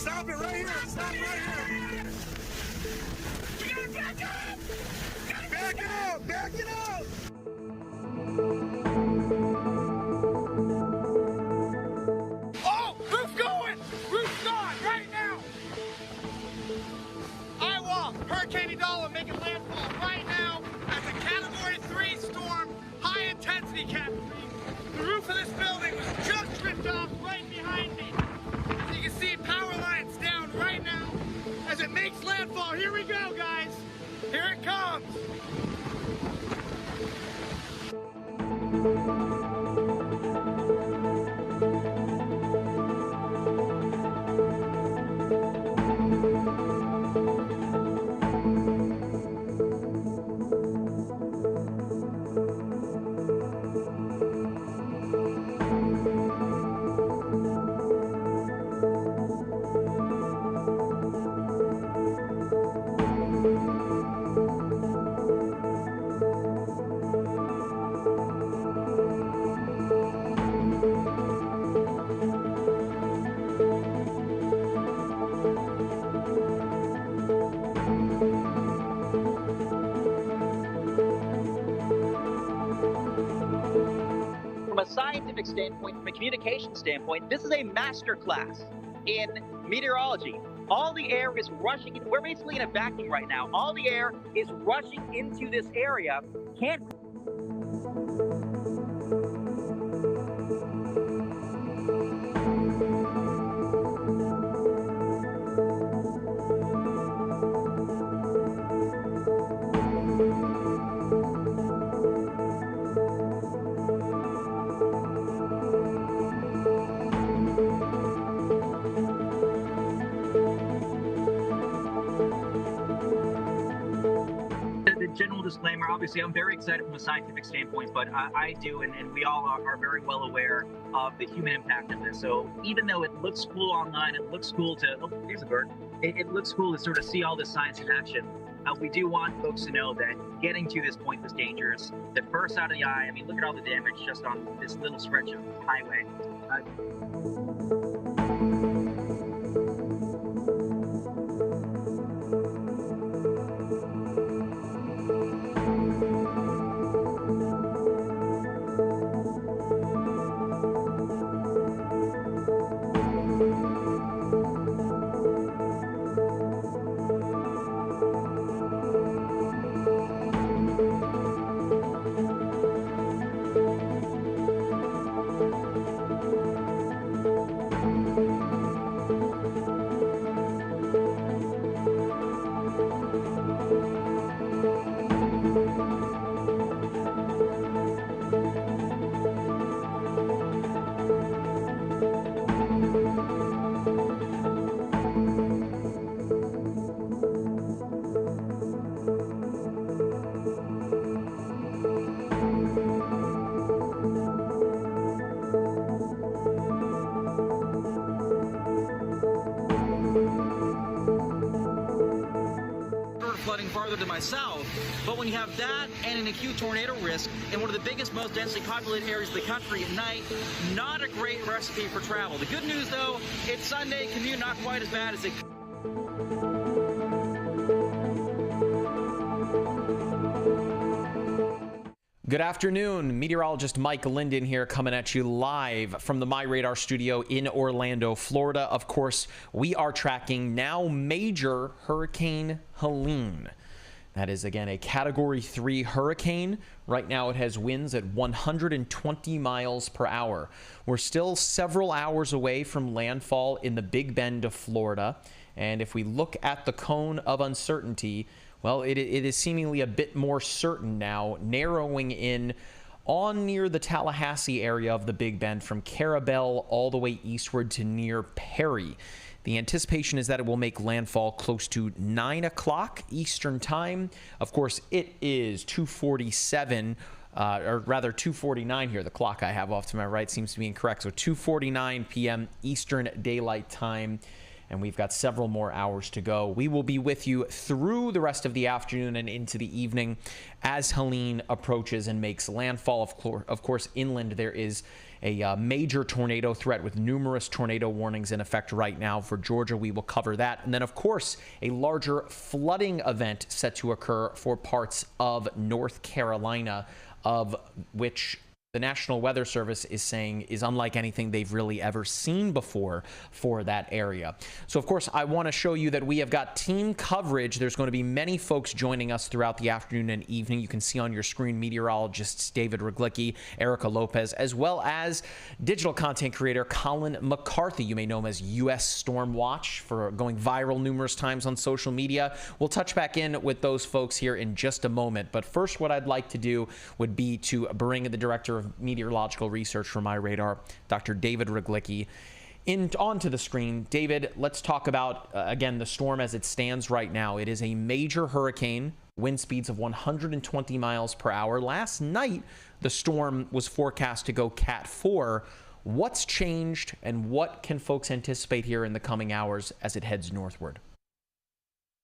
Stop it right here. Stop right here. We gotta back up. Back it up. Back it up. Oh, roof's going. Roof's gone right now. Iowa, Hurricane Idala making landfall right now as a Category 3 storm, high intensity Cat 3. The roof of this building was just ripped off right behind me. As you can see, power lines down right now as it makes landfall. Here we go, guys. Here it comes. From a scientific standpoint, from a communication standpoint, this is a master class in meteorology. All the air is rushing in. We're basically in a vacuum right now. All the air is rushing into this area. Can't general disclaimer, obviously I'm very excited from a scientific standpoint, but I do, and we all are very well aware of the human impact of this. So even though it looks cool online, it looks cool to, oh, here's a bird. It looks cool to sort of see all this science in action. We do want folks to know that getting to this point was dangerous. The first out of the eye, I mean, look at all the damage just on this little stretch of highway. Flooding farther to my south, but when you have that and an acute tornado risk in one of the biggest, most densely populated areas of the country at night, not a great recipe for travel. The good news, though, it's Sunday, commute not quite as bad as it could. Good afternoon, meteorologist Mike Linden here coming at you live from the MyRadar studio in Orlando, Florida. Of course, we are tracking now major Hurricane Helene. That is, again, a Category 3 hurricane. Right now it has winds at 120 miles per hour. We're still several hours away from landfall in the Big Bend of Florida. And if we look at the cone of uncertainty, well, it is seemingly a bit more certain now, narrowing in on near the Tallahassee area of the Big Bend from Carabel all the way eastward to near Perry. The anticipation is that it will make landfall close to 9 o'clock Eastern time. Of course, it is 2:47, or rather 2:49 here. The clock I have off to my right seems to be incorrect. So 2:49 p.m. Eastern Daylight Time. and we've got several more hours to go. We will be with you through the rest of the afternoon and into the evening as Helene approaches and makes landfall. Of course, inland there is a major tornado threat with numerous tornado warnings in effect right now for Georgia. We will cover that. And then, of course, a larger flooding event set to occur for parts of North Carolina, of which the National Weather Service is saying is unlike anything they've really ever seen before for that area. So, of course, I want to show you that we have got team coverage. There's going to be many folks joining us throughout the afternoon and evening. You can see on your screen meteorologists David Ruglicki, Erica Lopez, as well as digital content creator Colin McCarthy. You may know him as U.S. Storm Watch for going viral numerous times on social media. We'll touch back in with those folks here in just a moment. But first, what I'd like to do would be to bring the director of meteorological research for MyRadar, Dr. David Ruglicki, onto the screen. David, let's talk about, again, the storm as it stands right now. It is a major hurricane, wind speeds of 120 miles per hour. Last night, the storm was forecast to go Cat 4. What's changed, and what can folks anticipate here in the coming hours as it heads northward?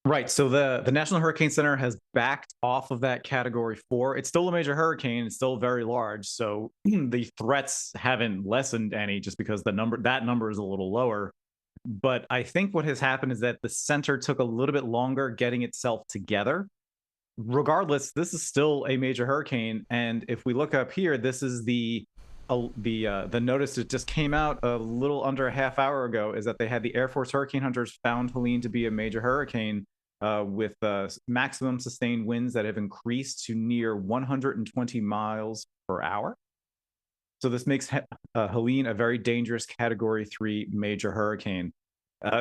Right. So the National Hurricane Center has backed off of that Category 4. It's still a major hurricane. It's still very large. So the threats haven't lessened any just because that number is a little lower. But I think what has happened is that the center took a little bit longer getting itself together. Regardless, this is still a major hurricane. And if we look up here, this is the notice that just came out a little under a half hour ago, is that they had the Air Force Hurricane Hunters found Helene to be a major hurricane with maximum sustained winds that have increased to near 120 miles per hour. So this makes Helene a very dangerous Category 3 major hurricane.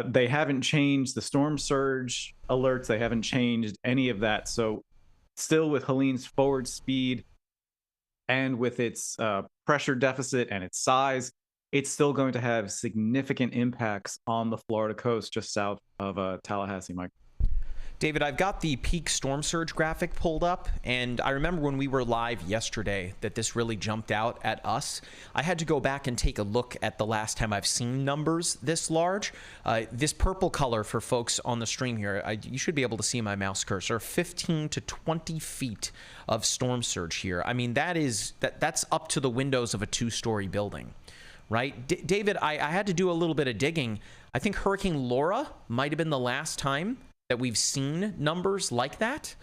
They haven't changed the storm surge alerts. They haven't changed any of that. So still with Helene's forward speed and with its pressure deficit and its size, it's still going to have significant impacts on the Florida coast just south of Tallahassee, Mike. David, I've got the peak storm surge graphic pulled up, and I remember when we were live yesterday that this really jumped out at us. I had to go back and take a look at the last time I've seen numbers this large. This purple color for folks on the stream here, you should be able to see my mouse cursor, 15 to 20 feet of storm surge here. I mean, that's up to the windows of a two-story building, right? David, I had to do a little bit of digging. I think Hurricane Laura might have been the last time that we've seen numbers like that.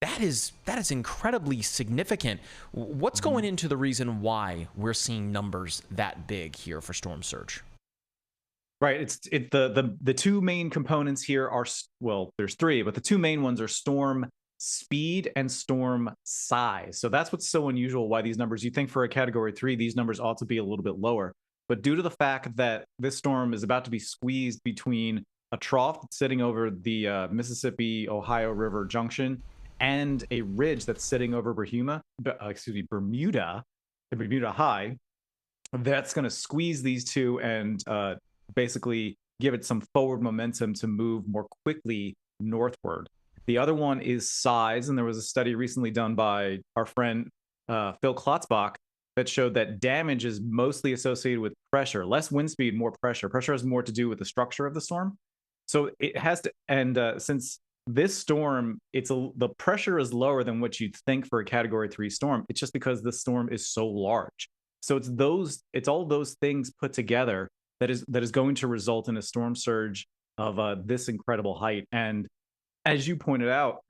That is incredibly significant. What's going into the reason why we're seeing numbers that big here for storm surge? Right. The two main components here are, well, there's three, but the two main ones are storm speed and storm size. So that's what's so unusual, why these numbers, you think for a Category 3, these numbers ought to be a little bit lower. But due to the fact that this storm is about to be squeezed between a trough sitting over the Mississippi-Ohio River junction and a ridge that's sitting over Bermuda, the Bermuda High, that's going to squeeze these two and basically give it some forward momentum to move more quickly northward. The other one is size, and there was a study recently done by our friend Phil Klotzbach that showed that damage is mostly associated with pressure. Less wind speed, more pressure. Pressure has more to do with the structure of the storm. So it has to, and since this storm, the pressure is lower than what you'd think for a Category 3 storm. It's just because this storm is so large. So it's all those things put together that is going to result in a storm surge of this incredible height. And as you pointed out,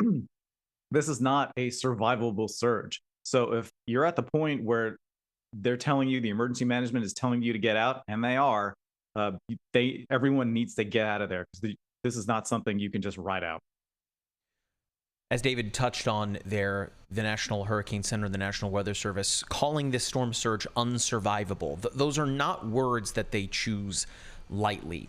this is not a survivable surge. So if you're at the point where they're telling you, the emergency management is telling you to get out, and they are, everyone needs to get out of there, because this is not something you can just ride out. As David touched on there, the National Hurricane Center, the National Weather Service, calling this storm surge unsurvivable. Those are not words that they choose lightly.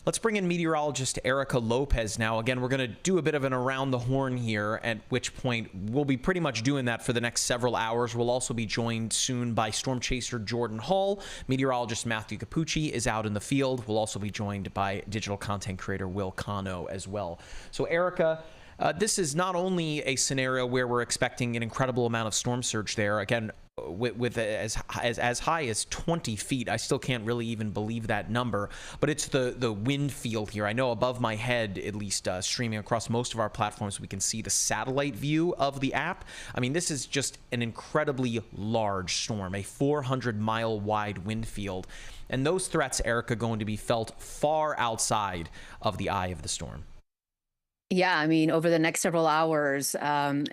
Let's bring in meteorologist Erica Lopez now. Again, we're going to do a bit of an around the horn here, at which point we'll be pretty much doing that for the next several hours. We'll also be joined soon by storm chaser Jordan Hall. Meteorologist Matthew Capucci is out in the field. We'll also be joined by digital content creator Will Cano as well. So Erica, this is not only a scenario where we're expecting an incredible amount of storm surge there. Again, with as high as 20 feet. I still can't really even believe that number, but it's the wind field here. I know above my head, at least streaming across most of our platforms, we can see the satellite view of the app. I mean, this is just an incredibly large storm, a 400-mile wide wind field, and those threats, Erica, going to be felt far outside of the eye of the storm. Yeah, I mean, over the next several hours,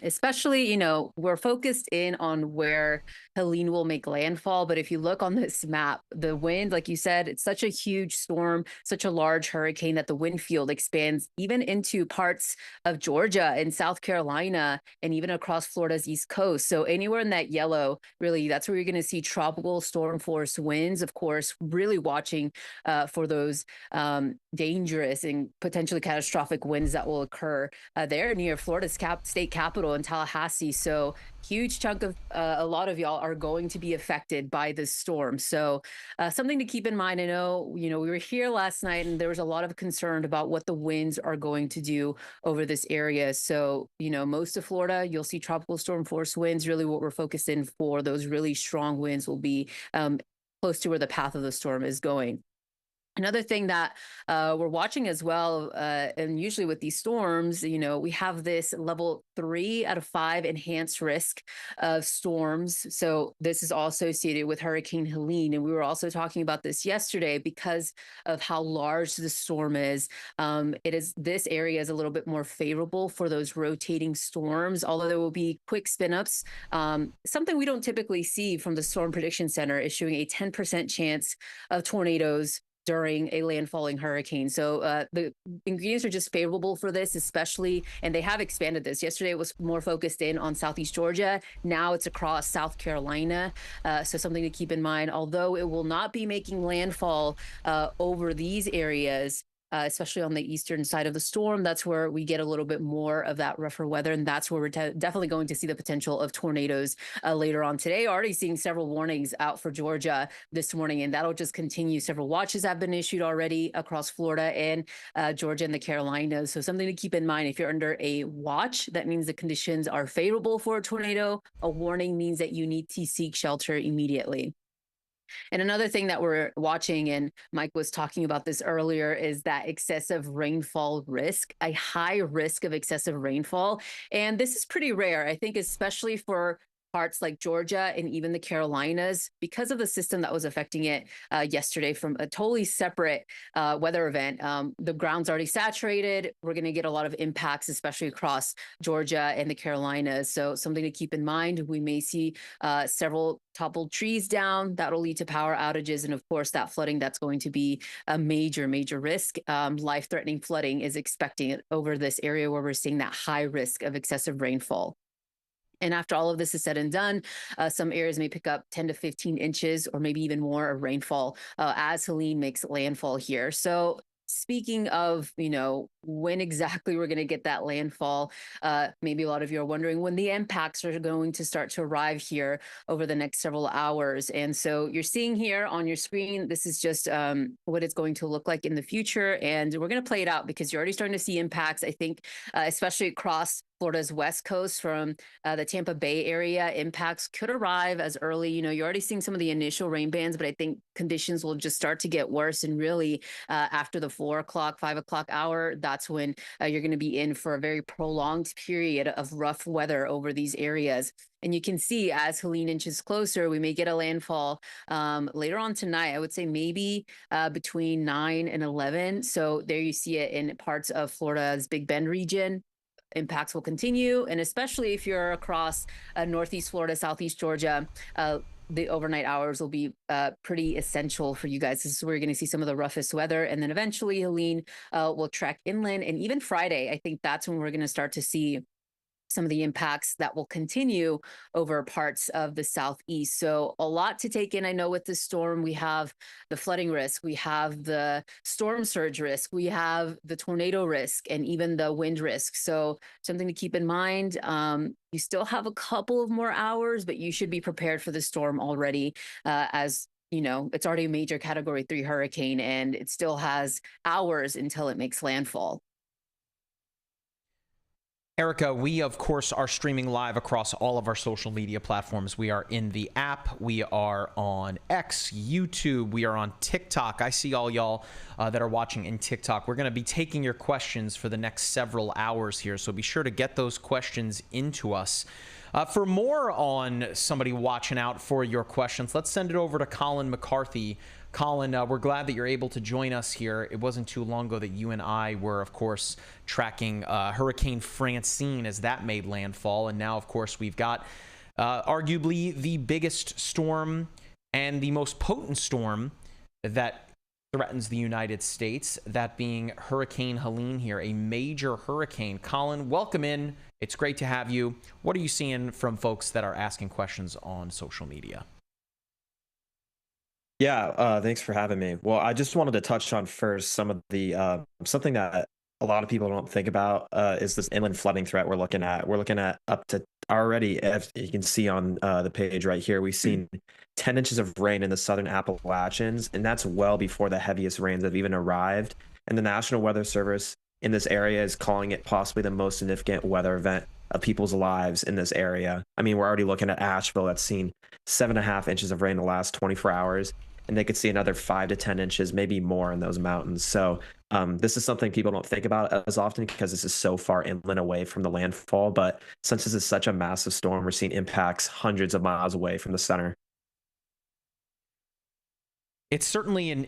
especially, we're focused in on where Helene will make landfall. But if you look on this map, the wind, like you said, it's such a huge storm, such a large hurricane that the wind field expands even into parts of Georgia and South Carolina and even across Florida's east coast. So anywhere in that yellow, really, that's where you're going to see tropical storm force winds. Of course, really watching for those dangerous and potentially catastrophic winds that will occur there near Florida's state capital in Tallahassee. So huge chunk of a lot of y'all are going to be affected by this storm. So something to keep in mind. I know, we were here last night and there was a lot of concern about what the winds are going to do over this area. So, most of Florida, you'll see tropical storm force winds. Really what we're focused in for those really strong winds will be close to where the path of the storm is going. Another thing that we're watching as well, and usually with these storms, we have this level 3 out of 5 enhanced risk of storms. So this is all associated with Hurricane Helene. And we were also talking about this yesterday because of how large the storm is. This area is a little bit more favorable for those rotating storms, although there will be quick spin-ups. Something we don't typically see from the Storm Prediction Center is showing a 10% chance of tornadoes during a landfalling hurricane. So the ingredients are just favorable for this, especially, and they have expanded this. Yesterday, it was more focused in on Southeast Georgia. Now it's across South Carolina. So something to keep in mind, although it will not be making landfall over these areas, especially on the eastern side of the storm. That's where we get a little bit more of that rougher weather. And that's where we're definitely going to see the potential of tornadoes later on today. Already seeing several warnings out for Georgia this morning, and that'll just continue. Several watches have been issued already across Florida and Georgia and the Carolinas. So something to keep in mind, if you're under a watch, that means the conditions are favorable for a tornado. A warning means that you need to seek shelter immediately. And another thing that we're watching, and Mike was talking about this earlier, is that excessive rainfall risk, a high risk of excessive rainfall. And this is pretty rare, I think, especially for parts like Georgia and even the Carolinas, because of the system that was affecting it yesterday from a totally separate weather event. The ground's already saturated. We're going to get a lot of impacts, especially across Georgia and the Carolinas. So something to keep in mind. We may see several toppled trees down. That'll lead to power outages. And of course, that flooding, that's going to be a major, major risk. Life-threatening flooding is expecting over this area where we're seeing that high risk of excessive rainfall. And after all of this is said and done, some areas may pick up 10 to 15 inches or maybe even more of rainfall as Helene makes landfall here. So speaking of, when exactly we're going to get that landfall, maybe a lot of you are wondering when the impacts are going to start to arrive here over the next several hours. And so you're seeing here on your screen, this is just what it's going to look like in the future. And we're going to play it out because you're already starting to see impacts, I think, especially across Florida's west coast from the Tampa Bay area. Impacts could arrive as early. You're already seeing some of the initial rain bands, but I think conditions will just start to get worse. And really, after the 4 o'clock, 5 o'clock hour, that's when you're going to be in for a very prolonged period of rough weather over these areas. And you can see as Helene inches closer, we may get a landfall later on tonight. I would say maybe between 9 and 11. So there you see it in parts of Florida's Big Bend region. Impacts will continue, and especially if you're across Northeast Florida, Southeast Georgia, the overnight hours will be pretty essential for you guys. This is where you're going to see some of the roughest weather, and then eventually Helene will trek inland, and even Friday, I think that's when we're going to start to see some of the impacts that will continue over parts of the southeast. So a lot to take in. I know with this storm, we have the flooding risk, we have the storm surge risk, we have the tornado risk, and even the wind risk. So something to keep in mind. You still have a couple of more hours, but you should be prepared for the storm already as it's already a major Category 3 hurricane, and it still has hours until it makes landfall. Erica, we of course are streaming live across all of our social media platforms. We are in the app, we are on X, YouTube, we are on TikTok. I see all y'all that are watching in TikTok. We're going to be taking your questions for the next several hours here, so be sure to get those questions into us. For more on somebody watching out for your questions, let's send it over to Colin McCarthy. Colin, we're glad that you're able to join us here. It wasn't too long ago that you and I were, of course, tracking Hurricane Francine as that made landfall. And now, of course, we've got arguably the biggest storm and the most potent storm that threatens the United States, that being Hurricane Helene here, a major hurricane. Colin, welcome in. It's great to have you. What are you seeing from folks that are asking questions on social media? Yeah, thanks for having me. Well, I just wanted to touch on first some of the something that a lot of people don't think about is this inland flooding threat we're looking at. We're looking at up to already, as you can see on the page right here, we've seen 10 inches of rain in the southern Appalachians, and that's well before the heaviest rains have even arrived. And the National Weather Service in this area is calling it possibly the most significant weather event of people's lives in this area. I mean, we're already looking at Asheville that's seen 7.5 inches of rain in the last 24 hours. And they could see another 5 to 10 inches, maybe more in those mountains. So this is something people don't think about as often because this is so far inland away from the landfall. But since this is such a massive storm, we're seeing impacts hundreds of miles away from the center. It's certainly an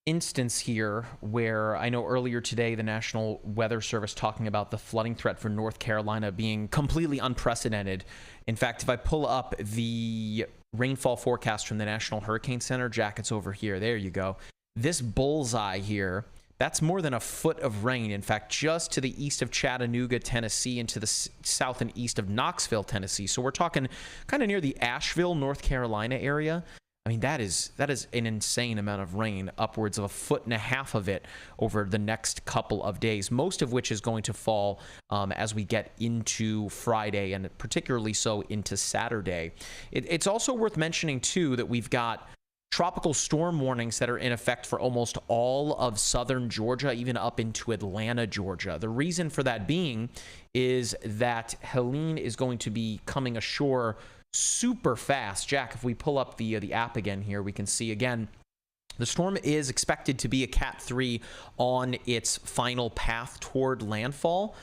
instance here where I know earlier today the National Weather Service talking about the flooding threat for North Carolina being completely unprecedented. In fact, if I pull up the rainfall forecast from the National Hurricane Center, Jack, it's over here. There you go. This bullseye here, that's more than a foot of rain. In fact, just to the east of Chattanooga, Tennessee, and to the south and east of Knoxville, Tennessee. So we're talking kind of near the Asheville, North Carolina area. I mean, that is an insane amount of rain, upwards of 1.5 feet of it over the next couple of days, most of which is going to fall as we get into Friday and particularly so into Saturday. It's also worth mentioning, too, that we've got tropical storm warnings that are in effect for almost all of southern Georgia, even up into Atlanta, Georgia. The reason for that being is that Helene is going to be coming ashore super fast. Jack, if we pull up the app again here, we can see again the storm is expected to be a Cat 3 on its final path toward landfall,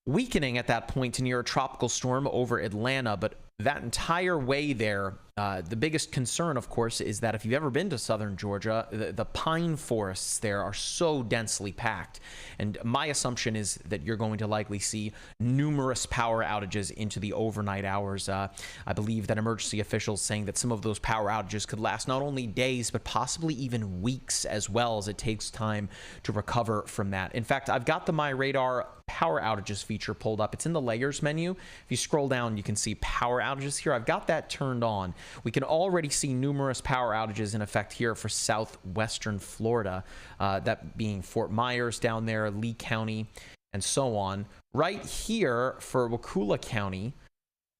weakening at that point to near a tropical storm over Atlanta. But that entire way there, the biggest concern, of course, is that if you've ever been to southern Georgia, the pine forests there are so densely packed. And my assumption is that you're going to likely see numerous power outages into the overnight hours. I believe that emergency officials saying that some of those power outages could last not only days, but possibly even weeks as well, as it takes time to recover from that. In fact, I've got the MyRadar power outages feature pulled up. It's in the layers menu. If you scroll down, you can see power outages here. I've got that turned on. We can already see numerous power outages in effect here for southwestern Florida, that being Fort Myers down there, Lee County, and so on. Right here for Wakulla County,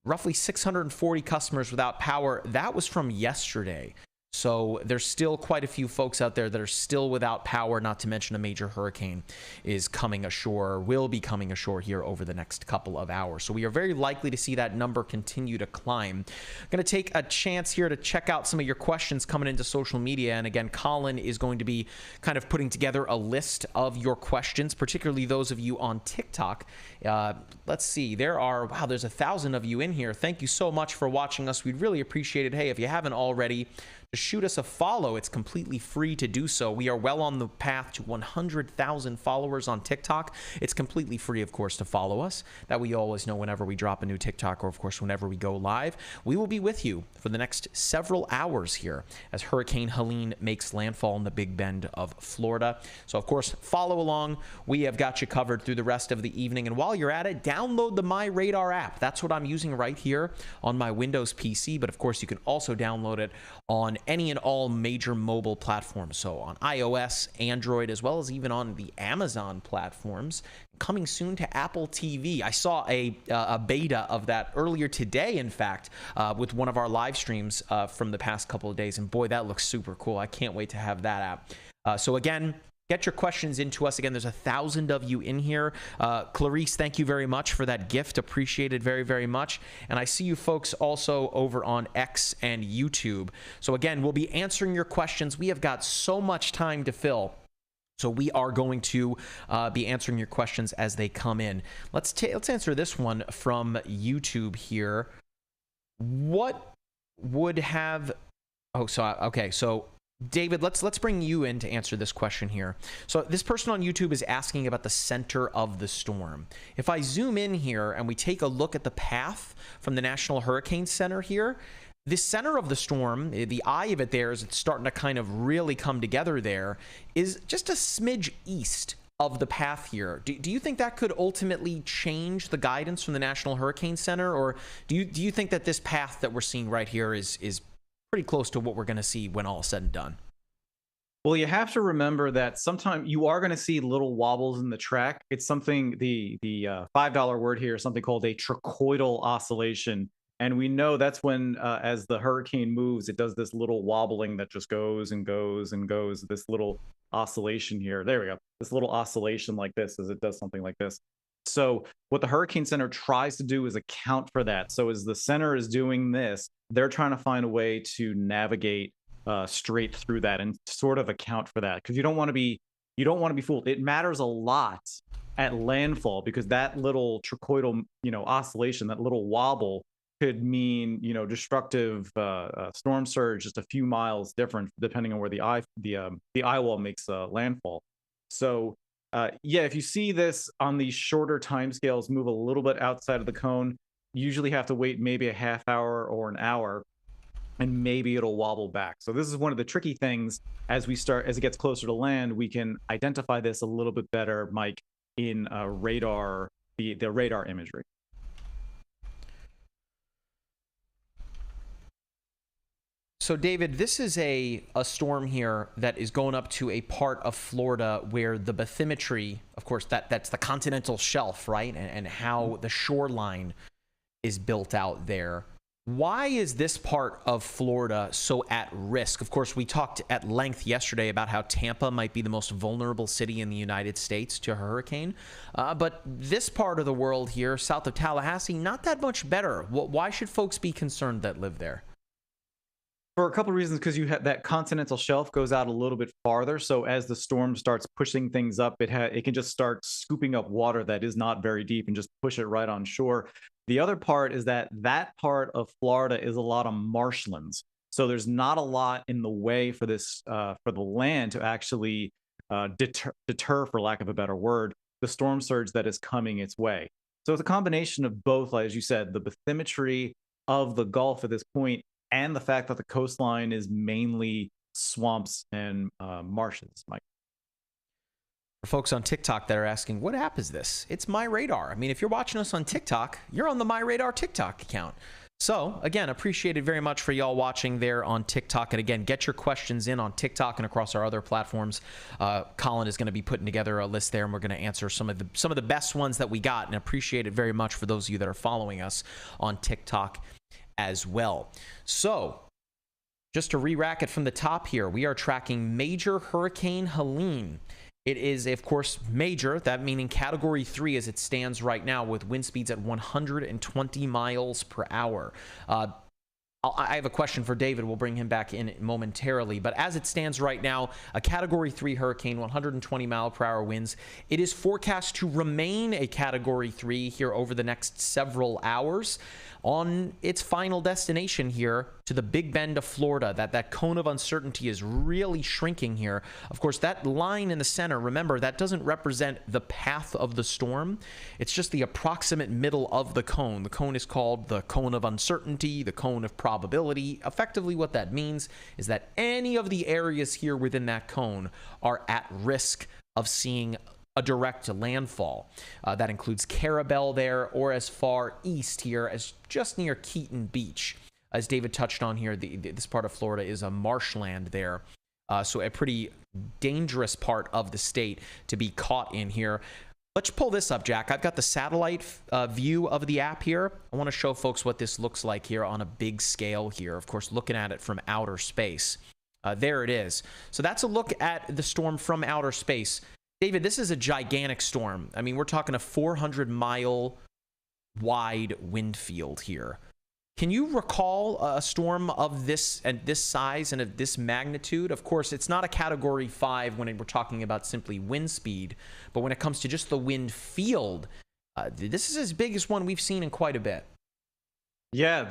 roughly 640 customers without power. That was from yesterday. So there's still quite a few folks out there that are still without power, not to mention a major hurricane is coming ashore, will be coming ashore here over the next couple of hours. So we are very likely to see that number continue to climb. I'm going to take a chance here to check out some of your questions coming into social media. And again, Colin is going to be kind of putting together a list of your questions, particularly those of you on TikTok. Let's see, there's 1,000 of you in here. Thank you so much for watching us. We'd really appreciate it. Hey, if you haven't already, to shoot us a follow. It's completely free to do so. We are well on the path to 100,000 followers on TikTok. It's completely free, of course, to follow us. That we always know whenever we drop a new TikTok, or of course whenever we go live. We will be with you for the next several hours here as Hurricane Helene makes landfall in the Big Bend of Florida. So of course, follow along. We have got you covered through the rest of the evening. And while you're at it, download the MyRadar app. That's what I'm using right here on my Windows PC. But of course, you can also download it on any and all major mobile platforms. So on iOS, Android, as well as even on the Amazon platforms. Coming soon to Apple TV. I saw a beta of that earlier today, in fact, with one of our live streams from the past couple of days. And boy, that looks super cool. I can't wait to have that app. So again, Get your questions into us. Again, there's 1,000 of you in here. Clarice, thank you very much for that gift. Appreciate it very, very much. And I see you folks also over on X and YouTube. So again, we'll be answering your questions. We have got so much time to fill. So we are going to be answering your questions as they come in. Let's answer this one from YouTube here. What would have... Oh, so, okay, so... David, let's bring you in to answer this question here. So this person on YouTube is asking about the center of the storm. If I zoom in here and we take a look at the path from the National Hurricane Center here, the center of the storm, the eye of it there, is it's starting to kind of really come together there, is just a smidge east of the path here. Do you think that could ultimately change the guidance from the National Hurricane Center, or do you think that this path that we're seeing right here is pretty close to what we're going to see when all is said and done? Well, you have to remember that sometimes you are going to see little wobbles in the track. It's something, the $5 word here is something called a trochoidal oscillation. And we know that's when, as the hurricane moves, it does this little wobbling that just goes and goes and goes, this little oscillation here. There we go. This little oscillation like this as it does something like this. So what the Hurricane Center tries to do is account for that. So as the center is doing this, they're trying to find a way to navigate straight through that and sort of account for that, because you don't want to be fooled. It matters a lot at landfall, because that little trochoidal oscillation, that little wobble, could mean destructive storm surge just a few miles different depending on where the eye wall makes landfall. So yeah, if you see this on these shorter timescales move a little bit outside of the cone, you usually have to wait maybe a half hour or an hour, and maybe it'll wobble back. So this is one of the tricky things as it gets closer to land. We can identify this a little bit better, Mike, in radar, the radar imagery. So David, this is a storm here that is going up to a part of Florida where the bathymetry, of course, that's the continental shelf, right? And how the shoreline is built out there. Why is this part of Florida so at risk? Of course, we talked at length yesterday about how Tampa might be the most vulnerable city in the United States to a hurricane. But this part of the world here, south of Tallahassee, not that much better. Why should folks be concerned that live there? For a couple of reasons, because you have that continental shelf goes out a little bit farther. So as the storm starts pushing things up, it can just start scooping up water that is not very deep and just push it right on shore. The other part is that part of Florida is a lot of marshlands. So there's not a lot in the way for this, for the land to actually deter, for lack of a better word, the storm surge that is coming its way. So it's a combination of both, as you said, the bathymetry of the Gulf at this point, and the fact that the coastline is mainly swamps and marshes, Mike. For folks on TikTok that are asking, what app is this? It's MyRadar. I mean, if you're watching us on TikTok, you're on the MyRadar TikTok account. So, again, appreciate it very much for y'all watching there on TikTok. And again, get your questions in on TikTok and across our other platforms. Colin is going to be putting together a list there, and we're going to answer some of the best ones that we got. And appreciate it very much for those of you that are following us on TikTok as well. So, just to re-rack it from the top here, we are tracking Major Hurricane Helene. It is, of course, major, that meaning Category 3 as it stands right now, with wind speeds at 120 miles per hour. I have a question for David. We'll bring him back in momentarily. But as it stands right now, a Category 3 hurricane, 120 mile per hour winds. It is forecast to remain a Category 3 here over the next several hours on its final destination here to the Big Bend of Florida. That cone of uncertainty is really shrinking here. Of course, that line in the center, remember, that doesn't represent the path of the storm. It's just the approximate middle of the cone. The cone is called the cone of uncertainty, the cone of probability. Effectively, what that means is that any of the areas here within that cone are at risk of seeing a direct landfall. That includes Carabel there, or as far east here as just near Keaton Beach. As David touched on here, this part of Florida is a marshland there. So a pretty dangerous part of the state to be caught in here. Let's pull this up, Jack. I've got the satellite view of the app here. I want to show folks what this looks like here on a big scale here. Of course, looking at it from outer space. There it is. So that's a look at the storm from outer space. David, this is a gigantic storm. I mean, we're talking a 400-mile wide wind field here. Can you recall a storm of this and this size and of this magnitude? Of course, it's not a Category 5 when we're talking about simply wind speed, but when it comes to just the wind field, this is as big as one we've seen in quite a bit. Yeah,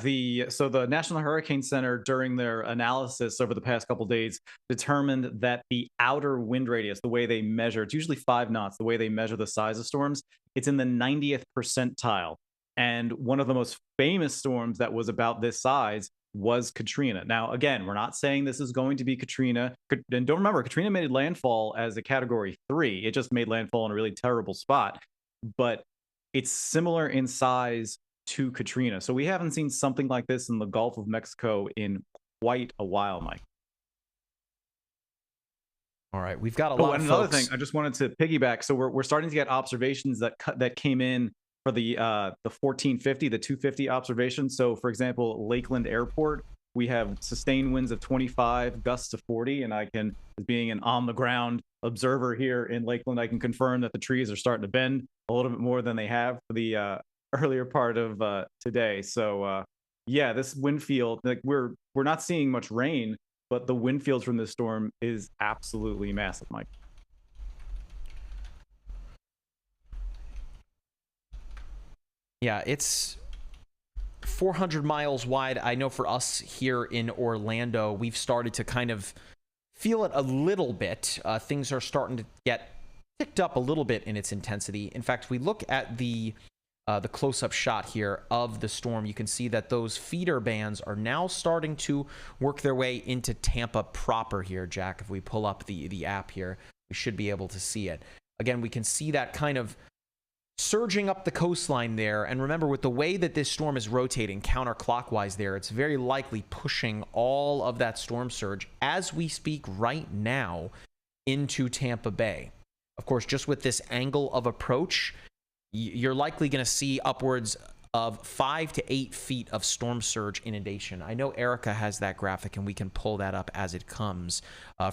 so the National Hurricane Center, during their analysis over the past couple days, determined that the outer wind radius, the way they measure, it's usually 5 knots, the way they measure the size of storms, it's in the 90th percentile. And one of the most famous storms that was about this size was Katrina. Now, again, we're not saying this is going to be Katrina. And don't remember, Katrina made landfall as a Category 3. It just made landfall in a really terrible spot. But it's similar in size to Katrina. So we haven't seen something like this in the Gulf of Mexico in quite a while, Mike. All right, we've got a lot of another folks. thing, I just wanted to piggyback. So we're starting to get observations that came in for the 1450, the 250 observation. So for example, Lakeland Airport, we have sustained winds of 25, gusts to 40, and as being an on the ground observer here in Lakeland, I can confirm that the trees are starting to bend a little bit more than they have for the earlier part of today. So yeah, this wind field, like we're not seeing much rain, but the wind fields from this storm is absolutely massive, Mike. Yeah, it's 400 miles wide. I know for us here in Orlando, we've started to kind of feel it a little bit. Things are starting to get picked up a little bit in its intensity. In fact, we look at the close-up shot here of the storm. You can see that those feeder bands are now starting to work their way into Tampa proper here, Jack. If we pull up the app here, we should be able to see it. Again, we can see that kind of surging up the coastline there. And remember, with the way that this storm is rotating counterclockwise there, it's very likely pushing all of that storm surge as we speak right now into Tampa Bay. Of course, just with this angle of approach, you're likely going to see upwards of 5 to 8 feet of storm surge inundation. I know Erica has that graphic, and we can pull that up as it comes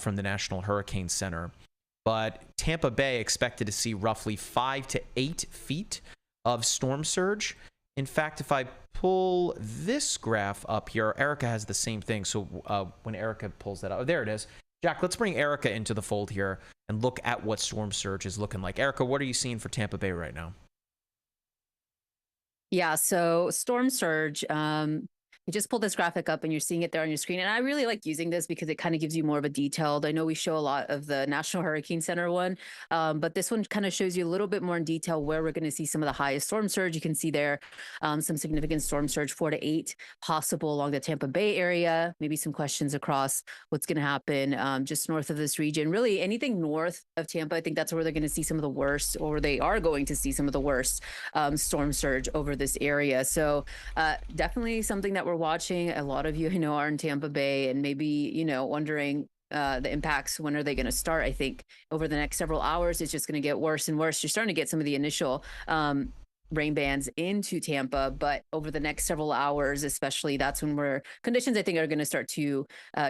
from the National Hurricane Center. But Tampa Bay expected to see roughly 5 to 8 feet of storm surge. In fact, if I pull this graph up here, Erica has the same thing. So when Erica pulls that up, oh, there it is. Jack, let's bring Erica into the fold here and look at what storm surge is looking like. Erica, what are you seeing for Tampa Bay right now? Yeah, so storm surge, you just pulled this graphic up and you're seeing it there on your screen. And I really like using this because it kind of gives you more of a detailed, I know we show a lot of the National Hurricane Center one, but this one kind of shows you a little bit more in detail where we're going to see some of the highest storm surge. You can see there some significant storm surge, 4 to 8 possible along the Tampa Bay area, maybe some questions across what's going to happen just north of this region. Really anything north of Tampa, I think that's where they're going to see some of the worst, or they are going to see some of the worst storm surge over this area. So definitely something that we're watching. A lot of you, I know, are in Tampa Bay and maybe, wondering the impacts, when are they going to start? I think over the next several hours, it's just going to get worse and worse. You're starting to get some of the initial rain bands into Tampa, but over the next several hours, especially, that's when conditions, I think, are going to start to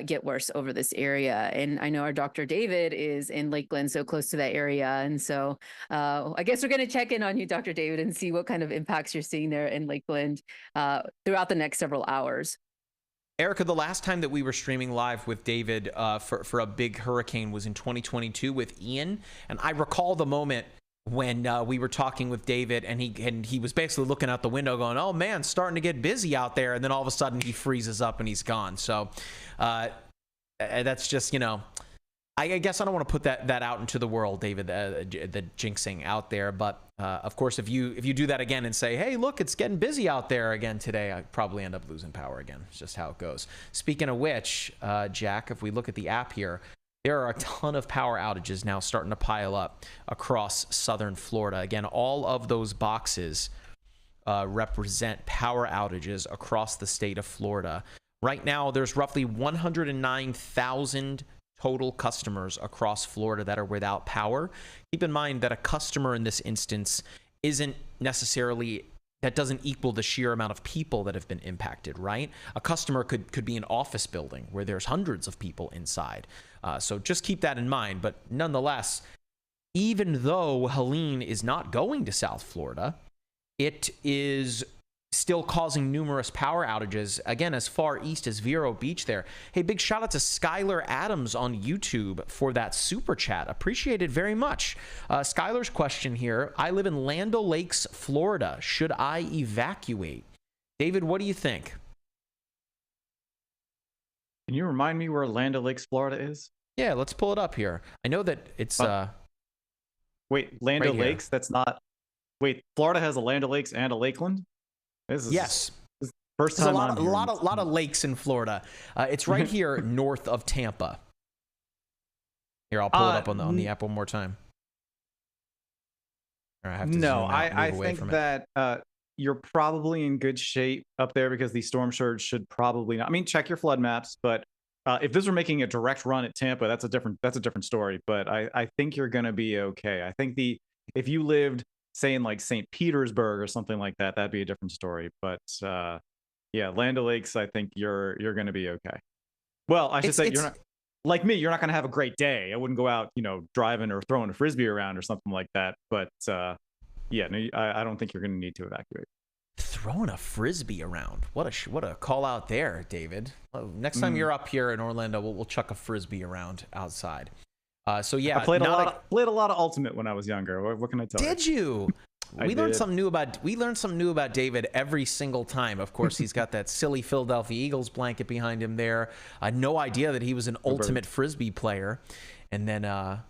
get worse over this area. And I know our Dr. David is in Lakeland, so close to that area. And so I guess we're going to check in on you, Dr. David, and see what kind of impacts you're seeing there in Lakeland throughout the next several hours. Erica, the last time that we were streaming live with David for a big hurricane was in 2022 with Ian. And I recall the moment when we were talking with David, and he was basically looking out the window going, oh man, starting to get busy out there. And then all of a sudden he freezes up and he's gone. So that's just, I guess I don't want to put that out into the world, David, the jinxing out there. But of course, if you do that again and say, hey, look, it's getting busy out there again today, I probably end up losing power again. It's just how it goes. Speaking of which, Jack, if we look at the app here, there are a ton of power outages now starting to pile up across southern Florida. Again, all of those boxes represent power outages across the state of Florida. Right now, there's roughly 109,000 total customers across Florida that are without power. Keep in mind that a customer in this instance isn't necessarily that doesn't equal the sheer amount of people that have been impacted, right? A customer could be an office building where there's hundreds of people inside. So just keep that in mind. But nonetheless, even though Helene is not going to South Florida, it is still causing numerous power outages, again, as far east as Vero Beach there. Hey, big shout out to Skylar Adams on YouTube for that super chat. Appreciated very much. Skylar's question here: I live in Land O'Lakes, Florida. Should I evacuate? David, what do you think? Can you remind me where Land O'Lakes, Florida is? Yeah, let's pull it up here. I know that it's wait, Land right O'Lakes? That's not. Wait, Florida has a Land O'Lakes and a Lakeland? Yes. This is the first There's time a lot of lakes in Florida. It's right here north of Tampa. Here, I'll pull it up on the app one more time. Or I have to no, zoom out, I move away think from that you're probably in good shape up there because the storm surge should probably not. I mean, check your flood maps, but if this were making a direct run at Tampa, that's a different story. But I think you're going to be okay. I think if you lived, say, in like St. Petersburg or something like that, that'd be a different story. But yeah, Land O'Lakes, I think you're going to be okay. Well, I should say you're not like me. You're not going to have a great day. I wouldn't go out, driving or throwing a frisbee around or something like that. But yeah, no, I don't think you're going to need to evacuate. Throwing a frisbee around. What a call out there, David. Well, next time you're up here in Orlando, we'll chuck a frisbee around outside. So yeah, I played a lot of Ultimate when I was younger. What can I tell you? Did you? We learned something new about David every single time. Of course, he's got that silly Philadelphia Eagles blanket behind him there. I had no idea that he was an ultimate frisbee player. And then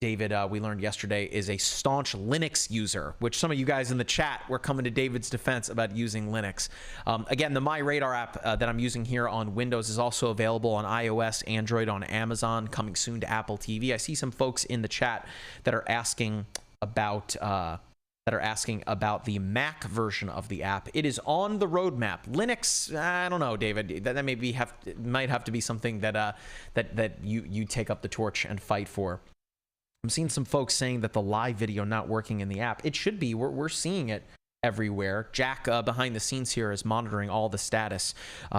David, we learned yesterday, is a staunch Linux user, which some of you guys in the chat were coming to David's defense about using Linux. Again, the MyRadar app that I'm using here on Windows is also available on iOS, Android, on Amazon, coming soon to Apple TV. I see some folks in the chat that are asking about the Mac version of the app. It is on the roadmap. Linux, I don't know, David. That might have to be something that you take up the torch and fight for. I'm seeing some folks saying that the live video not working in the app. It should be. We're seeing it everywhere. Jack behind the scenes here is monitoring all the status.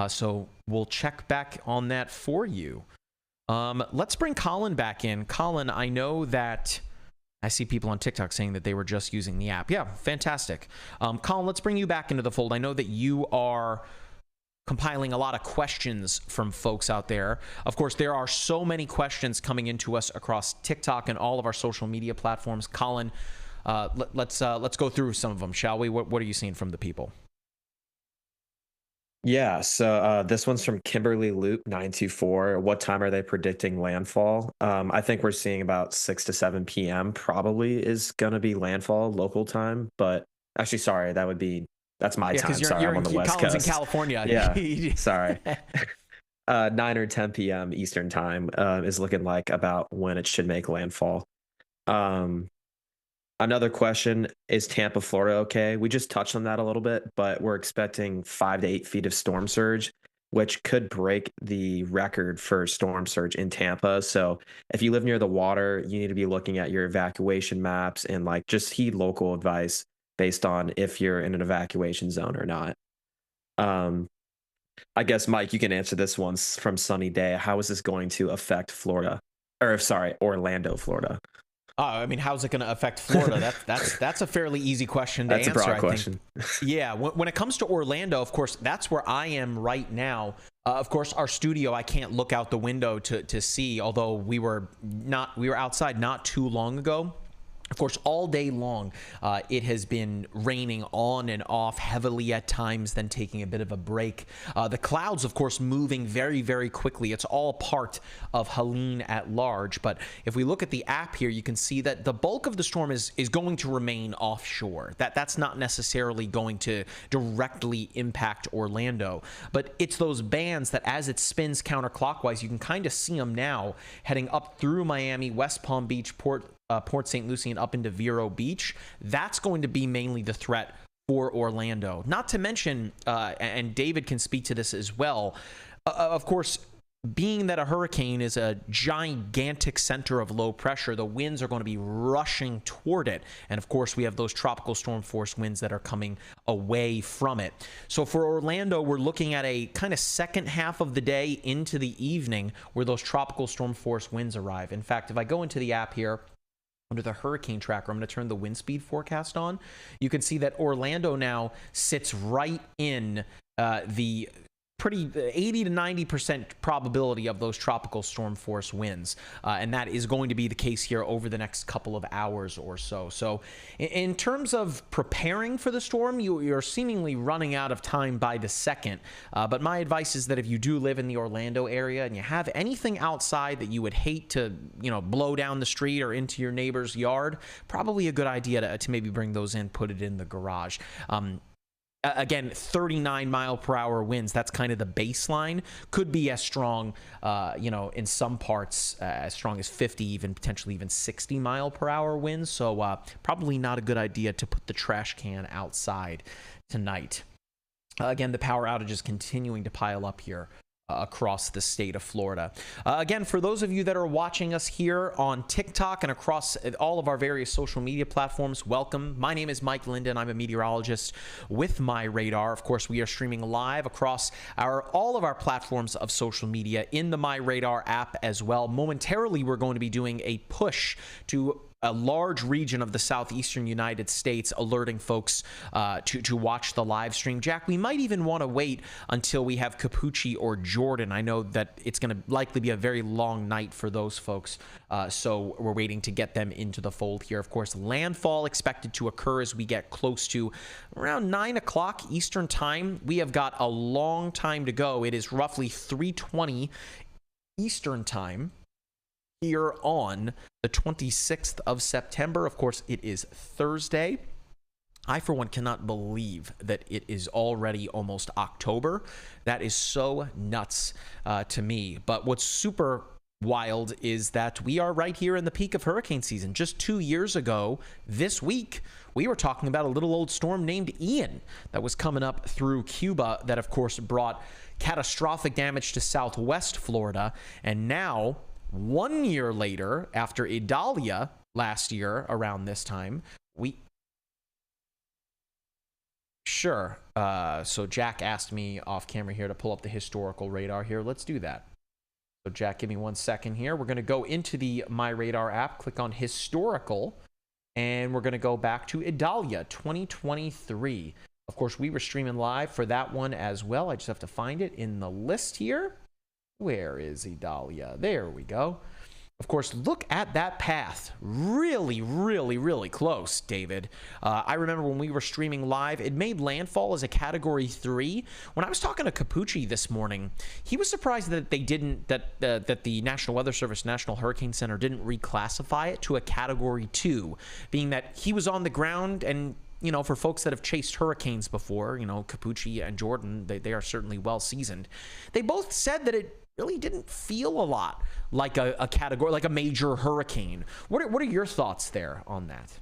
So we'll check back on that for you. Let's bring Colin back in. Colin, I know that I see people on TikTok saying that they were just using the app. Yeah, fantastic. Colin, let's bring you back into the fold. I know that you are compiling a lot of questions from folks out there. Of course, there are so many questions coming into us across TikTok and all of our social media platforms. Colin, let's go through some of them, shall we? What are you seeing from the people? Yeah, so this one's from Kimberly Loop 924. What time are they predicting landfall? I think we're seeing about 6 to 7 p.m. probably is going to be landfall local time. But actually, sorry, that's my time. Sorry, I'm on the West Coast. Colin's in California. Yeah, sorry. 9 or 10 p.m. Eastern time is looking like about when it should make landfall. Another question, is Tampa, Florida okay? We just touched on that a little bit, but we're expecting 5 to 8 feet of storm surge, which could break the record for storm surge in Tampa. So if you live near the water, you need to be looking at your evacuation maps and just heed local advice based on if you're in an evacuation zone or not. I guess, Mike, you can answer this one from Sunny Day. How is this going to affect Orlando, Florida? I mean, how's it going to affect Florida? That's a fairly easy question to answer. That's a broad question. Yeah, when it comes to Orlando, of course, that's where I am right now. Of course, our studio, I can't look out the window to see, although we were outside not too long ago. Of course, all day long, it has been raining on and off heavily at times, then taking a bit of a break. The clouds, of course, moving very, very quickly. It's all part of Helene at large. But if we look at the app here, you can see that the bulk of the storm is going to remain offshore. That's not necessarily going to directly impact Orlando. But it's those bands that as it spins counterclockwise, you can kind of see them now heading up through Miami, West Palm Beach, Port St. Lucie, and up into Vero Beach. That's going to be mainly the threat for Orlando. Not to mention, and David can speak to this as well, of course, being that a hurricane is a gigantic center of low pressure, the winds are going to be rushing toward it. And of course, we have those tropical storm force winds that are coming away from it. So for Orlando, we're looking at a kind of second half of the day into the evening where those tropical storm force winds arrive. In fact, if I go into the app here, under the hurricane tracker, I'm going to turn the wind speed forecast on. You can see that Orlando now sits right in the pretty 80 to 90% probability of those tropical storm force winds. And that is going to be the case here over the next couple of hours or so. So in terms of preparing for the storm, you're seemingly running out of time by the second. But my advice is that if you do live in the Orlando area and you have anything outside that you would hate to, blow down the street or into your neighbor's yard, probably a good idea to maybe bring those in, put it in the garage. Again, 39 mile per hour winds, that's kind of the baseline. Could be as strong, in some parts, as strong as 50, even potentially even 60 mile per hour winds. So probably not a good idea to put the trash can outside tonight. Again, the power outages continuing to pile up here across the state of Florida. Again, for those of you that are watching us here on TikTok and across all of our various social media platforms, welcome. My name is Mike Linden. I'm a meteorologist with MyRadar. Of course, we are streaming live across all of our platforms of social media in the MyRadar app as well. Momentarily, we're going to be doing a push to a large region of the southeastern United States, alerting folks to watch the live stream. Jack, we might even want to wait until we have Capucci or Jordan. I know that it's going to likely be a very long night for those folks, so we're waiting to get them into the fold here. Of course, landfall expected to occur as we get close to around 9 o'clock Eastern time. We have got a long time to go. It is roughly 3:20 Eastern time here on the 26th of September. Of course, it is Thursday. I, for one, cannot believe that it is already almost October. That is so nuts to me. But what's super wild is that we are right here in the peak of hurricane season. Just 2 years ago, this week, we were talking about a little old storm named Ian that was coming up through Cuba that, of course, brought catastrophic damage to southwest Florida. And now, 1 year later, after Idalia last year around this time, so Jack asked me off camera here to pull up the historical radar here. Let's do that. So Jack, give me 1 second here. We're going to go into the MyRadar app, click on historical, and we're going to go back to Idalia 2023. Of course, we were streaming live for that one as well. I just have to find it in the list here. Where is Idalia? There we go. Of course, look at that path. Really, really, really close, David. I remember when we were streaming live, it made landfall as a Category 3. When I was talking to Capucci this morning, he was surprised that they didn't, that the National Weather Service, National Hurricane Center didn't reclassify it to a Category 2, being that he was on the ground and, for folks that have chased hurricanes before, Capucci and Jordan, they are certainly well seasoned. They both said that it really didn't feel a lot like a category, like a major hurricane. What are your thoughts there on that?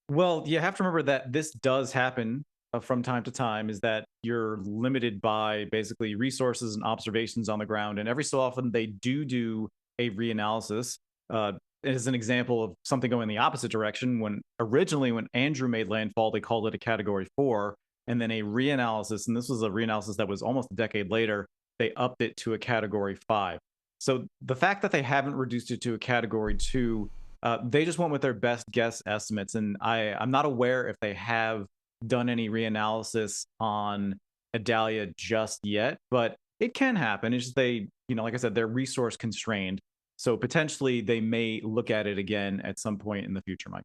Well, you have to remember that this does happen from time to time, is that you're limited by basically resources and observations on the ground. And every so often they do a reanalysis. As an example of something going the opposite direction, when Andrew made landfall, they called it a Category 4, and then a reanalysis, and this was a reanalysis that was almost a decade later, they upped it to a Category 5. So the fact that they haven't reduced it to a Category 2, they just went with their best guess estimates. And I'm not aware if they have done any reanalysis on Idalia just yet, but it can happen. It's just like I said, they're resource constrained. So potentially they may look at it again at some point in the future, Mike.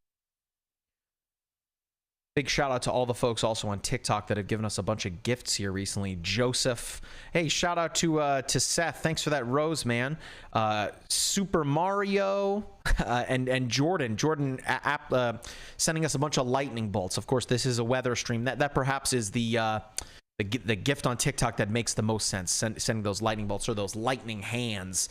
Big shout out to all the folks also on TikTok that have given us a bunch of gifts here recently. Joseph, hey, shout out to Seth. Thanks for that rose, man. Super Mario and Jordan. Jordan sending us a bunch of lightning bolts. Of course, this is a weather stream. That perhaps is the the gift on TikTok that makes the most sense, sending those lightning bolts or those lightning hands.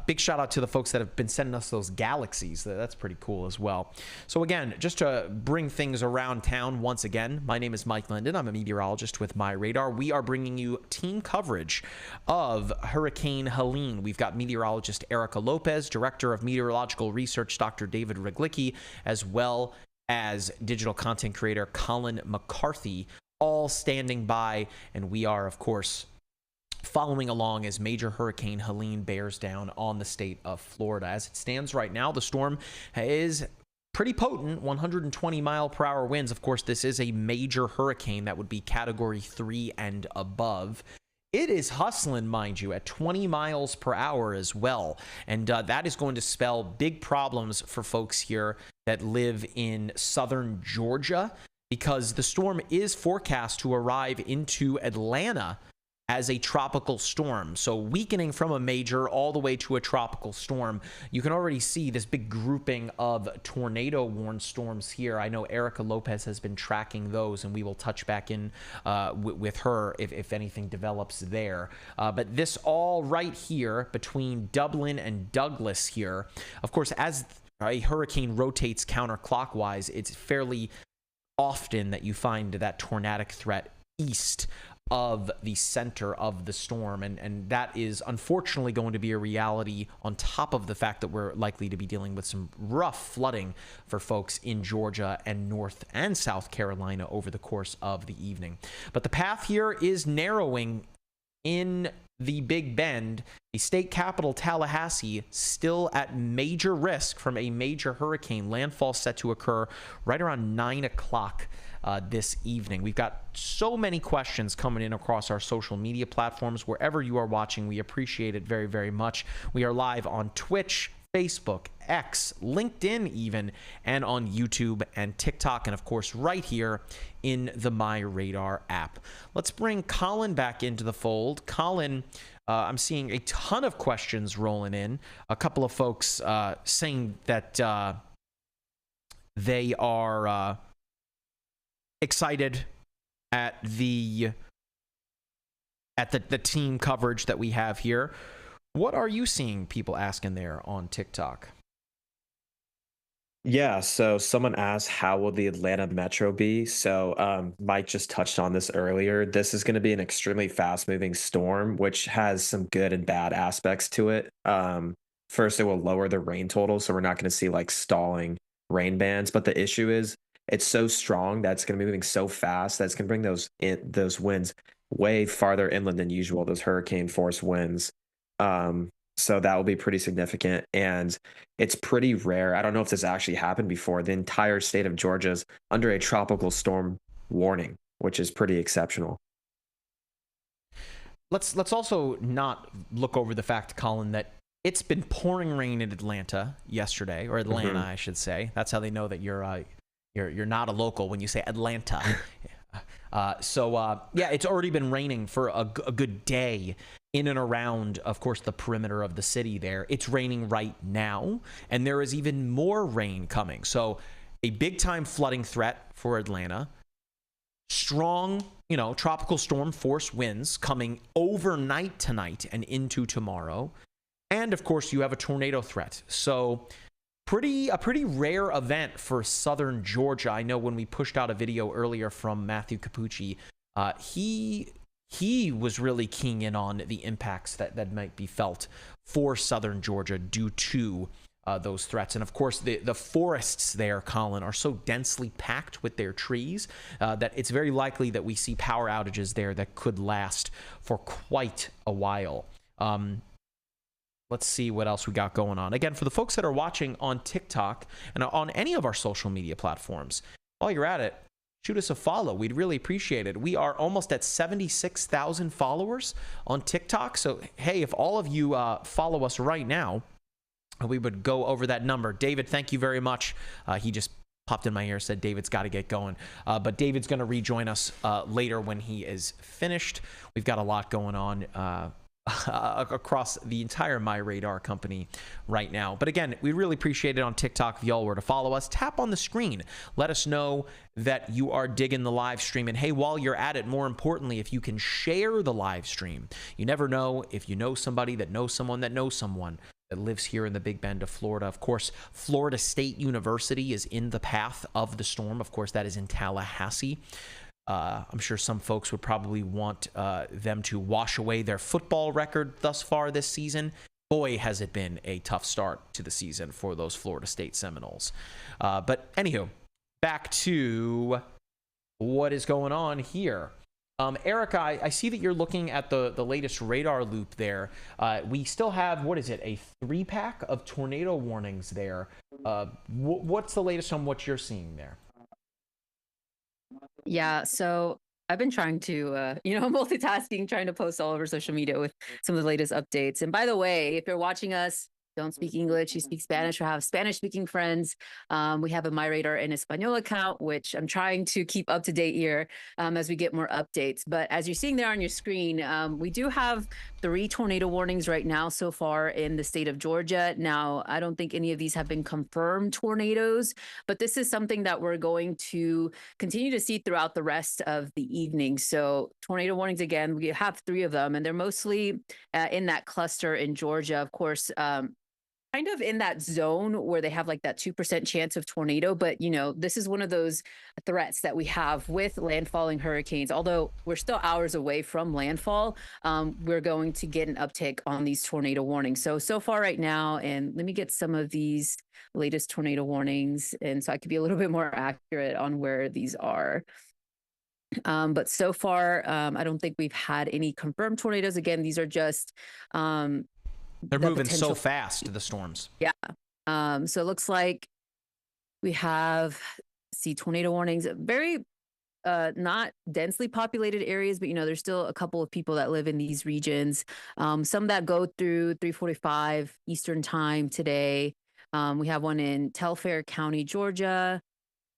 Big shout out to the folks that have been sending us those galaxies. That's pretty cool as well. So again, just to bring things around town once again, my name is Mike Linden. I'm a meteorologist with MyRadar. We are bringing you team coverage of Hurricane Helene. We've got meteorologist Erica Lopez, director of meteorological research Dr. David Ruglicki, as well as digital content creator Colin McCarthy, all standing by, and we are, of course, following along as Major Hurricane Helene bears down on the state of Florida. As it stands right now, the storm is pretty potent, 120-mile-per-hour winds. Of course, this is a major hurricane that would be Category 3 and above. It is hustling, mind you, at 20 miles per hour as well. And that is going to spell big problems for folks here that live in southern Georgia, because the storm is forecast to arrive into Atlanta as a tropical storm. So weakening from a major all the way to a tropical storm. You can already see this big grouping of tornado-warned storms here. I know Erica Lopez has been tracking those, and we will touch back in with her if anything develops there. But this all right here between Dublin and Douglas here, of course, as a hurricane rotates counterclockwise, it's fairly often that you find that tornadic threat east of the center of the storm, and that is unfortunately going to be a reality on top of the fact that we're likely to be dealing with some rough flooding for folks in Georgia and North and South Carolina over the course of the evening. But the path here is narrowing in the Big Bend. The state capital, Tallahassee, still at major risk from a major hurricane. Landfall set to occur right around 9 o'clock this evening. We've got so many questions coming in across our social media platforms. Wherever you are watching, we appreciate it very, very much. We are live on Twitch, Facebook, X, LinkedIn even, and on YouTube and TikTok, and of course right here in the MyRadar app. Let's bring Colin back into the fold. Colin, I'm seeing a ton of questions rolling in. A couple of folks saying that they are excited at the team coverage that we have here. What are you seeing people asking there on TikTok? Yeah, so someone asked, how will the Atlanta Metro be? So Mike just touched on this earlier. This is going to be an extremely fast-moving storm, which has some good and bad aspects to it. First, it will lower the rain total, so we're not going to see like stalling rain bands. But the issue is it's so strong that it's going to be moving so fast that it's going to bring those winds way farther inland than usual, those hurricane force winds. So that will be pretty significant, and it's pretty rare. I don't know if this actually happened before. The entire state of Georgia is under a tropical storm warning, which is pretty exceptional. Let's also not look over the fact, Colin, that it's been pouring rain in Atlanta yesterday, or Atlanta, I should say. That's how they know that you're not a local when you say Atlanta. Yeah, it's already been raining for a good day in and around, of course, the perimeter of the city there. It's raining right now, and there is even more rain coming. So a big-time flooding threat for Atlanta. Strong, tropical storm force winds coming overnight tonight and into tomorrow. And, of course, you have a tornado threat. So a pretty rare event for southern Georgia. I know when we pushed out a video earlier from Matthew Capucci, he was really keying in on the impacts that might be felt for southern Georgia due to those threats. And of course, the forests there, Colin, are so densely packed with their trees that it's very likely that we see power outages there that could last for quite a while. Let's see what else we got going on. Again, for the folks that are watching on TikTok and on any of our social media platforms, while you're at it, shoot us a follow. We'd really appreciate it. We are almost at 76,000 followers on TikTok. So, hey, if all of you follow us right now, we would go over that number. David, thank you very much. He just popped in my ear, said David's got to get going. But David's going to rejoin us later when he is finished. We've got a lot going on. across the entire MyRadar company right now. But again, we really appreciate it on TikTok. If y'all were to follow us, tap on the screen. Let us know that you are digging the live stream. And hey, while you're at it, more importantly, if you can share the live stream. You never know if you know somebody that knows someone that knows someone that lives here in the Big Bend of Florida. Of course, Florida State University is in the path of the storm. Of course, that is in Tallahassee. I'm sure some folks would probably want them to wash away their football record thus far this season. Boy, has it been a tough start to the season for those Florida State Seminoles. But anywho, back to what is going on here. Erica, I see that you're looking at the latest radar loop there. We still have, what is it, a 3-pack of tornado warnings there. What's the latest on what you're seeing there? Yeah, so I've been trying to, multitasking, trying to post all over social media with some of the latest updates. And by the way, if you're watching us, don't speak English, you speak Spanish or have Spanish-speaking friends, we have a MyRadar en Español account, which I'm trying to keep up to date here as we get more updates. But as you're seeing there on your screen, we do have 3 tornado warnings right now so far in the state of Georgia. Now, I don't think any of these have been confirmed tornadoes, but this is something that we're going to continue to see throughout the rest of the evening. So tornado warnings, again, we have 3 of them, and they're mostly in that cluster in Georgia, of course. Kind of in that zone where they have like that 2% chance of tornado. But, this is one of those threats that we have with landfalling hurricanes. Although we're still hours away from landfall, we're going to get an uptick on these tornado warnings. So far right now, and let me get some of these latest tornado warnings, and so I could be a little bit more accurate on where these are. But so far, I don't think we've had any confirmed tornadoes. Again, these are just they're moving so fast, the storms. Yeah. So it looks like we have, tornado warnings, very not densely populated areas, but there's still a couple of people that live in these regions. Some that go through 3:45 Eastern time today. We have one in Telfair County, Georgia,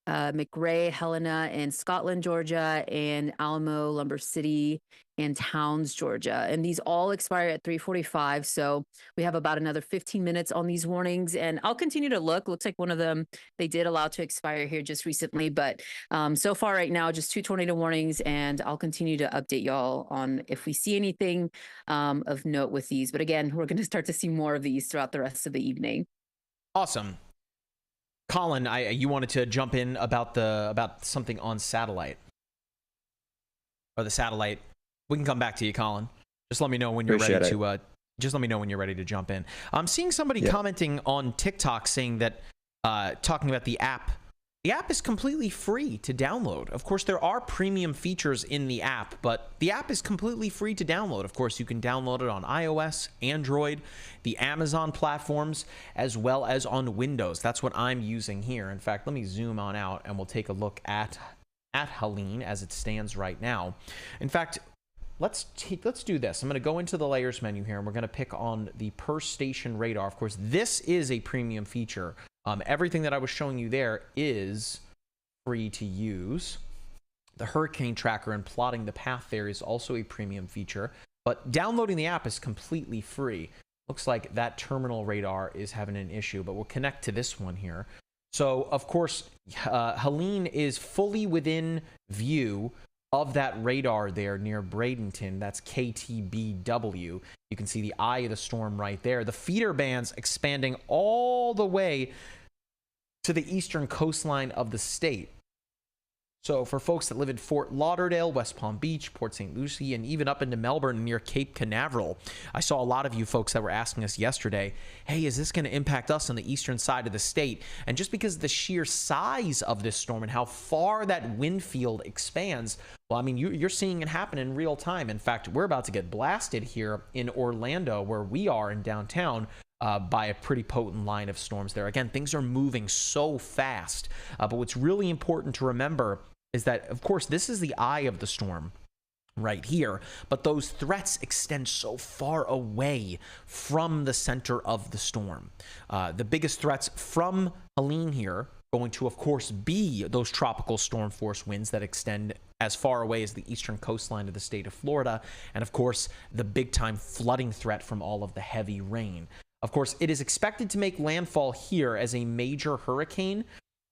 McRae, Helena, and Scotland, Georgia, and Alamo, Lumber City, and Towns, Georgia. And these all expire at 3:45. So we have about another 15 minutes on these warnings. And I'll continue to look. Looks like one of them they did allow to expire here just recently. But so far right now, just 2 tornado warnings. And I'll continue to update y'all on if we see anything of note with these. But again, we're going to start to see more of these throughout the rest of the evening. Awesome. Colin, you wanted to jump in about something on satellite, or the satellite. We can come back to you, Colin. Just let me know when you're ready to. Just let me know when you're ready to jump in. I'm seeing somebody commenting on TikTok saying that, talking about the app. The app is completely free to download. Of course, there are premium features in the app, but the app is completely free to download. Of course, you can download it on iOS, Android, the Amazon platforms, as well as on Windows. That's what I'm using here. In fact, let me zoom on out and we'll take a look at Helene as it stands right now. In fact, let's do this. I'm going to go into the layers menu here and we're going to pick on the per station radar. Of course, this is a premium feature. Everything that I was showing you there is free to use. The hurricane tracker and plotting the path there is also a premium feature, but downloading the app is completely free. Looks like that terminal radar is having an issue, but we'll connect to this one here. So, of course, Helene is fully within view of that radar there near Bradenton. That's KTBW. You can see the eye of the storm right there. The feeder bands expanding all the way to the eastern coastline of the state. So for folks that live in Fort Lauderdale, West Palm Beach, Port St. Lucie, and even up into Melbourne near Cape Canaveral, I saw a lot of you folks that were asking us yesterday, hey, is this going to impact us on the eastern side of the state? And just because of the sheer size of this storm and how far that wind field expands, well, I mean, you're seeing it happen in real time. In fact, we're about to get blasted here in Orlando, where we are in downtown, by a pretty potent line of storms there. Again, things are moving so fast. But what's really important to remember is that, of course, this is the eye of the storm right here, but those threats extend so far away from the center of the storm. The biggest threats from Helene here going to, of course, be those tropical storm force winds that extend as far away as the eastern coastline of the state of Florida. And of course, the big time flooding threat from all of the heavy rain. Of course, it is expected to make landfall here as a major hurricane.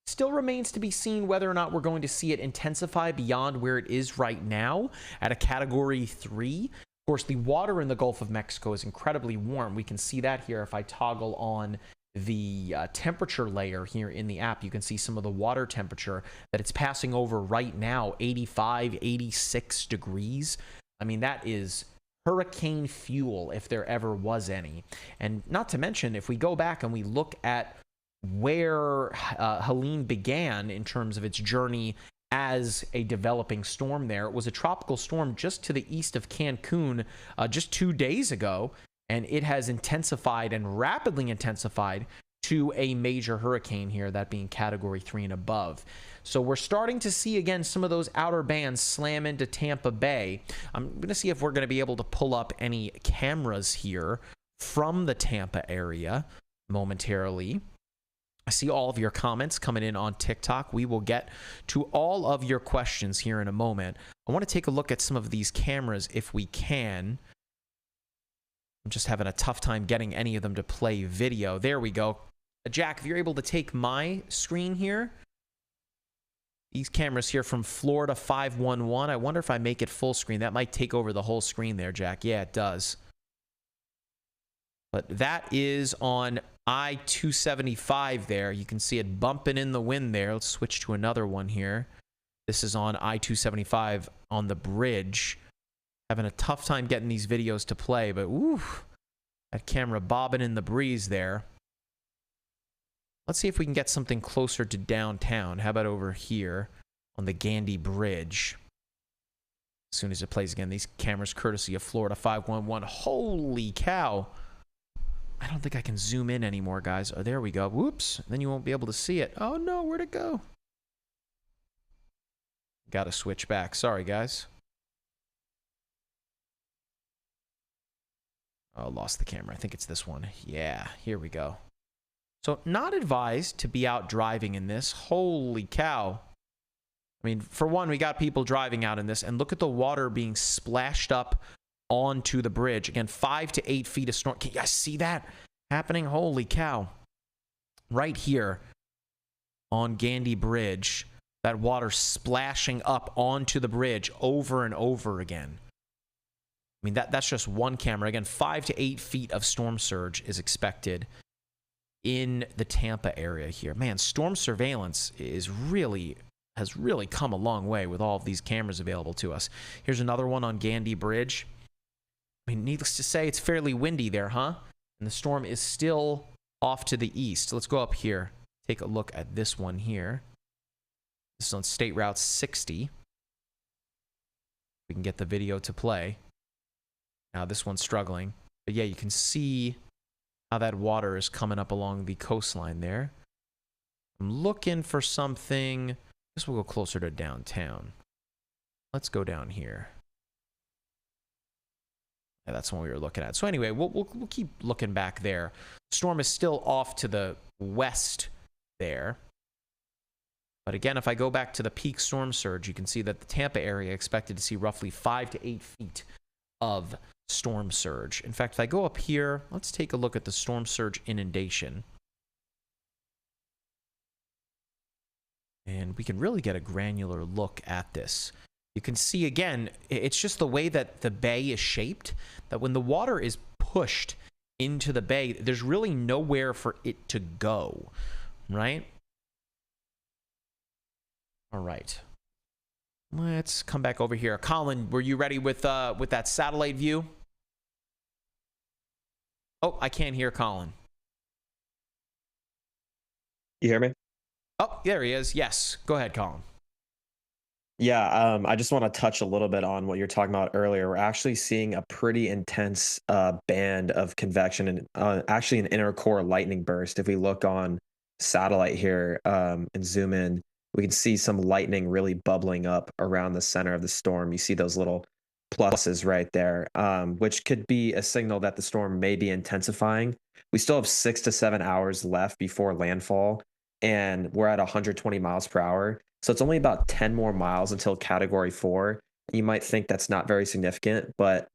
Still remains to be seen whether or not we're going to see it intensify beyond where it is right now at a Category 3. Of course, the water in the Gulf of Mexico is incredibly warm. We can see that here if I toggle on the temperature layer here in the app. You can see some of the water temperature that it's passing over right now, 85, 86 degrees. I mean, that is hurricane fuel if there ever was any. And not to mention, if we go back and we look at where Helene began in terms of its journey as a developing storm there, it was a tropical storm just to the east of Cancun just 2 days ago, and it has intensified and rapidly intensified to a major hurricane here, that being Category 3 and above. So we're starting to see, again, some of those outer bands slam into Tampa Bay. I'm going to see if we're going to be able to pull up any cameras here from the Tampa area momentarily. I see all of your comments coming in on TikTok. We will get to all of your questions here in a moment. I want to take a look at some of these cameras if we can. I'm just having a tough time getting any of them to play video. There we go. Jack, if you're able to take my screen here. These cameras here from Florida 511. I wonder if I make it full screen. That might take over the whole screen there, Jack. Yeah, it does. But that is on I-275 there. You can see it bumping in the wind there. Let's switch to another one here. This is on I-275 on the bridge. Having a tough time getting these videos to play, but ooh, that camera bobbing in the breeze there. Let's see if we can get something closer to downtown. How about over here on the Gandy Bridge? As soon as it plays again, these cameras courtesy of Florida 511. Holy cow. I don't think I can zoom in anymore, guys. Oh, there we go. Whoops. Then you won't be able to see it. Oh, no. Where'd it go? Got to switch back. Sorry, guys. Oh, lost the camera. I think it's this one. Yeah, here we go. So, not advised to be out driving in this. Holy cow. I mean, for one, we got people driving out in this, and look at the water being splashed up onto the bridge. Again, 5 to 8 feet of storm. Can you guys see that happening? Holy cow. Right here on Gandy Bridge, that water splashing up onto the bridge over and over again. I mean, that's just one camera. Again, 5 to 8 feet of storm surge is expected in the Tampa area here. Man, storm surveillance has really come a long way with all of these cameras available to us. Here's another one on Gandy Bridge. I mean, needless to say, it's fairly windy there, huh? And the storm is still off to the east. Let's go up here. Take a look at this one here. This is on State Route 60. We can get the video to play. Now this one's struggling. But yeah, you can see how that water is coming up along the coastline there. I'm looking for something. I guess we'll go closer to downtown. Let's go down here. Yeah, that's the one we were looking at. So anyway, we'll keep looking back there. Storm is still off to the west there. But again, if I go back to the peak storm surge, you can see that the Tampa area expected to see roughly 5 to 8 feet of storm surge. In fact, if I go up here, let's take a look at the storm surge inundation. And we can really get a granular look at this. You can see, again, it's just the way that the bay is shaped, that when the water is pushed into the bay, there's really nowhere for it to go, right? All right. Let's come back over here. Colin, were you ready with that satellite view? Oh, I can't hear Colin. You hear me? Oh, there he is. Yes. Go ahead, Colin. Yeah, I just want to touch a little bit on what you're talking about earlier. We're actually seeing a pretty intense band of convection and actually an inner core lightning burst. If we look on satellite here and zoom in, we can see some lightning really bubbling up around the center of the storm. You see those little pluses right there, which could be a signal that the storm may be intensifying. We still have 6 to 7 hours left before landfall, and we're at 120 miles per hour. So it's only about 10 more miles until Category 4. You might think that's not very significant, but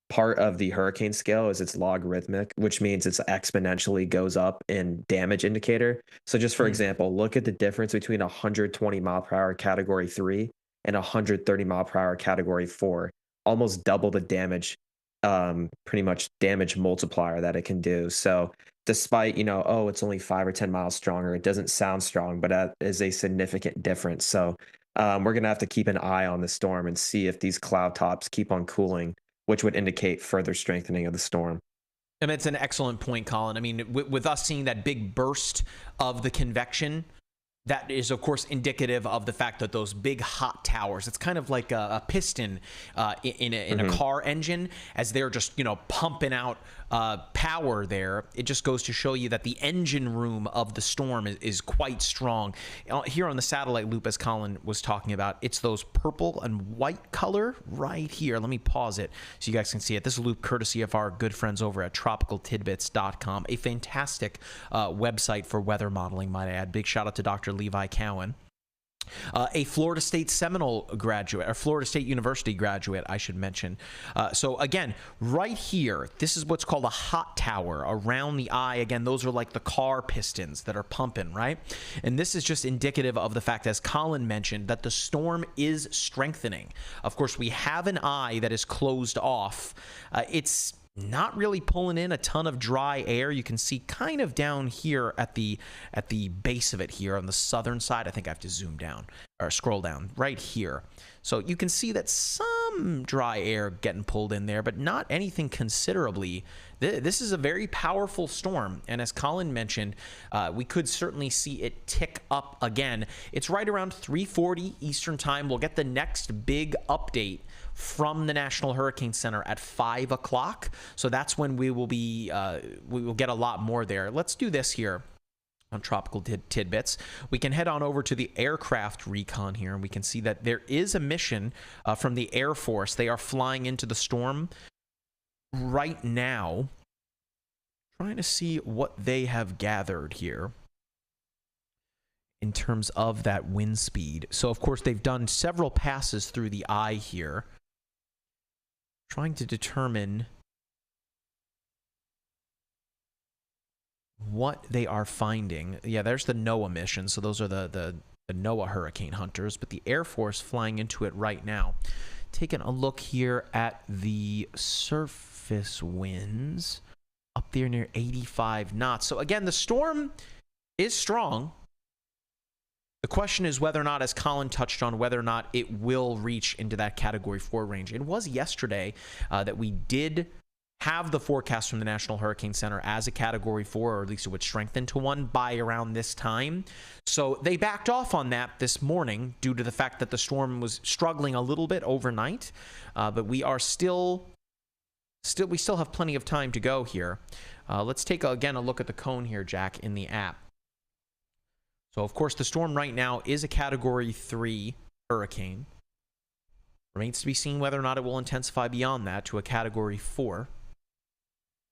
part of the hurricane scale is it's logarithmic, which means it's exponentially goes up in damage indicator. So just for example, look at the difference between 120 mile per hour Category 3 and 130 mile per hour Category 4, almost double the damage, pretty much damage multiplier that it can do. So despite, oh, it's only 5 or 10 miles stronger, it doesn't sound strong, but that is a significant difference. So we're going to have to keep an eye on the storm and see if these cloud tops keep on cooling, which would indicate further strengthening of the storm. And it's an excellent point, Colin. I mean, with us seeing that big burst of the convection, that is, of course, indicative of the fact that those big hot towers, it's kind of like a piston in a car engine, as they're just, pumping out power there. It just goes to show you that the engine room of the storm is quite strong. Here on the satellite loop, as Colin was talking about, it's those purple and white color right here. Let me pause it so you guys can see it. This is loop courtesy of our good friends over at tropicaltidbits.com, a fantastic website for weather modeling, might I add. Big shout out to Dr. Levi Cowan. A Florida State Seminole graduate, or Florida State University graduate, I should mention. So again, right here, this is what's called a hot tower around the eye. Again, those are like the car pistons that are pumping, right? And this is just indicative of the fact, as Colin mentioned, that the storm is strengthening. Of course, we have an eye that is closed off. It's not really pulling in a ton of dry air. You can see kind of down here at the base of it here on the southern side. I think I have to zoom down or scroll down right here. So you can see that some dry air getting pulled in there, but not anything considerably. This is a very powerful storm. And as Colin mentioned, we could certainly see it tick up again. It's right around 3:40 Eastern time. We'll get the next big update from the National Hurricane Center at 5 o'clock. So that's when we will get a lot more there. Let's do this here on Tropical Tidbits. We can head on over to the aircraft recon here, and we can see that there is a mission from the Air Force. They are flying into the storm right now, trying to see what they have gathered here in terms of that wind speed. So, of course, they've done several passes through the eye here, trying to determine what they are finding. Yeah, there's the NOAA mission. So those are the NOAA hurricane hunters, but the Air Force flying into it right now. Taking a look here at the surface winds up there near 85 knots. So again, the storm is strong. The question is whether or not, as Colin touched on, whether or not it will reach into that Category 4 range. It was yesterday that we did have the forecast from the National Hurricane Center as a Category 4, or at least it would strengthen to one by around this time. So they backed off on that this morning due to the fact that the storm was struggling a little bit overnight. But we are still have plenty of time to go here. Let's take, again, a look at the cone here, Jack, in the app. So, of course, the storm right now is a Category 3 hurricane. Remains to be seen whether or not it will intensify beyond that to a Category 4.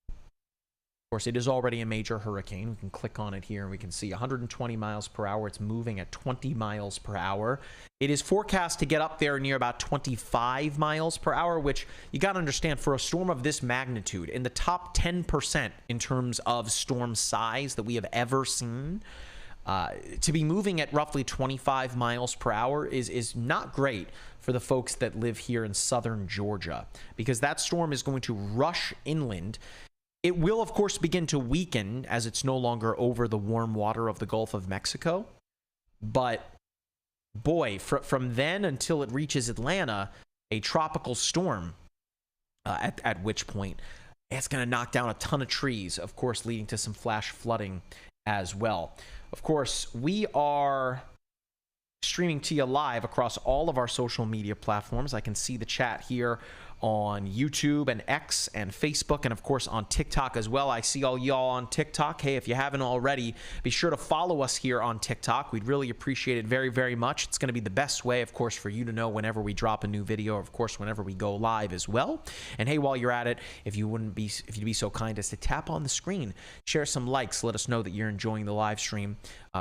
Of course, it is already a major hurricane. We can click on it here and we can see 120 miles per hour. It's moving at 20 miles per hour. It is forecast to get up there near about 25 miles per hour, which you got to understand, for a storm of this magnitude, in the top 10% in terms of storm size that we have ever seen, to be moving at roughly 25 miles per hour is not great for the folks that live here in southern Georgia, because that storm is going to rush inland. It will, of course, begin to weaken as it's no longer over the warm water of the Gulf of Mexico. But boy, from then until it reaches Atlanta, a tropical storm, at which point it's going to knock down a ton of trees, of course, leading to some flash flooding as well. Of course, we are streaming to you live across all of our social media platforms. I can see the chat here on YouTube and X and Facebook, and of course on TikTok as well. I see all y'all on TikTok. Hey, if you haven't already, be sure to follow us here on TikTok. We'd really appreciate it very, very much. It's going to be the best way, of course, for you to know whenever we drop a new video, or of course whenever we go live as well. And hey, while you're at it, if you'd be so kind as to tap on the screen, share some likes, let us know that you're enjoying the live stream.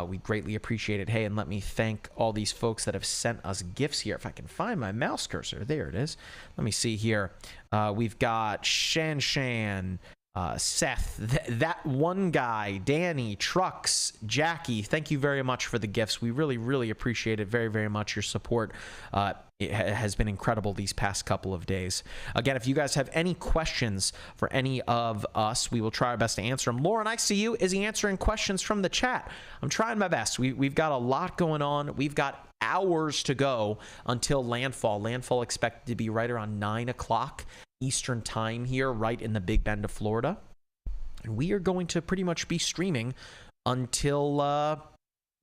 We greatly appreciate it. Hey, and let me thank all these folks that have sent us gifts here. If I can find my mouse cursor, there it is. Let me see here. We've got Shan, Seth, that one guy, Danny, Trucks, Jackie. Thank you very much for the gifts. We really, really appreciate it very, very much. Your support it has been incredible these past couple of days. Again, if you guys have any questions for any of us, we will try our best to answer them. Lauren, I see you. Is he answering questions from the chat? I'm trying my best. We've got a lot going on. We've got hours to go until landfall. Landfall expected to be right around 9 o'clock Eastern time here, right in the Big Bend of Florida. And we are going to pretty much be streaming until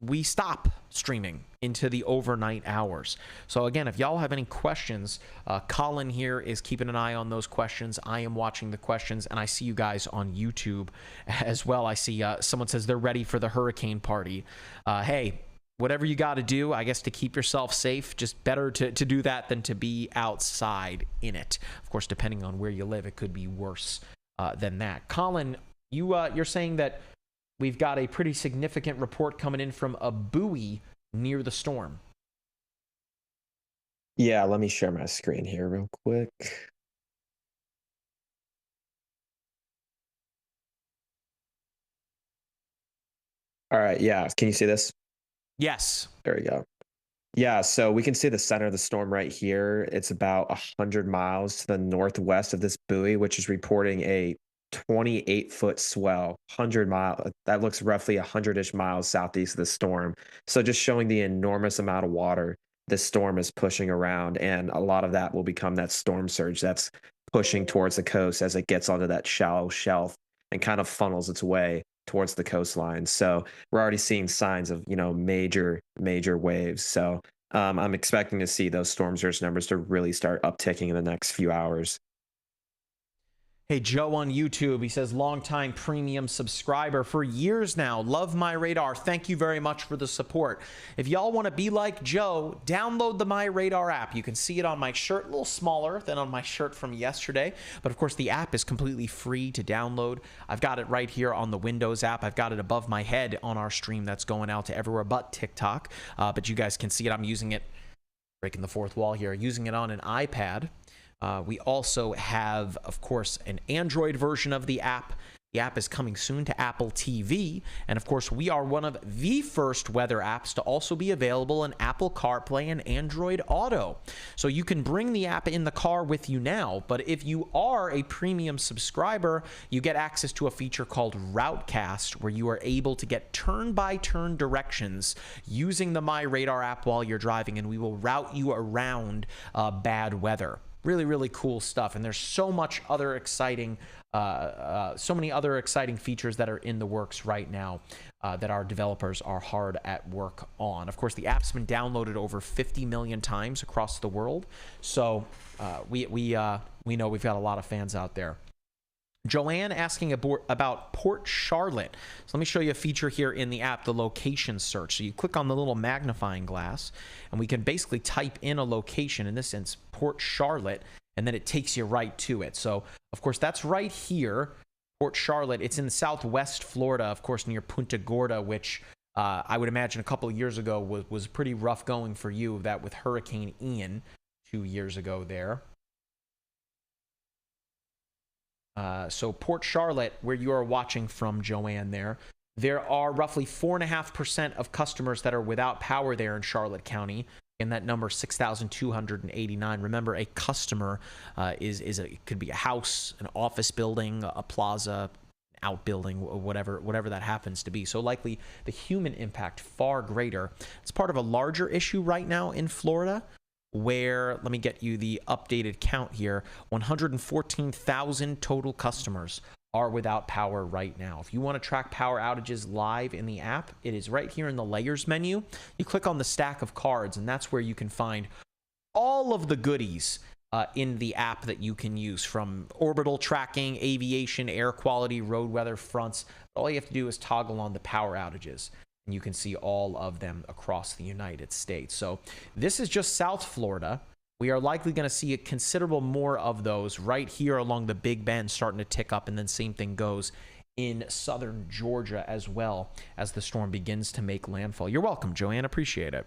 we stop streaming into the overnight hours. So again, if y'all have any questions, Colin here is keeping an eye on those questions. I am watching the questions, and I see you guys on YouTube as well. I see someone says they're ready for the hurricane party. Hey, whatever you got to do, I guess, to keep yourself safe, just better to do that than to be outside in it. Of course, depending on where you live, it could be worse than that. Colin, you're saying that we've got a pretty significant report coming in from a buoy near the storm. Yeah, let me share my screen here real quick. All right, yeah, can you see this? Yes. There we go. Yeah, so we can see the center of the storm right here. It's about 100 miles to the northwest of this buoy, which is reporting a 28-foot swell, 100 mile. That looks roughly 100-ish miles southeast of the storm. So just showing the enormous amount of water this storm is pushing around, and a lot of that will become that storm surge that's pushing towards the coast as it gets onto that shallow shelf and kind of funnels its way towards the coastline. So we're already seeing signs of, major waves. So I'm expecting to see those storm surge numbers to really start upticking in the next few hours. Hey, Joe on YouTube, he says, longtime premium subscriber for years now. Love MyRadar. Thank you very much for the support. If y'all want to be like Joe, download the MyRadar app. You can see it on my shirt, a little smaller than on my shirt from yesterday. But of course, the app is completely free to download. I've got it right here on the Windows app. I've got it above my head on our stream that's going out to everywhere but TikTok. But you guys can see it. I'm using it, breaking the fourth wall here, using it on an iPad. We also have, of course, an Android version of the app. The app is coming soon to Apple TV. And of course, we are one of the first weather apps to also be available in Apple CarPlay and Android Auto. So you can bring the app in the car with you now. But if you are a premium subscriber, you get access to a feature called Routecast, where you are able to get turn-by-turn directions using the MyRadar app while you're driving, and we will route you around bad weather. Really, really cool stuff. And there's so much other exciting, so many other exciting features that are in the works right now that our developers are hard at work on. Of course, the app's been downloaded over 50 million times across the world. So we know we've got a lot of fans out there. Joanne asking about Port Charlotte. So let me show you a feature here in the app, the location search. So you click on the little magnifying glass, and we can basically type in a location, in this sense, Port Charlotte, and then it takes you right to it. So, of course, that's right here, Port Charlotte. It's in southwest Florida, of course, near Punta Gorda, which I would imagine a couple of years ago was pretty rough going for you, that with Hurricane Ian 2 years ago there. So Port Charlotte, where you are watching from, Joanne, there are roughly 4.5% of customers that are without power there in Charlotte County. And that number, 6,289. Remember, a customer it could be a house, an office building, a plaza, outbuilding, whatever that happens to be. So likely the human impact far greater. It's part of a larger issue right now in Florida, where, let me get you the updated count here, 114,000 total customers are without power right now. If you want to track power outages live in the app, it is right here in the layers menu. You click on the stack of cards, and that's where you can find all of the goodies in the app that you can use, from orbital tracking, aviation, air quality, road weather fronts. All you have to do is toggle on the power outages, and you can see all of them across the United States. So this is just South Florida. We are likely going to see a considerable more of those right here along the Big Bend starting to tick up, and then same thing goes in southern Georgia as well as the storm begins to make landfall. You're welcome, Joanne. Appreciate it.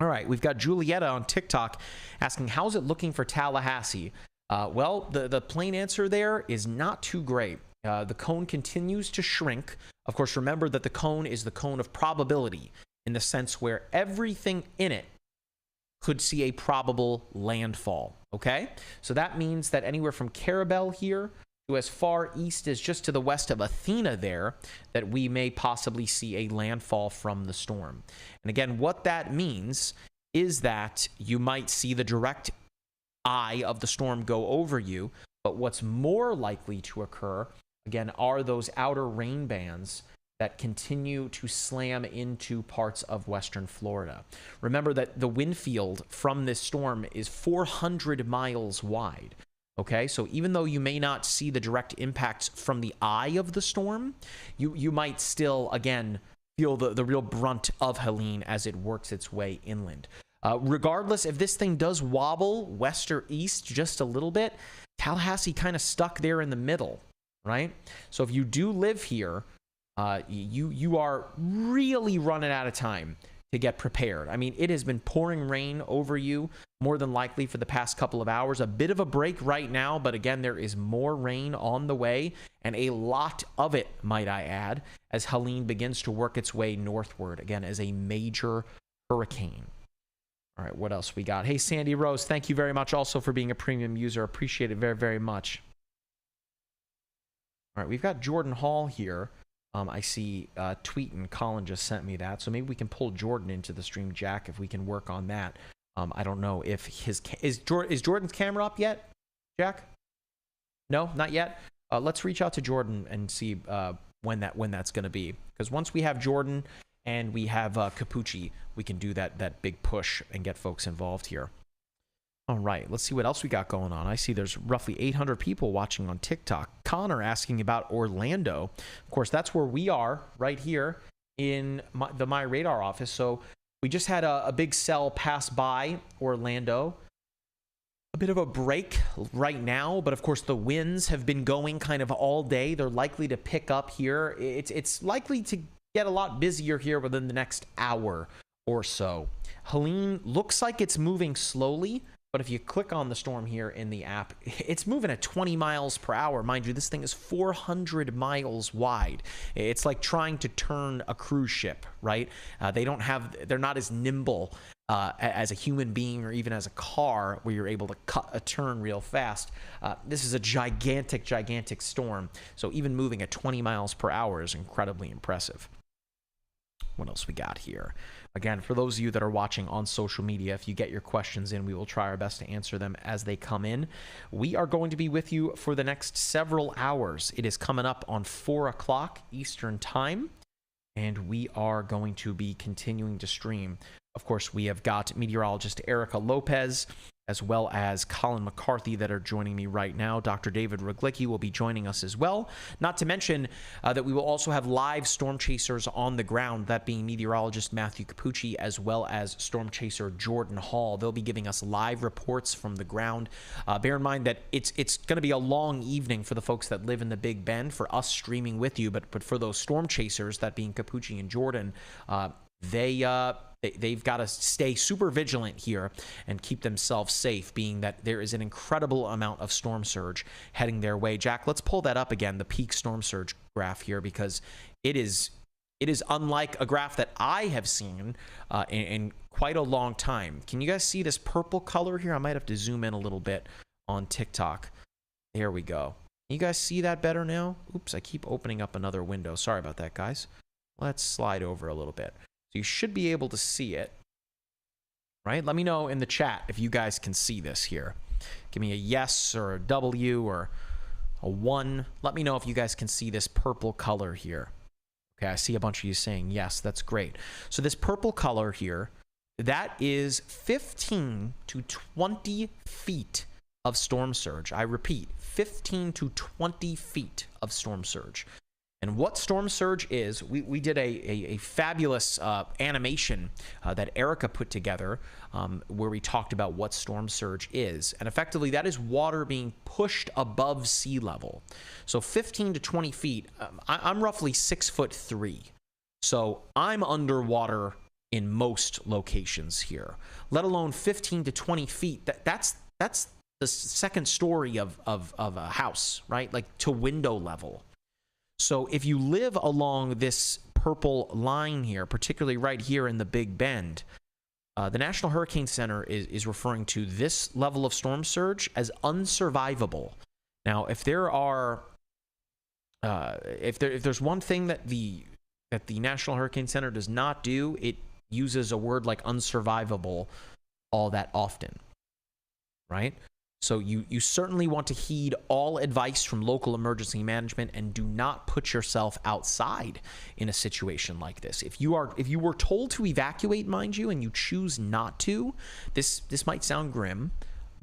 All right, we've got Julietta on TikTok asking, how's it looking for Tallahassee? Well, the plain answer there is not too great. The cone continues to shrink. Of course, remember that the cone is the cone of probability in the sense where everything in it could see a probable landfall, okay? So that means that anywhere from Carabel here to as far east as just to the west of Athena there, that we may possibly see a landfall from the storm. And again, what that means is that you might see the direct eye of the storm go over you, but what's more likely to occur, again, are those outer rain bands that continue to slam into parts of western Florida. Remember that the wind field from this storm is 400 miles wide. Okay, so even though you may not see the direct impacts from the eye of the storm, you might still, again, feel the real brunt of Helene as it works its way inland. Regardless, if this thing does wobble west or east just a little bit, Tallahassee kind of stuck there in the middle, right? So if you do live here, you are really running out of time to get prepared. I mean, it has been pouring rain over you more than likely for the past couple of hours. A bit of a break right now, but again, there is more rain on the way, and a lot of it, might I add, as Helene begins to work its way northward, again, as a major hurricane. All right, what else we got? Hey, Sandy Rose, thank you very much also for being a premium user. Appreciate it very, very much. All right, we've got Jordan Hall here. I see tweet and Colin just sent me that, so maybe we can pull Jordan into the stream, Jack, if we can work on that. I don't know if his is Jordan's camera up yet, Jack? No, not yet. Let's reach out to Jordan and see when that's going to be, because once we have Jordan and we have Capucci, we can do that big push and get folks involved here. All right, let's see what else we got going on. I see there's roughly 800 people watching on TikTok. Connor asking about Orlando. Of course, that's where we are right here in the MyRadar office. So we just had a big cell pass by Orlando. A bit of a break right now, but of course the winds have been going kind of all day. They're likely to pick up here. It's likely to get a lot busier here within the next hour or so. Helene looks like it's moving slowly, but if you click on the storm here in the app, it's moving at 20 miles per hour. Mind you, this thing is 400 miles wide. It's like trying to turn a cruise ship, right? They're not as nimble as a human being or even as a car where you're able to cut a turn real fast. This is a gigantic, gigantic storm. So even moving at 20 miles per hour is incredibly impressive. What else we got here? Again, for those of you that are watching on social media, if you get your questions in, we will try our best to answer them as they come in. We are going to be with you for the next several hours. It is coming up on 4 o'clock Eastern time, and we are going to be continuing to stream. Of course, we have got meteorologist Erica Lopez, as well as Colin McCarthy that are joining me right now. Dr. David Ruglicki will be joining us as well. Not to mention that we will also have live storm chasers on the ground, that being meteorologist Matthew Capucci as well as storm chaser Jordan Hall. They'll be giving us live reports from the ground. Bear in mind that it's going to be a long evening for the folks that live in the Big Bend, for us streaming with you, but for those storm chasers, that being Capucci and Jordan, they've got to stay super vigilant here and keep themselves safe, being that there is an incredible amount of storm surge heading their way. Jack, let's pull that up again, the peak storm surge graph here, because it is unlike a graph that I have seen in quite a long time. Can you guys see this purple color here? I might have to zoom in a little bit on TikTok. There we go. You guys see that better now? Oops, I keep opening up another window. Sorry about that, guys. Let's slide over a little bit. So you should be able to see it, right? Let me know in the chat if you guys can see this here. Give me a yes or a W or a 1. Let me know if you guys can see this purple color here. Okay, I see a bunch of you saying yes. That's great. So this purple color here, that is 15 to 20 feet of storm surge. I repeat, 15 to 20 feet of storm surge. And what storm surge is, we did a fabulous animation that Erica put together where we talked about what storm surge is. And effectively, that is water being pushed above sea level. So 15 to 20 feet. I'm roughly 6'3". So I'm underwater in most locations here, let alone 15 to 20 feet. That's the second story of a house, right? Like to window level. So if you live along this purple line here, particularly right here in the Big Bend, the National Hurricane Center is referring to this level of storm surge as unsurvivable. Now, if there are, if there's one thing that the National Hurricane Center does not do, it uses a word like unsurvivable all that often, right? So you certainly want to heed all advice from local emergency management and do not put yourself outside in a situation like this. If you were told to evacuate, mind you, and you choose not to, this might sound grim,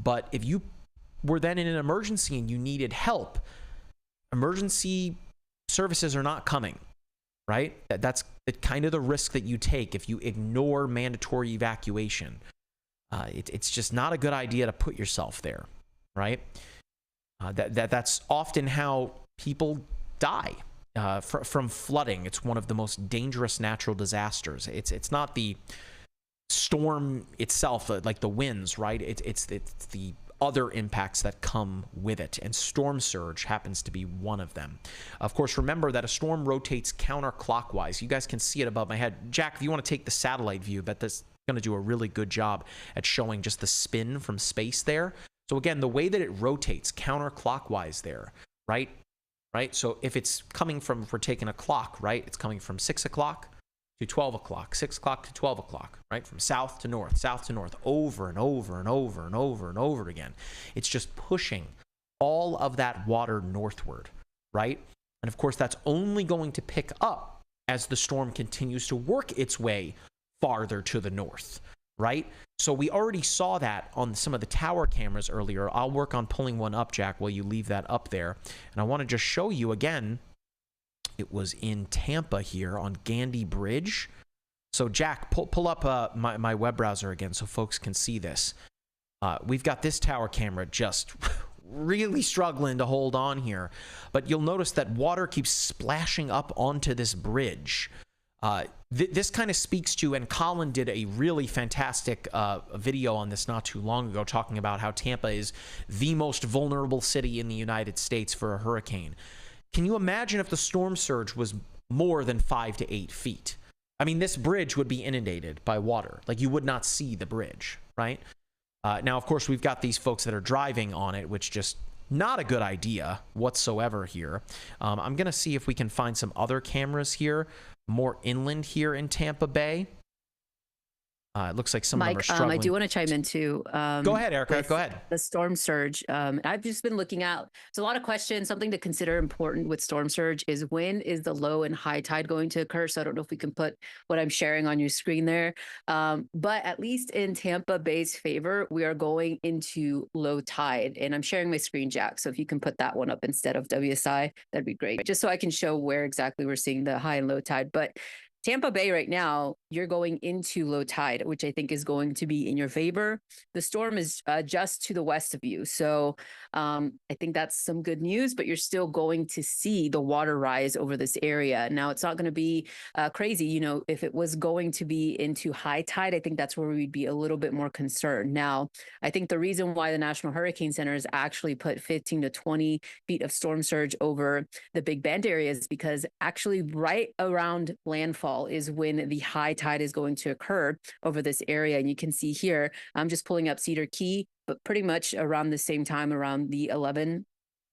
but if you were then in an emergency and you needed help, emergency services are not coming, right? That's kind of the risk that you take if you ignore mandatory evacuation. It's just not a good idea to put yourself there, right? That's often how people die from flooding. It's one of the most dangerous natural disasters. It's not the storm itself, like the winds, right? It's the other impacts that come with it, and storm surge happens to be one of them. Of course, remember that a storm rotates counterclockwise. You guys can see it above my head. Jack, if you want to take the satellite view, that's going to do a really good job at showing just the spin from space there. So again, the way that it rotates counterclockwise there, right? So if it's coming from, if we're taking a clock, right? It's coming from 6 o'clock to 12 o'clock, 6 o'clock to 12 o'clock, right? From south to north, over and over and over and over and over again. It's just pushing all of that water northward, right? And of course, that's only going to pick up as the storm continues to work its way farther to the north, right? So we already saw that on some of the tower cameras earlier. I'll work on pulling one up, Jack, while you leave that up there. And I want to just show you again, it was in Tampa here on Gandy Bridge. So Jack, pull up my web browser again so folks can see this. We've got this tower camera just really struggling to hold on here. But you'll notice that water keeps splashing up onto this bridge. This kind of speaks to, and Colin did a really fantastic video on this not too long ago, talking about how Tampa is the most vulnerable city in the United States for a hurricane. Can you imagine if the storm surge was more than 5 to 8 feet? I mean, this bridge would be inundated by water. Like, you would not see the bridge, right? Now, of course, we've got these folks that are driving on it, which just not a good idea whatsoever here. I'm going to see if we can find some other cameras here, more inland here in Tampa Bay. It looks like some of them are struggling. I do want to chime in too. Go ahead, Erica. Go ahead. The storm surge. I've just been looking out. There's a lot of questions. Something to consider important with storm surge is when is the low and high tide going to occur? So I don't know if we can put what I'm sharing on your screen there. But at least in Tampa Bay's favor, we are going into low tide. And I'm sharing my screen, Jack. So if you can put that one up instead of WSI, that'd be great. Just so I can show where exactly we're seeing the high and low tide. But Tampa Bay right now, you're going into low tide, which I think is going to be in your favor. The storm is just to the west of you. So I think that's some good news, but you're still going to see the water rise over this area. Now, it's not going to be crazy. You know, if it was going to be into high tide, I think that's where we'd be a little bit more concerned. Now, I think the reason why the National Hurricane Center has actually put 15 to 20 feet of storm surge over the Big Bend area is because actually right around landfall is when the high tide is going to occur over this area. And you can see here, I'm just pulling up Cedar Key, but pretty much around the same time, around the 11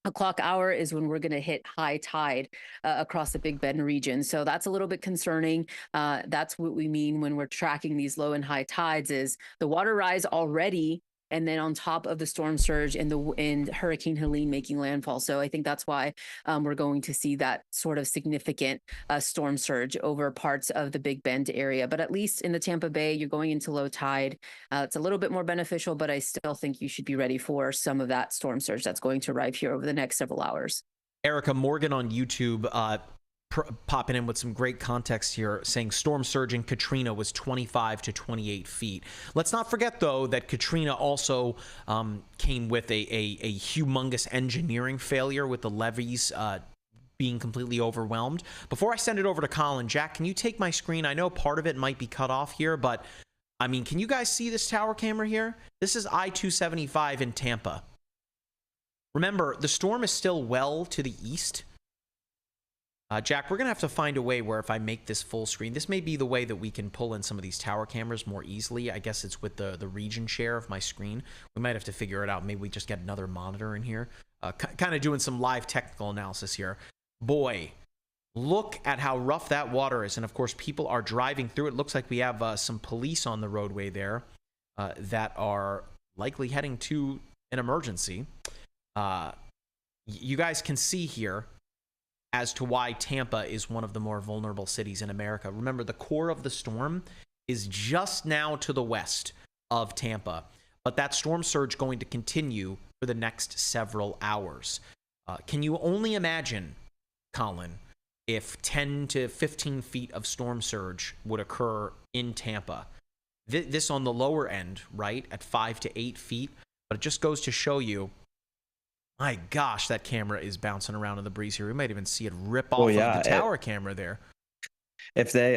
o'clock hour is when we're going to hit high tide across the Big Bend region. So that's a little bit concerning. That's what we mean when we're tracking these low and high tides is the water rise already, and then on top of the storm surge and Hurricane Helene making landfall. So I think that's why we're going to see that sort of significant storm surge over parts of the Big Bend area. But at least in the Tampa Bay, you're going into low tide. It's a little bit more beneficial, but I still think you should be ready for some of that storm surge that's going to arrive here over the next several hours. Erica Morgan on YouTube popping in with some great context here, saying storm surge in Katrina was 25 to 28 feet. Let's not forget, though, that Katrina also came with a humongous engineering failure with the levees being completely overwhelmed. Before I send it over to Colin, Jack, can you take my screen? I know part of it might be cut off here, but I mean, can you guys see this tower camera here? This is I-275 in Tampa. Remember, the storm is still well to the east. Jack, we're going to have to find a way where if I make this full screen, this may be the way that we can pull in some of these tower cameras more easily. I guess it's with the region share of my screen. We might have to figure it out. Maybe we just get another monitor in here. Kind of doing some live technical analysis here. Boy, look at how rough that water is. And of course, people are driving through it. Looks like we have some police on the roadway there that are likely heading to an emergency. You guys can see here as to why Tampa is one of the more vulnerable cities in America. Remember, the core of the storm is just now to the west of Tampa, but that storm surge going to continue for the next several hours. Can you only imagine, Colin, if 10 to 15 feet of storm surge would occur in Tampa? This on the lower end, right, at 5 to 8 feet, but it just goes to show you, my gosh, that camera is bouncing around in the breeze here. We might even see it rip off of the tower camera there. If they,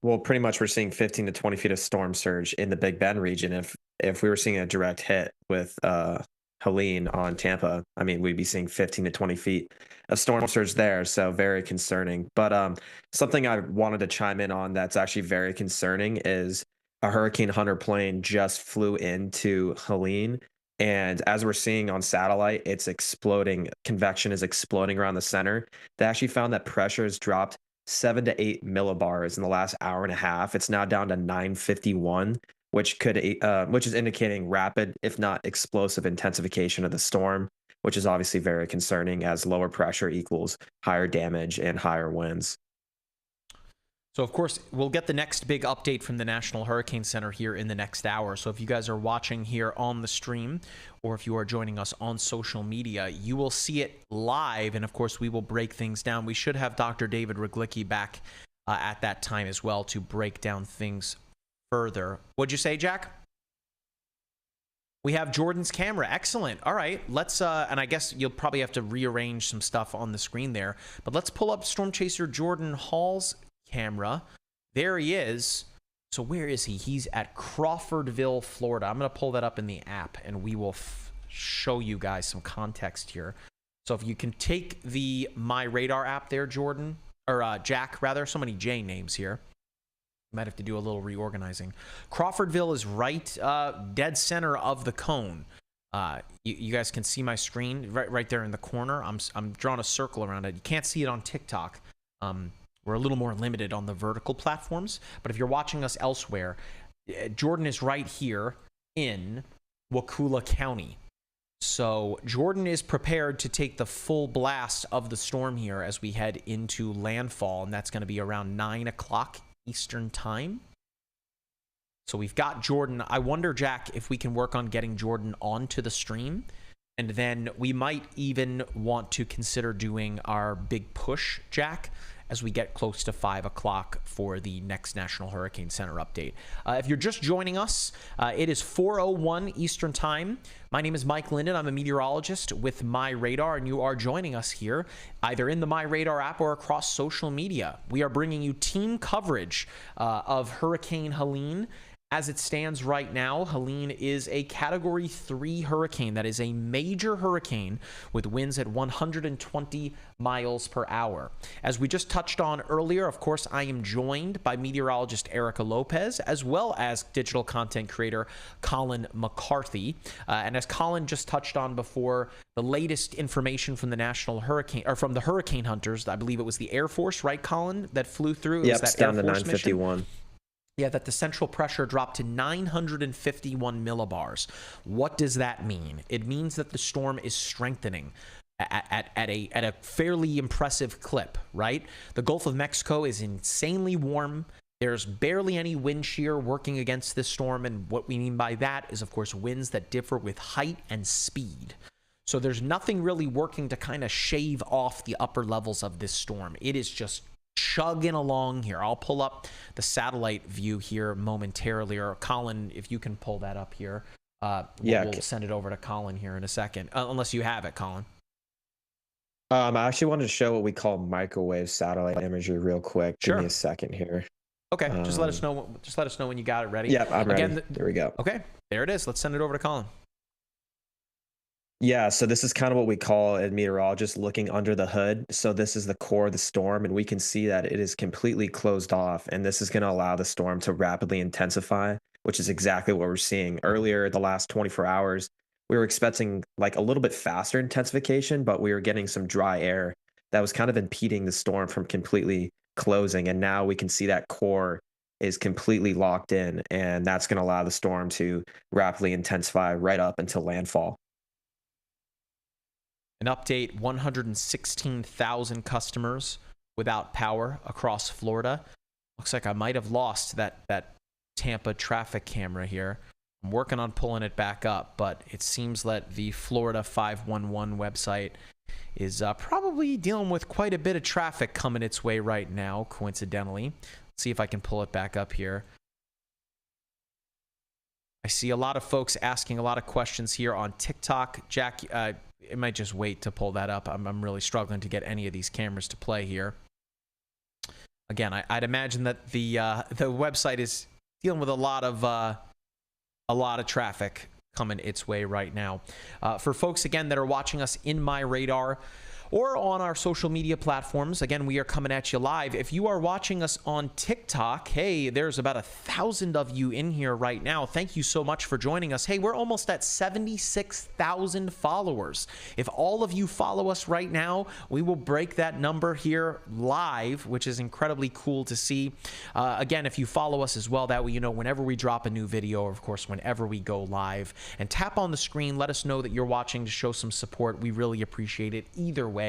well, pretty much we're seeing 15 to 20 feet of storm surge in the Big Bend region. If we were seeing a direct hit with Helene on Tampa, I mean, we'd be seeing 15 to 20 feet of storm surge there. So very concerning. But something I wanted to chime in on that's actually very concerning is a Hurricane Hunter plane just flew into Helene. And as we're seeing on satellite, it's exploding. Convection is exploding around the center. They actually found that pressure has dropped 7 to 8 millibars in the last hour and a half. It's now down to 951, which is indicating rapid, if not explosive, intensification of the storm, which is obviously very concerning as lower pressure equals higher damage and higher winds. So, of course, we'll get the next big update from the National Hurricane Center here in the next hour. So if you guys are watching here on the stream, or if you are joining us on social media, you will see it live. And, of course, we will break things down. We should have Dr. David Ruglicki back at that time as well to break down things further. What'd you say, Jack? We have Jordan's camera. Excellent. All right. Let's, and I guess you'll probably have to rearrange some stuff on the screen there. But let's pull up Storm Chaser Jordan Hall's camera. There he is. So where is he? He's at Crawfordville, Florida. I'm going to pull that up in the app and we will show you guys some context here. So if you can take the MyRadar app there, Jordan, or Jack rather, so many J names here. Might have to do a little reorganizing. Crawfordville is right dead center of the cone. You guys can see my screen right there in the corner. I'm drawing a circle around it. You can't see it on TikTok. We're a little more limited on the vertical platforms, but if you're watching us elsewhere, Jordan is right here in Wakulla County. So Jordan is prepared to take the full blast of the storm here as we head into landfall, and that's going to be around 9 o'clock Eastern time. So we've got Jordan. I wonder, Jack, if we can work on getting Jordan onto the stream, and then we might even want to consider doing our big push, Jack, as we get close to 5 o'clock for the next National Hurricane Center update. If you're just joining us, it is 4:01 Eastern Time. My name is Mike Linden. I'm a meteorologist with MyRadar, and you are joining us here either in the MyRadar app or across social media. We are bringing you team coverage of Hurricane Helene. As it stands right now, Helene is a Category 3 hurricane. That is a major hurricane with winds at 120 miles per hour. As we just touched on earlier, of course, I am joined by meteorologist Erica Lopez, as well as digital content creator Colin McCarthy. And as Colin just touched on before, the latest information from the National Hurricane, or from the Hurricane Hunters, I believe it was the Air Force, right, Colin, that flew through? Yep, it's down to 951. Mission? Yeah, that the central pressure dropped to 951 millibars. What does that mean? It means that the storm is strengthening at a fairly impressive clip, right? The Gulf of Mexico is insanely warm. There's barely any wind shear working against this storm, and what we mean by that is, of course, winds that differ with height and speed. So there's nothing really working to kind of shave off the upper levels of this storm. It is just chugging along here. I'll pull up the satellite view here momentarily, or Colin, if you can pull that up here. We'll send it over to Colin here in a second, unless you have it, Colin. I actually wanted to show what we call microwave satellite imagery real quick. Sure. Give me a second here. Okay, just let us know. Just let us know when you got it ready. Yeah, I'm ready. There we go. Okay, there it is. Let's send it over to Colin. Yeah, so this is kind of what we call a meteorologist looking under the hood. So this is the core of the storm, and we can see that it is completely closed off, and this is going to allow the storm to rapidly intensify, which is exactly what we're seeing. Earlier, the last 24 hours, we were expecting like a little bit faster intensification, but we were getting some dry air that was kind of impeding the storm from completely closing. And now we can see that core is completely locked in, and that's going to allow the storm to rapidly intensify right up until landfall. An update, 116,000 customers without power across Florida. Looks like I might have lost that Tampa traffic camera here. I'm working on pulling it back up, but it seems that the Florida 511 website is probably dealing with quite a bit of traffic coming its way right now, coincidentally. Let's see if I can pull it back up here. I see a lot of folks asking a lot of questions here on TikTok. Jack, it might just wait to pull that up. I'm really struggling to get any of these cameras to play here. Again, I'd imagine that the website is dealing with a lot of traffic coming its way right now. For folks, again, that are watching us in MyRadar or on our social media platforms, again, we are coming at you live. If you are watching us on TikTok, hey, there's about 1,000 of you in here right now. Thank you so much for joining us. Hey, we're almost at 76,000 followers. If all of you follow us right now, we will break that number here live, which is incredibly cool to see. Again, if you follow us as well, that way you know whenever we drop a new video, or of course, whenever we go live. And tap on the screen, let us know that you're watching to show some support. We really appreciate it either way,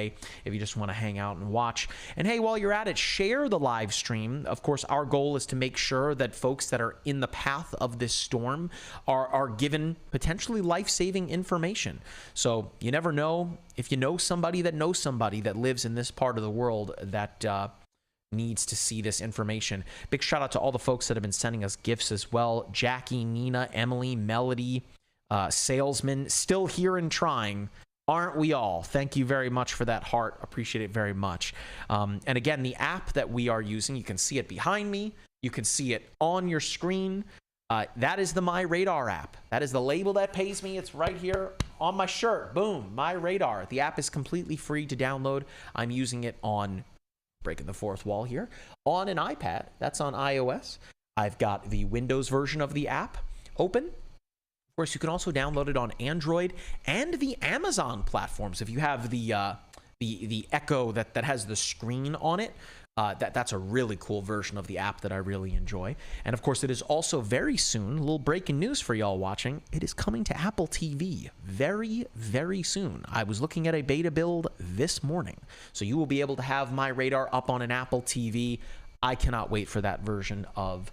if you just want to hang out and watch. And hey, while you're at it, share the live stream. Of course, our goal is to make sure that folks that are in the path of this storm are given potentially life-saving information. So you never know, if you know somebody that knows somebody that lives in this part of the world that needs to see this information. Big shout out to all the folks that have been sending us gifts as well. Jackie, Nina, Emily, Melody, Salesman, still here and trying. Aren't we all? Thank you very much for that heart. Appreciate it very much. And again, the app that we are using, you can see it behind me. You can see it on your screen. That is the MyRadar app. That is the label that pays me. It's right here on my shirt. Boom, MyRadar. The app is completely free to download. I'm using it on, breaking the fourth wall here, on an iPad. That's on iOS. I've got the Windows version of the app open. Of course, you can also download it on Android and the Amazon platforms. If you have the Echo that has the screen on it, that's a really cool version of the app that I really enjoy. And of course, it is also very soon, a little breaking news for y'all watching, it is coming to Apple TV very, very soon. I was looking at a beta build this morning. So you will be able to have MyRadar up on an Apple TV. I cannot wait for that version of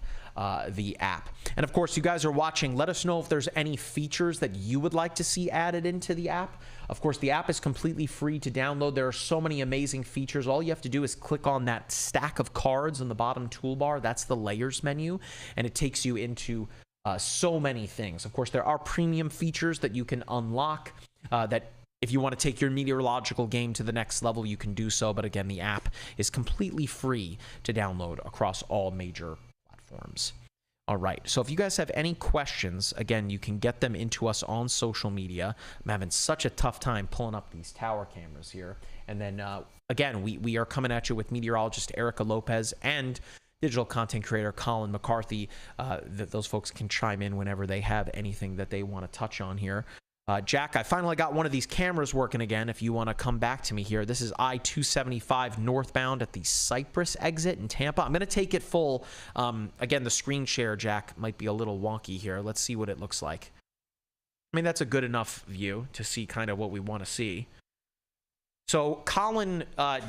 the app. And of course, you guys are watching. Let us know if there's any features that you would like to see added into the app. Of course, the app is completely free to download. There are so many amazing features. All you have to do is click on that stack of cards on the bottom toolbar. That's the layers menu, and it takes you into so many things. Of course, there are premium features that you can unlock that if you want to take your meteorological game to the next level, you can do so. But again, the app is completely free to download across all major platforms. All right, so if you guys have any questions, again, you can get them into us on social media. I'm having such a tough time pulling up these tower cameras here. And then, again, we are coming at you with meteorologist Erica Lopez and digital content creator Colin McCarthy. Those folks can chime in whenever they have anything that they want to touch on here. Jack, I finally got one of these cameras working again. If you want to come back to me here, this is I-275 northbound at the Cypress exit in Tampa. I'm going to take it full. Again, the screen share, Jack, might be a little wonky here. Let's see what it looks like. I mean, that's a good enough view to see kind of what we want to see. So Colin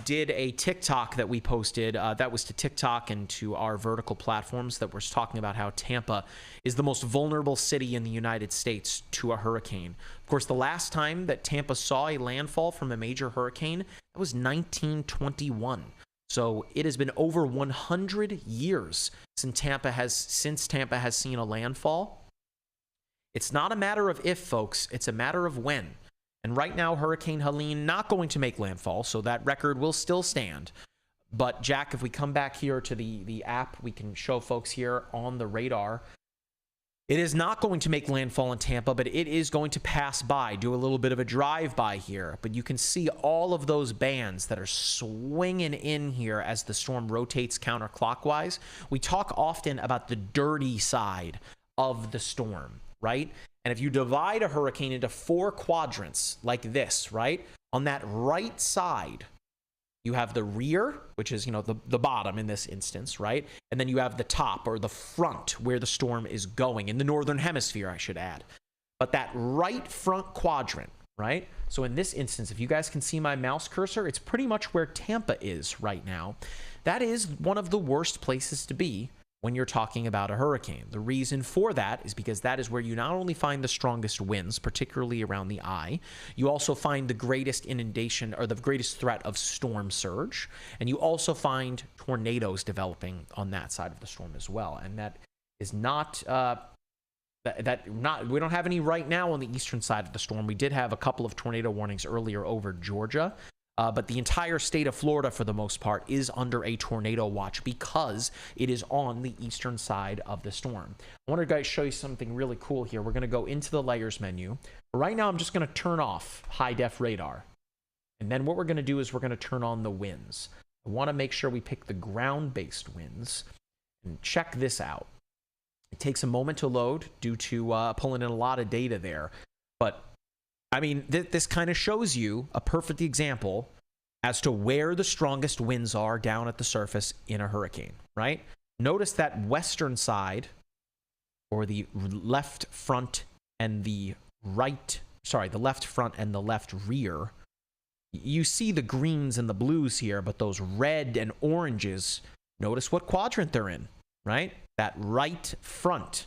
did a TikTok that we posted. That was to TikTok and to our vertical platforms that was talking about how Tampa is the most vulnerable city in the United States to a hurricane. Of course, the last time that Tampa saw a landfall from a major hurricane, that was 1921. So it has been over 100 years since Tampa has seen a landfall. It's not a matter of if, folks. It's a matter of when. And right now, Hurricane Helene not going to make landfall, so that record will still stand. But Jack, if we come back here to the app, we can show folks here on the radar. It is not going to make landfall in Tampa, but it is going to pass by, do a little bit of a drive-by here. But you can see all of those bands that are swinging in here as the storm rotates counterclockwise. We talk often about the dirty side of the storm, right? And if you divide a hurricane into 4 quadrants like this, right? On that right side, you have the rear, which is, the bottom in this instance, right? And then you have the top or the front where the storm is going in the northern hemisphere, I should add. But that right front quadrant, right? So in this instance, if you guys can see my mouse cursor, it's pretty much where Tampa is right now. That is one of the worst places to be when you're talking about a hurricane. The reason for that is because that is where you not only find the strongest winds, particularly around the eye, you also find the greatest inundation or the greatest threat of storm surge, and you also find tornadoes developing on that side of the storm as well. And that is not we don't have any right now on the eastern side of the storm. We did have a couple of tornado warnings earlier over Georgia. But the entire state of Florida, for the most part, is under a tornado watch because it is on the eastern side of the storm. I want to guys show you something really cool here. We're going to go into the layers menu. Right now, I'm just going to turn off high def radar. And then what we're going to do is we're going to turn on the winds. I want to make sure we pick the ground-based winds and check this out. It takes a moment to load due to pulling in a lot of data there. But I mean, this kind of shows you a perfect example as to where the strongest winds are down at the surface in a hurricane, right? Notice that western side, or the left front and the left front and the left rear. You see the greens and the blues here, but those red and oranges, notice what quadrant they're in, right? That right front.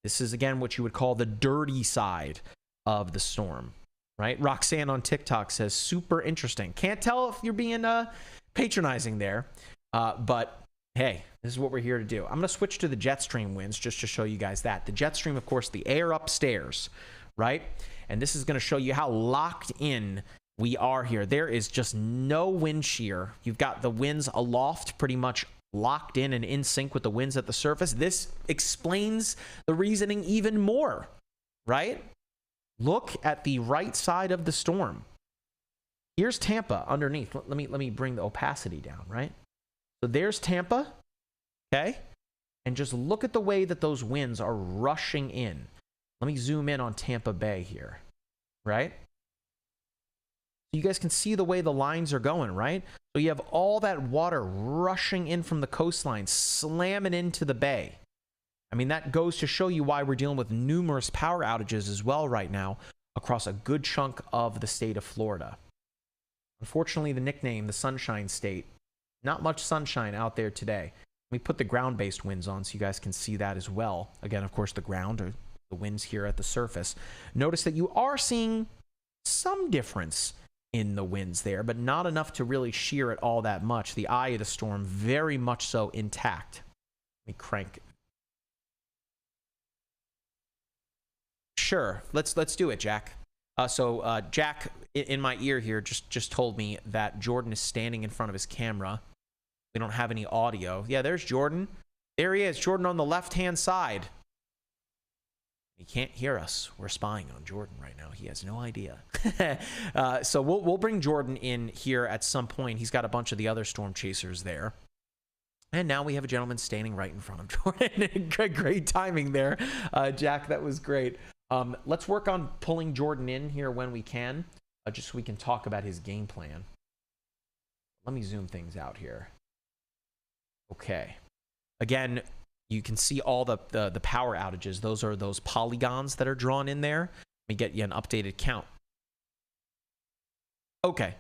This is, again, what you would call the dirty side of the storm. Right? Roxanne on TikTok says, super interesting. Can't tell if you're being patronizing there. But hey, this is what we're here to do. I'm going to switch to the jet stream winds just to show you guys that. The jet stream, of course, the air upstairs, right? And this is going to show you how locked in we are here. There is just no wind shear. You've got the winds aloft pretty much locked in sync with the winds at the surface. This explains the reasoning even more, right? Look at the right side of the storm. Here's Tampa underneath. Let me bring the opacity down, right? So there's Tampa, okay? And just look at the way that those winds are rushing in. Let me zoom in on Tampa Bay here, right? So you guys can see the way the lines are going, right? So you have all that water rushing in from the coastline, slamming into the bay. I mean, that goes to show you why we're dealing with numerous power outages as well right now across a good chunk of the state of Florida. Unfortunately, the nickname, the Sunshine State, not much sunshine out there today. Let me put the ground-based winds on so you guys can see that as well. Again, of course, the ground or the winds here at the surface. Notice that you are seeing some difference in the winds there, but not enough to really shear it all that much. The eye of the storm very much so intact. Let me crank. Sure, let's do it, Jack. So Jack in my ear here just told me that Jordan is standing in front of his camera. We don't have any audio. Yeah, there's Jordan. There he is, Jordan on the left-hand side. He can't hear us. We're spying on Jordan right now. He has no idea. So we'll bring Jordan in here at some point. He's got a bunch of the other storm chasers there. And now we have a gentleman standing right in front of Jordan. Great timing there, Jack. That was great. Let's work on pulling Jordan in here when we can, just so we can talk about his game plan. Let me zoom things out here. Okay. Again, you can see all the power outages. Those are those polygons that are drawn in there. Let me get you an updated count. Okay.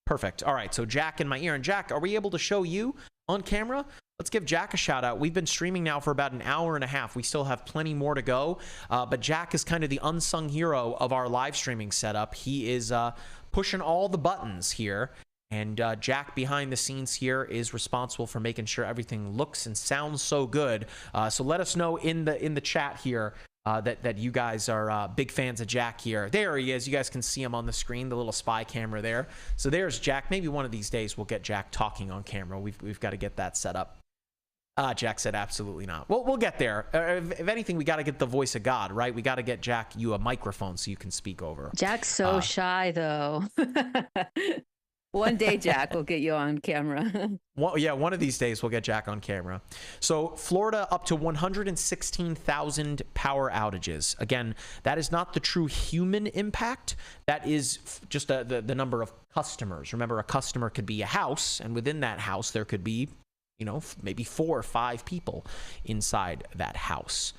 Perfect. All right, so Jack in my ear. And Jack, are we able to show you on camera? Let's give Jack a shout out. We've been streaming now for about an hour and a half. We still have plenty more to go, but Jack is kind of the unsung hero of our live streaming setup. He is pushing all the buttons here, and Jack behind the scenes here is responsible for making sure everything looks and sounds so good. So let us know in the chat here that you guys are big fans of Jack here. There he is. You guys can see him on the screen, the little spy camera there. So there's Jack. Maybe one of these days we'll get Jack talking on camera. We've got to get that set up. Jack said absolutely not. Well, we'll get there. If anything, we got to get the voice of God, right? We got to get Jack you a microphone so you can speak over. Jack's so shy, though. One day, Jack, we'll get you on camera. One of these days we'll get Jack on camera. So Florida up to 116,000 power outages. Again, that is not the true human impact. That is just the number of customers. Remember, a customer could be a house, and within that house there could be, you know, maybe 4 or 5 people inside that house.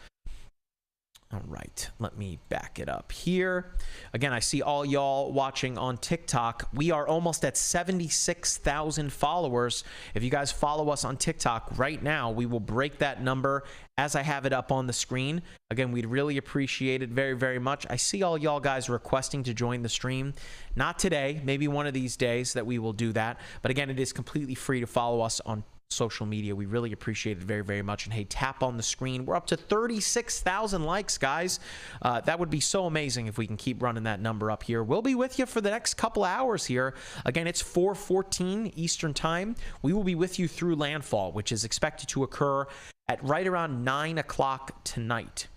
All right, let me back it up here. Again, I see all y'all watching on TikTok. We are almost at 76,000 followers. If you guys follow us on TikTok right now, we will break that number as I have it up on the screen. Again, we'd really appreciate it very, very much. I see all y'all guys requesting to join the stream. Not today, maybe one of these days that we will do that. But again, it is completely free to follow us on social media. We really appreciate it very, very much. And hey, tap on the screen. We're up to 36,000 likes, guys. That would be so amazing if we can keep running that number up here. We'll be with you for the next couple hours here. Again, it's 4:14 Eastern time. We will be with you through landfall, which is expected to occur at right around 9 o'clock tonight.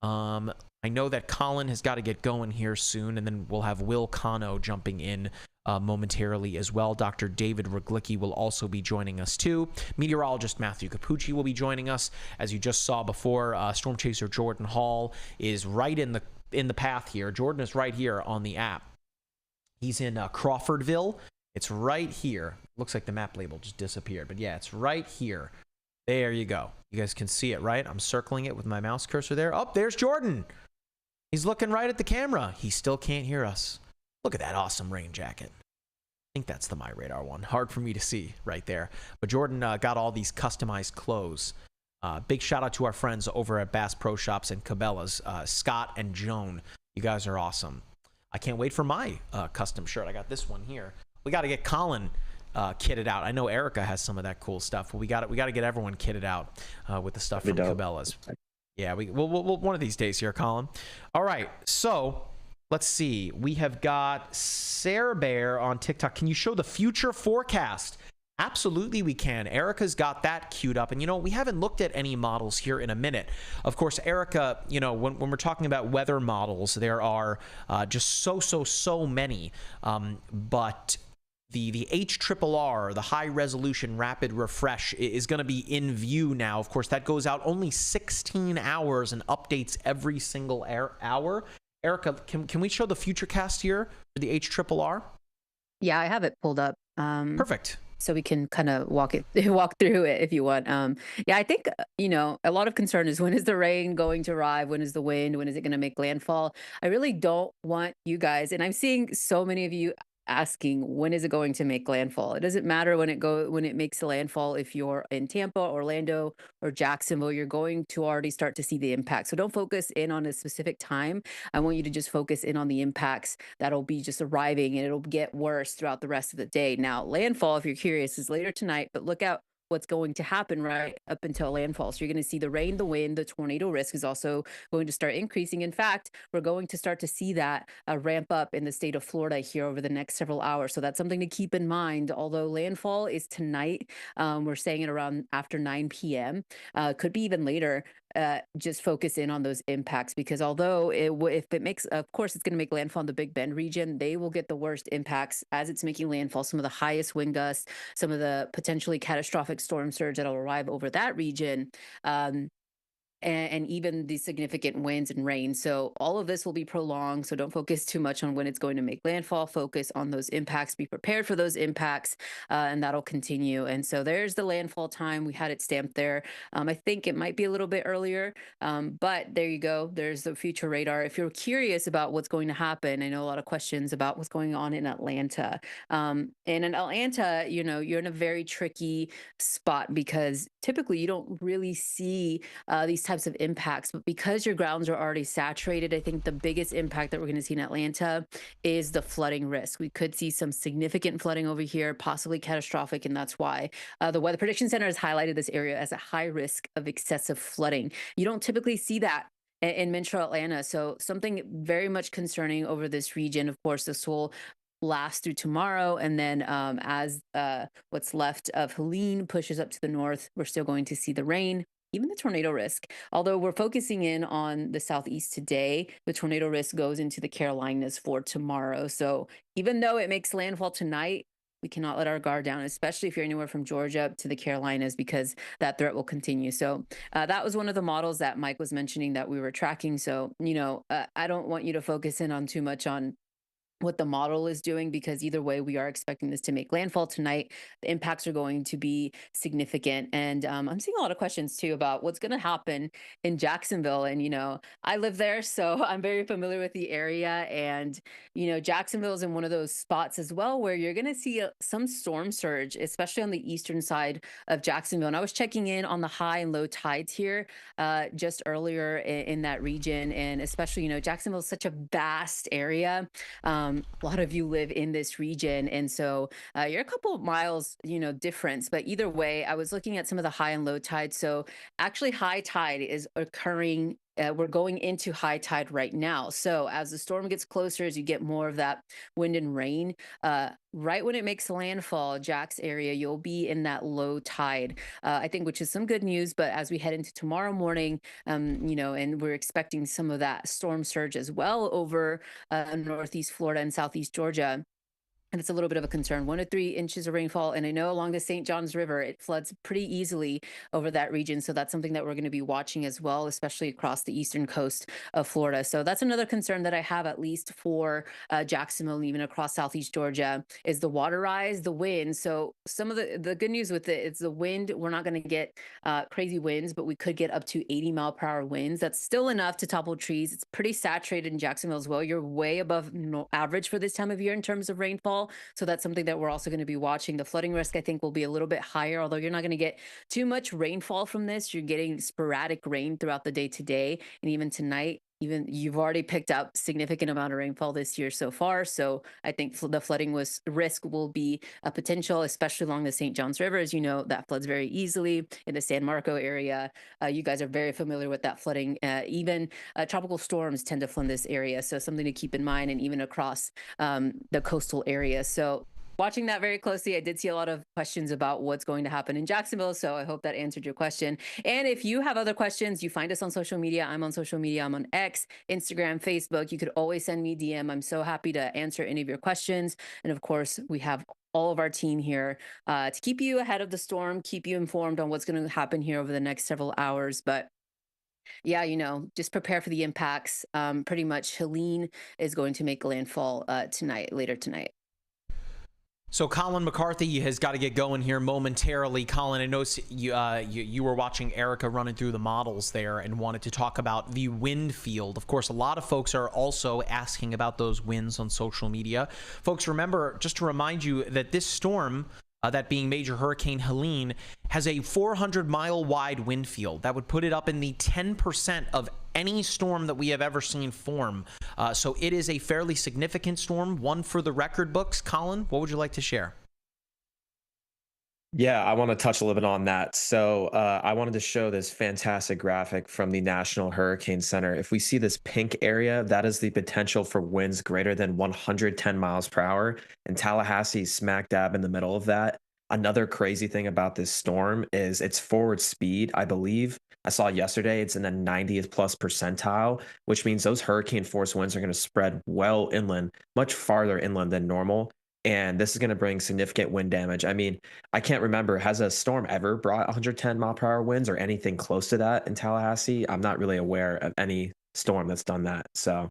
I know that Colin has got to get going here soon, and then we'll have Will Cano jumping in momentarily as well. Dr. David Ruglicki will also be joining us too. Meteorologist Matthew Capucci will be joining us. As you just saw before, Storm Chaser Jordan Hall is right in the path here. Jordan is right here on the app. He's in Crawfordville. It's right here. Looks like the map label just disappeared, but yeah, it's right here. There you go. You guys can see it, right? I'm circling it with my mouse cursor there. Oh, there's Jordan. He's looking right at the camera. He still can't hear us. Look at that awesome rain jacket. I think that's the MyRadar one. Hard for me to see right there. But Jordan got all these customized clothes. Big shout out to our friends over at Bass Pro Shops and Cabela's, Scott and Joan. You guys are awesome. I can't wait for my custom shirt. I got this one here. We got to get Colin kitted out. I know Erica has some of that cool stuff, but we got to get everyone kitted out with the stuff from Cabela's. Yeah, we'll one of these days here, Colin. All right, so let's see. We have got Sarah Bear on TikTok. Can you show the future forecast? Absolutely, we can. Erica's got that queued up. And, you know, we haven't looked at any models here in a minute. Of course, Erica, you know, when we're talking about weather models, there are just so many. But the HRRR, the high resolution rapid refresh, is going to be in view now. Of course, that goes out only 16 hours and updates every single hour. Erica, can we show the futurecast here for the HRRR? Yeah, I have it pulled up. Perfect. So we can kind of walk through it if you want. Yeah, I think, you know, a lot of concern is, when is the rain going to arrive? When is the wind? When is it going to make landfall? I really don't want you guys, and I'm seeing so many of you asking, when is it going to make landfall? It doesn't matter when it makes the landfall. If you're in Tampa, Orlando, or Jacksonville, you're going to already start to see the impact. So don't focus in on a specific time. I want you to just focus in on the impacts that'll be just arriving, and it'll get worse throughout the rest of the day. Now, landfall, if you're curious, is later tonight, but look out what's going to happen right up until landfall. So you're going to see the rain, the wind, the tornado risk is also going to start increasing. In fact, we're going to start to see that ramp up in the state of Florida here over the next several hours. So that's something to keep in mind. Although landfall is tonight, we're saying it around after 9 p.m. Could be even later. Just focus in on those impacts, because although if it makes, of course, it's going to make landfall in the Big Bend region, they will get the worst impacts as it's making landfall. Some of the highest wind gusts, some of the potentially catastrophic storm surge that'll arrive over that region. and even the significant winds and rain. So all of this will be prolonged. So don't focus too much on when it's going to make landfall. Focus on those impacts. Be prepared for those impacts, and that'll continue. And so there's the landfall time. We had it stamped there. I think it might be a little bit earlier, but there you go. There's the future radar. If you're curious about what's going to happen, I know a lot of questions about what's going on in Atlanta. And in Atlanta, you're in a very tricky spot because typically you don't really see these types of impacts. But because your grounds are already saturated, I think the biggest impact that we're going to see in Atlanta is the flooding risk. We could see some significant flooding over here, possibly catastrophic. And that's why the Weather Prediction Center has highlighted this area as a high risk of excessive flooding. You don't typically see that in Metro Atlanta. So something very much concerning over this region. Of course, this will last through tomorrow. And then as what's left of Helene pushes up to the north, we're still going to see the rain, even the tornado risk. Although we're focusing in on the southeast today, the tornado risk goes into the Carolinas for tomorrow. So even though it makes landfall tonight, we cannot let our guard down, especially if you're anywhere from Georgia to the Carolinas, because that threat will continue. So that was one of the models that Mike was mentioning that we were tracking. So, I don't want you to focus in on too much on what the model is doing, because either way, we are expecting this to make landfall tonight. The impacts are going to be significant. And I'm seeing a lot of questions too about what's going to happen in Jacksonville. And, I live there, so I'm very familiar with the area. And, Jacksonville is in one of those spots as well where you're going to see some storm surge, especially on the eastern side of Jacksonville. And I was checking in on the high and low tides here just earlier in that region. And especially, Jacksonville is such a vast area. A lot of you live in this region, and so you're a couple of miles, difference. But either way, I was looking at some of the high and low tide. So actually, high tide is occurring. We're going into high tide right now. So as the storm gets closer, as you get more of that wind and rain, right when it makes landfall, Jack's area, you'll be in that low tide, I think, which is some good news. But as we head into tomorrow morning, and we're expecting some of that storm surge as well over northeast Florida and southeast Georgia. And it's a little bit of a concern. 1 to 3 inches of rainfall. And I know along the St. Johns River, it floods pretty easily over that region. So that's something that we're going to be watching as well, especially across the eastern coast of Florida. So that's another concern that I have, at least for Jacksonville and even across southeast Georgia, is the water rise, the wind. So some of the good news with it is the wind. We're not going to get crazy winds, but we could get up to 80-mile-per-hour winds. That's still enough to topple trees. It's pretty saturated in Jacksonville as well. You're way above average for this time of year in terms of rainfall. So that's something that we're also going to be watching. The flooding risk, I think, will be a little bit higher, although you're not going to get too much rainfall from this. You're getting sporadic rain throughout the day today, and even tonight. Even you've already picked up significant amount of rainfall this year so far. So I think the flooding risk will be a potential, especially along the St. Johns River. As you know, that floods very easily in the San Marco area. You guys are very familiar with that flooding. Even tropical storms tend to flood this area. So something to keep in mind, and even across the coastal area. So watching that very closely. I did see a lot of questions about what's going to happen in Jacksonville, so I hope that answered your question. And if you have other questions, you find us on social media. I'm on social media. I'm on X, Instagram, Facebook. You could always send me DM. I'm so happy to answer any of your questions. And of course, we have all of our team here to keep you ahead of the storm, keep you informed on what's going to happen here over the next several hours. But yeah, just prepare for the impacts. Pretty much Helene is going to make landfall later tonight. So Colin McCarthy has got to get going here momentarily. Colin, I know you were watching Erica running through the models there and wanted to talk about the wind field. Of course, a lot of folks are also asking about those winds on social media. Folks, remember, just to remind you that this storm, that being Major Hurricane Helene, has a 400-mile wide wind field. That would put it up in the 10% of any storm that we have ever seen form. So it is a fairly significant storm, one for the record books. Colin, what would you like to share? Yeah, I want to touch a little bit on that. So I wanted to show this fantastic graphic from the National Hurricane Center. If we see this pink area, that is the potential for winds greater than 110 miles per hour. And Tallahassee is smack dab in the middle of that. Another crazy thing about this storm is its forward speed. I believe I saw yesterday it's in the 90th plus percentile, which means those hurricane force winds are going to spread well inland, much farther inland than normal. and this is going to bring significant wind damage. I mean, I can't remember, has a storm ever brought 110-mile-per-hour winds or anything close to that in Tallahassee? I'm not really aware of any storm that's done that. So,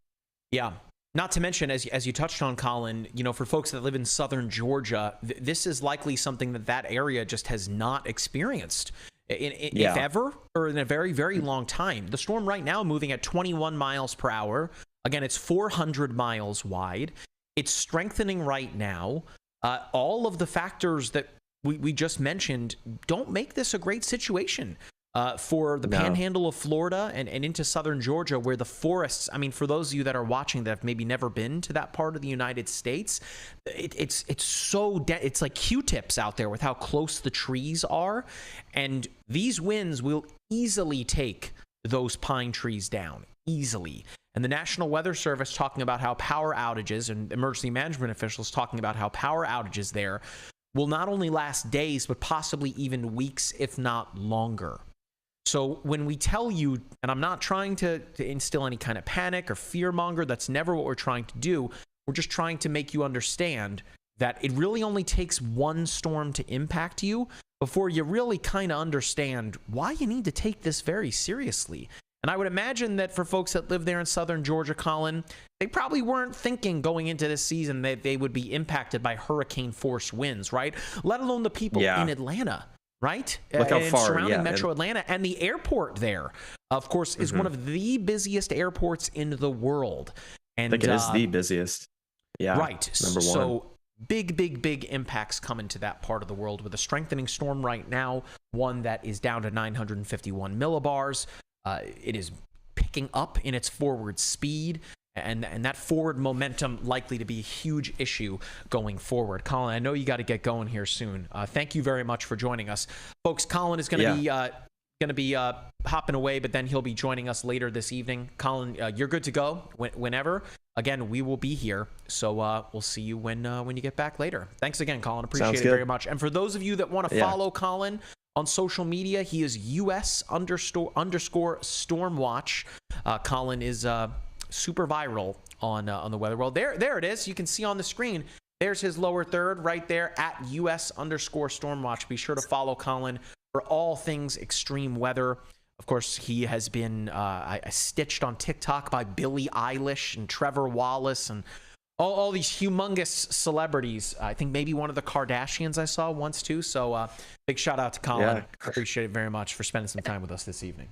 yeah. Not to mention, as you touched on, Colin, you know, for folks that live in southern Georgia, this is likely something that area just has not experienced, if ever, or in a very, very long time. The storm right now moving at 21 miles per hour. Again, it's 400 miles wide. It's strengthening right now. All of the factors that we just mentioned don't make this a great situation for the panhandle of Florida and into southern Georgia, where the forests, I mean, for those of you that are watching that have maybe never been to that part of the United States, it's so it's like Q-tips out there with how close the trees are. And these winds will easily take those pine trees down, easily. And the National Weather Service talking about how power outages, and emergency management officials talking about how power outages there will not only last days, but possibly even weeks, if not longer. So when we tell you, and I'm not trying to instill any kind of panic or fear monger, that's never what we're trying to do. We're just trying to make you understand that it really only takes one storm to impact you before you really kind of understand why you need to take this very seriously. And I would imagine that for folks that live there in southern Georgia, Colin, they probably weren't thinking going into this season that they would be impacted by hurricane force winds, right? Let alone the people in Atlanta, right? Look how far, surrounding Metro Atlanta, and the airport there, of course, is one of the busiest airports in the world. And I think it is the busiest. Yeah. Right. Number one. So big impacts coming to that part of the world with a strengthening storm right now, one that is down to 951 millibars. It is picking up in its forward speed, and that forward momentum likely to be a huge issue going forward. Colin, I know you got to get going here soon. Thank you very much for joining us, folks. Colin is going to be hopping away, but then he'll be joining us later this evening. Colin, you're good to go whenever. Again, we will be here, so we'll see you when you get back later. Thanks again, Colin. Appreciate it very much. And for those of you that want to follow Colin on social media, he is US_stormwatch. Colin is super viral on the weather world. There it is. You can see on the screen. There's his lower third right there at US_stormwatch. Be sure to follow Colin for all things extreme weather. Of course, he has been stitched on TikTok by Billie Eilish and Trevor Wallace and all these humongous celebrities. I think maybe one of the Kardashians I saw once too. So big shout out to Colin. Yeah. Appreciate it very much for spending some time with us this evening.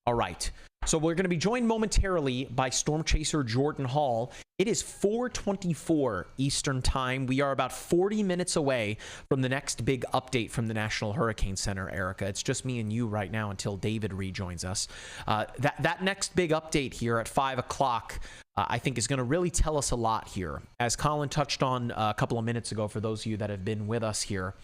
All right. So we're going to be joined momentarily by storm chaser Jordan Hall. It is 4:24 Eastern time. We are about 40 minutes away from the next big update from the National Hurricane Center, Erica. It's just me and you right now until David rejoins us. That next big update here at 5 o'clock, I think is going to really tell us a lot here. As Colin touched on a couple of minutes ago, for those of you that have been with us here,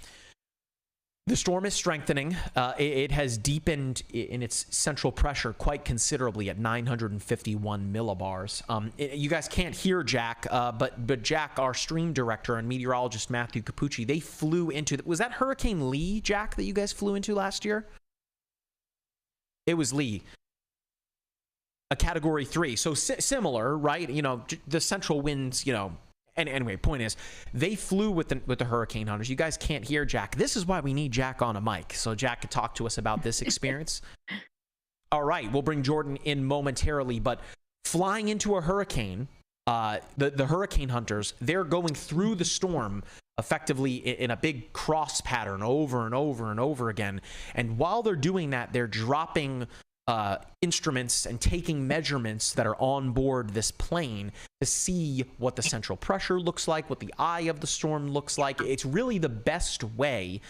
the storm is strengthening. It has deepened in its central pressure quite considerably at 951 millibars. You guys can't hear Jack, but Jack, our stream director and meteorologist Matthew Capucci, they flew into... Was that Hurricane Lee, Jack, that you guys flew into last year? It was Lee. A Category 3. So similar, right? You know, the central winds, you know... And anyway, point is, they flew with the hurricane hunters. You guys can't hear Jack. This is why we need Jack on a mic, so Jack could talk to us about this experience. All right, we'll bring Jordan in momentarily, but flying into a hurricane, the hurricane hunters, they're going through the storm effectively in a big cross pattern over and over and over again. And while they're doing that, they're dropping instruments and taking measurements that are on board this plane to see what the central pressure looks like, what the eye of the storm looks like. It's really the best way,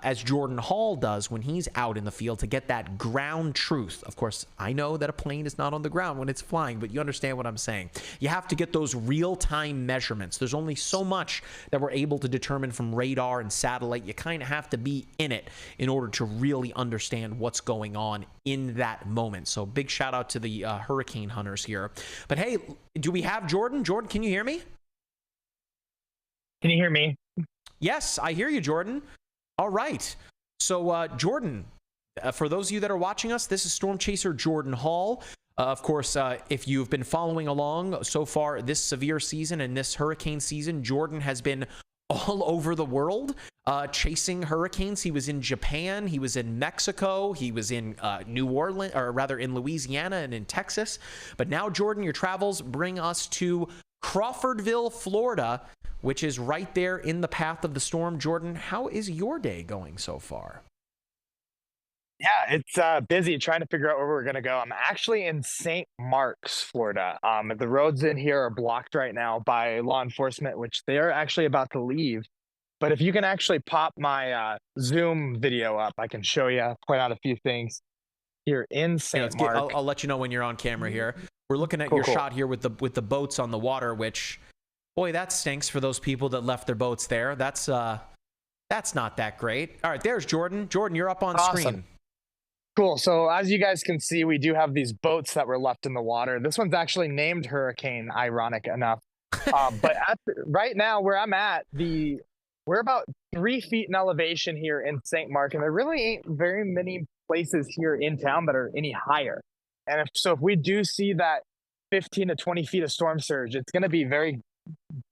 as Jordan Hall does when he's out in the field, to get that ground truth. Of course, I know that a plane is not on the ground when it's flying, but you understand what I'm saying. You have to get those real-time measurements. There's only so much that we're able to determine from radar and satellite. You kind of have to be in it in order to really understand what's going on in that moment. So big shout out to the hurricane hunters here. But hey, do we have Jordan? Jordan, can you hear me? Can you hear me? Yes, I hear you, Jordan. All right. So, Jordan, for those of you that are watching us, this is Storm Chaser Jordan Hall. Of course, if you've been following along so far this severe season and this hurricane season, Jordan has been all over the world chasing hurricanes. He was in Japan, he was in Mexico, he was in New Orleans, or rather in Louisiana and in Texas. But now, Jordan, your travels bring us to Crawfordville, Florida, which is right there in the path of the storm. Jordan, how is your day going so far? Yeah, it's busy trying to figure out where we're gonna go. I'm actually in St. Marks, Florida. The roads in here are blocked right now by law enforcement, which they are actually about to leave. But if you can actually pop my Zoom video up, I can show you, point out a few things here in Yeah, St. Mark. I'll let you know when you're on camera here. We're looking at Cool, your cool. shot here with the boats on the water, which, boy, that stinks for those people that left their boats there. That's not that great. All right, there's Jordan. Jordan, you're up on Awesome. screen. Cool. So as you guys can see, we do have these boats that were left in the water. This one's actually named Hurricane, ironic enough. But right now, where I'm at, we're about 3 feet in elevation here in St. Mark, and there really ain't very many places here in town that are any higher. And if we do see that 15 to 20 feet of storm surge, it's going to be very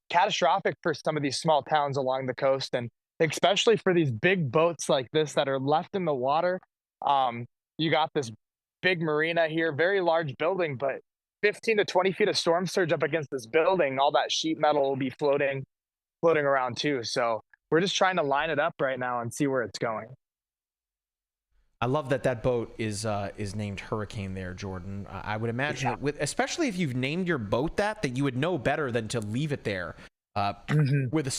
catastrophic for some of these small towns along the coast, and especially for these big boats like this that are left in the water. You got this big marina here, very large building, but 15 to 20 feet of storm surge up against this building, all that sheet metal will be floating around too. So we're just trying to line it up right now and see where it's going. I love that boat is named Hurricane there, Jordan. I would imagine, especially if you've named your boat that you would know better than to leave it there with a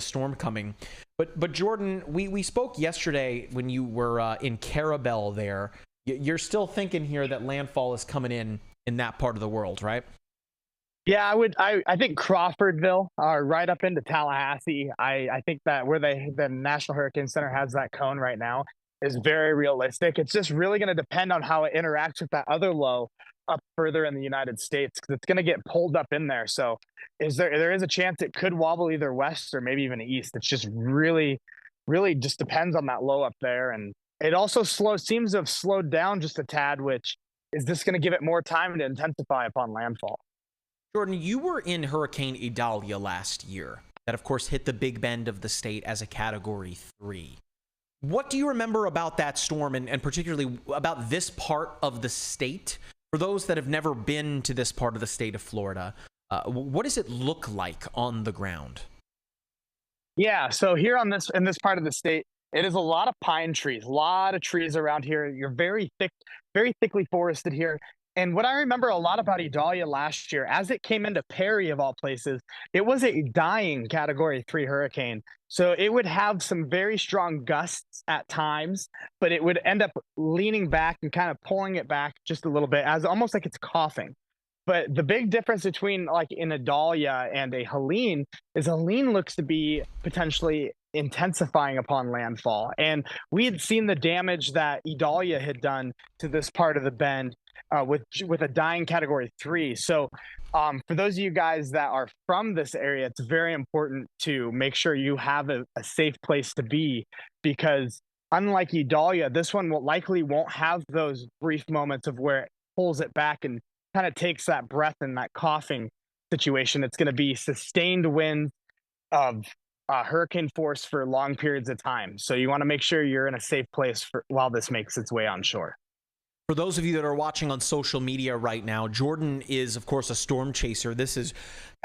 storm coming. But Jordan, we spoke yesterday when you were in Carabel there. You're still thinking here that landfall is coming in that part of the world, right? Yeah, I think Crawfordville, right up into Tallahassee. I think that where the National Hurricane Center has that cone right now is very realistic. It's just really going to depend on how it interacts with that other low up further in the United States, because it's going to get pulled up in there. So there is a chance it could wobble either west or maybe even east. It's just really just depends on that low up there. And it also seems to have slowed down just a tad, which is just going to give it more time to intensify upon landfall. Jordan, you were in Hurricane Idalia last year. That, of course, hit the big bend of the state as a Category 3. What do you remember about that storm, and particularly about this part of the state? For those that have never been to this part of the state of Florida, what does it look like on the ground? Yeah, so here in this part of the state, it is a lot of pine trees, a lot of trees around here. You're very thickly forested here. And what I remember a lot about Idalia last year, as it came into Perry of all places, it was a dying Category 3 hurricane. So it would have some very strong gusts at times, but it would end up leaning back and kind of pulling it back just a little bit, as almost like it's coughing. But the big difference between like in Idalia and a Helene is Helene looks to be potentially intensifying upon landfall. And we had seen the damage that Idalia had done to this part of the bend with a dying Category 3. So for those of you guys that are from this area, it's very important to make sure you have a safe place to be, because unlike Idalia, this one likely won't have those brief moments of where it pulls it back and kind of takes that breath and that coughing situation. It's going to be sustained winds of hurricane force for long periods of time. So you want to make sure you're in a safe place while this makes its way on shore. For those of you that are watching on social media right now, Jordan is, of course, a storm chaser. This is,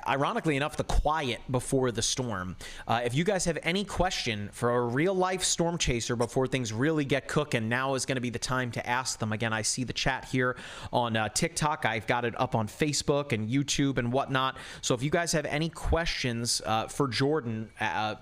ironically enough, the quiet before the storm. If you guys have any question for a real-life storm chaser before things really get cooking, now is going to be the time to ask them. Again, I see the chat here on TikTok. I've got it up on Facebook and YouTube and whatnot. So if you guys have any questions for Jordan,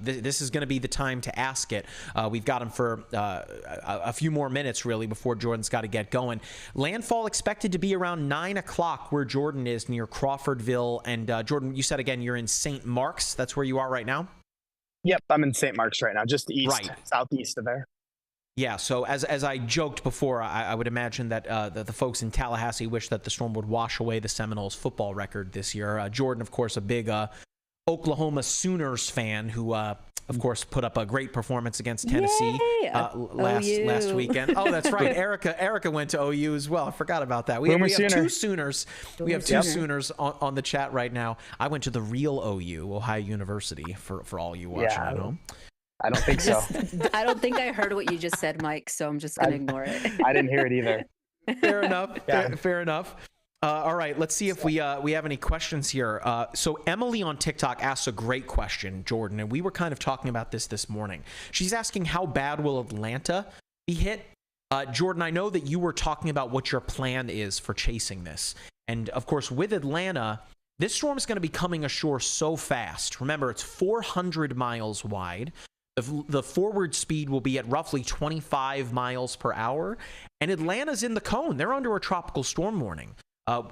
this is going to be the time to ask it. We've got him for a few more minutes, really, before Jordan's got to get going. Landfall expected to be around 9 o'clock where Jordan is, near Crawfordville. And Jordan, you said again you're in St. Marks. That's where you are right now? Yep, I'm in St. Marks right now, just east, right, southeast of there. Yeah, so as I joked before, I would imagine that the folks in Tallahassee wish that the storm would wash away the Seminoles football record this year. Jordan, of course, a big Oklahoma Sooners fan who of course, put up a great performance against Tennessee last OU. weekend. Oh, that's right. Erica went to OU as well. I forgot about that. We have two Sooners. We have two Sooners on the chat right now. I went to the real OU, Ohio University, for all you watching at home. I don't think so. I don't think I heard what you just said, Mike, so I'm just going to ignore it. I didn't hear it either. Fair enough. Fair enough. All right, let's see if we have any questions here. So Emily on TikTok asks a great question, Jordan, and we were kind of talking about this morning. She's asking, how bad will Atlanta be hit? Jordan, I know that you were talking about what your plan is for chasing this. And, of course, with Atlanta, this storm is going to be coming ashore so fast. Remember, it's 400 miles wide. The forward speed will be at roughly 25 miles per hour. And Atlanta's in the cone. They're under a tropical storm warning.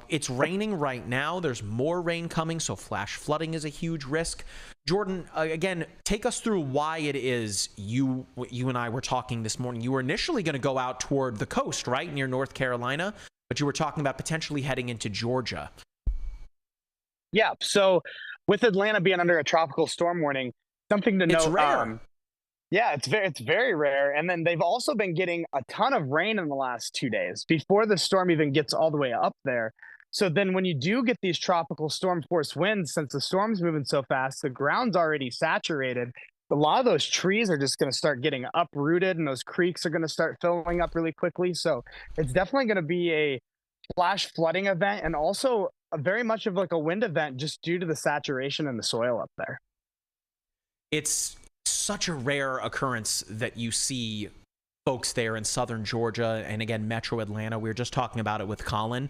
It's raining right now. There's more rain coming, so flash flooding is a huge risk. Jordan, again, take us through why it is you and I were talking this morning. You were initially going to go out toward the coast, right, near North Carolina, but you were talking about potentially heading into Georgia. Yeah, so with Atlanta being under a tropical storm warning, something to note. It's rare. Yeah, it's very rare. And then they've also been getting a ton of rain in the last 2 days before the storm even gets all the way up there. So then when you do get these tropical storm force winds, since the storm's moving so fast, the ground's already saturated. A lot of those trees are just going to start getting uprooted, and those creeks are going to start filling up really quickly. So it's definitely going to be a flash flooding event, and also very much of like a wind event just due to the saturation in the soil up there. It's such a rare occurrence that you see folks there in southern Georgia and, again, metro Atlanta. We were just talking about it with Colin.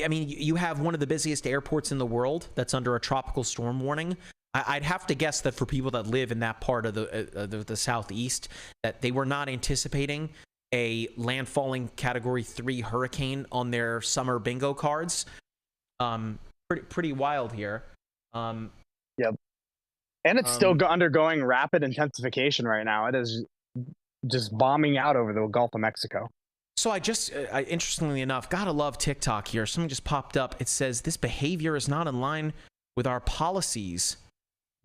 I mean, you have one of the busiest airports in the world that's under a tropical storm warning. I'd have to guess that for people that live in that part of the southeast, that they were not anticipating a landfalling Category 3 hurricane on their summer bingo cards. Pretty wild here. Yep. And it's still undergoing rapid intensification right now. It is just bombing out over the Gulf of Mexico. So I interestingly enough, gotta love TikTok here. Something just popped up. It says, this behavior is not in line with our policies.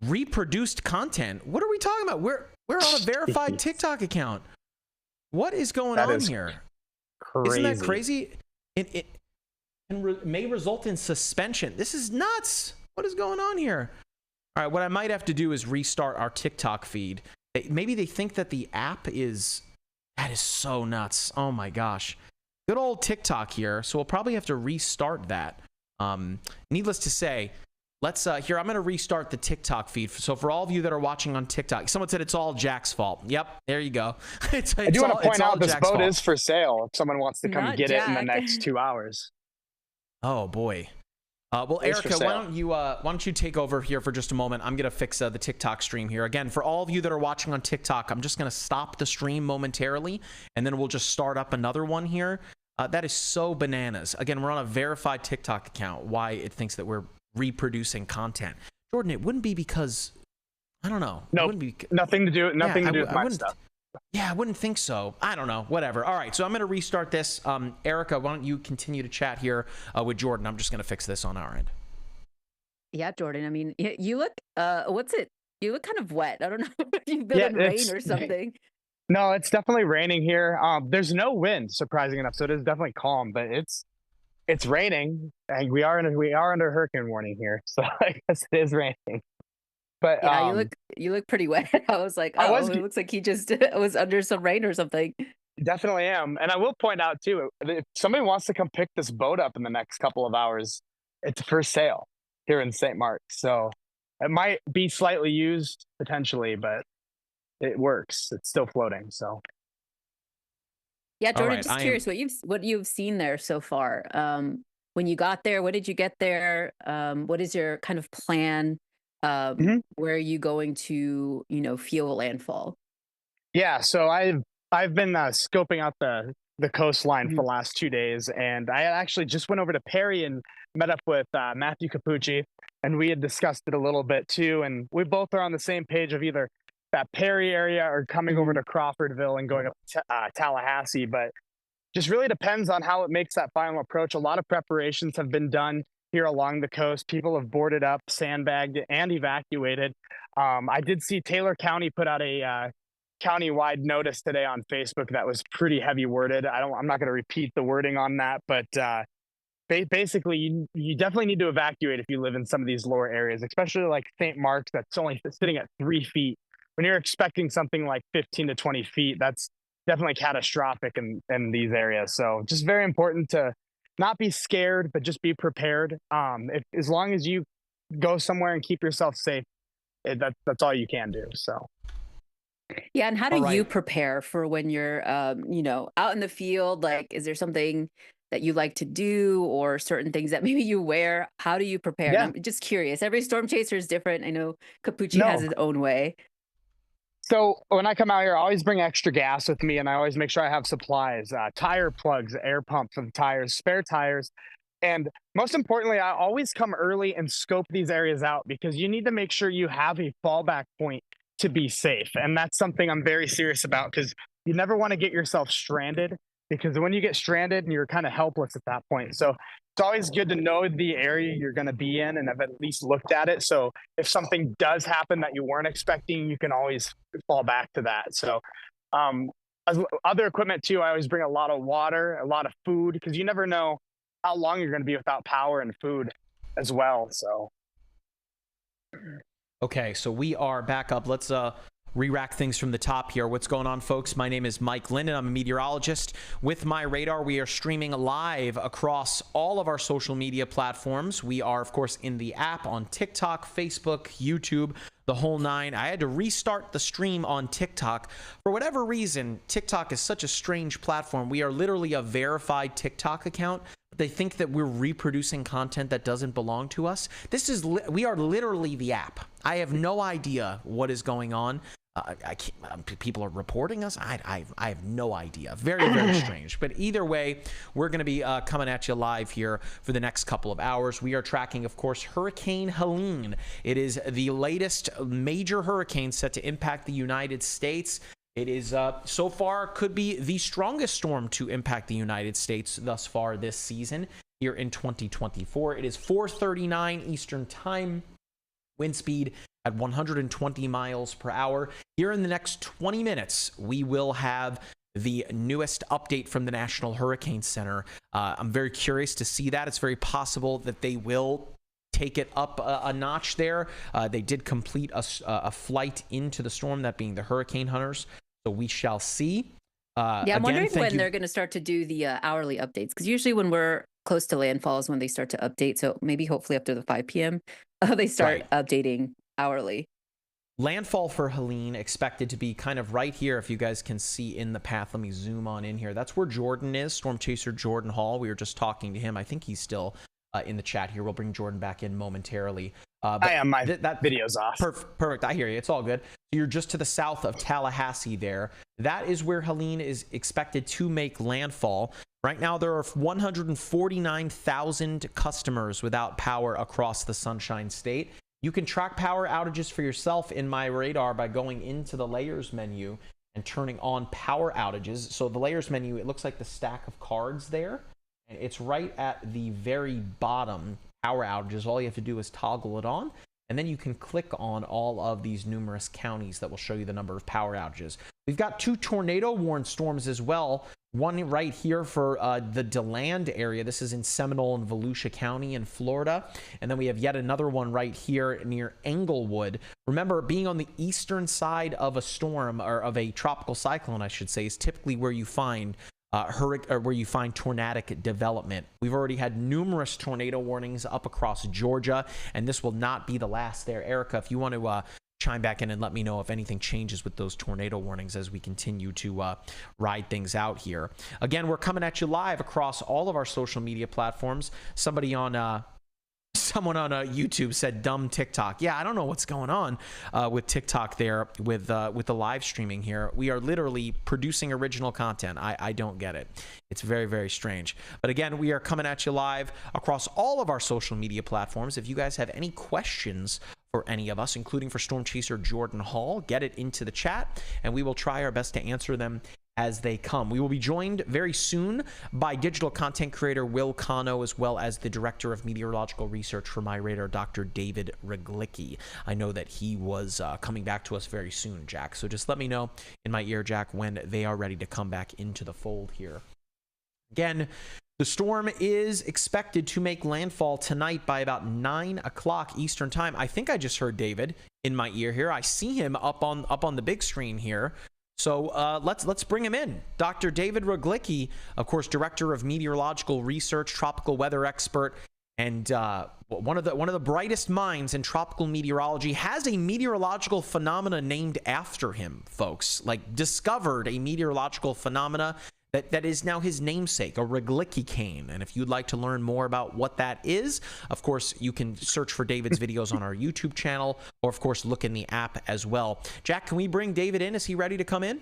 Reproduced content. What are we talking about? We're on a verified TikTok account. What is going on here? Crazy. Isn't that crazy? It may result in suspension. This is nuts. What is going on here? All right, what I might have to do is restart our TikTok feed. Maybe they think that the app is... That is so nuts. Oh my gosh. Good old TikTok here. So we'll probably have to restart that. Needless to say, let's here, I'm going to restart the TikTok feed. So for all of you that are watching on TikTok, someone said it's all Jack's fault. Yep, there you go. I do want to point out this boat is for sale if someone wants to come get it in the next 2 hours. Oh boy. Well, Erica, why don't you take over here for just a moment? I'm going to fix the TikTok stream here. Again, for all of you that are watching on TikTok, I'm just going to stop the stream momentarily, and then we'll just start up another one here. That is so bananas. Again, we're on a verified TikTok account. Why it thinks that we're reproducing content. Jordan, it wouldn't be because, I don't know. No, nothing to do with my stuff. Yeah, I wouldn't think so. I don't know. Whatever. All right, so I'm going to restart this. Erica, why don't you continue to chat here with Jordan? I'm just going to fix this on our end. Yeah, Jordan. I mean, you look, you look kind of wet. I don't know if you've been in rain or something. No, it's definitely raining here. There's no wind, surprising enough, so it is definitely calm, but it's raining, and we are under hurricane warning here, so I guess it is raining. But yeah, you look pretty wet. I was like, it looks like he just was under some rain or something. Definitely am. And I will point out too, if somebody wants to come pick this boat up in the next couple of hours, it's for sale here in St. Mark's. So it might be slightly used potentially, but it works. It's still floating. So yeah, Jordan, just curious what you've seen there so far. When you got there, what did you get there? What is your kind of plan? Where are you going to, feel landfall? Yeah, so I've been scoping out the coastline for the last 2 days, and I actually just went over to Perry and met up with Matthew Capucci, and we had discussed it a little bit too, and we both are on the same page of either that Perry area or coming over to Crawfordville and going up to Tallahassee, but just really depends on how it makes that final approach. A lot of preparations have been done. here along the coast. People have boarded up, sandbagged, and evacuated. I did see Taylor County put out a county-wide notice today on Facebook that was pretty heavy worded. I'm not going to repeat the wording on that, but basically, you definitely need to evacuate if you live in some of these lower areas, especially like St. Mark's, that's only sitting at 3 feet. When you're expecting something like 15 to 20 feet, that's definitely catastrophic in these areas. So just very important to not be scared, but just be prepared. As long as you go somewhere and keep yourself safe, that's all you can do. So. Yeah, and how do you prepare for when you're, out in the field? Like, is there something that you like to do, or certain things that maybe you wear? How do you prepare? Yeah. And I'm just curious. Every storm chaser is different. I know Capucci No. has his own way. So when I come out here, I always bring extra gas with me, and I always make sure I have supplies, tire plugs, air pump for the tires, spare tires. And most importantly, I always come early and scope these areas out, because you need to make sure you have a fallback point to be safe. And that's something I'm very serious about, because you never want to get yourself stranded, because when you get stranded, you're kind of helpless at that point. So it's always good to know the area you're going to be in and have at least looked at it. So if something does happen that you weren't expecting, you can always fall back to that. So as other equipment too, I always bring a lot of water, a lot of food, because you never know how long you're going to be without power and food as well. So. Okay, so we are back up. Let's re-rack things from the top here. What's going on, folks? My name is Mike Linden. I'm a meteorologist with MyRadar. We are streaming live across all of our social media platforms. We are, of course, in the app on TikTok, Facebook, YouTube, the whole nine. I had to restart the stream on TikTok. For whatever reason, TikTok is such a strange platform. We are literally a verified TikTok account. They think that we're reproducing content that doesn't belong to us. We are literally the app. I have no idea what is going on. People are reporting us. I have no idea. Very, very strange. But either way, we're going to be coming at you live here for the next couple of hours. We are tracking, of course, Hurricane Helene. It is the latest major hurricane set to impact the United States. It is, so far, could be the strongest storm to impact the United States thus far this season here in 2024. It is 4:39 Eastern Time. Wind speed at 120 miles per hour. Here in the next 20 minutes, we will have the newest update from the National Hurricane Center. I'm very curious to see that. It's very possible that they will take it up a notch there. They did complete a flight into the storm, that being the hurricane hunters. So we shall see. I'm wondering when they're going to start to do the hourly updates, because usually when we're close to landfall is when they start to update. So maybe hopefully after the 5 p.m. They start updating hourly. Landfall for Helene expected to be kind of right here. If you guys can see in the path, let me zoom on in here. That's where Jordan is, Storm Chaser Jordan Hall. We were just talking to him. I think he's still in the chat here. We'll bring Jordan back in momentarily. I am. My video's off. Perfect. I hear you. It's all good. So you're just to the south of Tallahassee there. That is where Helene is expected to make landfall. Right now, there are 149,000 customers without power across the Sunshine State. You can track power outages for yourself in MyRadar by going into the layers menu and turning on power outages. So the layers menu, it looks like the stack of cards there. And it's right at the very bottom, power outages. All you have to do is toggle it on, and then you can click on all of these numerous counties that will show you the number of power outages. We've got 2 tornado-warned storms as well. One right here for the DeLand area. This is in Seminole and Volusia County in Florida. And then we have yet another one right here near Englewood. Remember, being on the eastern side of a storm, or of a tropical cyclone, I should say, is typically where you find tornadic development. We've already had numerous tornado warnings up across Georgia, and this will not be the last there. Erica, if you want to chime back in and let me know if anything changes with those tornado warnings as we continue to ride things out here. Again, we're coming at you live across all of our social media platforms. Someone on YouTube said dumb TikTok. Yeah, I don't know what's going on with TikTok there with the live streaming here. We are literally producing original content. I don't get it. It's very, very strange. But again, we are coming at you live across all of our social media platforms. If you guys have any questions for any of us, including for Storm Chaser Jordan Hall, get it into the chat, and we will try our best to answer them as they come. We will be joined very soon by digital content creator Will Cano, as well as the director of meteorological research for MyRadar, Dr. David Ruglicki. I know that he was coming back to us very soon, Jack. So just let me know in my ear, Jack, when they are ready to come back into the fold here. Again, the storm is expected to make landfall tonight by about 9 o'clock Eastern time. I think I just heard David in my ear here. I see him up on the big screen here. So let's bring him in. Dr. David Ruglicki, of course, director of meteorological research, tropical weather expert, and one of the brightest minds in tropical meteorology, has a meteorological phenomena named after him, folks. Like, discovered a meteorological phenomena that is now his namesake, a Ruglicki cane. And if you'd like to learn more about what that is, of course, you can search for David's videos on our YouTube channel, or of course, look in the app as well. Jack, can we bring David in? Is he ready to come in?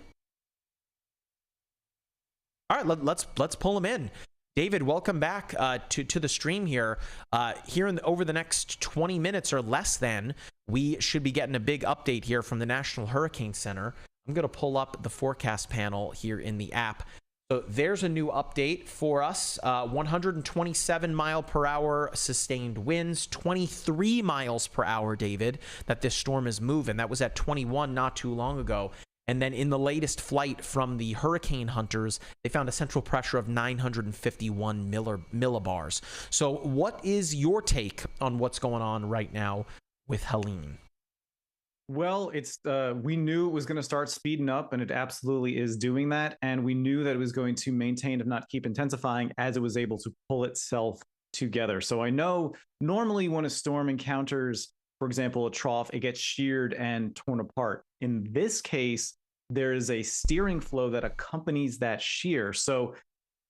All right, let's pull him in. David, welcome back to the stream here. Over the next 20 minutes or less than, we should be getting a big update here from the National Hurricane Center. I'm going to pull up the forecast panel here in the app. So there's a new update for us. 127 mile per hour sustained winds, 23 miles per hour, David, that this storm is moving. That was at 21 not too long ago. And then in the latest flight from the hurricane hunters, they found a central pressure of 951 millibars. So what is your take on what's going on right now with Helene? Well, we knew it was going to start speeding up, and it absolutely is doing that. And we knew that it was going to maintain, if not keep intensifying, as it was able to pull itself together. So I know normally when a storm encounters, for example, a trough, it gets sheared and torn apart. In this case, there is a steering flow that accompanies that shear. So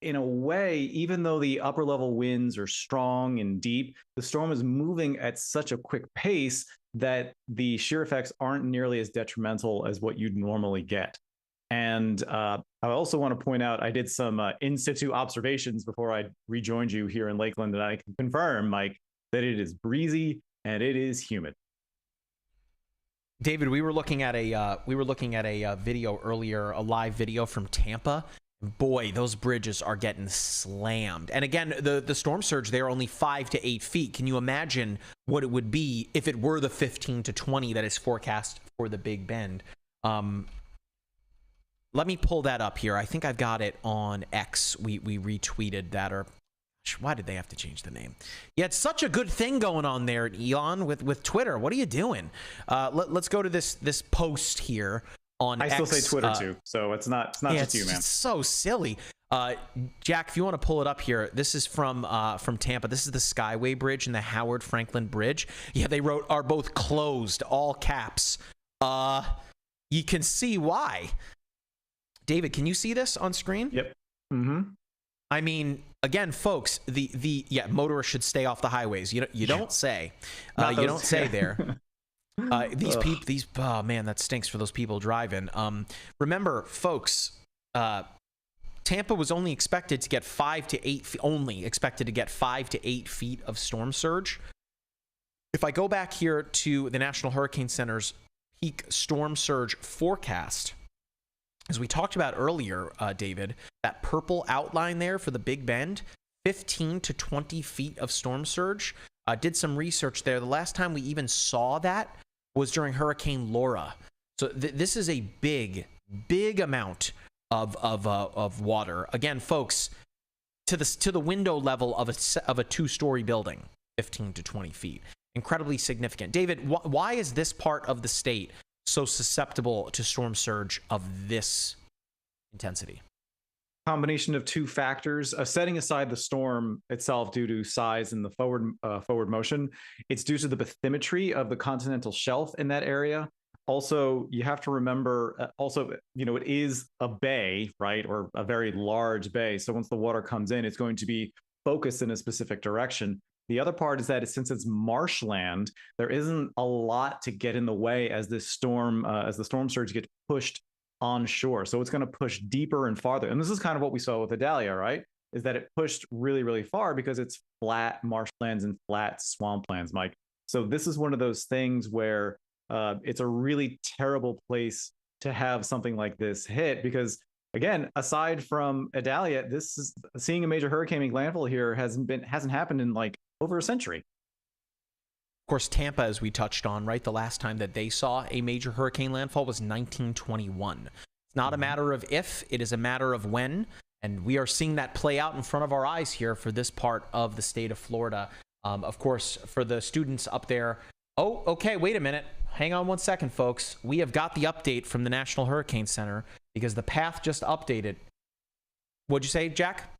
in a way, even though the upper level winds are strong and deep, the storm is moving at such a quick pace that the shear effects aren't nearly as detrimental as what you'd normally get. And I also want to point out, I did some in situ observations before I rejoined you here in Lakeland, and I can confirm, Mike, that it is breezy and it is humid. David, we were looking at a video earlier, a live video from Tampa. Boy, those bridges are getting slammed. And again, the storm surge there only 5 to 8 feet. Can you imagine what it would be if it were the 15 to 20 that is forecast for the Big Bend? Let me pull that up here. I think I've got it on X. We retweeted that, or why did they have to change the name? You had such a good thing going on there, Elon, with Twitter. What are you doing? Let's go to this post here. I still say Twitter too, so it's not just you, man. It's so silly. Jack, if you want to pull it up here, this is from Tampa. This is the Skyway Bridge and the Howard Franklin Bridge. Yeah, they wrote are both closed, all caps. You can see why. David, can you see this on screen? Yep. Mm-hmm. I mean, again, folks, motorists should stay off the highways. You don't say. You don't say there. Oh man, that stinks for those people driving. Remember, folks, Tampa was only expected to get 5 to 8 feet of storm surge. If I go back here to the National Hurricane Center's peak storm surge forecast, as we talked about earlier, David, that purple outline there for the Big Bend, 15 to 20 feet of storm surge. Did some research there. The last time we even saw that was during Hurricane Laura. So this is a big amount of water. Again, folks, to the window level of a 2-story building, 15 to 20 feet. Incredibly significant. David, why is this part of the state so susceptible to storm surge of this intensity? Combination of two factors. Setting aside the storm itself due to size and the forward motion, it's due to the bathymetry of the continental shelf in that area. Also, you have to remember, it is a bay, right, or a very large bay. So once the water comes in, it's going to be focused in a specific direction. The other part is that since it's marshland, there isn't a lot to get in the way as the storm surge gets pushed onshore. So it's going to push deeper and farther. And this is kind of what we saw with Idalia, right? Is that it pushed really, really far because it's flat marshlands and flat swamplands, Mike. So this is one of those things where it's a really terrible place to have something like this hit, because again, aside from Idalia, this is seeing a major hurricane make landfall here hasn't happened in like over a century. Of course, Tampa, as we touched on, right, the last time that they saw a major hurricane landfall was 1921. It's not a matter of if, it is a matter of when. And we are seeing that play out in front of our eyes here for this part of the state of Florida. Of course, for the students up there. Oh, okay, wait a minute. Hang on one second, folks. We have got the update from the National Hurricane Center because the path just updated. What'd you say, Jack?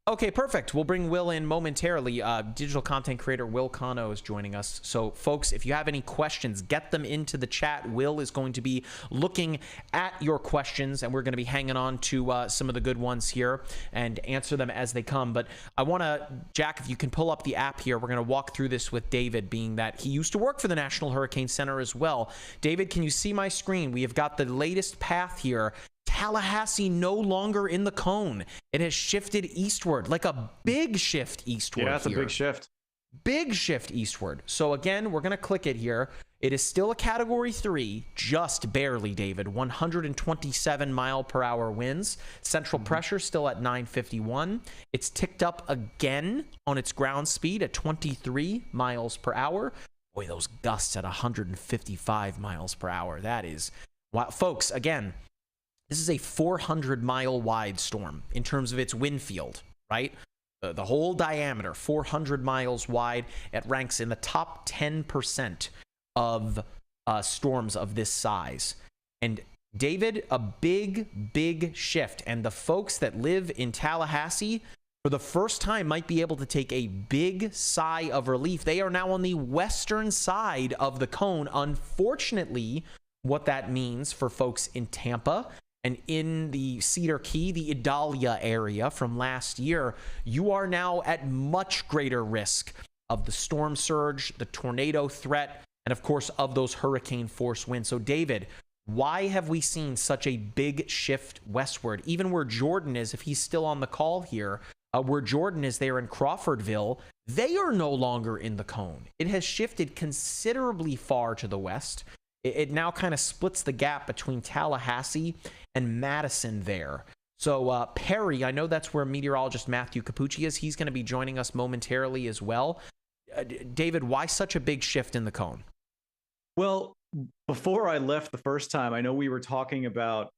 Okay, perfect. We'll bring Will in momentarily. Digital content creator Will Cano is joining us. So, folks, if you have any questions, get them into the chat. Will is going to be looking at your questions, and we're going to be hanging on to some of the good ones here and answer them as they come. But I want to, Jack, if you can pull up the app here, we're going to walk through this with David, being that he used to work for the National Hurricane Center as well. David, can you see my screen? We have got the latest path here. Tallahassee no longer in the cone. It has shifted eastward, like a big shift eastward. Yeah, it's a big shift. Big shift eastward. So again, we're going to click it here. It is still a category 3, just barely, David. 127 mile per hour winds. Central pressure still at 951. It's ticked up again on its ground speed at 23 miles per hour. Boy, those gusts at 155 miles per hour. That is, wow. Folks, again, this is a 400-mile wide storm in terms of its wind field, right? The whole diameter, 400 miles wide. It ranks in the top 10% of storms of this size. And David, a big, big shift. And the folks that live in Tallahassee, for the first time, might be able to take a big sigh of relief. They are now on the western side of the cone. Unfortunately, what that means for folks in Tampa and in the Cedar Key, the Idalia area from last year, you are now at much greater risk of the storm surge, the tornado threat, and of course of those hurricane force winds. So David, why have we seen such a big shift westward? Even where Jordan is, if he's still on the call here, where Jordan is there in Crawfordville, they are no longer in the cone. It has shifted considerably far to the west. It now kind of splits the gap between Tallahassee and Madison there. So Perry, I know that's where meteorologist Matthew Capucci is. He's going to be joining us momentarily as well. David, why such a big shift in the cone? Well, before I left the first time, I know we were talking about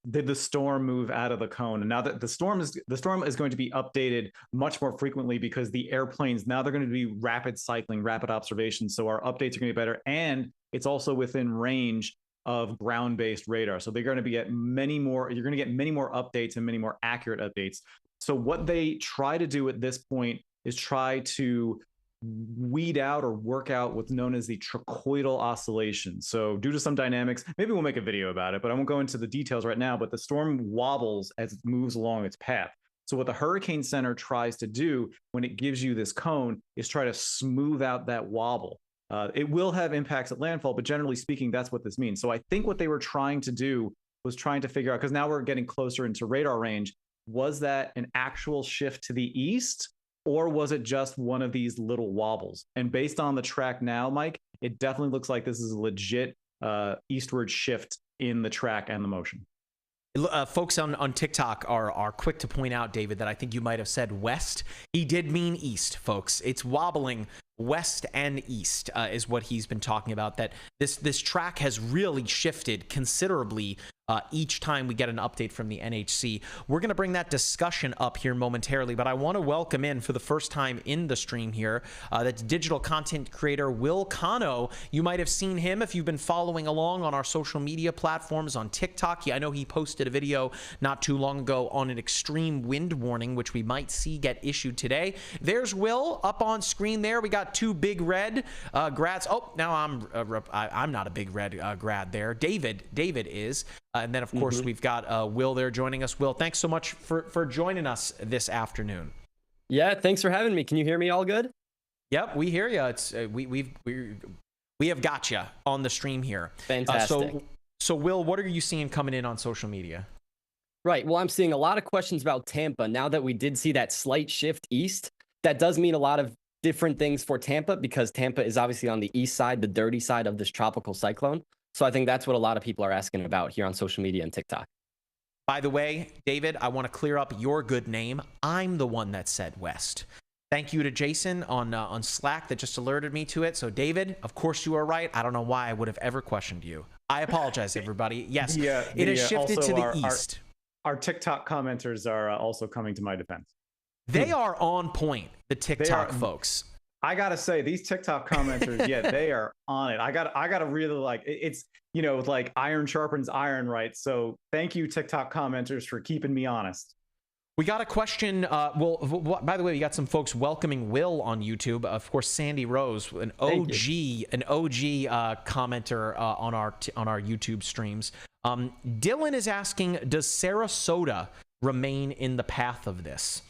did the storm move out of the cone, and now that the storm is going to be updated much more frequently because the airplanes now they're going to be rapid cycling, rapid observations. So our updates are going to be better, and it's also within range of ground-based radar. So they're going to get many more. You're going to get many more updates and many more accurate updates. So what they try to do at this point is try to weed out or work out what's known as the trochoidal oscillation. So due to some dynamics, maybe we'll make a video about it, but I won't go into the details right now, but the storm wobbles as it moves along its path. So what the Hurricane Center tries to do when it gives you this cone is try to smooth out that wobble. It will have impacts at landfall, but generally speaking, that's what this means. So I think what they were trying to do was trying to figure out, because now we're getting closer into radar range, was that an actual shift to the east? Or was it just one of these little wobbles? And based on the track now, Mike, it definitely looks like this is a legit eastward shift in the track and the motion. Folks on TikTok are quick to point out, David, that I think you might have said west. He did mean east, folks. It's wobbling west and east is what he's been talking about. That this track has really shifted considerably each time we get an update from the NHC. We're going to bring that discussion up here momentarily, but I want to welcome in for the first time in the stream here, that's digital content creator Will Cano. You might have seen him if you've been following along on our social media platforms on TikTok. I know he posted a video not too long ago on an extreme wind warning, which we might see get issued today. There's Will up on screen there. We got two big red grads. Oh, now I'm not a big red grad there. David is. And then, of course, we've got Will there joining us. Will, thanks so much for joining us this afternoon. Yeah, thanks for having me. Can you hear me all good? Yep, we hear you. It's we have got you on the stream here. Fantastic. So, Will, what are you seeing coming in on social media? Right. Well, I'm seeing a lot of questions about Tampa. Now that we did see that slight shift east, that does mean a lot of different things for Tampa because Tampa is obviously on the east side, the dirty side of this tropical cyclone. So I think that's what a lot of people are asking about here on social media and TikTok. By the way, David, I want to clear up your good name. I'm the one that said west. Thank you to Jason on Slack that just alerted me to it. So, David, of course you are right. I don't know why I would have ever questioned you. I apologize, everybody. Yes, it has shifted to the east. Our TikTok commenters are also coming to my defense. They are on point, the TikTok folks. I gotta say, these TikTok commenters, yeah, they are on it. I gotta really like it's, you know, like iron sharpens iron, right? So thank you, TikTok commenters, for keeping me honest. We got a question. Well, by the way, we got some folks welcoming Will on YouTube. Of course, Sandy Rose, an OG commenter on our YouTube streams. Dylan is asking, does Sarasota remain in the path of this?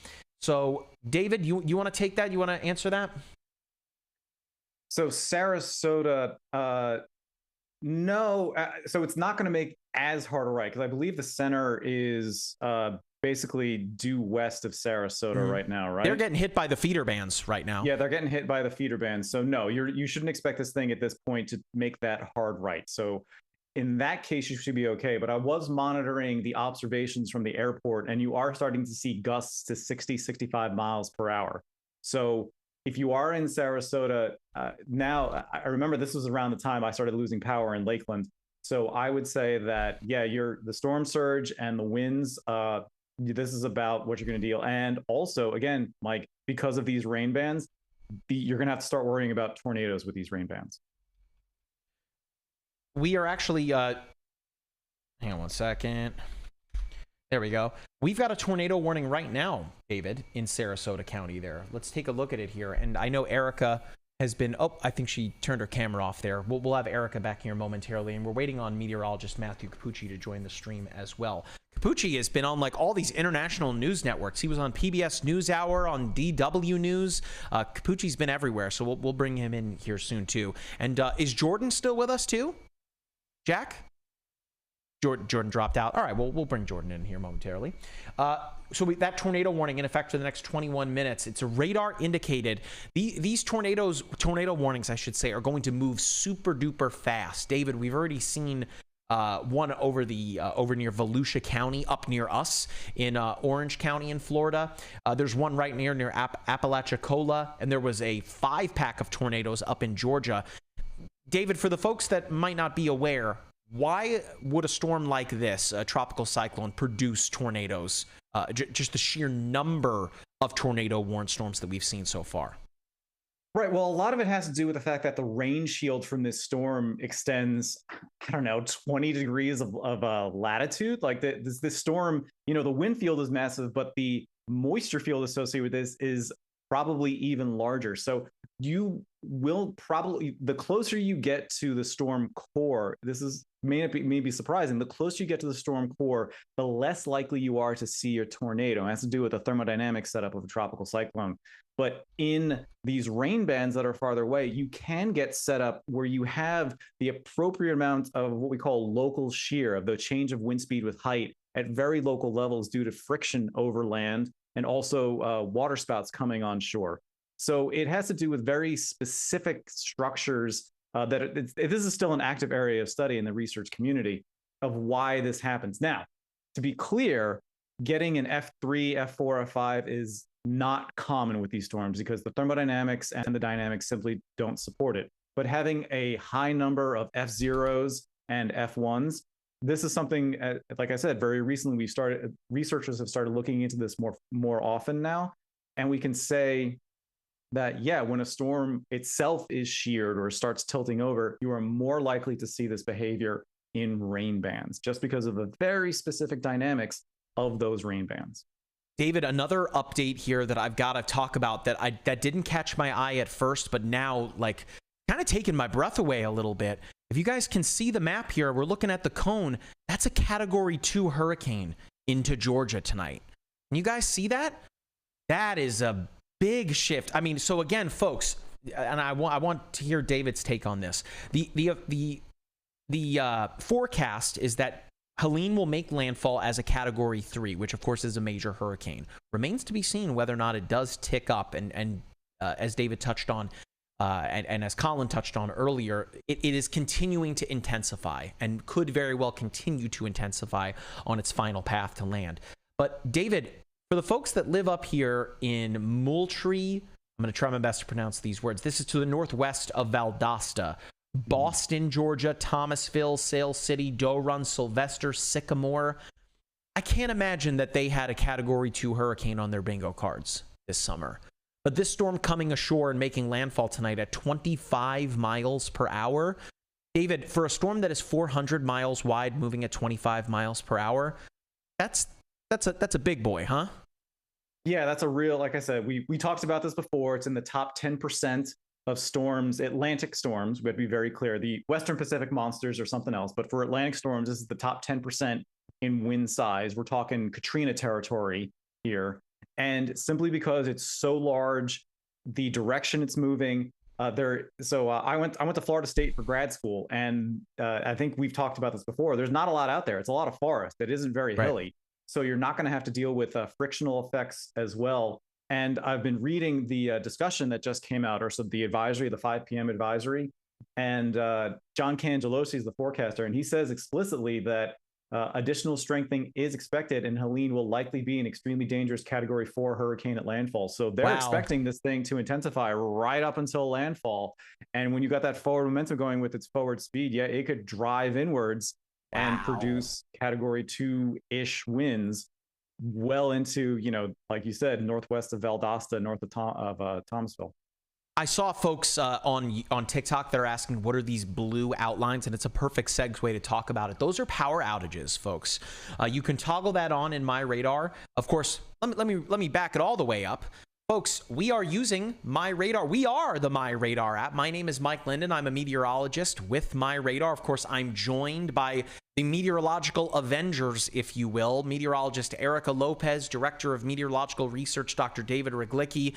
So, David, you want to take that? You want to answer that? So Sarasota, no. So it's not going to make as hard a right, because I believe the center is basically due west of Sarasota right now, right? They're getting hit by the feeder bands right now. Yeah, they're getting hit by the feeder bands. So no, you shouldn't expect this thing at this point to make that hard right. So in that case, you should be okay. But I was monitoring the observations from the airport, and you are starting to see gusts to 60, 65 miles per hour. So if you are in Sarasota, now, I remember this was around the time I started losing power in Lakeland. So I would say that, yeah, the storm surge and the winds, this is about what you're going to deal. And also, again, Mike, because of these rain bands, you're going to have to start worrying about tornadoes with these rain bands. We are actually, hang on one second. There we go. We've got a tornado warning right now, David, in Sarasota County there. Let's take a look at it here. And I know Erica has been, I think she turned her camera off there. We'll have Erica back here momentarily, and we're waiting on meteorologist Matthew Capucci to join the stream as well. Capucci has been on like all these international news networks. He was on PBS NewsHour, on DW News. Capucci's been everywhere, so we'll bring him in here soon too. And is Jordan still with us too? Jack? Jordan dropped out. All right, well, we'll bring Jordan in here momentarily. So that tornado warning in effect for the next 21 minutes. It's a radar indicated. These tornado warnings, I should say, are going to move super duper fast. David, we've already seen one over near Volusia County, up near us in Orange County in Florida. There's one right near Apalachicola, and there was a 5-pack of tornadoes up in Georgia. David, for the folks that might not be aware, why would a storm like this, a tropical cyclone, produce tornadoes? Just the sheer number of tornado warned storms that we've seen so far. Right. Well, a lot of it has to do with the fact that the rain shield from this storm extends, I don't know, 20 degrees of latitude. Like this storm, you know, the wind field is massive, but the moisture field associated with this is probably even larger. So you will probably, the closer you get to the storm core, may be surprising, the closer you get to the storm core, the less likely you are to see a tornado. It has to do with the thermodynamic setup of a tropical cyclone. But in these rain bands that are farther away, you can get set up where you have the appropriate amount of what we call local shear, of the change of wind speed with height at very local levels due to friction over land and also water spouts coming on shore. So it has to do with very specific structures this is still an active area of study in the research community of why this happens. Now, to be clear, getting an F3, F4, F5 is not common with these storms because the thermodynamics and the dynamics simply don't support it. But having a high number of F0s and F1s, this is something, like I said, very recently researchers have started looking into this more often now. And we can say that, yeah, when a storm itself is sheared or starts tilting over, you are more likely to see this behavior in rain bands, just because of the very specific dynamics of those rain bands. David, another update here that I've got to talk about that didn't catch my eye at first, but now like kind of taking my breath away a little bit. If you guys can see the map here, we're looking at the cone. That's a Category 2 hurricane into Georgia tonight. Can you guys see that? That is a big shift. I mean, so again, folks, and I want to hear David's take on this. The forecast is that Helene will make landfall as a Category 3, which of course is a major hurricane. Remains to be seen whether or not it does tick up. And as David touched on, And as Colin touched on earlier, it is continuing to intensify and could very well continue to intensify on its final path to land. But David, for the folks that live up here in Moultrie, I'm going to try my best to pronounce these words. This is to the northwest of Valdosta, Boston, Georgia, Thomasville, Sale City, Doe Run, Sylvester, Sycamore. I can't imagine that they had a Category 2 hurricane on their bingo cards this summer. But this storm coming ashore and making landfall tonight at 25 miles per hour. David, for a storm that is 400 miles wide, moving at 25 miles per hour, that's a big boy, huh? Yeah, that's a real, like I said, we talked about this before. It's in the top 10% of storms, Atlantic storms. We have to be very clear. The Western Pacific monsters are something else. But for Atlantic storms, this is the top 10% in wind size. We're talking Katrina territory here. And simply because it's so large, the direction it's moving, I went to Florida State for grad school, and I think we've talked about this before. There's not a lot out there. It's a lot of forest. It isn't very hilly. So you're not going to have to deal with frictional effects as well. And I've been reading the discussion that just came out, or so the advisory, the 5 p.m. advisory. And John Cangelosi is the forecaster, and he says explicitly that additional strengthening is expected, and Helene will likely be an extremely dangerous Category 4 hurricane at landfall. So they're expecting this thing to intensify right up until landfall. And when you got that forward momentum going with its forward speed, yeah, it could drive inwards and produce Category 2-ish winds well into, like you said, northwest of Valdosta, north of Thomasville. I saw folks on TikTok that are asking, what are these blue outlines? And it's a perfect segue to talk about it. Those are power outages, folks. You can toggle that on in MyRadar. Of course, let me back it all the way up. Folks, we are using MyRadar. We are the MyRadar app. My name is Mike Linden. I'm a meteorologist with MyRadar. Of course, I'm joined by the meteorological Avengers, if you will. Meteorologist Erica Lopez, Director of Meteorological Research, Dr. David Riglicki,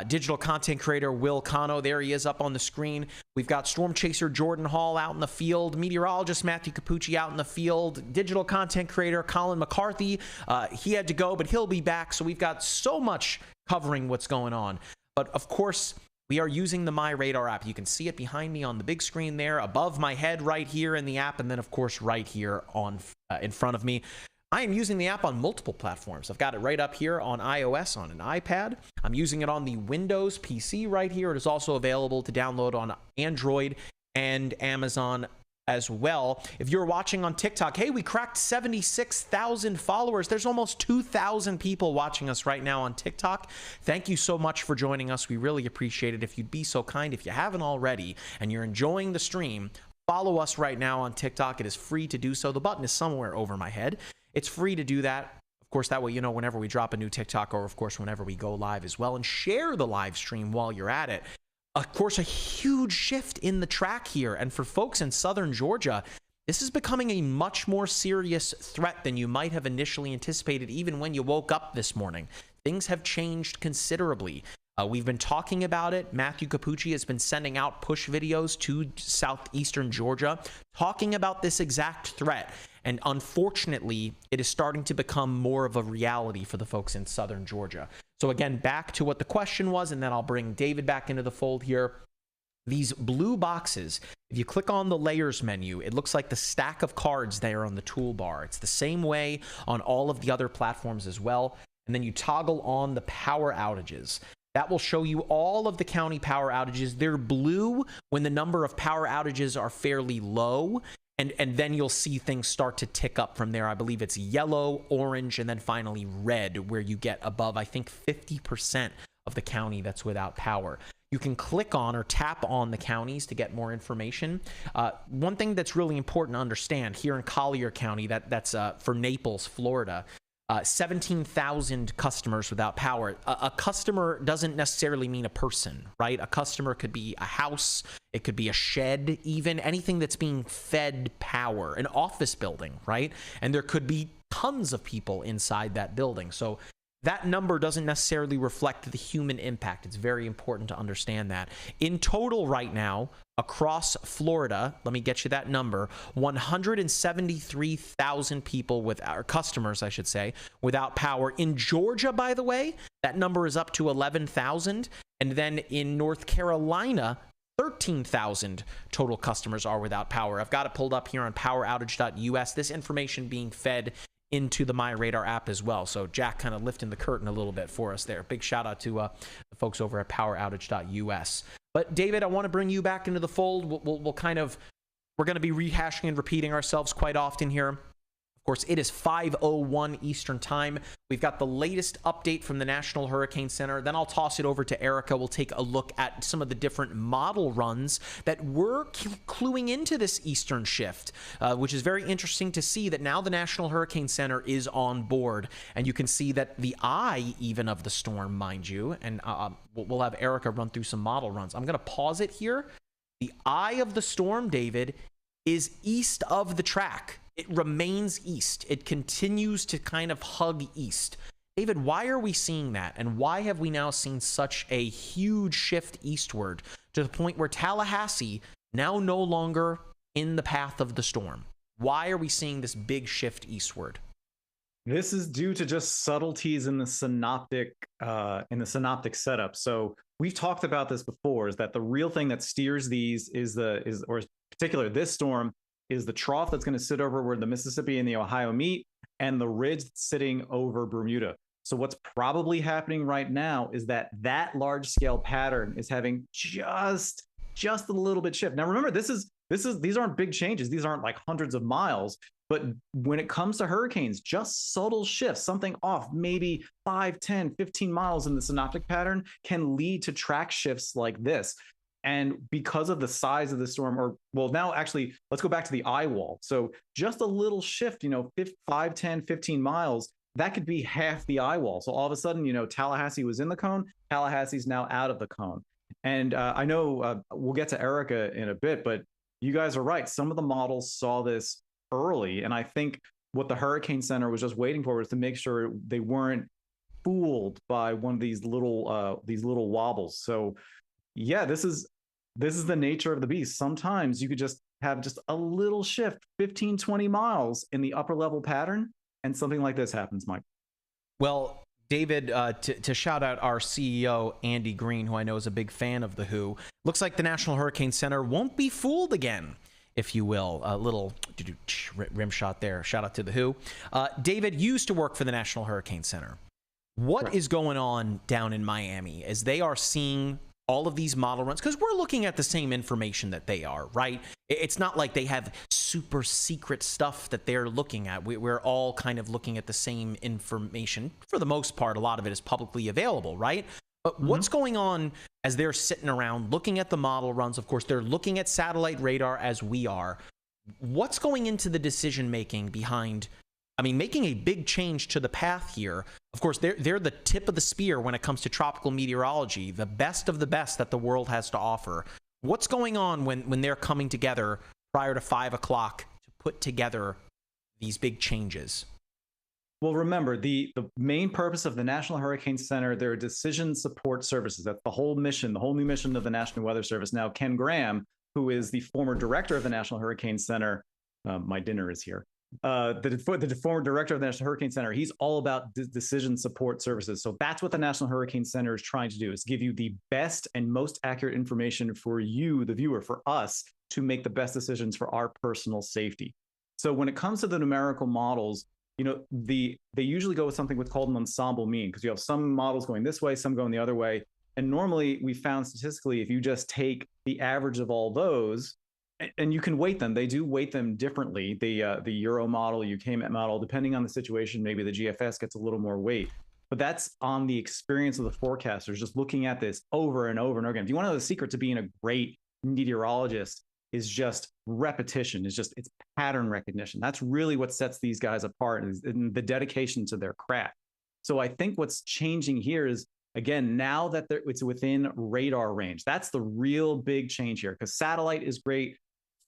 digital content creator Will Cano. There he is up on the screen. We've got storm chaser Jordan Hall out in the field, meteorologist Matthew Capucci out in the field, digital content creator Colin McCarthy. He had to go, but he'll be back. So we've got so much covering what's going on. But of course, we are using the MyRadar app. You can see it behind me on the big screen there, above my head right here in the app, and then of course right here on in front of me. I am using the app on multiple platforms. I've got it right up here on iOS on an iPad. I'm using it on the Windows PC right here. It is also available to download on Android and Amazon as well. If you're watching on TikTok, hey, we cracked 76,000 followers. There's almost 2,000 people watching us right now on TikTok. Thank you so much for joining us. We really appreciate it. If you'd be so kind, if you haven't already and you're enjoying the stream, follow us right now on TikTok. It is free to do so. The button is somewhere over my head. It's free to do that. Of course, that way you know whenever we drop a new TikTok, or of course whenever we go live as well, and share the live stream while you're at it. Of course, a huge shift in the track here. And for folks in southern Georgia, this is becoming a much more serious threat than you might have initially anticipated, even when you woke up this morning. Things have changed considerably. We've been talking about it. Matthew Capucci has been sending out push videos to southeastern Georgia talking about this exact threat. And unfortunately, it is starting to become more of a reality for the folks in southern Georgia. So again, back to what the question was, and then I'll bring David back into the fold here. These blue boxes, if you click on the layers menu, it looks like the stack of cards there on the toolbar. It's the same way on all of the other platforms as well. And then you toggle on the power outages. That will show you all of the county power outages. They're blue when the number of power outages are fairly low. And then you'll see things start to tick up from there. I believe it's yellow, orange, and then finally red, where you get above, I think, 50% of the county that's without power. You can click on or tap on the counties to get more information. One thing that's really important to understand here in Collier County, that's for Naples, Florida, 17,000 customers without power. A customer doesn't necessarily mean a person, right? A customer could be a house, it could be a shed, even anything that's being fed power, an office building, right? And there could be tons of people inside that building. So that number doesn't necessarily reflect the human impact. It's very important to understand that. In total right now, across Florida, let me get you that number, 173,000 people or customers, I should say, without power. In Georgia, by the way, that number is up to 11,000. And then in North Carolina, 13,000 total customers are without power. I've got it pulled up here on poweroutage.us. This information being fed into the MyRadar app as well. So Jack kind of lifting the curtain a little bit for us there. Big shout out to the folks over at poweroutage.us. But David, I want to bring you back into the fold. We'll kind of, we're going to be rehashing and repeating ourselves quite often here. Of course, it is 5:01 Eastern Time. We've got the latest update from the National Hurricane Center. Then I'll toss it over to Erica. We'll take a look at some of the different model runs that were cluing into this eastern shift, which is very interesting to see that now the National Hurricane Center is on board. And you can see that the eye even of the storm, mind you, and we'll have Erica run through some model runs. I'm going to pause it here. The eye of the storm, David, is east of the track. It remains east. It continues to kind of hug east. David, why are we seeing that? And why have we now seen such a huge shift eastward to the point where Tallahassee now no longer in the path of the storm? Why are we seeing this big shift eastward? This is due to just subtleties in the synoptic setup. So we've talked about this before, is that the real thing that steers these or in particular this storm, is the trough that's going to sit over where the Mississippi and the Ohio meet, and the ridge that's sitting over Bermuda. So what's probably happening right now is that large scale pattern is having just a little bit shift. Now remember, these aren't big changes. These aren't like hundreds of miles. But when it comes to hurricanes, just subtle shifts, something off, maybe 5, 10, 15 miles in the synoptic pattern can lead to track shifts like this. And because of the size of the storm, now actually, let's go back to the eye wall. So just a little shift, 5, 10, 15 miles, that could be half the eye wall. So all of a sudden, Tallahassee was in the cone, Tallahassee's now out of the cone. And I know we'll get to Erica in a bit, but you guys are right. Some of the models saw this early. And I think what the Hurricane Center was just waiting for was to make sure they weren't fooled by one of these little wobbles. So yeah, this is the nature of the beast. Sometimes you could just have just a little shift, 15, 20 miles in the upper level pattern, and something like this happens, Mike. Well, David, to shout out our CEO, Andy Green, who I know is a big fan of The Who, looks like the National Hurricane Center won't be fooled again, if you will. A little rim shot there. Shout out to The Who. David used to work for the National Hurricane Center. What is going on down in Miami as they are seeing all of these model runs? Because we're looking at the same information that they are, right? It's not like they have super secret stuff that they're looking at. We're all kind of looking at the same information. For the most part, a lot of it is publicly available, right? But what's going on as they're sitting around looking at the model runs? Of course, they're looking at satellite radar as we are. What's going into the decision making behind, making a big change to the path here? Of course, they're the tip of the spear when it comes to tropical meteorology, the best of the best that the world has to offer. What's going on when they're coming together prior to 5 o'clock to put together these big changes? Well, remember, the main purpose of the National Hurricane Center, their decision support services. That's the whole mission, the whole new mission of the National Weather Service. Now, Ken Graham, who is the former director of the National Hurricane Center, my dinner is here. The former director of the National Hurricane Center, he's all about decision support services. So that's what the National Hurricane Center is trying to do, is give you the best and most accurate information for you, the viewer, for us to make the best decisions for our personal safety. So when it comes to the numerical models, they usually go with something what's called an ensemble mean, because you have some models going this way, some going the other way. And normally we found statistically, if you just take the average of all those, and you can weight them. They do weight them differently. The Euro model, UK model, depending on the situation, maybe the GFS gets a little more weight. But that's on the experience of the forecasters, just looking at this over and over and over again. If you want to know the secret to being a great meteorologist, is just repetition. It's pattern recognition. That's really what sets these guys apart, is in the dedication to their craft. So I think what's changing here is, again, now that it's within radar range, that's the real big change here, because satellite is great.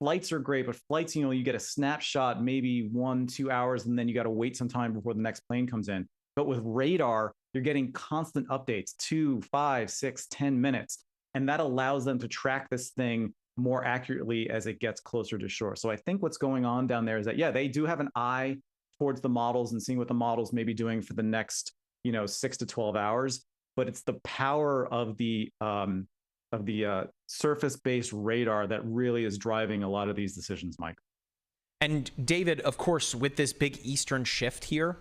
Flights are great, but flights, you get a snapshot, maybe 1-2 hours, and then you got to wait some time before the next plane comes in. But with radar, you're getting constant updates, 2, 5, 6, 10 minutes. And that allows them to track this thing more accurately as it gets closer to shore. So I think what's going on down there is that, yeah, they do have an eye towards the models and seeing what the models may be doing for the next, 6 to 12 hours. but it's the power of the surface-based radar that really is driving a lot of these decisions, Mike. And David, of course, with this big eastern shift here,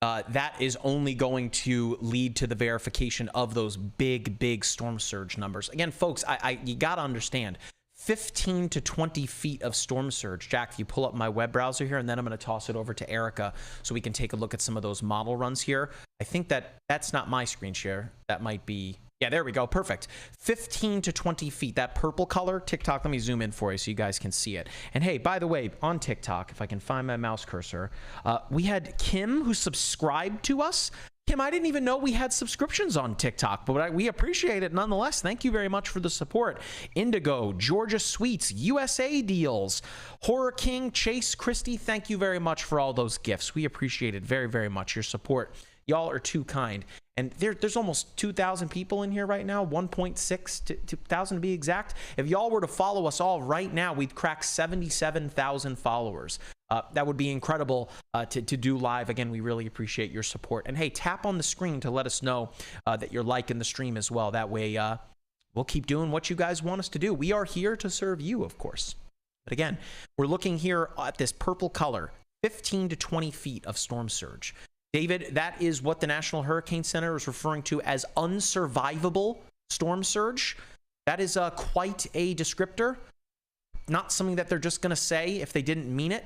that is only going to lead to the verification of those big storm surge numbers. Again, folks, you got to understand, 15 to 20 feet of storm surge. Jack, if you pull up my web browser here, and then I'm going to toss it over to Erica so we can take a look at some of those model runs here. I think that's not my screen share. That might be... Yeah, there we go. Perfect. 15 to 20 feet. That purple color, TikTok, let me zoom in for you so you guys can see it. And hey, by the way, on TikTok, if I can find my mouse cursor, we had Kim who subscribed to us. Kim, I didn't even know we had subscriptions on TikTok, but we appreciate it nonetheless. Thank you very much for the support. Indigo, Georgia Sweets, USA Deals, Horror King, Chase, Christie, thank you very much for all those gifts. We appreciate it very, very much, your support. Y'all are too kind. And there's almost 2,000 people in here right now, 1.6 to 2,000 to be exact. If y'all were to follow us all right now, we'd crack 77,000 followers. That would be incredible to do live. Again, we really appreciate your support. And hey, tap on the screen to let us know that you're liking the stream as well. That way, we'll keep doing what you guys want us to do. We are here to serve you, of course. But again, we're looking here at this purple color, 15 to 20 feet of storm surge. David, that is what the National Hurricane Center is referring to as unsurvivable storm surge. That is quite a descriptor. Not something that they're just going to say if they didn't mean it.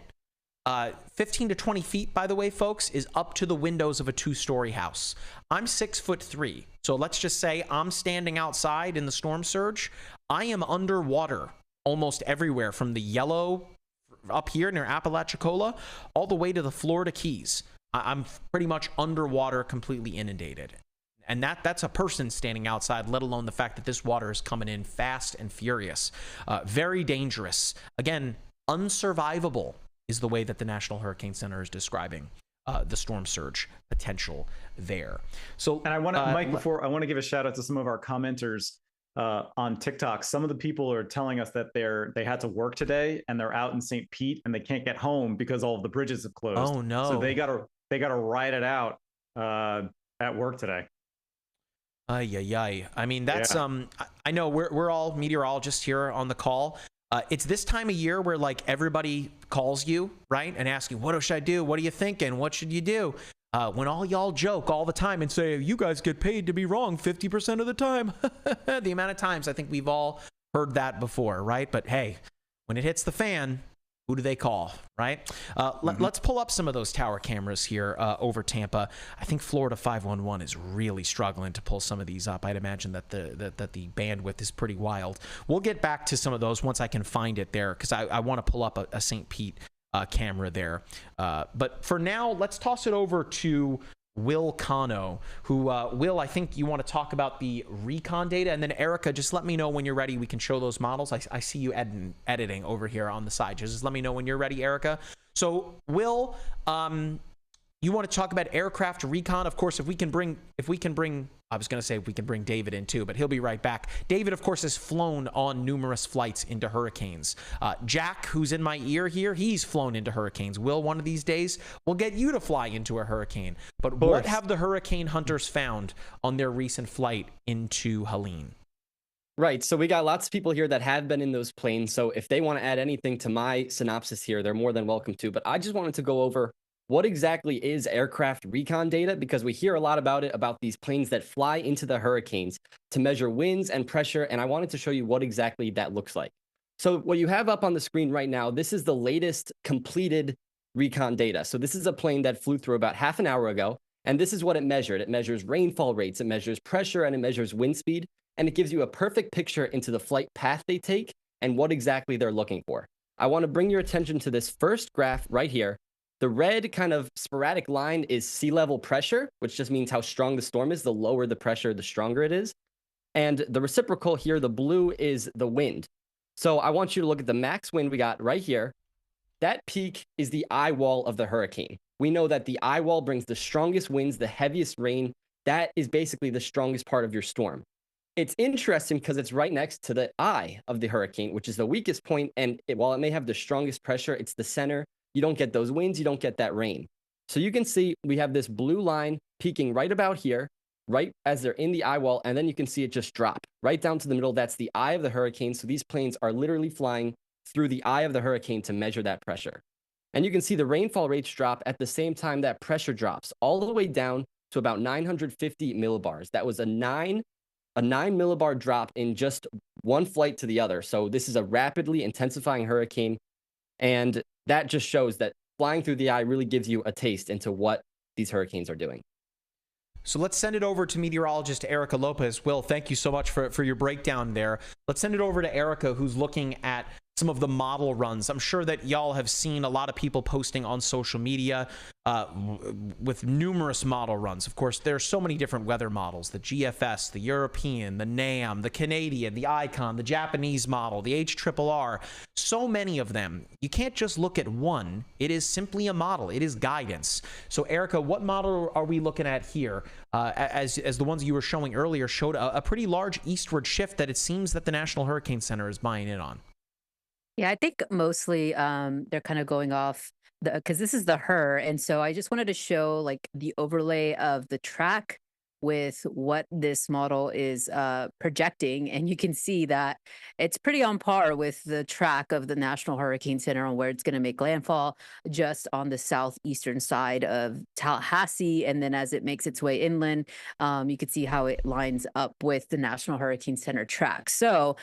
15 to 20 feet, by the way, folks, is up to the windows of a 2-story house. I'm 6'3", so let's just say I'm standing outside in the storm surge. I am underwater almost everywhere, from the yellow up here near Apalachicola all the way to the Florida Keys. I'm pretty much underwater, completely inundated. And that's a person standing outside, let alone the fact that this water is coming in fast and furious. Very dangerous. Again, unsurvivable is the way that the National Hurricane Center is describing the storm surge potential there. So, and I want to, Mike, before I want to give a shout out to some of our commenters on TikTok. Some of the people are telling us that they had to work today and they're out in St. Pete and they can't get home because all of the bridges have closed. Oh no! So they gotta ride it out at work today. I mean, that's I know we're all meteorologists here on the call. It's this time of year where like everybody calls you, right, and asks you, what should I do? What are you thinking? What should you do? When all y'all joke all the time and say, you guys get paid to be wrong 50% of the time. The amount of times I think we've all heard that before, right? But hey, when it hits the fan, who do they call, right? Let's pull up some of those tower cameras here over Tampa. I think Florida 511 is really struggling to pull some of these up. I'd imagine that the bandwidth is pretty wild. We'll get back to some of those once I can find it there, because I want to pull up a St. Pete camera there. But for now, let's toss it over to Will Cano, who, Will, I think you want to talk about the recon data, and then Erica, just let me know when you're ready. We can show those models. I see you editing over here on the side. Just let me know when you're ready, Erica. So, Will, you want to talk about aircraft recon? Of course, if we can bring, I was going to say if we can bring David in too, but he'll be right back. David, of course, has flown on numerous flights into hurricanes. Jack, who's in my ear here, he's flown into hurricanes. Will, one of these days, we'll get you to fly into a hurricane. But what have the hurricane hunters found on their recent flight into Helene? Right. So we got lots of people here that have been in those planes. So if they want to add anything to my synopsis here, they're more than welcome to. But I just wanted to go over what exactly is aircraft recon data, because we hear a lot about it, about these planes that fly into the hurricanes to measure winds and pressure. And I wanted to show you what exactly that looks like. So what you have up on the screen right now, this is the latest completed recon data. So this is a plane that flew through about half an hour ago. And this is what it measured. It measures rainfall rates, it measures pressure, and it measures wind speed. And it gives you a perfect picture into the flight path they take and what exactly they're looking for. I want to bring your attention to this first graph right here. The red kind of sporadic line is sea level pressure, which just means how strong the storm is. The lower the pressure, the stronger it is. And the reciprocal here, the blue, is the wind. So I want you to look at the max wind we got right here. That peak is the eye wall of the hurricane. We know that the eye wall brings the strongest winds, the heaviest rain. That is basically the strongest part of your storm. It's interesting because it's right next to the eye of the hurricane, which is the weakest point. And while it may have the strongest pressure, it's the center. You don't get those winds, you don't get that rain. So you can see we have this blue line peaking right about here. right as they're in the eye wall, and then you can see it just drop right down to the middle. That's the eye of the hurricane. So these planes are literally flying through the eye of the hurricane to measure that pressure. And you can see the rainfall rates drop at the same time that pressure drops all the way down to about 950 millibars. That was a 9 millibar drop in just one flight to the other. So this is a rapidly intensifying hurricane. And that just shows that flying through the eye really gives you a taste into what these hurricanes are doing. So let's send it over to meteorologist Erica Lopez. Will, thank you so much for your breakdown there. Let's send it over to Erica, who's looking at some of the model runs. I'm sure that y'all have seen a lot of people posting on social media with numerous model runs. Of course, there's so many different weather models: the GFS, the European, the NAM, the Canadian, the ICON, the Japanese model, the HRRR. So many of them. You can't just look at one. It is simply a model. It is guidance. So, Erica, what model are we looking at here? As the ones you were showing earlier showed a pretty large eastward shift that it seems that the National Hurricane Center is buying in on. Yeah, I think mostly they're kind of going off because this is the HER. And so I just wanted to show like the overlay of the track with what this model is projecting. And you can see that it's pretty on par with the track of the National Hurricane Center on where it's going to make landfall just on the southeastern side of Tallahassee. And then as it makes its way inland, you can see how it lines up with the National Hurricane Center track. So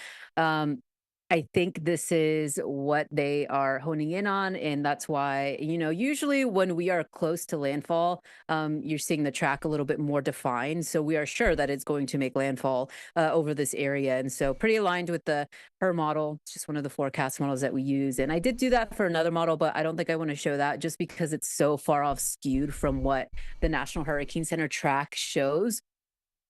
I think this is what they are honing in on. And that's why, usually when we are close to landfall, you're seeing the track a little bit more defined. So we are sure that it's going to make landfall over this area. And so pretty aligned with the HER model. It's just one of the forecast models that we use. And I did do that for another model, but I don't think I want to show that just because it's so far off skewed from what the National Hurricane Center track shows.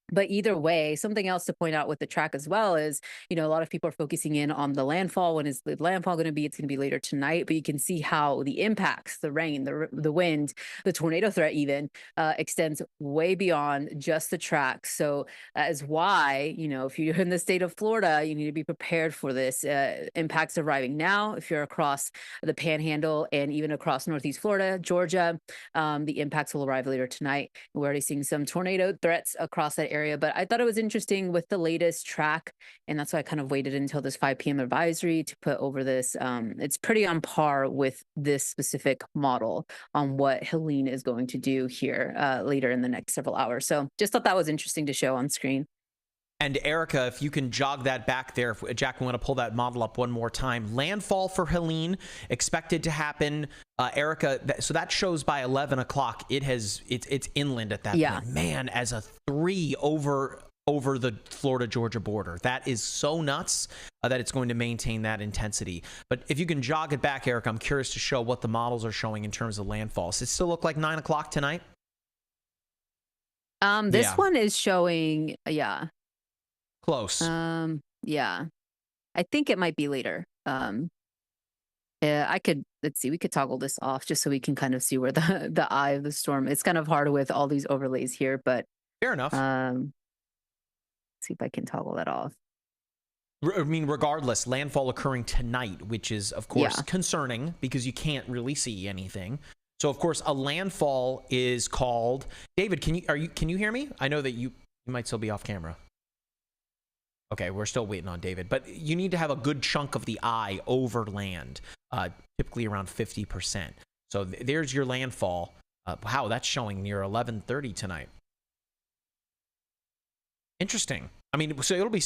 But either way, something else to point out with the track as well is, a lot of people are focusing in on the landfall. When is the landfall going to be? It's going to be later tonight. But you can see how the impacts, the rain, the wind, the tornado threat even extends way beyond just the track. So that is why, if you're in the state of Florida, you need to be prepared for this. Impacts arriving now. If you're across the Panhandle and even across Northeast Florida, Georgia, the impacts will arrive later tonight. We're already seeing some tornado threats across that area. But I thought it was interesting with the latest track, and that's why I kind of waited until this 5 p.m. advisory to put over this. It's pretty on par with this specific model on what Helene is going to do here later in the next several hours. So just thought that was interesting to show on screen. And Erica, if you can jog that back there, Jack, we want to pull that model up one more time. Landfall for Helene expected to happen. Erica, so that shows by 11 o'clock. It's inland at that point. Man, as a 3 over the Florida-Georgia border. That is so nuts that it's going to maintain that intensity. But if you can jog it back, Erica, I'm curious to show what the models are showing in terms of landfall. Does it still look like 9 o'clock tonight? This one is showing, Close. Yeah. I think it might be later. I could, let's see, we could toggle this off just so we can kind of see where the eye of the storm. It's kind of hard with all these overlays here, but fair enough. See if I can toggle that off. I mean, regardless, landfall occurring tonight, which is of course concerning because you can't really see anything. So of course a landfall is called, David, can you hear me? I know that you might still be off camera. Okay, we're still waiting on David, but you need to have a good chunk of the eye over land, typically around 50%. So there's your landfall. Wow, that's showing near 11:30 tonight. Interesting. I mean, so it'll be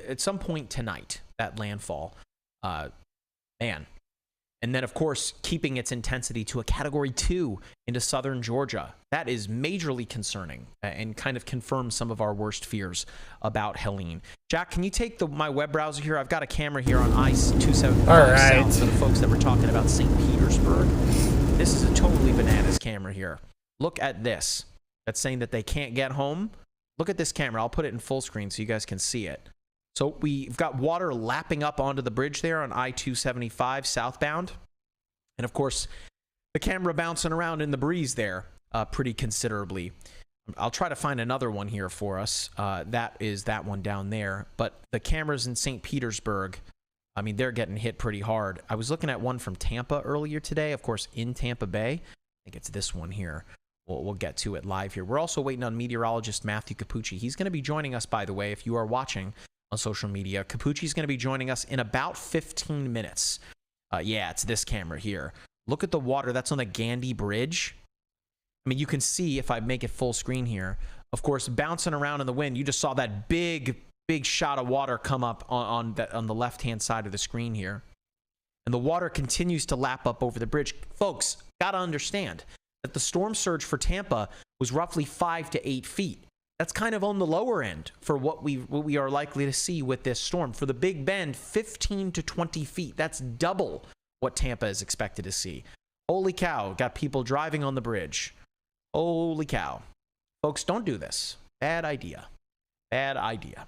at some point tonight, that landfall. Man. And then, of course, keeping its intensity to a Category 2 into southern Georgia. That is majorly concerning and kind of confirms some of our worst fears about Helene. Jack, can you take my web browser here? I've got a camera here on I-275 South for the folks that were talking about St. Petersburg. This is a totally bananas camera here. Look at this. That's saying that they can't get home. Look at this camera. I'll put it in full screen so you guys can see it. So we've got water lapping up onto the bridge there on I-275 southbound. And of course, the camera bouncing around in the breeze there pretty considerably. I'll try to find another one here for us. That is that one down there. But the cameras in St. Petersburg, I mean, they're getting hit pretty hard. I was looking at one from Tampa earlier today, of course, in Tampa Bay. I think it's this one here. we'll get to it live here. We're also waiting on meteorologist Matthew Capucci. He's going to be joining us, by the way, if you are watching on social media. Capucci's going to be joining us in about 15 minutes. Yeah, it's this camera here. Look at the water. That's on the Gandy Bridge. I mean, you can see if I make it full screen here, of course, bouncing around in the wind. You just saw that big shot of water come up on the left-hand side of the screen here. And the water continues to lap up over the bridge. Folks, got to understand that the storm surge for Tampa was roughly 5 to 8 feet. That's kind of on the lower end for what we are likely to see with this storm. For the Big Bend, 15 to 20 feet. That's double what Tampa is expected to see. Holy cow, got people driving on the bridge. Holy cow. Folks, don't do this. Bad idea. Bad idea.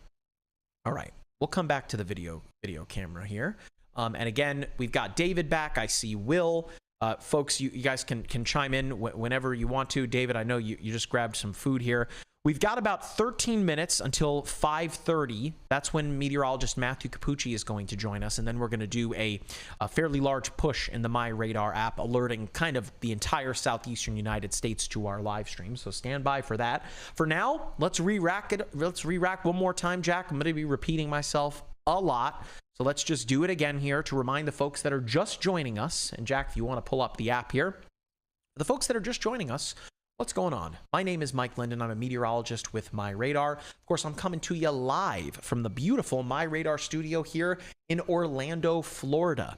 All right, we'll come back to the video camera here. And again, we've got David back. I see Will. Folks, you guys can chime in whenever you want to. David, I know you just grabbed some food here. We've got about 13 minutes until 5:30. That's when meteorologist Matthew Capucci is going to join us. And then we're going to do a fairly large push in the MyRadar app, alerting kind of the entire southeastern United States to our live stream. So stand by for that. For now, let's re-rack it. Let's re-rack one more time, Jack. I'm going to be repeating myself a lot. So let's just do it again here to remind the folks that are just joining us. And Jack, if you want to pull up the app here. For the folks that are just joining us, what's going on? My name is Mike Linden. I'm a meteorologist with MyRadar. Of course, I'm coming to you live from the beautiful MyRadar studio here in Orlando, Florida.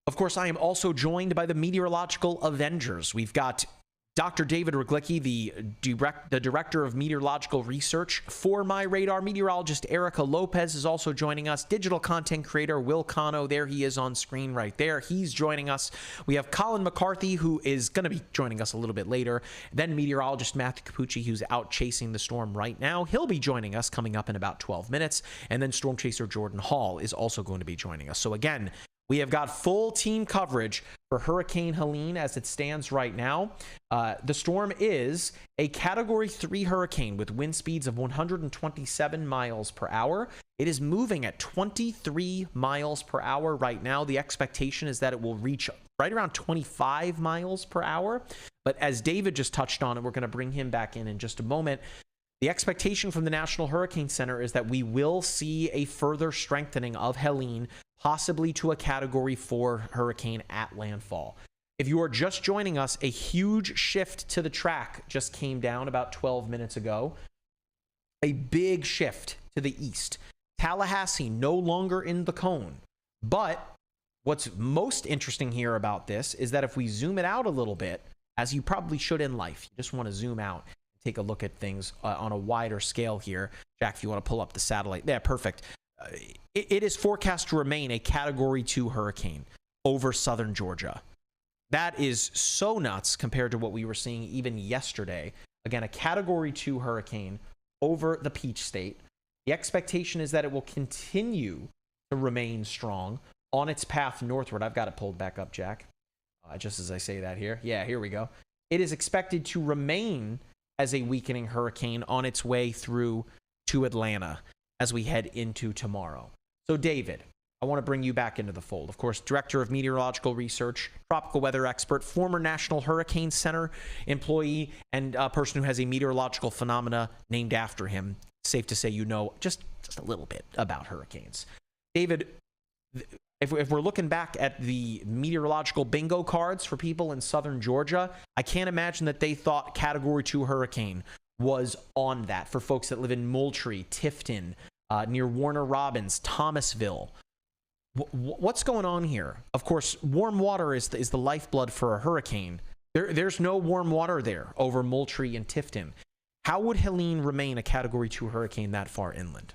Of course, I am also joined by the meteorological Avengers. We've got Dr. David Ruglicki, the director of meteorological research for MyRadar. Meteorologist Erica Lopez is also joining us. Digital content creator Will Cano, there he is on screen right there. He's joining us. We have Colin McCarthy, who is going to be joining us a little bit later. Then meteorologist Matthew Capucci, who's out chasing the storm right now. He'll be joining us coming up in about 12 minutes. And then storm chaser Jordan Hall is also going to be joining us. So again, we have got full team coverage for Hurricane Helene as it stands right now. The storm is a Category 3 hurricane with wind speeds of 127 miles per hour. It is moving at 23 miles per hour right now. The expectation is that it will reach right around 25 miles per hour. But as David just touched on, and we're going to bring him back in just a moment, the expectation from the National Hurricane Center is that we will see a further strengthening of Helene, possibly to a Category 4 hurricane at landfall. If you are just joining us, a huge shift to the track just came down about 12 minutes ago. A big shift to the east. Tallahassee no longer in the cone. But what's most interesting here about this is that if we zoom it out a little bit, as you probably should in life, you just want to zoom out, take a look at things on a wider scale here. Jack, if you want to pull up the satellite. Yeah, perfect. It is forecast to remain a Category 2 hurricane over southern Georgia. That is so nuts compared to what we were seeing even yesterday. Again, a Category 2 hurricane over the Peach State. The expectation is that it will continue to remain strong on its path northward. I've got it pulled back up, Jack, just as I say that here. Yeah, here we go. It is expected to remain as a weakening hurricane on its way through to Atlanta as we head into tomorrow. So David, I want to bring you back into the fold. Of course, director of meteorological research, tropical weather expert, former National Hurricane Center employee, and a person who has a meteorological phenomena named after him. Safe to say you know just a little bit about hurricanes. David, if we're looking back at the meteorological bingo cards for people in southern Georgia, I can't imagine that they thought Category 2 hurricane was on that for folks that live in Moultrie, Tifton, near Warner Robins, Thomasville. What's going on here? Of course, warm water is the lifeblood for a hurricane. There's no warm water there over Moultrie and Tifton. How would Helene remain a Category 2 hurricane that far inland?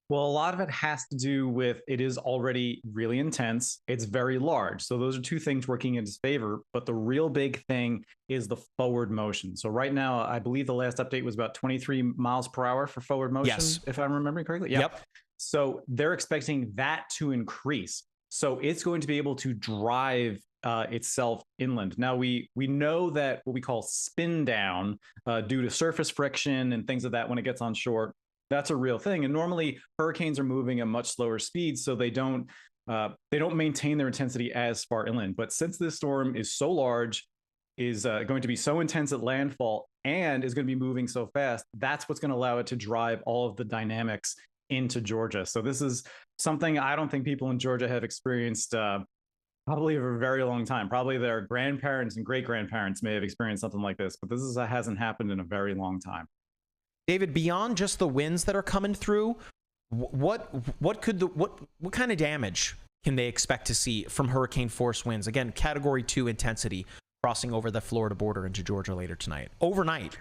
Well, a lot of it has to do with it is already really intense. It's very large. So those are two things working in its favor. But the real big thing is the forward motion. So right now, I believe the last update was about 23 miles per hour for forward motion, yes, if I'm remembering correctly. Yeah. Yep. So they're expecting that to increase. So it's going to be able to drive itself inland. Now, we know that what we call spin down due to surface friction and things of that when it gets on shore, that's a real thing. And normally hurricanes are moving at much slower speeds, so they don't maintain their intensity as far inland. But since this storm is so large, is going to be so intense at landfall and is going to be moving so fast. That's what's going to allow it to drive all of the dynamics into Georgia. So this is something I don't think people in Georgia have experienced probably for a very long time. Probably their grandparents and great grandparents may have experienced something like this, but hasn't happened in a very long time. David, beyond just the winds that are coming through, what kind of damage can they expect to see from hurricane force winds? Again, category 2 intensity crossing over the Florida border into Georgia later tonight, overnight.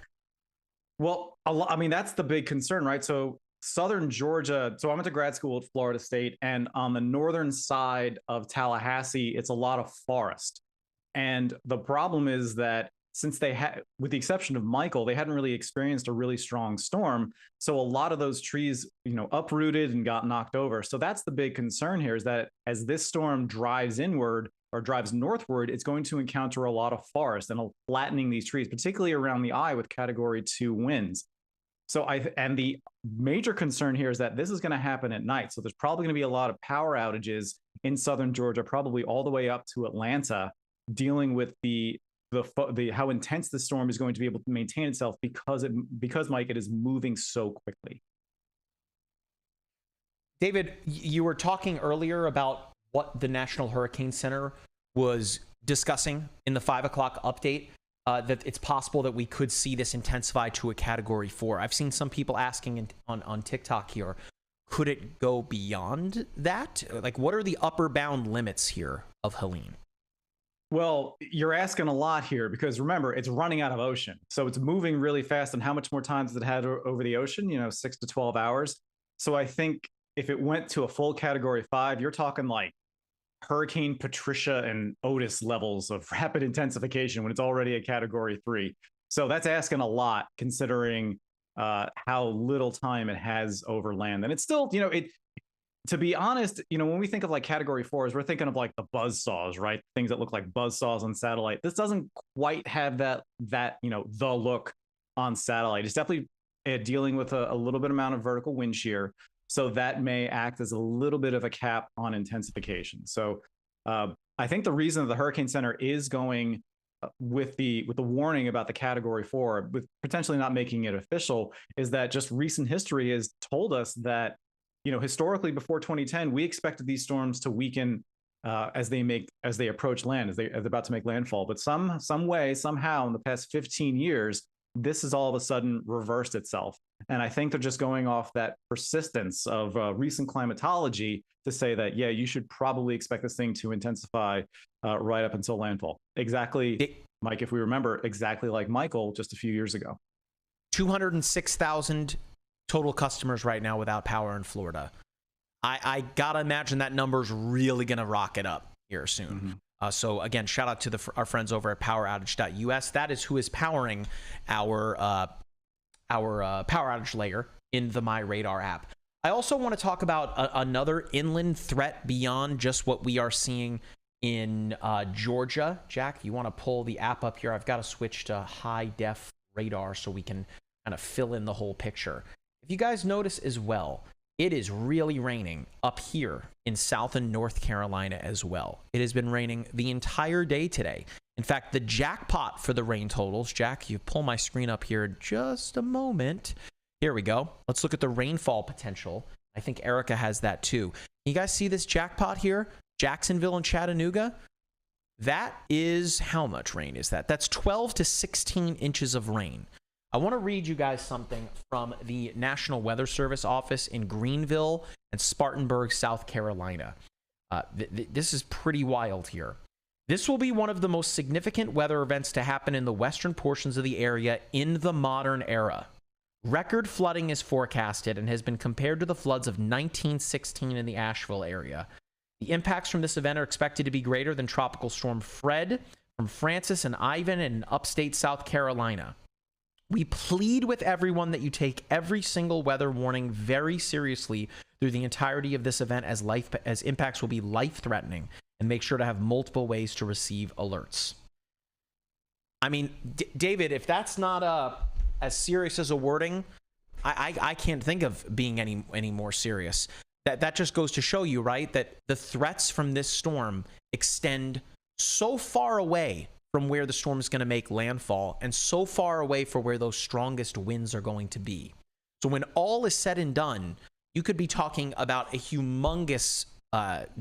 Well, I mean, that's the big concern, right? So southern Georgia, so I went to grad school at Florida State, and on the northern side of Tallahassee, it's a lot of forest. And the problem is that since they had, with the exception of Michael, they hadn't really experienced a really strong storm. So a lot of those trees, uprooted and got knocked over. So that's the big concern here, is that as this storm drives inward or drives northward, it's going to encounter a lot of forest and flattening these trees, particularly around the eye with category 2 winds. So and the major concern here is that this is going to happen at night. So there's probably going to be a lot of power outages in southern Georgia, probably all the way up to Atlanta, dealing with the how intense the storm is going to be able to maintain itself because Mike, it is moving so quickly. David, you were talking earlier about what the National Hurricane Center was discussing in the 5 o'clock update, that it's possible that we could see this intensify to a category 4. I've seen some people asking on TikTok here, could it go beyond that? Like, what are the upper bound limits here of Helene? Well, you're asking a lot here, because remember, it's running out of ocean. So it's moving really fast. And how much more time does it have over the ocean? 6 to 12 hours. So I think if it went to a full category 5, you're talking like Hurricane Patricia and Otis levels of rapid intensification when it's already a category 3. So that's asking a lot, considering how little time it has over land. And it's still, to be honest, when we think of like category 4s, we're thinking of like the buzzsaws, right? Things that look like buzzsaws on satellite. This doesn't quite have that the look on satellite. It's definitely dealing with a little bit amount of vertical wind shear. So that may act as a little bit of a cap on intensification. So I think the reason the Hurricane Center is going with the warning about the category 4, with potentially not making it official, is that just recent history has told us that, historically before 2010, we expected these storms to weaken as they approach land, as they're about to make landfall. But some way, somehow, in the past 15 years, this has all of a sudden reversed itself. And I think they're just going off that persistence of recent climatology to say that, yeah, you should probably expect this thing to intensify right up until landfall. Exactly, Mike, if we remember, exactly like Michael just a few years ago. 206,000 total customers right now without power in Florida. I gotta imagine that number's really gonna rocket up here soon. Mm-hmm. So again, shout out to our friends over at poweroutage.us. That is who is powering our power outage layer in the MyRadar app. I also want to talk about another inland threat beyond just what we are seeing in Georgia. Jack, you want to pull the app up here? I've got to switch to high def radar so we can kind of fill in the whole picture. If you guys notice as well, it is really raining up here in South and North Carolina as well. It has been raining the entire day today. In fact, the jackpot for the rain totals, Jack, you pull my screen up here in just a moment. Here we go. Let's look at the rainfall potential. I think Erica has that too. You guys see this jackpot here? Jacksonville and Chattanooga? That is, how much rain is that? That's 12 to 16 inches of rain. I want to read you guys something from the National Weather Service office in Greenville and Spartanburg, South Carolina. This is pretty wild here. This will be one of the most significant weather events to happen in the western portions of the area in the modern era. Record flooding is forecasted and has been compared to the floods of 1916 in the Asheville area. The impacts from this event are expected to be greater than Tropical Storm Fred from Francis and Ivan in upstate South Carolina. We plead with everyone that you take every single weather warning very seriously through the entirety of this event, as impacts will be life-threatening, and make sure to have multiple ways to receive alerts. I mean, David, if that's not as serious as a wording, I can't think of being any more serious. That just goes to show you, right, that the threats from this storm extend so far away from where the storm is going to make landfall and so far away from where those strongest winds are going to be. So when all is said and done, you could be talking about a humongous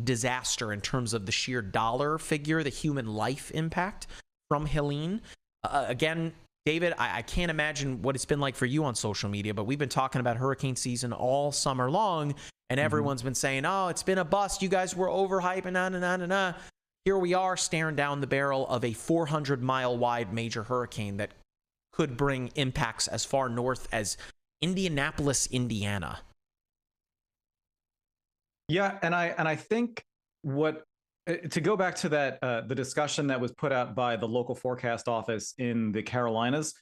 disaster in terms of the sheer dollar figure, the human life impact from Helene. Again, David, I can't imagine what it's been like for you on social media, but we've been talking about hurricane season all summer long, and everyone's been saying, oh, it's been a bust. You guys were overhyping, nah. Here we are staring down the barrel of a 400-mile wide major hurricane that could bring impacts as far north as Indianapolis, Indiana. Yeah, and I think what, to go back to that the discussion that was put out by the local forecast office in the Carolinas,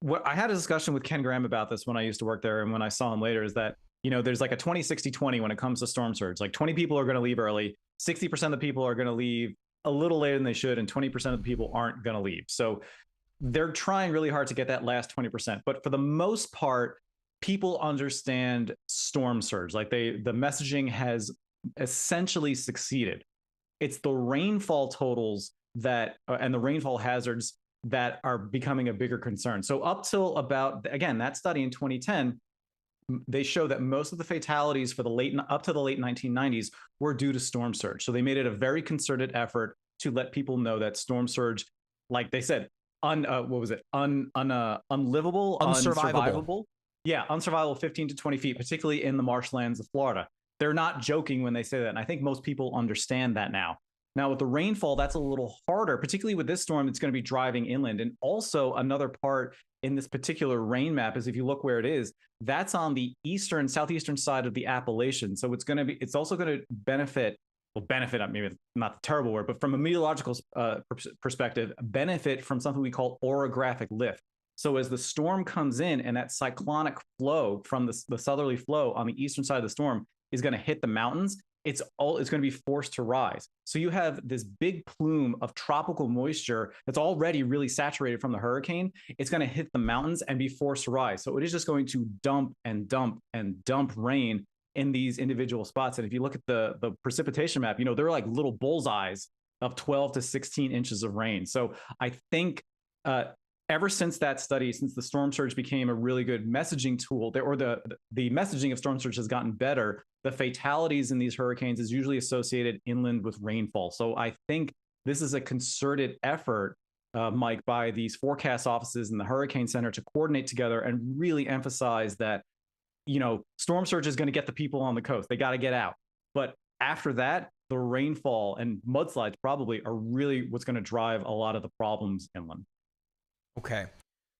what I had a discussion with Ken Graham about this when I used to work there, and when I saw him later, is that, you know, there's like a 20-60-20 when it comes to storm surge. Like 20 people are going to leave early, 60% of the people are going to leave a little later than they should, and 20% of the people aren't going to leave. So they're trying really hard to get that last 20%. But for the most part, people understand storm surge. Like the messaging has essentially succeeded. It's the rainfall totals that and the rainfall hazards that are becoming a bigger concern. So up till about, again, that study in 2010, they show that most of the fatalities for up to the late 1990s were due to storm surge. So they made it a very concerted effort to let people know that storm surge, like they said, unlivable, unsurvivable. Yeah, unsurvivable 15 to 20 feet, particularly in the marshlands of Florida. They're not joking when they say that. And I think most people understand that now. Now, with the rainfall, that's a little harder, particularly with this storm. It's going to be driving inland. And also another part in this particular rain map is, if you look where it is, that's on the southeastern side of the Appalachians. So it's also going to benefit, maybe not the terrible word, but from a meteorological perspective, benefit from something we call orographic lift. So as the storm comes in and that cyclonic flow from the southerly flow on the eastern side of the storm is going to hit the mountains, it's going to be forced to rise. So you have this big plume of tropical moisture that's already really saturated from the hurricane. It's going to hit the mountains and be forced to rise. So it is just going to dump and dump and dump rain in these individual spots. And if you look at the precipitation map, you know, there are like little bullseyes of 12 to 16 inches of rain. So I think ever since that study, since the storm surge became a really good messaging tool, the messaging of storm surge has gotten better. The fatalities in these hurricanes is usually associated inland with rainfall. So I think this is a concerted effort, Mike, by these forecast offices and the Hurricane Center to coordinate together and really emphasize that, you know, storm surge is going to get the people on the coast. They got to get out. But after that, the rainfall and mudslides probably are really what's going to drive a lot of the problems inland. Okay.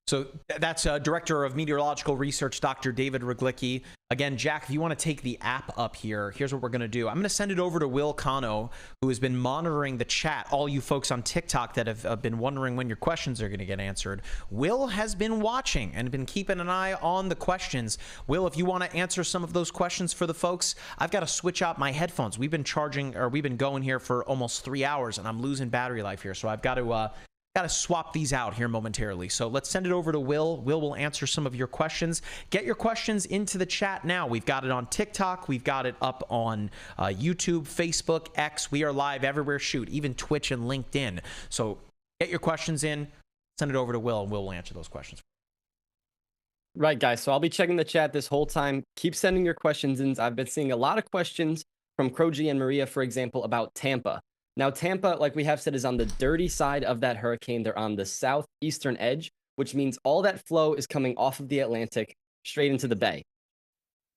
So that's Director of Meteorological Research, Dr. David Ruglicki. Again, Jack, if you want to take the app up here, here's what we're going to do. I'm going to send it over to Will Cano, who has been monitoring the chat. All you folks on TikTok that have been wondering when your questions are going to get answered. Will has been watching and been keeping an eye on the questions. Will, if you want to answer some of those questions for the folks, I've got to switch out my headphones. We've been going here for almost 3 hours, and I'm losing battery life here. So I've got to swap these out here momentarily. So let's send it over to Will. Will will answer some of your questions. Get your questions into the chat now. We've got it on TikTok. We've got it up on YouTube, Facebook, X. We are live everywhere. Shoot, even Twitch and LinkedIn. So get your questions in. Send it over to Will, and Will will answer those questions. Right, guys. So I'll be checking the chat this whole time. Keep sending your questions in. I've been seeing a lot of questions from Croji and Maria, for example, about Tampa. Now, Tampa, like we have said, is on the dirty side of that hurricane. They're on the southeastern edge, which means all that flow is coming off of the Atlantic straight into the bay.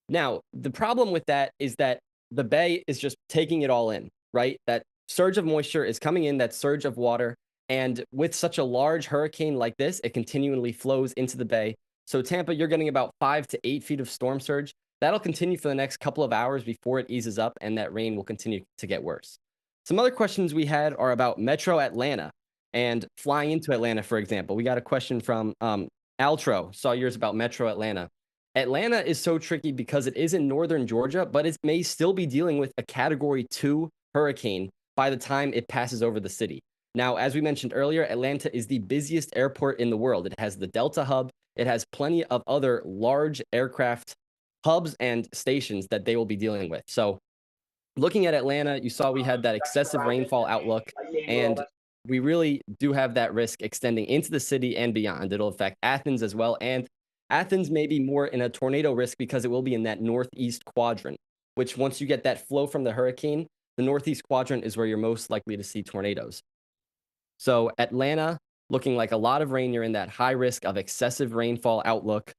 Now, the problem with that is that the bay is just taking it all in, right? That surge of moisture is coming in, that surge of water. And with such a large hurricane like this, it continually flows into the bay. So Tampa, you're getting about 5 to 8 feet of storm surge. That'll continue for the next couple of hours before it eases up, and that rain will continue to get worse. Some other questions we had are about Metro Atlanta and flying into Atlanta, for example. We got a question from Altro, saw yours about Metro Atlanta. Atlanta is so tricky because it is in northern Georgia, but it may still be dealing with a Category 2 hurricane by the time it passes over the city. Now, as we mentioned earlier, Atlanta is the busiest airport in the world. It has the Delta hub. It has plenty of other large aircraft hubs and stations that they will be dealing with. So looking at Atlanta, you saw we had that excessive rainfall outlook, and we really do have that risk extending into the city and beyond. It'll affect Athens as well. And Athens may be more in a tornado risk because it will be in that northeast quadrant, which once you get that flow from the hurricane, the northeast quadrant is where you're most likely to see tornadoes. So Atlanta, looking like a lot of rain. You're in that high risk of excessive rainfall outlook.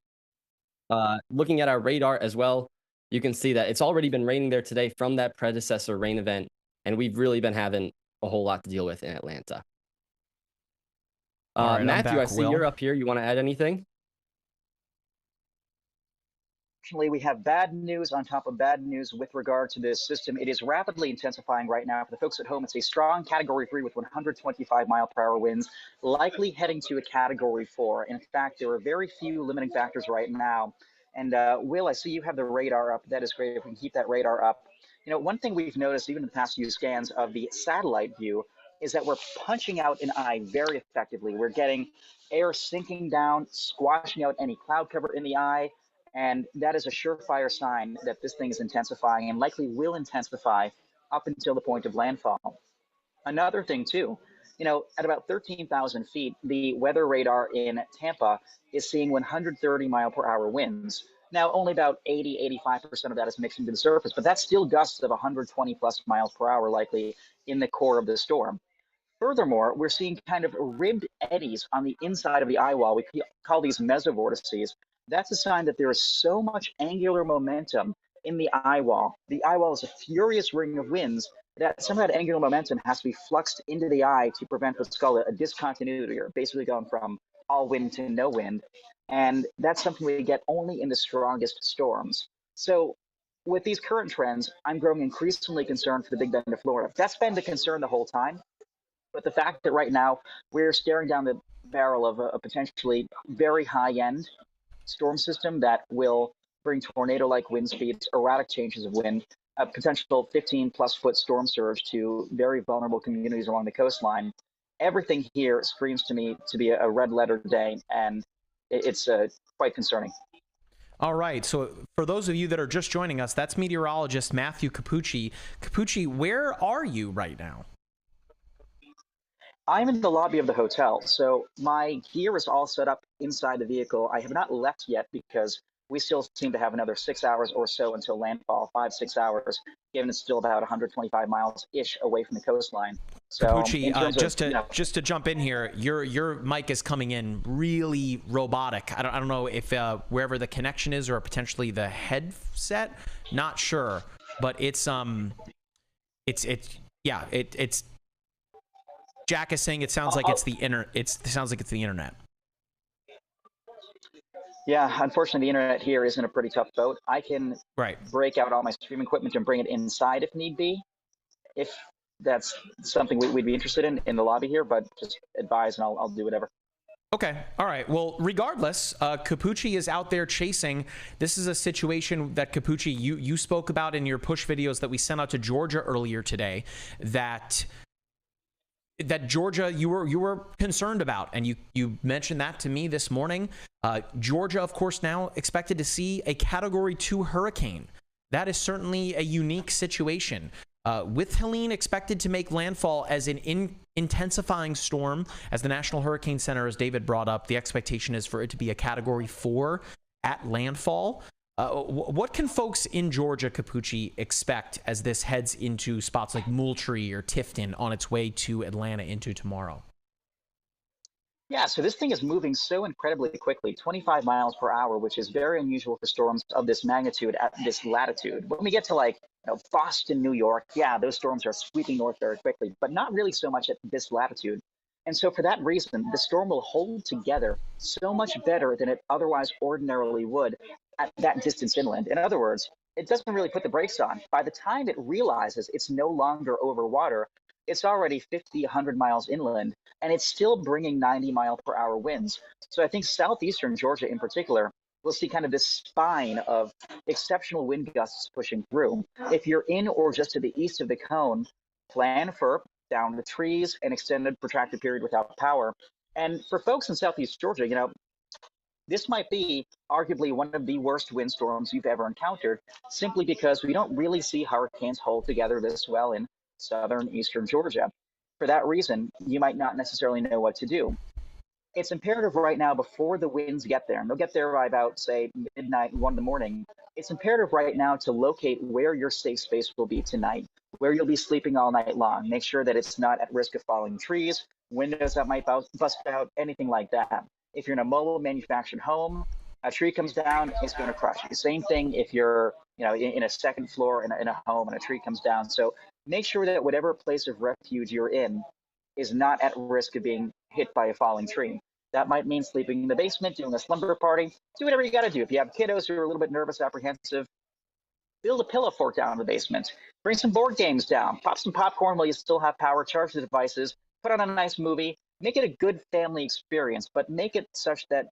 Looking at our radar as well, you can see that it's already been raining there today from that predecessor rain event, and we've really been having a whole lot to deal with in Atlanta. All right, I'm Matthew, I back, see Will. you're up here. You want to add anything? Unfortunately, we have bad news on top of bad news with regard to this system. It is rapidly intensifying right now. For the folks at home, it's a strong Category 3 with 125-mile-per-hour winds, likely heading to a Category 4. In fact, there are very few limiting factors right now. And Will, I see you have the radar up. That is great if we can keep that radar up. You know, one thing we've noticed even in the past few scans of the satellite view is that we're punching out an eye very effectively. We're getting air sinking down, squashing out any cloud cover in the eye. And that is a surefire sign that this thing is intensifying and likely will intensify up until the point of landfall. Another thing, too, you know, at about 13,000 feet, the weather radar in Tampa is seeing 130-mile-per-hour winds. Now, only about 80–85% of that is mixing to the surface, but that's still gusts of 120-plus miles per hour likely in the core of the storm. Furthermore, we're seeing kind of ribbed eddies on the inside of the eye wall. We call these mesovortices. That's a sign that there is so much angular momentum in the eye wall. The eye wall is a furious ring of winds that some of that angular momentum has to be fluxed into the eye to prevent what's called a discontinuity, or basically going from all wind to no wind. And that's something we get only in the strongest storms. So with these current trends, I'm growing increasingly concerned for the Big Bend of Florida. That's been the concern the whole time. But the fact that right now we're staring down the barrel of a potentially very high-end storm system that will bring tornado-like wind speeds, erratic changes of wind, a potential 15-plus foot storm surge to very vulnerable communities along the coastline. Everything here screams to me to be a red-letter day, and it's quite concerning. All right, so for those of you that are just joining us, that's meteorologist Matthew Capucci. Capucci, where are you right now? I'm in the lobby of the hotel, so my gear is all set up inside the vehicle. I have not left yet because we still seem to have another 6 hours or so until landfall, 5–6 hours, given it's still about 125 miles-ish away from the coastline. So, Capucci, just to jump in here, your mic is coming in really robotic. I don't know if wherever the connection is or potentially the headset, not sure, but it's Jack is saying it sounds like it's the internet. Yeah, unfortunately, the internet here is in a pretty tough boat. I can break out all my streaming equipment and bring it inside if need be, if that's something we'd be interested in the lobby here, but just advise and I'll do whatever. Okay. All right. Well, regardless, Capucci is out there chasing. This is a situation that Capucci, you spoke about in your push videos that we sent out to Georgia earlier today, that Georgia you were concerned about, and you mentioned that to me this morning. Georgia, of course, now expected to see a Category 2 hurricane. That is certainly a unique situation. With Helene expected to make landfall as an intensifying storm, as the National Hurricane Center, as David brought up, the expectation is for it to be a Category 4 at landfall. What can folks in Georgia, Capucci, expect as this heads into spots like Moultrie or Tifton on its way to Atlanta into tomorrow? Yeah, so this thing is moving so incredibly quickly, 25 miles per hour, which is very unusual for storms of this magnitude at this latitude. When we get to Boston, New York, yeah, those storms are sweeping north very quickly, but not really so much at this latitude. And so for that reason, the storm will hold together so much better than it otherwise ordinarily would at that distance inland. In other words, it doesn't really put the brakes on. By the time it realizes it's no longer over water, it's already 50, 100 miles inland, and it's still bringing 90-mile-per-hour winds. So I think southeastern Georgia in particular will see kind of this spine of exceptional wind gusts pushing through. If you're in or just to the east of the cone, plan for down the trees, an extended protracted period without power. And for folks in southeast Georgia, this might be arguably one of the worst windstorms you've ever encountered, simply because we don't really see hurricanes hold together this well in southern eastern Georgia. for that reason, you might not necessarily know what to do. It's imperative right now before the winds get there, and they'll get there by about, say, midnight, 1 in the morning. It's imperative right now to locate where your safe space will be tonight, where you'll be sleeping all night long. Make sure that it's not at risk of falling trees, windows that might bust out, anything like that. If you're in a mobile manufactured home, a tree comes down, it's going to crush you. Same thing if you're, in a second floor in a home and a tree comes down. So make sure that whatever place of refuge you're in is not at risk of being hit by a falling tree. That might mean sleeping in the basement, doing a slumber party. Do whatever you got to do. If you have kiddos who are a little bit nervous, apprehensive, build a pillow fort down in the basement. Bring some board games down. Pop some popcorn while you still have power. Charge the devices. Put on a nice movie. Make it a good family experience, but make it such that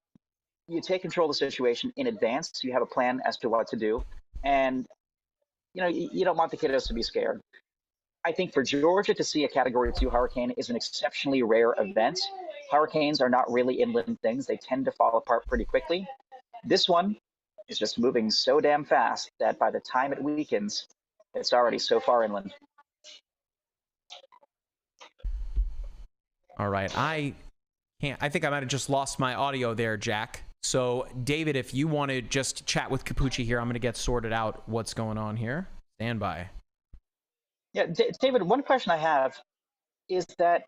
you take control of the situation in advance. So you have a plan as to what to do. And, you don't want the kiddos to be scared. I think for Georgia to see a Category 2 hurricane is an exceptionally rare event. Hurricanes are not really inland things. They tend to fall apart pretty quickly. This one is just moving so damn fast that by the time it weakens, it's already so far inland. All right. I think I might have just lost my audio there, Jack. So, David, if you want to just chat with Capucci here, I'm going to get sorted out what's going on here. Stand by. Yeah, David, one question I have is that,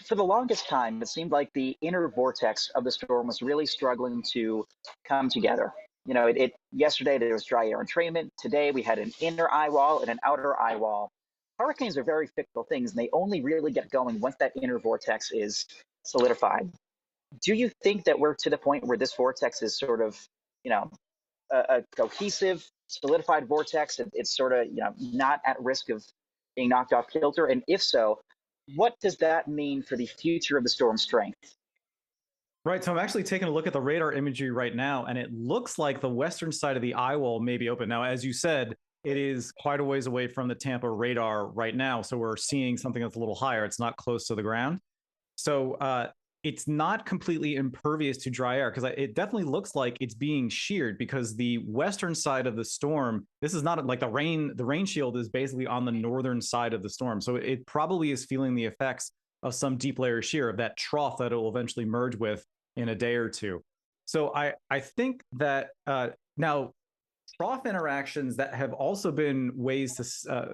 for the longest time, it seemed like the inner vortex of the storm was really struggling to come together. Yesterday there was dry air entrainment. Today we had an inner eye wall and an outer eye wall. Hurricanes are very fickle things, and they only really get going once that inner vortex is solidified. Do you think that we're to the point where this vortex is sort of, a cohesive, solidified vortex? It's sort of, not at risk of being knocked off kilter? And if so, what does that mean for the future of the storm strength? Right. So I'm actually taking a look at the radar imagery right now, and it looks like the western side of the eye wall may be open. Now, as you said, it is quite a ways away from the Tampa radar right now. So we're seeing something that's a little higher. It's not close to the ground. So it's not completely impervious to dry air, because it definitely looks like it's being sheared, because the western side of the storm, this is not like the rain shield is basically on the northern side of the storm. So it probably is feeling the effects of some deep layer shear, of that trough that it will eventually merge with in a day or two. So I think that now trough interactions that have also been ways to,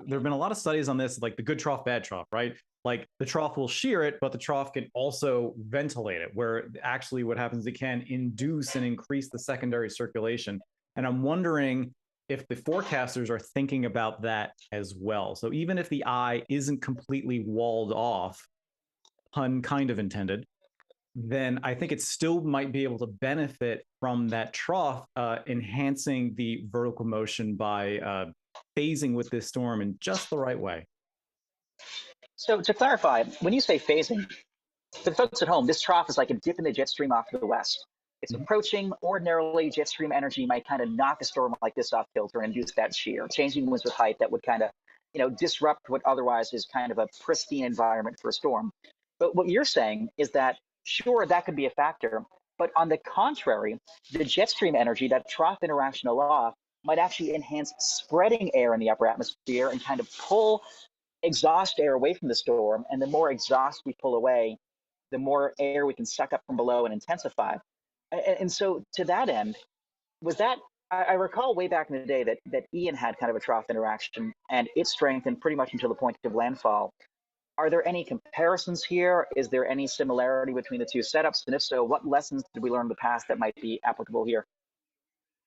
there have been a lot of studies on this, like the good trough, bad trough, right? Like the trough will shear it, but the trough can also ventilate it, where actually what happens, it can induce and increase the secondary circulation. And I'm wondering if the forecasters are thinking about that as well. So even if the eye isn't completely walled off, pun kind of intended, then I think it still might be able to benefit from that trough, enhancing the vertical motion by phasing with this storm in just the right way. So to clarify, when you say phasing, for the folks at home, this trough is like a dip in the jet stream off to the west. It's approaching. Ordinarily, jet stream energy might kind of knock a storm like this off kilter and induce that shear, changing winds with height that would kind of, disrupt what otherwise is kind of a pristine environment for a storm. But what you're saying is that, sure, that could be a factor. But on the contrary, the jet stream energy, that trough interaction aloft, might actually enhance spreading air in the upper atmosphere and kind of pull exhaust air away from the storm. And the more exhaust we pull away, the more air we can suck up from below and intensify. And so to that end, was that, I recall way back in the day that Ian had kind of a trough interaction, and it strengthened pretty much until the point of landfall. Are there any comparisons here? Is there any similarity between the two setups? And if so, what lessons did we learn in the past that might be applicable here?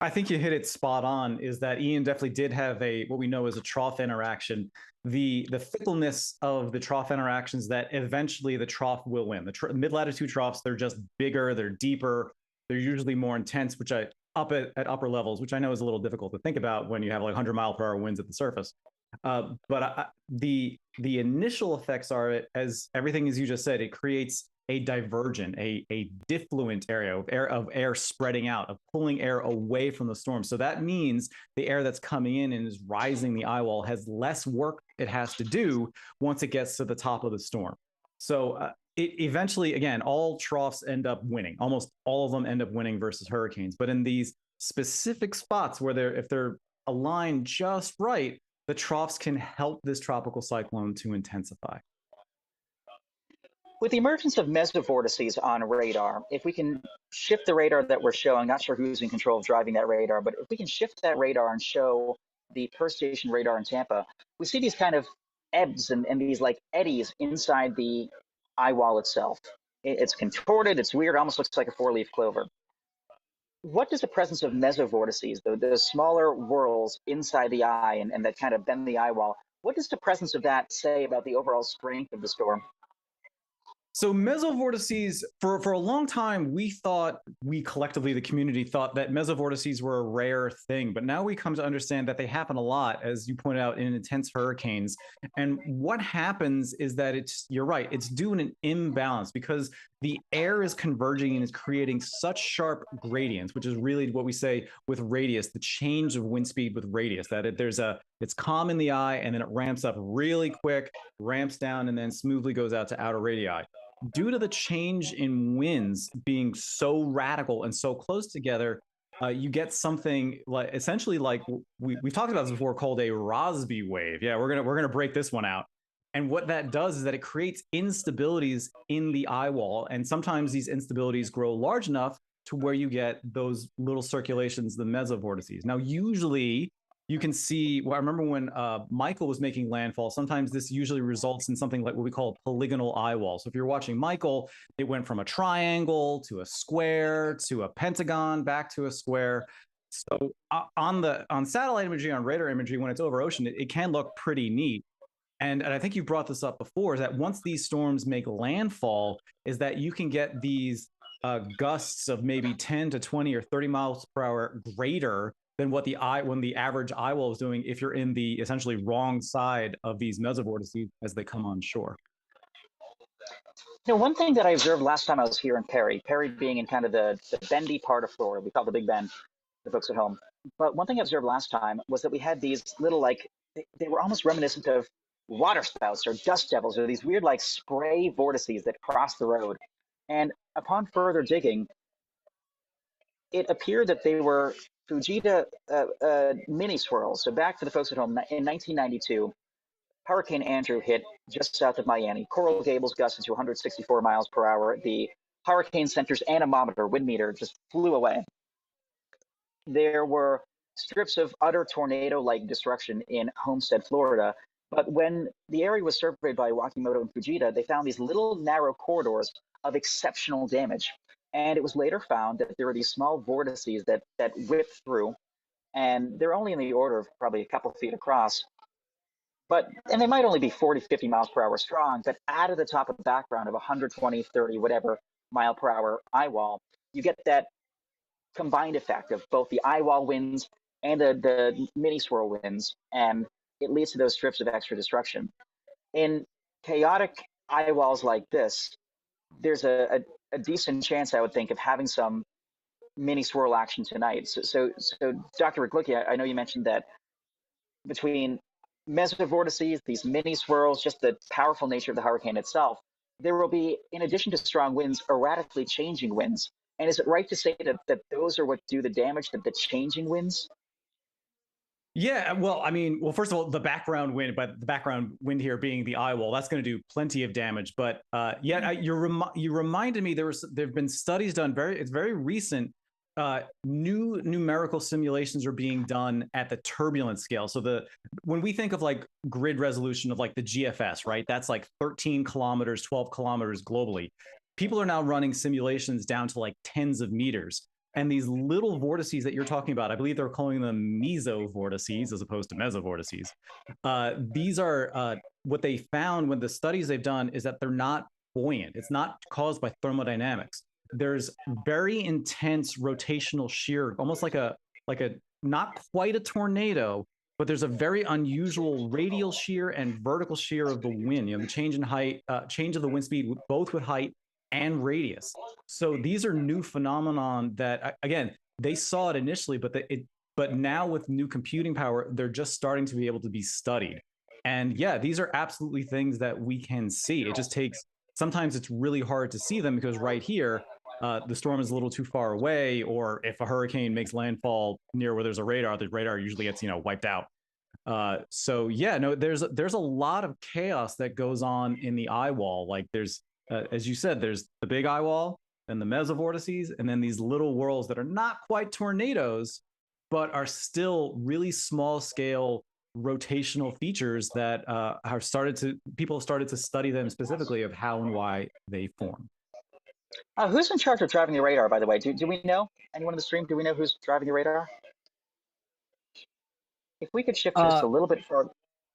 I think you hit it spot on, is that Ian definitely did have what we know as a trough interaction. The fickleness of the trough interactions, that eventually the trough will win. The mid-latitude troughs, they're just bigger, they're deeper, they're usually more intense, which at upper levels, which I know is a little difficult to think about when you have like 100-mile-per-hour winds at the surface. But the initial effects are, as everything as you just said, it creates a divergent, a diffluent area of air spreading out, of pulling air away from the storm. So that means the air that's coming in and is rising the eye wall has less work it has to do once it gets to the top of the storm. So it eventually, again, all troughs end up winning. Almost all of them end up winning versus hurricanes. But in these specific spots where if they're aligned just right, the troughs can help this tropical cyclone to intensify. With the emergence of mesovortices on radar, if we can shift the radar that we're showing, not sure who's in control of driving that radar, but if we can shift that radar and show the per station radar in Tampa, we see these kind of ebbs and these like eddies inside the eye wall itself. It's contorted, it's weird, almost looks like a four-leaf clover. What does the presence of mesovortices, the smaller whirls inside the eye and that kind of bend the eye wall, what does the presence of that say about the overall strength of the storm? So mesovortices, for a long time, we collectively, the community, thought that mesovortices were a rare thing. But now we come to understand that they happen a lot, as you pointed out, in intense hurricanes. And what happens is that you're right, it's due to an imbalance because the air is converging and is creating such sharp gradients, which is really what we say with radius, the change of wind speed with radius, that it's calm in the eye and then it ramps up really quick, ramps down, and then smoothly goes out to outer radii. Due to the change in winds being so radical and so close together, you get something like essentially like we've talked about this before, called a Rossby wave. Yeah, we're gonna break this one out. And what that does is that it creates instabilities in the eye wall, and sometimes these instabilities grow large enough to where you get those little circulations, the mesovortices. Now, usually you can see, well, I remember when Michael was making landfall, sometimes this usually results in something like what we call a polygonal eye wall. So if you're watching Michael, it went from a triangle to a square to a pentagon back to a square. So on satellite imagery, on radar imagery, when it's over ocean, it can look pretty neat. And I think you brought this up before, is that once these storms make landfall, is that you can get these gusts of maybe 10 to 20 or 30 miles per hour greater than what when the average eye wall is doing if you're in the essentially wrong side of these mesovortices as they come on shore. You know, one thing that I observed last time I was here in Perry being in kind of the bendy part of Florida, we call it the Big Bend, the folks at home. But one thing I observed last time was that we had these little, like, they were almost reminiscent of water spouts or dust devils, or these weird like spray vortices that cross the road. And upon further digging, it appeared that they were Fujita mini swirls. So back for the folks at home, in 1992, Hurricane Andrew hit just south of Miami. Coral Gables gusted to 164 miles per hour. The Hurricane Center's anemometer, wind meter, just flew away. There were strips of utter tornado-like destruction in Homestead, Florida. But when the area was surveyed by Wakimoto and Fujita, they found these little narrow corridors of exceptional damage. And it was later found that there were these small vortices that whipped through, and they're only in the order of probably a couple feet across. And they might only be 40, 50 miles per hour strong, but out of the top of the background of 120, 30, whatever mile per hour eye wall, you get that combined effect of both the eye wall winds and the mini swirl winds, and it leads to those strips of extra destruction. In chaotic eye walls like this, there's a decent chance, I would think, of having some mini swirl action tonight. So Dr. Riklicki, I know you mentioned that between mesovortices, these mini swirls, just the powerful nature of the hurricane itself, there will be, in addition to strong winds, erratically changing winds. And is it right to say that those are what do the damage, the changing winds? Yeah, well, I mean, first of all, the background wind, but the background wind here being the eye wall, that's going to do plenty of damage. But you reminded me there've been studies done it's very recent. New numerical simulations are being done at the turbulence scale. So when we think of like grid resolution of like the GFS, right? That's like 13 kilometers, 12 kilometers globally. People are now running simulations down to like tens of meters. And these little vortices that you're talking about, I believe they're calling them mesovortices as opposed to mesovortices. These are what they found when the studies they've done is that they're not buoyant. It's not caused by thermodynamics. There's very intense rotational shear, almost like a not quite a tornado, but there's a very unusual radial shear and vertical shear of the wind. The change in height, change of the wind speed, both with height and radius. So these are new phenomenon that, again, they saw it initially, but now with new computing power, they're just starting to be able to be studied. And yeah, these are absolutely things that we can see. It just takes, sometimes it's really hard to see them because right here, the storm is a little too far away, or if a hurricane makes landfall near where there's a radar, the radar usually gets, wiped out. So yeah, no, there's a lot of chaos that goes on in the eye wall. Like there's as you said, there's the big eye wall and the mesovortices, and then these little whirls that are not quite tornadoes, but are still really small scale rotational features that people have started to study them specifically of how and why they form. Who's in charge of driving the radar, by the way? Do we know? Anyone in the stream? Do we know who's driving the radar? If we could shift just a little bit forward.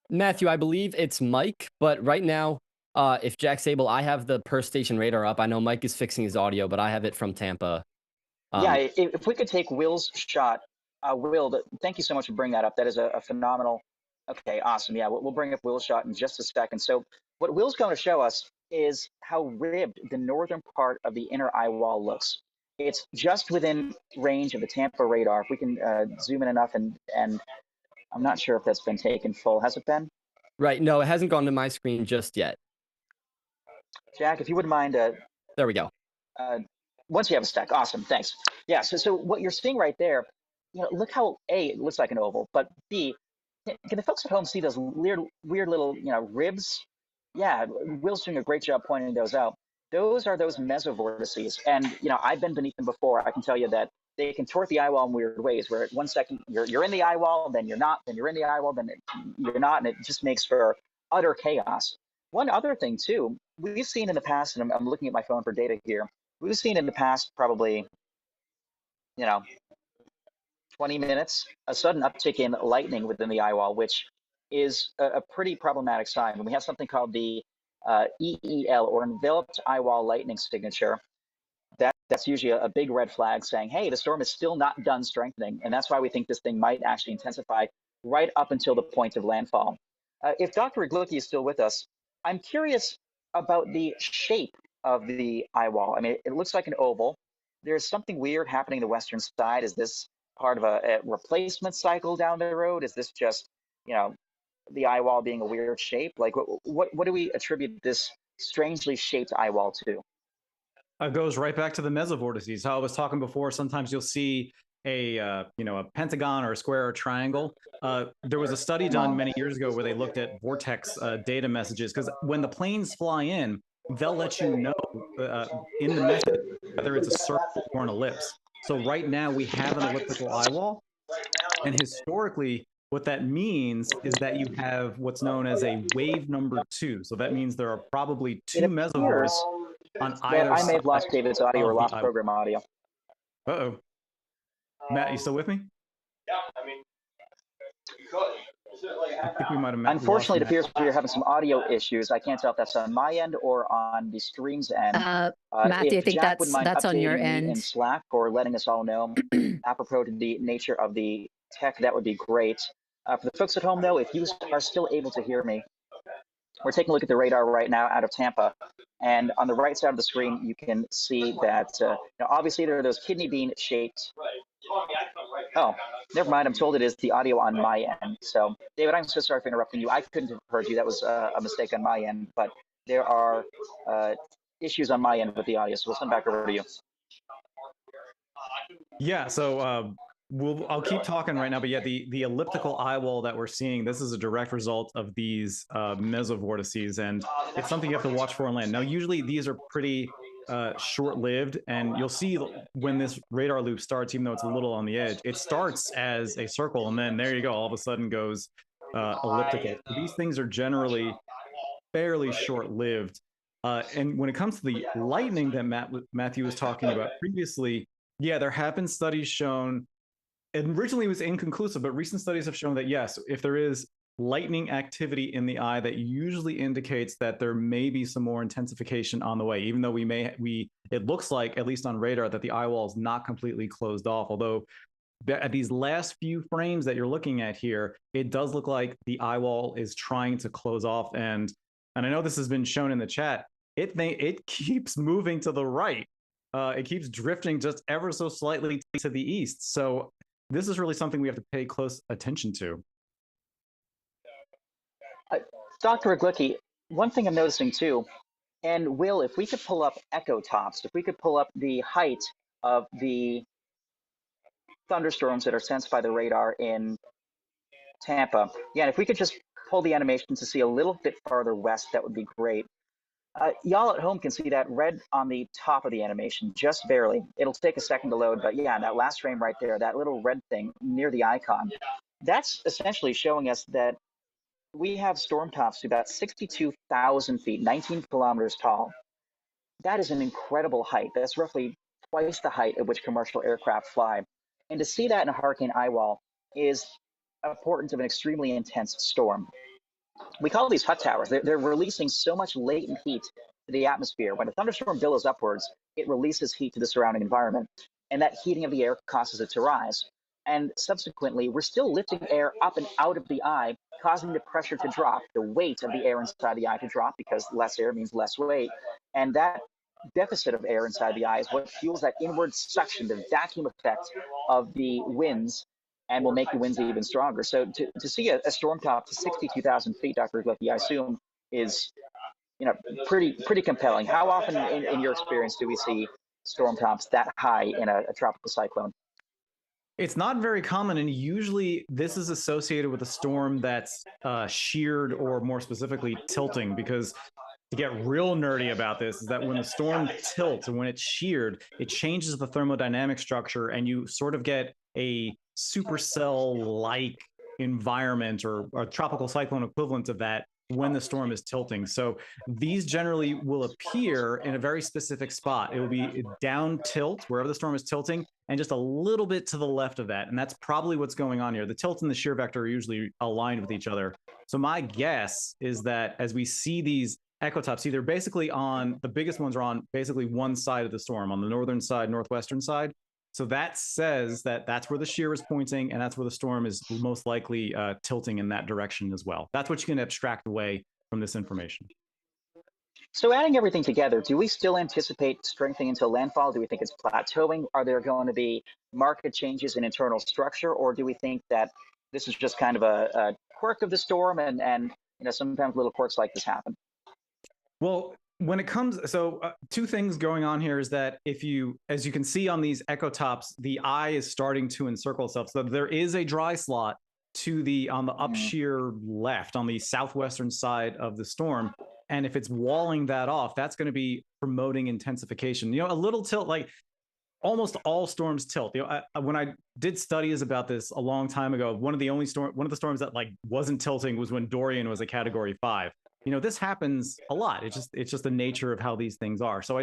Matthew, I believe it's Mike, but right now, if Jack's able, I have the per station radar up. I know Mike is fixing his audio, but I have it from Tampa. Yeah, if we could take Will's shot. Will, thank you so much for bringing that up. That is a phenomenal. Okay, awesome. Yeah, we'll bring up Will's shot in just a second. So what Will's going to show us is how ribbed the northern part of the inner eye wall looks. It's just within range of the Tampa radar. If we can zoom in enough, and I'm not sure if that's been taken full. Has it been? Right. No, it hasn't gone to my screen just yet. Jack, if you wouldn't mind. There we go. Once you have a stack, awesome, thanks. Yeah, so what you're seeing right there, look how A, it looks like an oval, but B, can the folks at home see those weird little, ribs? Yeah, Will's doing a great job pointing those out. Those are those mesovortices, and I've been beneath them before. I can tell you that they can tort the eye wall in weird ways, where at 1 second you're in the eye wall, then you're not, then you're in the eye wall, then you're not, and it just makes for utter chaos. One other thing too, we've seen in the past, and I'm looking at my phone for data here. We've seen in the past probably, 20 minutes, a sudden uptick in lightning within the eye wall, which is a pretty problematic sign. When we have something called the EEL, or enveloped eye wall lightning signature, that's usually a big red flag saying, hey, the storm is still not done strengthening. And that's why we think this thing might actually intensify right up until the point of landfall. If Dr. Iglucki is still with us, I'm curious about the shape of the eye wall. I mean, it looks like an oval. There's something weird happening the western side. Is this part of a replacement cycle down the road? Is this just, the eye wall being a weird shape? Like, what do we attribute this strangely shaped eye wall to? It goes right back to the mesovortices. How I was talking before, sometimes you'll see a pentagon or a square or triangle. There was a study done many years ago where they looked at vortex data messages, because when the planes fly in, they'll let you know in the message whether it's a circle or an ellipse. So right now we have an elliptical eye wall, and historically what that means is that you have what's known as a wave number 2. So that means there are probably 2 mesovors on either side. I may have lost David's audio or lost program audio. Uh-oh. Matt, you still with me? Yeah, I mean, you could. I think we might have Unfortunately, it appears we're having some audio issues. I can't tell if that's on my end or on the stream's end. Matthew, I think that's on your end. In Slack, or letting us all know, apropos to the nature of the tech, that would be great. For the folks at home, though, if you are still able to hear me, we're taking a look at the radar right now out of Tampa. And on the right side of the screen, you can see that, obviously there are those kidney bean shaped. Oh, never mind. I'm told it is the audio on my end. So, David, I'm so sorry for interrupting you. I couldn't have heard you. That was a mistake on my end. But there are issues on my end with the audio. So we'll send back over to you. Yeah. So I'll keep talking right now. But yeah, the elliptical eye wall that we're seeing, this is a direct result of these mesovortices, and it's something you have to watch for on land. Now, usually these are pretty short-lived, and you'll see when this radar loop starts, even though it's a little on the edge, it starts as a circle, and then there you go, all of a sudden goes elliptical. These things are generally fairly short-lived. And when it comes to the lightning that Matthew was talking about previously, yeah, there have been studies shown, and originally it was inconclusive, but recent studies have shown that yes, if there is lightning activity in the eye, that usually indicates that there may be some more intensification on the way, even though it looks like, at least on radar, that the eye wall is not completely closed off. Although at these last few frames that you're looking at here, it does look like the eye wall is trying to close off. And I know this has been shown in the chat, it keeps moving to the right. It keeps drifting just ever so slightly to the east. So this is really something we have to pay close attention to. Dr. Iglucki, one thing I'm noticing too, and Will, if we could pull up echo tops, if we could pull up the height of the thunderstorms that are sensed by the radar in Tampa. Yeah, and if we could just pull the animation to see a little bit farther west, that would be great. Y'all at home can see that red on the top of the animation, just barely. It'll take a second to load, but yeah, that last frame right there, that little red thing near the icon, that's essentially showing us that we have storm tops to about 62,000 feet, 19 kilometers tall. That is an incredible height. That's roughly twice the height at which commercial aircraft fly. And to see that in a hurricane eye wall is a portent of an extremely intense storm. We call these hut towers. They're releasing so much latent heat to the atmosphere. When a thunderstorm billows upwards, it releases heat to the surrounding environment. And that heating of the air causes it to rise. And subsequently, we're still lifting air up and out of the eye, causing the pressure to drop, the weight of the air inside the eye to drop, because less air means less weight. And that deficit of air inside the eye is what fuels that inward suction, the vacuum effect of the winds, and will make the winds even stronger. So to see a storm top to 62,000 feet, Dr. Glicky, I assume is pretty compelling. How often in your experience do we see storm tops that high in a tropical cyclone? It's not very common, and usually this is associated with a storm that's sheared, or more specifically tilting, because to get real nerdy about this is that when the storm tilts and when it's sheared, it changes the thermodynamic structure, and you sort of get a supercell-like environment, or a tropical cyclone equivalent of that, when the storm is tilting. So these generally will appear in a very specific spot. It will be down tilt, wherever the storm is tilting, and just a little bit to the left of that. And that's probably what's going on here. The tilt and the shear vector are usually aligned with each other. So my guess is that as we see these echotops, either basically on, the biggest ones are on basically one side of the storm, on the northern side, northwestern side. So that says that that's where the shear is pointing, and that's where the storm is most likely tilting in that direction as well. That's what you can abstract away from this information. So adding everything together, do we still anticipate strengthening until landfall? Do we think it's plateauing? Are there going to be marked changes in internal structure, or do we think that this is just kind of a quirk of the storm, and sometimes little quirks like this happen? Well, when it comes, so two things going on here is that as you can see on these echotops, the eye is starting to encircle itself. So there is a dry slot on the up shear left, on the southwestern side of the storm. And if it's walling that off, that's going to be promoting intensification. A little tilt, like almost all storms tilt. When I did studies about this a long time ago, one of the storms that wasn't tilting was when Dorian was a Category 5. This happens a lot. It's just the nature of how these things are. So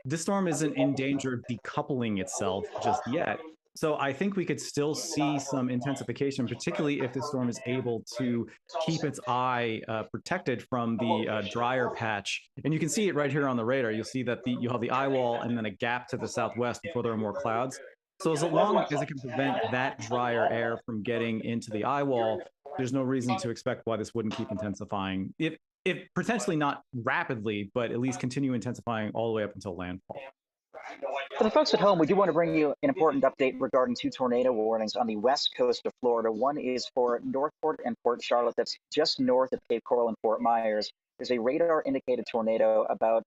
this storm isn't in danger of decoupling itself just yet. So I think we could still see some intensification, particularly if the storm is able to keep its eye protected from the drier patch. And you can see it right here on the radar. You'll see that you'll have the eye wall and then a gap to the southwest before there are more clouds. So as long as it can prevent that drier air from getting into the eye wall, there's no reason to expect why this wouldn't keep intensifying. If potentially not rapidly, but at least continue intensifying all the way up until landfall. For the folks at home, we do want to bring you an important update regarding two tornado warnings on the west coast of Florida. One is for Northport and Port Charlotte, that's just north of Cape Coral and Fort Myers. There's a radar-indicated tornado about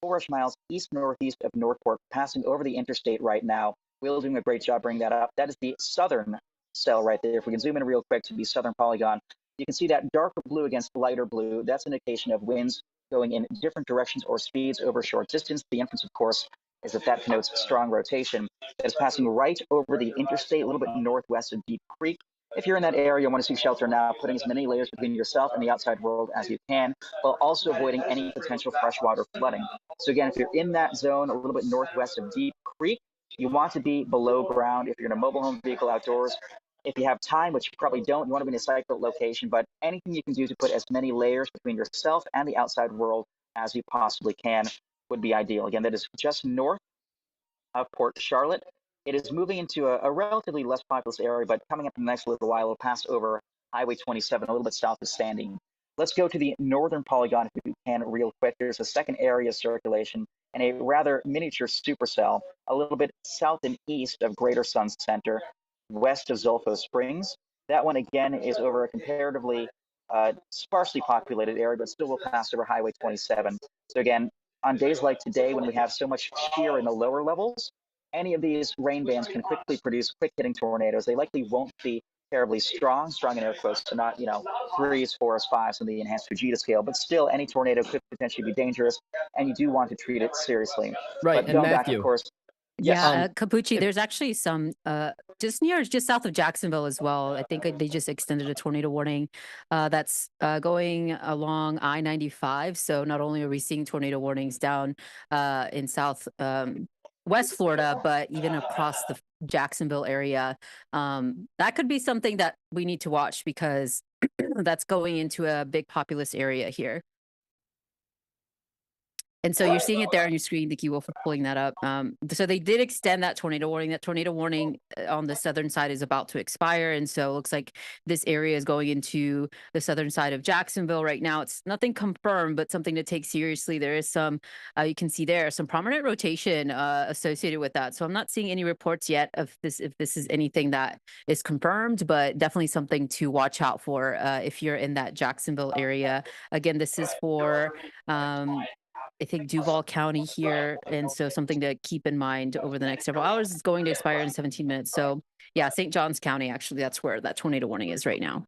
4-ish miles east-northeast of Northport, passing over the interstate right now. Will's doing a great job bringing that up. That is the southern cell right there. If we can zoom in real quick to the southern polygon, you can see that darker blue against lighter blue. That's an indication of winds going in different directions or speeds over a short distance. The inference, of course, is that connotes strong rotation. That is passing right over the interstate, a little bit northwest of Deep Creek. If you're in that area, you want to seek shelter now, putting as many layers between yourself and the outside world as you can, while also avoiding any potential freshwater flooding. So again, if you're in that zone, a little bit northwest of Deep Creek, you want to be below ground. If you're in a mobile home vehicle outdoors, if you have time, which you probably don't, you want to be in a safe location, but anything you can do to put as many layers between yourself and the outside world as you possibly can would be ideal. Again, that is just north of Port Charlotte. It is moving into a relatively less populous area, but coming up in the next little while, it'll pass over Highway 27, a little bit south of Standing. Let's go to the northern polygon if we can real quick. There's a second area of circulation and a rather miniature supercell, a little bit south and east of Greater Sun Center, west of Zolfo Springs. That one, again, is over a comparatively sparsely populated area, but still will pass over Highway 27. So again, on days like today, when we have so much shear in the lower levels, any of these rain bands can quickly produce quick-hitting tornadoes. They likely won't be terribly strong in air quotes, so not, threes, fours, fives on the enhanced Fujita scale, but still any tornado could potentially be dangerous, and you do want to treat it seriously. Right. But And going back, of Matthew, course, yes. Yeah, Capucci, there's actually some just south of Jacksonville as well. I think they just extended a tornado warning that's going along I-95. So not only are we seeing tornado warnings down in south West Florida, but even across the Jacksonville area. That could be something that we need to watch because that's going into a big populous area here. And so you're seeing it there on your screen. Thank you, Will, for pulling that up. So they did extend that tornado warning. That tornado warning on the southern side is about to expire. And so it looks like this area is going into the southern side of Jacksonville right now. It's nothing confirmed, but something to take seriously. There is some, you can see there, some prominent rotation associated with that. So I'm not seeing any reports yet of this, if this is anything that is confirmed, but definitely something to watch out for if you're in that Jacksonville area. Again, this is for I think Duval County here. And so something to keep in mind over the next several hours. Is going to expire in 17 minutes. So yeah, St. Johns County, actually, that's where that tornado warning is right now.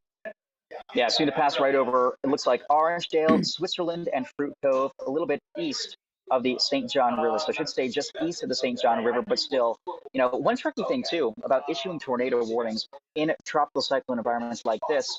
Yeah, soon to pass right over, it looks like Orangedale, Switzerland, and Fruit Cove, a little bit east of the St. John River. So I should stay just east of the St. John River, but still, one tricky thing too about issuing tornado warnings in tropical cyclone environments like this,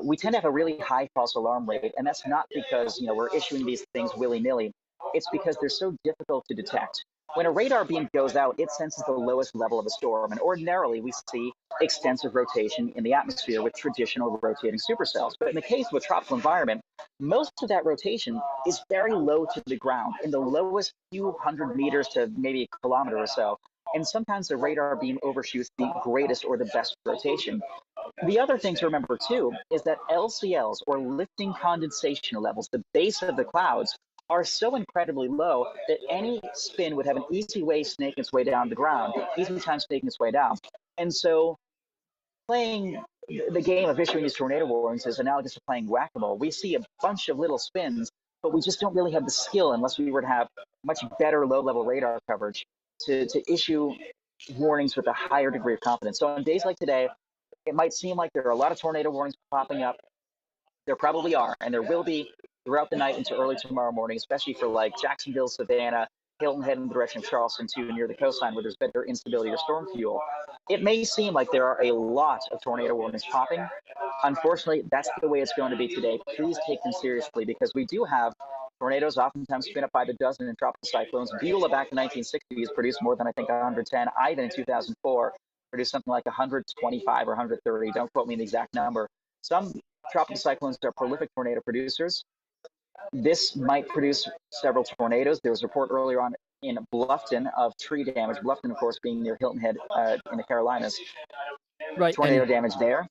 we tend to have a really high false alarm rate, and that's not because, we're issuing these things willy-nilly. It's because they're so difficult to detect. When a radar beam goes out, it senses the lowest level of a storm, and ordinarily we see extensive rotation in the atmosphere with traditional rotating supercells. But in the case of a tropical environment, most of that rotation is very low to the ground, in the lowest few hundred meters to maybe a kilometer or so. And sometimes the radar beam overshoots the greatest or the best rotation. The other thing to remember too is that LCLs, or lifting condensation levels, the base of the clouds, are so incredibly low that any spin would have an easy way snaking its way down the ground, easy time snaking its way down. And so playing the game of issuing these tornado warnings is analogous to playing whack-a-mole. We see a bunch of little spins, but we just don't really have the skill unless we were to have much better low-level radar coverage to issue warnings with a higher degree of confidence. So on days like today, it might seem like there are a lot of tornado warnings popping up. There probably are, and there will be throughout the night into early tomorrow morning, especially for like Jacksonville, Savannah, Hilton Head in the direction of Charleston too, near the coastline where there's better instability or storm fuel. It may seem like there are a lot of tornado warnings popping. Unfortunately, that's the way it's going to be today. Please take them seriously because we do have tornadoes oftentimes spin up by the dozen in tropical cyclones. Beulah back in the 1960s produced more than, I think, 110. Ivan in 2004 produced something like 125 or 130. Don't quote me on the exact number. Some tropical cyclones are prolific tornado producers. This might produce several tornadoes. There was a report earlier on in Bluffton of tree damage. Bluffton, of course, being near Hilton Head in the Carolinas. Right. Tornado damage there.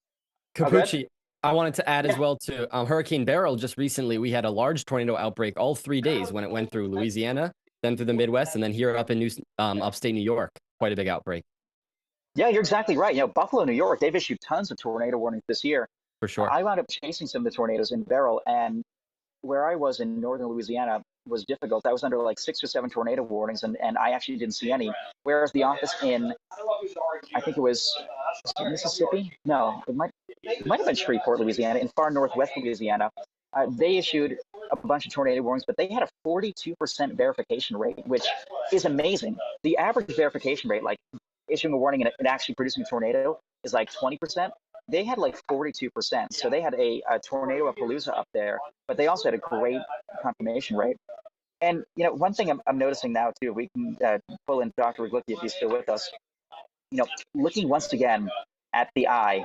Capucci, I wanted to add as well to Hurricane Beryl. Just recently, we had a large tornado outbreak all 3 days when it went through Louisiana, then through the Midwest, and then here up in upstate New York. Quite a big outbreak. Yeah, you're exactly right. Buffalo, New York, they've issued tons of tornado warnings this year. For sure. I wound up chasing some of the tornadoes in Beryl, and where I was in northern Louisiana was difficult. I was under like 6 or 7 tornado warnings, and I actually didn't see any. Whereas the office in, I think it was Mississippi? No, it might have been Shreveport, Louisiana, in far northwest Louisiana. They issued a bunch of tornado warnings, but they had a 42% verification rate, which is amazing. The average verification rate, like issuing a warning and actually producing a tornado, is like 20%. They had like 42%. So they had a tornado palooza up there, but they also had a great confirmation rate. And, one thing I'm noticing now, too, we can pull in Dr. Riglicki if he's still with us. Looking once again at the eye,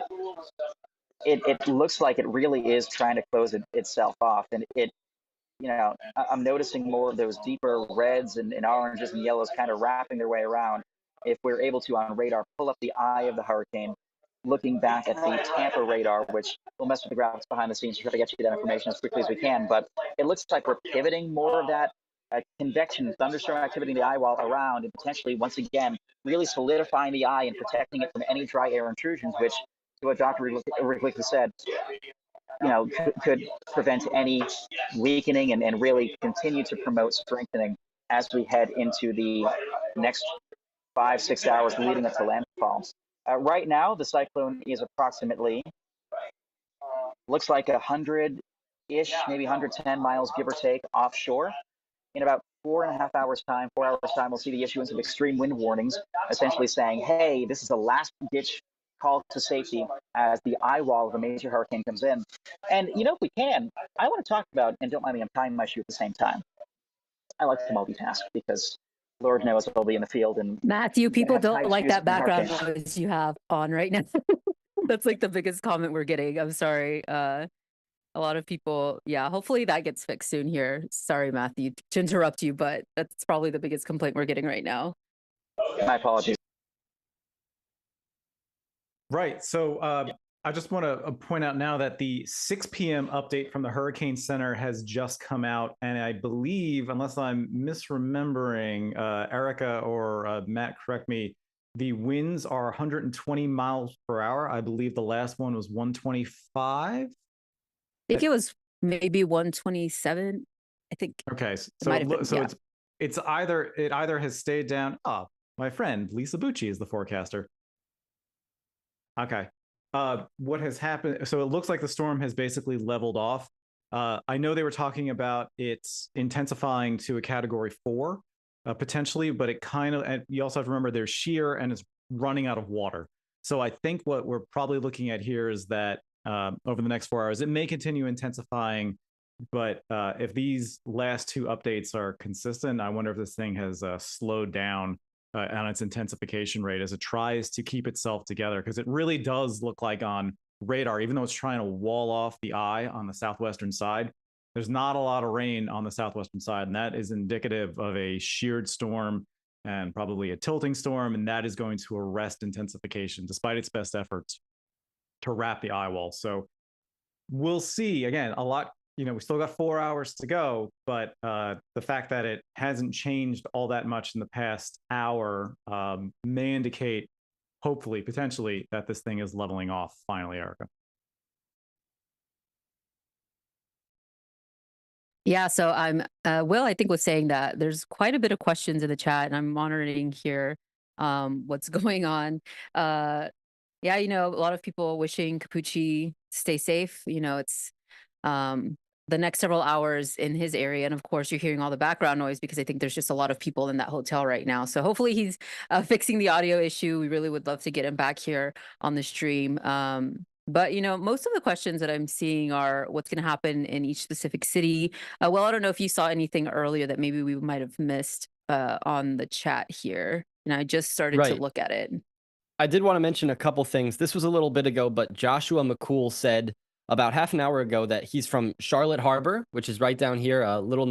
it looks like it really is trying to close itself off. And I'm noticing more of those deeper reds and oranges and yellows kind of wrapping their way around. If we're able to, on radar, pull up the eye of the hurricane, looking back at the Tampa radar, which will mess with the graphics behind the scenes to try to get you that information as quickly as we can. But it looks like we're pivoting more of that convection, thunderstorm activity in the eye while around, and potentially, once again, really solidifying the eye and protecting it from any dry air intrusions, which, to what Dr. Riglicki said, could prevent any weakening and really continue to promote strengthening as we head into the next 5-6 hours leading up to landfall. Right now, the cyclone is approximately, looks like 100-ish, maybe 110 miles, give or take, offshore. In about 4.5 hours time, 4 hours time, we'll see the issuance of extreme wind warnings, essentially saying, hey, this is the last ditch call to safety as the eye wall of a major hurricane comes in. And, if we can, I want to talk about, and don't mind me, I'm tying my shoe at the same time. I like to multitask because Lord knows I'll be in the field. And Matthew, people have don't tight like shoes that in background hurricanes. noise you have on right now. That's like the biggest comment we're getting. I'm sorry. A lot of people, yeah, hopefully that gets fixed soon here. Sorry, Matthew, to interrupt you, but that's probably the biggest complaint we're getting right now. My apologies. Right. So I just want to point out now that the 6 p.m. update from the Hurricane Center has just come out. And I believe, unless I'm misremembering, Erica or Matt, correct me, the winds are 120 miles per hour. I believe the last one was 125. I think it was maybe 127. I think. Okay. It might have been, yeah. It either has stayed down. Oh, my friend Lisa Bucci is the forecaster. Okay. What has happened? So it looks like the storm has basically leveled off. I know they were talking about it's intensifying to a category 4, potentially, but it kind of, and you also have to remember there's shear and it's running out of water. So I think what we're probably looking at here is that over the next 4 hours, it may continue intensifying. But if these last 2 updates are consistent, I wonder if this thing has slowed down on its intensification rate as it tries to keep itself together, because it really does look like on radar, even though it's trying to wall off the eye on the southwestern side, there's not a lot of rain on the southwestern side, and that is indicative of a sheared storm and probably a tilting storm, and that is going to arrest intensification despite its best efforts to wrap the eye wall. So we'll see. Again, a lot, we still got 4 hours to go, but the fact that it hasn't changed all that much in the past hour may indicate, hopefully, potentially, that this thing is leveling off finally, Erica. Yeah, so I'm Will, I think, was saying that there's quite a bit of questions in the chat, and I'm monitoring here what's going on. Yeah, a lot of people wishing Capucci stay safe. It's the next several hours in his area, and of course you're hearing all the background noise because I think there's just a lot of people in that hotel right now. So hopefully he's fixing the audio issue. We really would love to get him back here on the stream. But most of the questions that I'm seeing are what's going to happen in each specific city. Well, I don't know if you saw anything earlier that maybe we might have missed on the chat here, and I just started to look at it. I did want to mention a couple things. This was a little bit ago, but Joshua McCool said about half an hour ago that he's from Charlotte Harbor, which is right down here, a little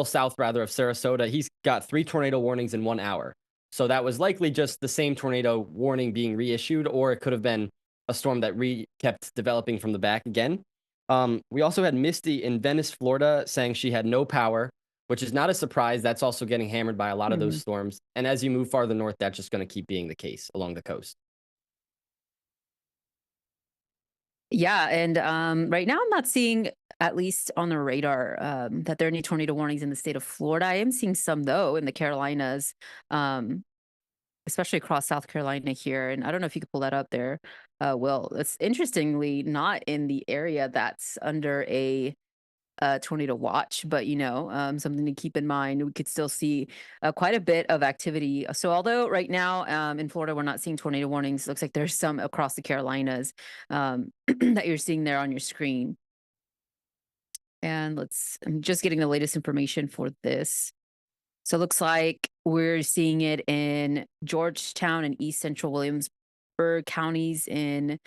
south rather of Sarasota. He's got 3 tornado warnings in 1 hour. So that was likely just the same tornado warning being reissued, or it could have been a storm that kept developing from the back again. We also had Misty in Venice, Florida, saying she had no power, which is not a surprise. That's also getting hammered by a lot of those storms. And as you move farther north, that's just going to keep being the case along the coast. Yeah, and right now I'm not seeing, at least on the radar, that there are any tornado warnings in the state of Florida. I am seeing some, though, in the Carolinas, especially across South Carolina here. And I don't know if you could pull that up there, Will. It's interestingly not in the area that's under a tornado watch, but something to keep in mind. We could still see quite a bit of activity. So although right now in Florida we're not seeing tornado warnings, it looks like there's some across the Carolinas that you're seeing there on your screen. And I'm just getting the latest information for this. So it looks like we're seeing it in Georgetown and East Central Williamsburg counties in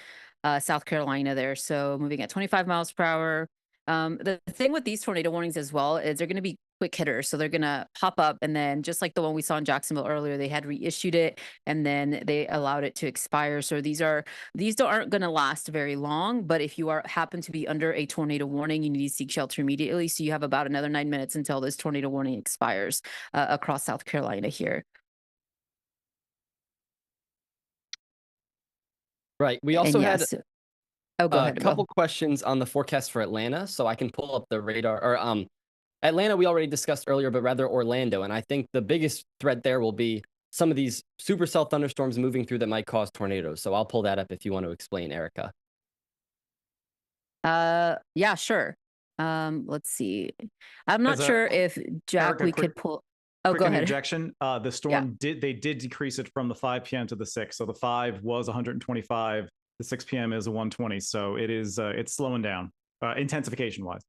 South Carolina there. So moving at 25 miles per hour. The thing with these tornado warnings as well is they're going to be quick hitters. So they're going to pop up, and then just like the one we saw in Jacksonville earlier, they had reissued it and then they allowed it to expire. So these aren't going to last very long. But if you happen to be under a tornado warning, you need to seek shelter immediately. So you have about another 9 minutes until this tornado warning expires across South Carolina here. Right. We also had go ahead, a couple questions on the forecast for Atlanta, so I can pull up the radar. Or Atlanta we already discussed earlier, but rather Orlando. And I think the biggest threat there will be some of these supercell thunderstorms moving through that might cause tornadoes. So I'll pull that up if you want to explain, Erica. Yeah, sure. Let's see. I'm not As a sure if Jack, Erica, we quick could pull. Oh, quick go ahead. interjection. The Yeah. storm did decrease it from the 5 p.m. to the 6. So the 5 was 125. The 6 p.m. is a 120. So it is it's slowing down intensification wise.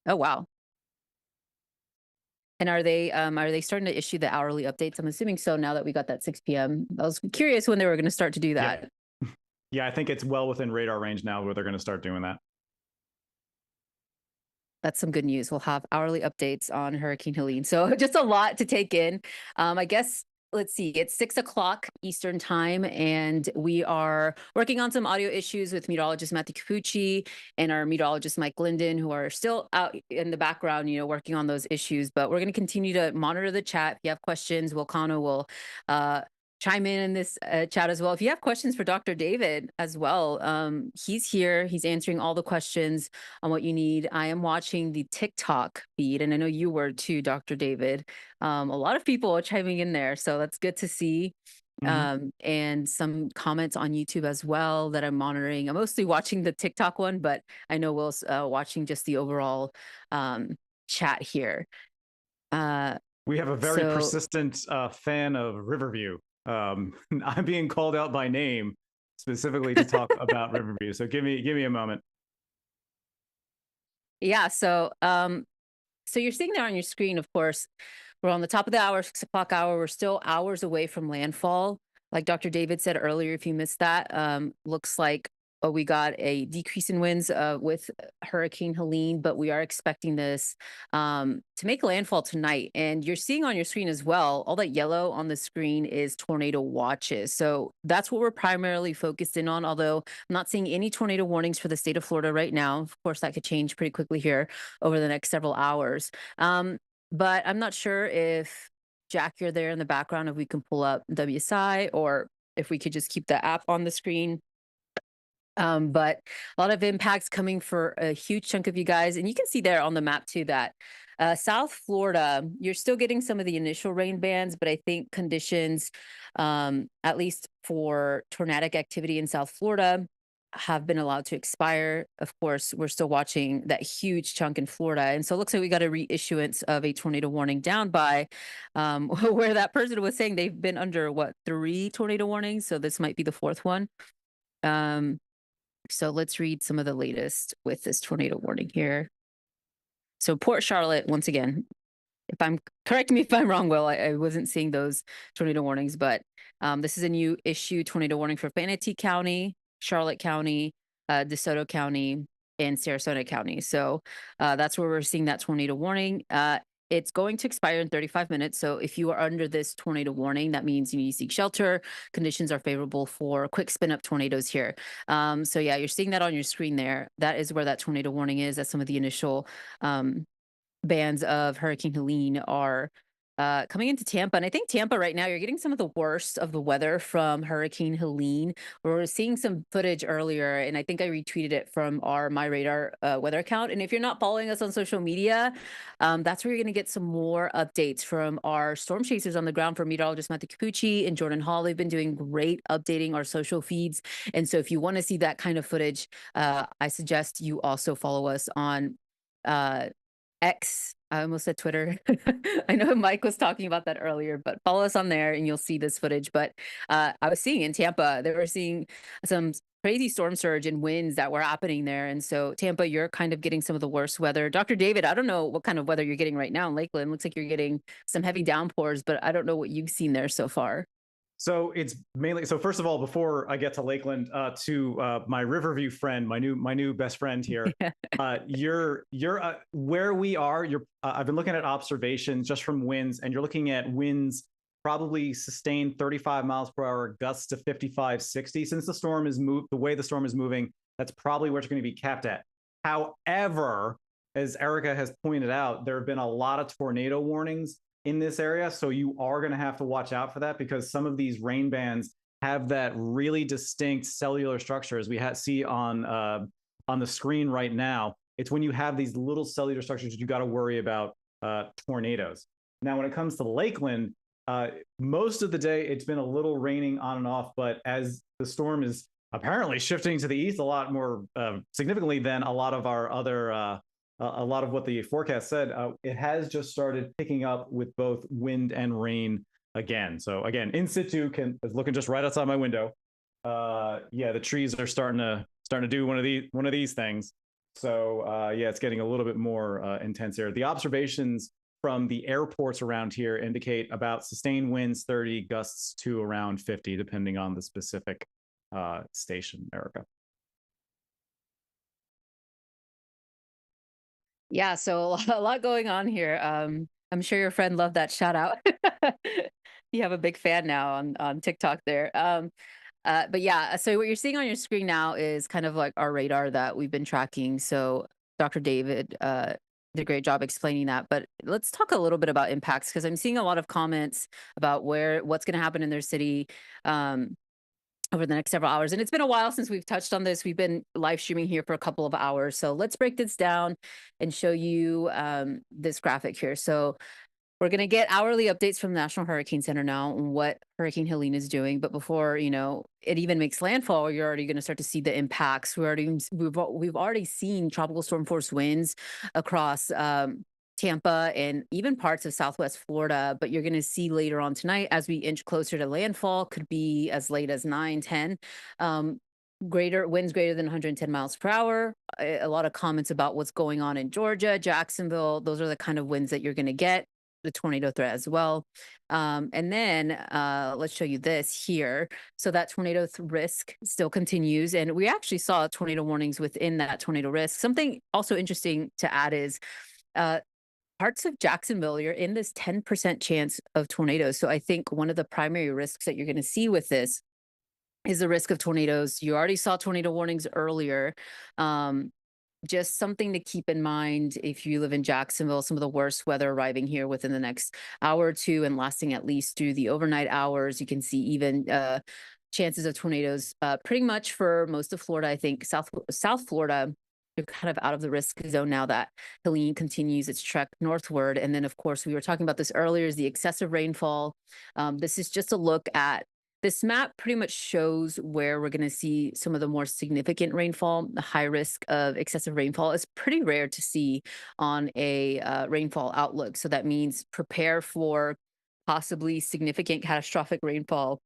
Oh, wow. And are they starting to issue the hourly updates? I'm assuming so now that we got that 6 p.m. I was curious when they were going to start to do that. Yeah, I think it's well within radar range now where they're going to start doing that. That's some good news. We'll have hourly updates on Hurricane Helene. So just a lot to take in. I guess, let's see, it's 6 o'clock Eastern time, and we are working on some audio issues with meteorologist Matthew Capucci and our meteorologist Mike Linden, who are still out in the background, working on those issues. But we're going to continue to monitor the chat. If you have questions, Wilcano will chime in this chat as well. If you have questions for Dr. David as well, he's here. He's answering all the questions on what you need. I am watching the TikTok feed, and I know you were too, Dr. David. A lot of people are chiming in there, so that's good to see. And some comments on YouTube as well that I'm monitoring. I'm mostly watching the TikTok one, but I know Will's watching just the overall chat here. We have a very persistent fan of Riverview. I'm being called out by name specifically to talk about Riverview. So give me a moment. Yeah. So you're seeing there on your screen, of course, we're on the top of the hour, 6 o'clock hour. We're still hours away from landfall. Like Dr. David said earlier, if you missed that, looks like we got a decrease in winds with Hurricane Helene, but we are expecting this to make landfall tonight. And you're seeing on your screen as well, all that yellow on the screen is tornado watches. So that's what we're primarily focused in on, although I'm not seeing any tornado warnings for the state of Florida right now. Of course, that could change pretty quickly here over the next several hours. But I'm not sure if, Jack, you're there in the background, if we can pull up WSI or if we could just keep the app on the screen. But a lot of impacts coming for a huge chunk of you guys. And you can see there on the map too that South Florida, you're still getting some of the initial rain bands, but I think conditions, at least for tornadic activity in South Florida, have been allowed to expire. Of course, we're still watching that huge chunk in Florida. And so it looks like we got a reissuance of a tornado warning down by where that person was saying they've been under, 3 tornado warnings. So this might be the 4th one. So let's read some of the latest with this tornado warning here. So Port Charlotte, once again, correct me if I'm wrong, Will, I wasn't seeing those tornado warnings, but this is a new issue tornado warning for Manatee County, Charlotte County, DeSoto County, and Sarasota County. So that's where we're seeing that tornado warning. It's going to expire in 35 minutes. So if you are under this tornado warning, that means you need to seek shelter. Conditions are favorable for quick spin up tornadoes here. So yeah, you're seeing that on your screen there. That is where that tornado warning is. That's some of the initial bands of Hurricane Helene are coming into Tampa. And I think Tampa right now, you're getting some of the worst of the weather from Hurricane Helene. We're seeing some footage earlier, and I think I retweeted it from our MyRadar weather account. And if you're not following us on social media, that's where you're going to get some more updates from our storm chasers on the ground, from meteorologist Matthew Capucci and Jordan Hall. They've been doing great updating our social feeds. And so if you want to see that kind of footage, I suggest you also follow us on X. I almost said Twitter. I know Mike was talking about that earlier, but follow us on there and you'll see this footage. But I was seeing in Tampa, they were seeing some crazy storm surge and winds that were happening there. And so Tampa, you're kind of getting some of the worst weather. Dr. David, I don't know what kind of weather you're getting right now in Lakeland. Looks like you're getting some heavy downpours, but I don't know what you've seen there so far. So it's mainly, so first of all, before I get to Lakeland, to my Riverview friend, my new best friend here, you're where we are. I've been looking at observations just from winds, and you're looking at winds probably sustained 35 miles per hour, gusts to 55, 60. Since the storm is the way the storm is moving, that's probably where it's going to be capped at. However, as Erica has pointed out, there have been a lot of tornado warnings in this area. So you are going to have to watch out for that, because some of these rain bands have that really distinct cellular structure, as we see on the screen right now. It's when you have these little cellular structures, you got to worry about tornadoes. Now, when it comes to Lakeland, Most of the day, it's been a little raining on and off, but as the storm is apparently shifting to the east a lot more significantly than a lot of our other, a lot of what the forecast said, it has just started picking up with both wind and rain again. So again, in situ is looking just right outside my window. Yeah, the trees are starting to do one of these things. So yeah, it's getting a little bit more intense here. The observations from the airports around here indicate about sustained winds 30, gusts to around 50, depending on the specific station, Erica. Yeah, so a lot going on here. I'm sure your friend loved that shout out. You have a big fan now on TikTok there. But yeah, so what you're seeing on your screen now is kind of like our radar that we've been tracking. So Dr. David did a great job explaining that. But let's talk a little bit about impacts, because I'm seeing a lot of comments about what's going to happen in their city over the next several hours. And it's been a while since we've touched on this. We've been live streaming here for a couple of hours. So let's break this down and show you this graphic here. So we're going to get hourly updates from the National Hurricane Center now on what Hurricane Helene is doing. But before, it even makes landfall, you're already going to start to see the impacts. We've already seen tropical storm force winds across Tampa and even parts of Southwest Florida. But you're going to see later on tonight, as we inch closer to landfall, could be as late as 9, 10. Greater winds greater than 110 miles per hour. A lot of comments about what's going on in Georgia, Jacksonville. Those are the kind of winds that you're going to get. The tornado threat as well. And then let's show you this here. So that tornado risk still continues. And we actually saw tornado warnings within that tornado risk. Something also interesting to add is parts of Jacksonville, you're in this 10% chance of tornadoes. So I think one of the primary risks that you're going to see with this is the risk of tornadoes. You already saw tornado warnings earlier. Just something to keep in mind if you live in Jacksonville, some of the worst weather arriving here within the next hour or two and lasting at least through the overnight hours. You can see even chances of tornadoes pretty much for most of Florida. I think South Florida, you're kind of out of the risk zone now that Helene continues its trek northward. And then, of course, we were talking about this earlier, is the excessive rainfall. This is just a look at this map. Pretty much shows where we're going to see some of the more significant rainfall. The high risk of excessive rainfall is pretty rare to see on a rainfall outlook. So that means prepare for possibly significant catastrophic rainfall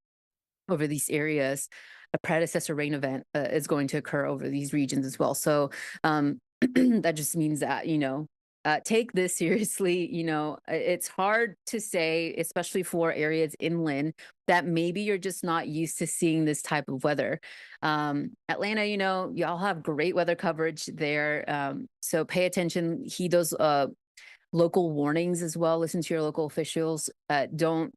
over these areas. A predecessor rain event is going to occur over these regions as well. So that just means that, take this seriously. It's hard to say, especially for areas inland, that maybe you're just not used to seeing this type of weather. Atlanta, y'all have great weather coverage there. So pay attention, heed those local warnings as well. Listen to your local officials. Don't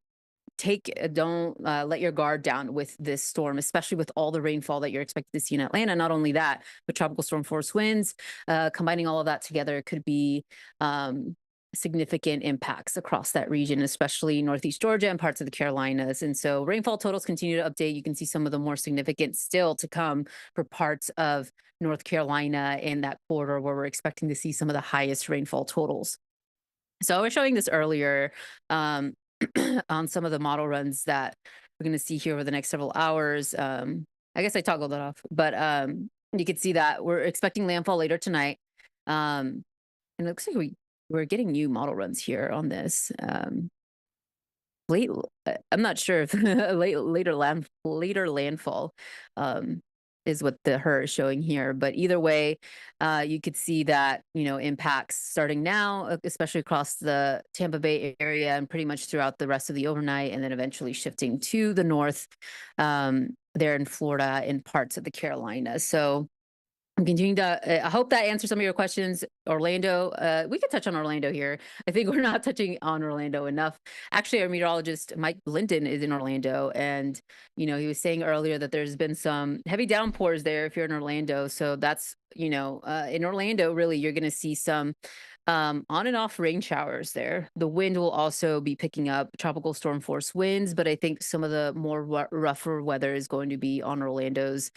let your guard down with this storm, especially with all the rainfall that you're expected to see in Atlanta. Not only that, but tropical storm force winds, combining all of that together could be significant impacts across that region, especially Northeast Georgia and parts of the Carolinas. And so rainfall totals continue to update. You can see some of the more significant still to come for parts of North Carolina and that corridor where we're expecting to see some of the highest rainfall totals. So I was showing this earlier on some of the model runs that we're going to see here over the next several hours. I guess I toggled that off, but you can see that we're expecting landfall later tonight. And it looks like we're getting new model runs here on this. I'm not sure if later landfall is what the HER is showing here. But either way, you could see that, impacts starting now, especially across the Tampa Bay area and pretty much throughout the rest of the overnight, and then eventually shifting to the north there in Florida and parts of the Carolinas. So I'm continuing to, I hope that answers some of your questions. Orlando, we could touch on Orlando here. I think we're not touching on Orlando enough. Actually, our meteorologist, Mike Linden, is in Orlando. And, he was saying earlier that there's been some heavy downpours there if you're in Orlando. So that's, in Orlando, really, you're going to see some On and off rain showers there. The wind will also be picking up tropical storm force winds, but I think some of the more rougher weather is going to be on Orlando's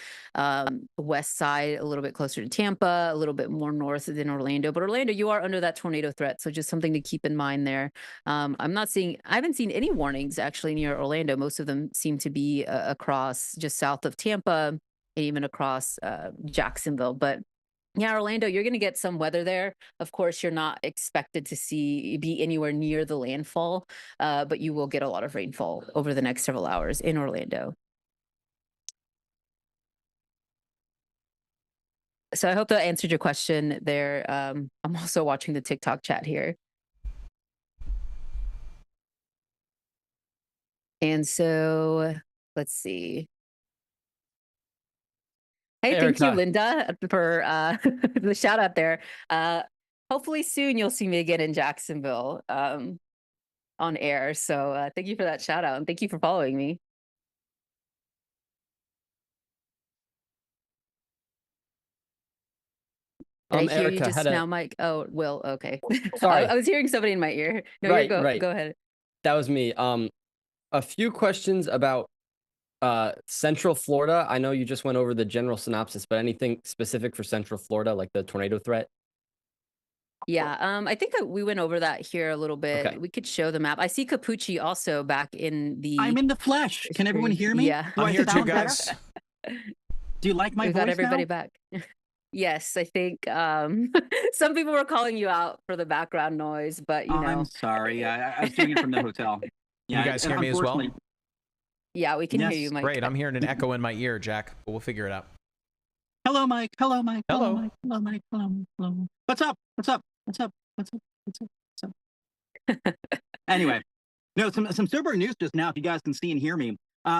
west side, a little bit closer to Tampa, a little bit more north than Orlando. But Orlando, you are under that tornado threat, so just something to keep in mind there. I haven't seen any warnings actually near Orlando. Most of them seem to be across just south of Tampa, and even across Jacksonville, but yeah, Orlando, you're going to get some weather there. Of course, you're not expected to be anywhere near the landfall, but you will get a lot of rainfall over the next several hours in Orlando. So I hope that answered your question there. I'm also watching the TikTok chat here. And so let's see. Hey, thank you, Linda, for the shout out there. Hopefully soon you'll see me again in Jacksonville on air. So thank you for that shout out, and thank you for following me. Did I hear you just now, Mike? Oh, Will, okay. Sorry. I was hearing somebody in my ear. No, right, go right. ahead. That was me. A few questions about Central Florida. I know you just went over the general synopsis, but anything specific for Central Florida, like the tornado threat? Yeah, I think we went over that here a little bit. Okay. We could show the map. I see Capucci also back in the... I'm in the flesh. Can everyone hear me? Yeah. I'm here too, guys. Do you like my voice? We got everybody now? back. Yes, I think some people were calling you out for the background noise, but you know. I'm sorry. I was doing it from the hotel. Yeah, you guys hear me as well? Yeah, we can hear you, Mike. Great. I'm hearing an echo in my ear, Jack, but we'll figure it out. Hello, Mike. Hello, Mike. Hello. Mike. Hello, Mike. Hello. What's up? What's up? What's up? What's up? What's up? What's up? Anyway, no, some sober news just now, if you guys can see and hear me.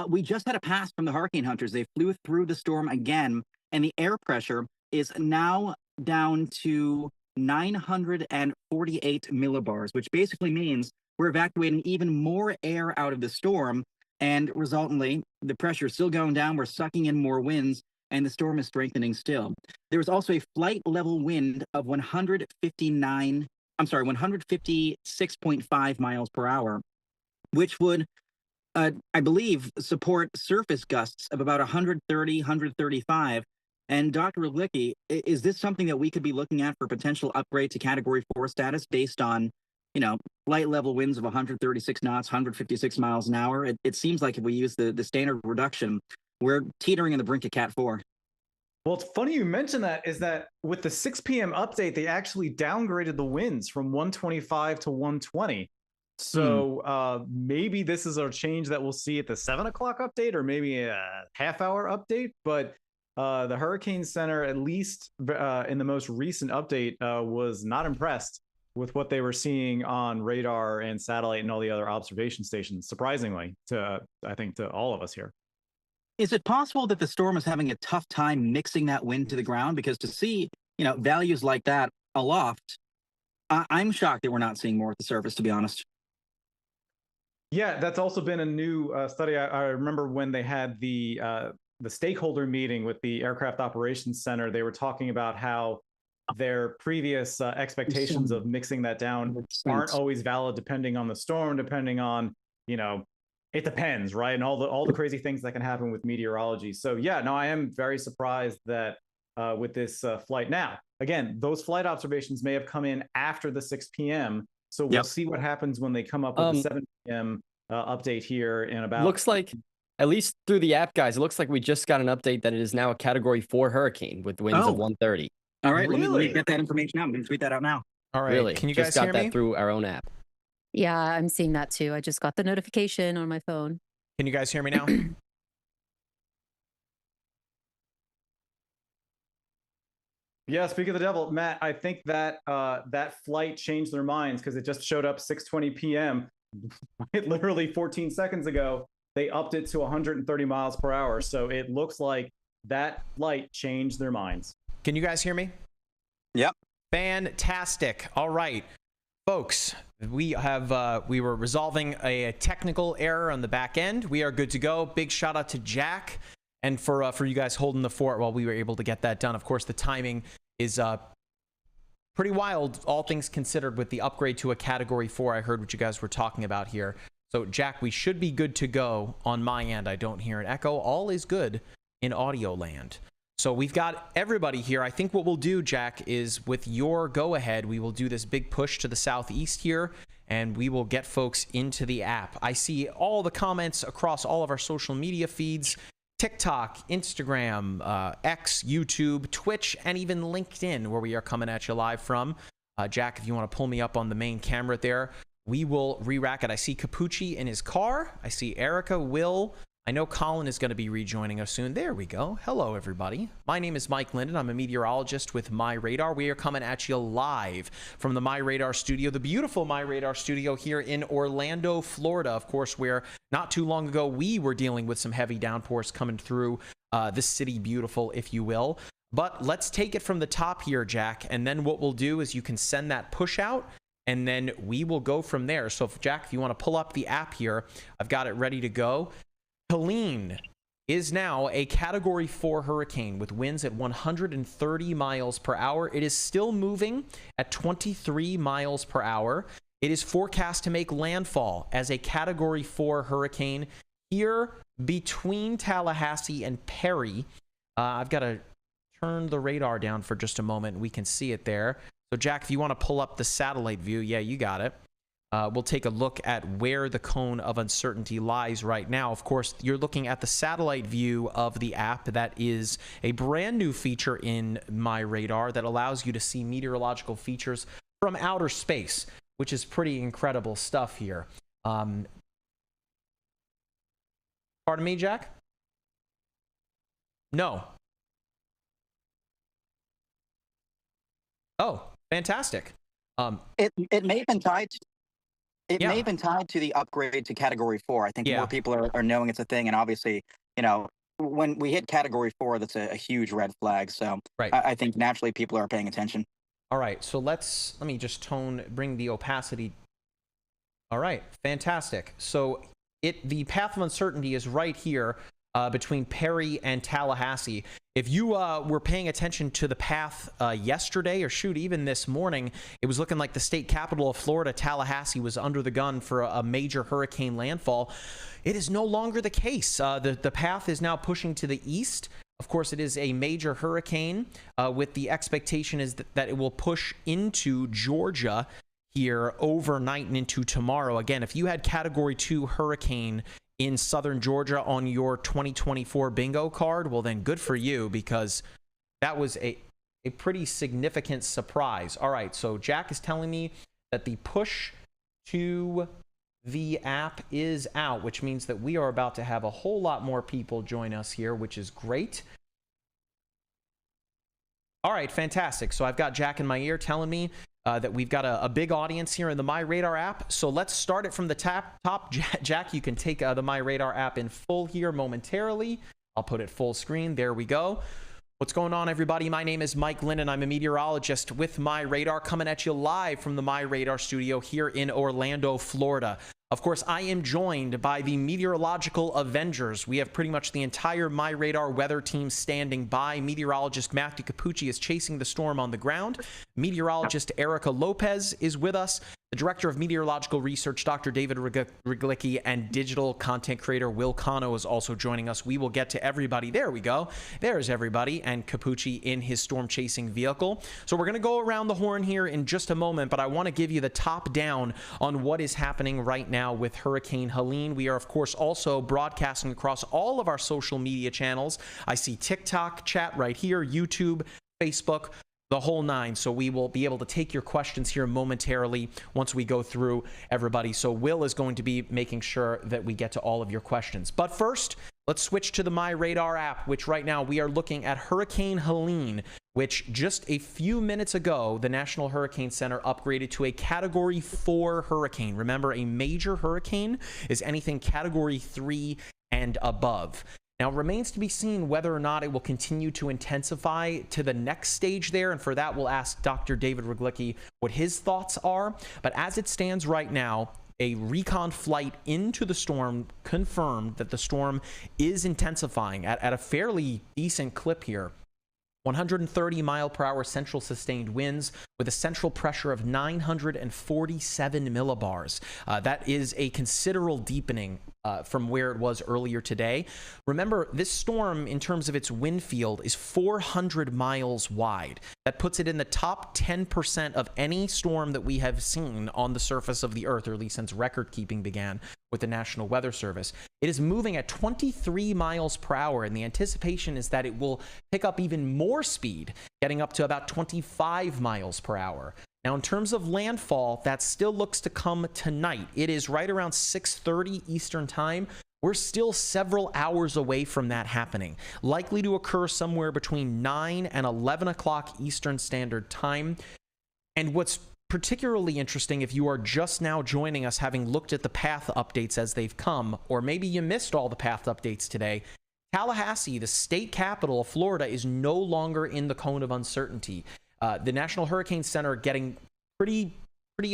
We just had a pass from the hurricane hunters. They flew through the storm again, and the air pressure is now down to 948 millibars, which basically means we're evacuating even more air out of the storm, and resultantly, the pressure is still going down. We're sucking in more winds, and the storm is strengthening still. There was also a flight level wind of 156.5 miles per hour, which would, I believe, support surface gusts of about 130, 135. And Dr. Licky, is this something that we could be looking at for potential upgrade to Category 4 status based on, you know, flight level winds of 136 knots, 156 miles an hour? It seems like if we use the standard reduction, we're teetering on the brink of Cat 4. Well, it's funny you mentioned that, is that with the 6 p.m. update, they actually downgraded the winds from 125 to 120. So maybe this is a change that we'll see at the 7 o'clock update, or maybe a half-hour update. But the Hurricane Center, at least in the most recent update, was not impressed with what they were seeing on radar and satellite and all the other observation stations, surprisingly, I think to all of us here. Is it possible that the storm is having a tough time mixing that wind to the ground? Because to see, you know, values like that aloft, I'm shocked that we're not seeing more at the surface, to be honest. Yeah, that's also been a new study. I remember when they had the stakeholder meeting with the Aircraft Operations Center, they were talking about how their previous expectations of mixing that down aren't always valid, depending on the storm, depending on, you know, it depends, right? And all the crazy things that can happen with meteorology. So yeah, no, I am very surprised that with this flight. Now, again, those flight observations may have come in after the 6 p.m. So we'll see what happens when they come up with the 7 p.m. Update here in about... Looks like, at least through the app, guys, it looks like we just got an update that it is now a Category 4 hurricane with winds of 130. All right, let me get that information out. I'm going to tweet that out now. All right, really? Can you just guys got hear me? that through our own app. Yeah, I'm seeing that too. I just got the notification on my phone. Can you guys hear me now? Yeah, speak of the devil, Matt, I think that that flight changed their minds because it just showed up 6:20 p.m. Literally 14 seconds ago. They upped it to 130 miles per hour. So it looks like that flight changed their minds. Can you guys hear me? Yep. Fantastic. All right, folks, we were resolving a technical error on the back end. We are good to go. Big shout out to Jack and for you guys holding the fort while we were able to get that done. Of course, the timing is pretty wild, all things considered, with the upgrade to a Category 4. I heard what you guys were talking about here. So, Jack, we should be good to go on my end. I don't hear an echo. All is good in audio land. So we've got everybody here. I think what we'll do, Jack, is with your go-ahead, we will do this big push to the southeast here, and we will get folks into the app. I see all the comments across all of our social media feeds, TikTok, Instagram, X, YouTube, Twitch, and even LinkedIn, where we are coming at you live from. Jack, if you want to pull me up on the main camera there, we will re-rack it. I see Capucci in his car. I see Erica, Will. I know Colin is going to be rejoining us soon. There we go. Hello, everybody. My name is Mike Linden. I'm a meteorologist with MyRadar. We are coming at you live from the MyRadar studio, the beautiful MyRadar studio here in Orlando, Florida. Of course, where not too long ago we were dealing with some heavy downpours coming through the city beautiful, if you will. But let's take it from the top here, Jack. And then what we'll do is you can send that push out, and then we will go from there. So, Jack, if you want to pull up the app here, I've got it ready to go. Helene is now a Category 4 hurricane with winds at 130 miles per hour. It is still moving at 23 miles per hour. It is forecast to make landfall as a Category 4 hurricane here between Tallahassee and Perry. I've got to turn the radar down for just a moment. We can see it there. So, Jack, if you want to pull up the satellite view, yeah, you got it. We'll take a look at where the cone of uncertainty lies right now. Of course, you're looking at the satellite view of the app. That is a brand new feature in MyRadar that allows you to see meteorological features from outer space, which is pretty incredible stuff here. Pardon me, Jack? No. Oh, fantastic. It may have been tied. It Yeah. may have been tied to the upgrade to Category 4. I think Yeah. more people are knowing it's a thing, and obviously, when we hit Category 4, that's a huge red flag. So Right. I think naturally people are paying attention. All right, so let me just bring the opacity. All right, fantastic. So the path of uncertainty is right here between Perry and Tallahassee. If you were paying attention to the path yesterday, or shoot, even this morning, it was looking like the state capital of Florida, Tallahassee, was under the gun for a major hurricane landfall. It is no longer the case. The path is now pushing to the east. Of course, it is a major hurricane with the expectation is that it will push into Georgia here overnight and into tomorrow. Again, if you had Category 2 hurricane in southern Georgia on your 2024 bingo card, well, then good for you, because that was a pretty significant surprise. All right, so Jack is telling me that the push to the app is out, which means that we are about to have a whole lot more people join us here, which is great. All right, fantastic. So I've got Jack in my ear telling me that we've got a big audience here in the MyRadar app. So let's start it from the top. Jack, you can take the MyRadar app in full here momentarily. I'll put it full screen. There we go. What's going on, everybody? My name is Mike Linden. I'm a meteorologist with MyRadar, coming at you live from the MyRadar studio here in Orlando, Florida. Of course, I am joined by the meteorological Avengers. We have pretty much the entire MyRadar weather team standing by. Meteorologist Matthew Capucci is chasing the storm on the ground. Meteorologist Erica Lopez is with us. The Director of Meteorological Research, Dr. David Riglicki, and digital content creator Will Cano is also joining us. We will get to everybody. There we go. There's everybody, and Capucci in his storm-chasing vehicle. So we're going to go around the horn here in just a moment, but I want to give you the top down on what is happening right now with Hurricane Helene. We are, of course, also broadcasting across all of our social media channels. I see TikTok chat right here, YouTube, Facebook, the whole nine. So we will be able to take your questions here momentarily once we go through everybody. So Will is going to be making sure that we get to all of your questions. But first, let's switch to the MyRadar app, which right now we are looking at Hurricane Helene, which just a few minutes ago, the National Hurricane Center upgraded to a Category 4 hurricane. Remember, a major hurricane is anything Category 3 and above. Now, it remains to be seen whether or not it will continue to intensify to the next stage there, and for that, we'll ask Dr. David Riglicki what his thoughts are. But as it stands right now, a recon flight into the storm confirmed that the storm is intensifying at a fairly decent clip here. 130 mile per hour central sustained winds with a central pressure of 947 millibars. That is a considerable deepening from where it was earlier today. Remember, this storm, in terms of its wind field, is 400 miles wide. That puts it in the top 10% of any storm that we have seen on the surface of the Earth, or at least since record keeping began with the National Weather Service. It is moving at 23 miles per hour, and the anticipation is that it will pick up even more speed, getting up to about 25 miles per hour. Now, in terms of landfall, that still looks to come tonight. It is right around 6:30 Eastern time. We're still several hours away from that happening. Likely to occur somewhere between 9 and 11 o'clock Eastern Standard Time. And what's particularly interesting, if you are just now joining us, having looked at the path updates as they've come, or maybe you missed all the path updates today, Tallahassee, the state capital of Florida, is no longer in the cone of uncertainty. The National Hurricane Center getting pretty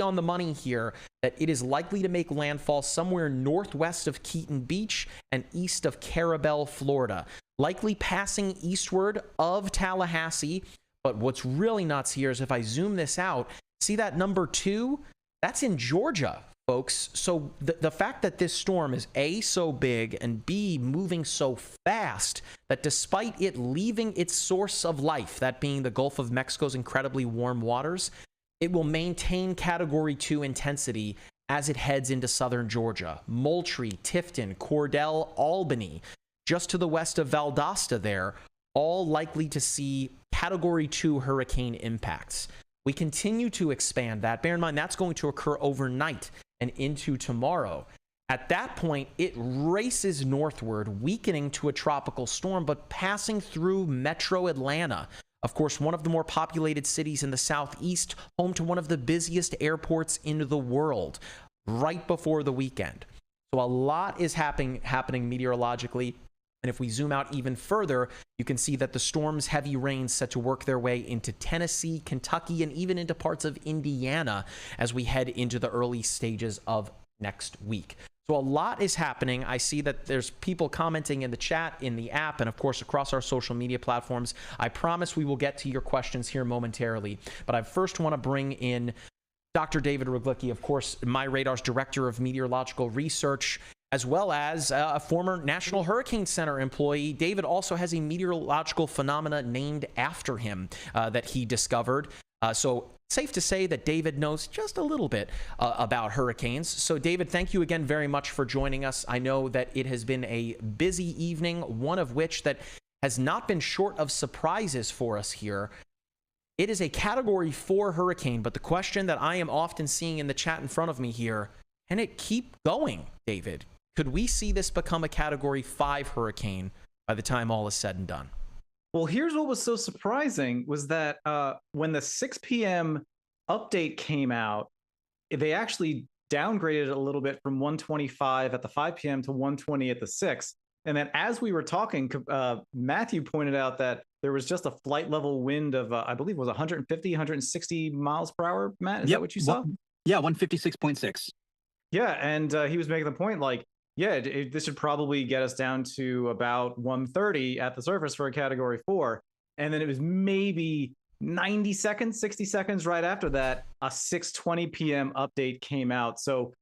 on the money here that it is likely to make landfall somewhere northwest of Keaton Beach and east of Carabel, Florida, likely passing eastward of Tallahassee. But what's really nuts here is if I zoom this out, see that number 2? That's in Georgia, folks. So the fact that this storm is A, so big, and B, moving so fast, that despite it leaving its source of life, that being the Gulf of Mexico's incredibly warm waters, it will maintain Category 2 intensity as it heads into southern Georgia. Moultrie, Tifton, Cordell, Albany, just to the west of Valdosta there, all likely to see Category 2 hurricane impacts. We continue to expand that. Bear in mind, that's going to occur overnight and into tomorrow. At that point, it races northward, weakening to a tropical storm, but passing through metro Atlanta. Of course, one of the more populated cities in the southeast, home to one of the busiest airports in the world, right before the weekend. So a lot is happening meteorologically. And if we zoom out even further, you can see that the storm's heavy rains set to work their way into Tennessee, Kentucky, and even into parts of Indiana as we head into the early stages of next week. So a lot is happening. I see that there's people commenting in the chat, in the app, and of course across our social media platforms. I promise we will get to your questions here momentarily, but I first want to bring in Dr. David Ruglicki, of course, MyRadar's Director of Meteorological Research, as well as a former National Hurricane Center employee. David also has a meteorological phenomena named after him that he discovered. So safe to say that David knows just a little bit about hurricanes. So David, thank you again very much for joining us. I know that it has been a busy evening, one of which that has not been short of surprises for us here. It is a Category 4 hurricane, but the question that I am often seeing in the chat in front of me here, can it keep going, David? Could we see this become a Category 5 hurricane by the time all is said and done? Well, here's what was so surprising was that when the 6 p.m. update came out, they actually downgraded it a little bit from 125 at the 5 p.m. to 120 at the 6. And then as we were talking, Matthew pointed out that there was just a flight level wind of, I believe it was 150, 160 miles per hour. Matt, is that what you saw? Yeah, 156.6. Yeah, and he was making the point like, yeah, this should probably get us down to about 130 at the surface for a Category 4. And then it was maybe 90 seconds, 60 seconds right after that, a 6:20 p.m. update came out. So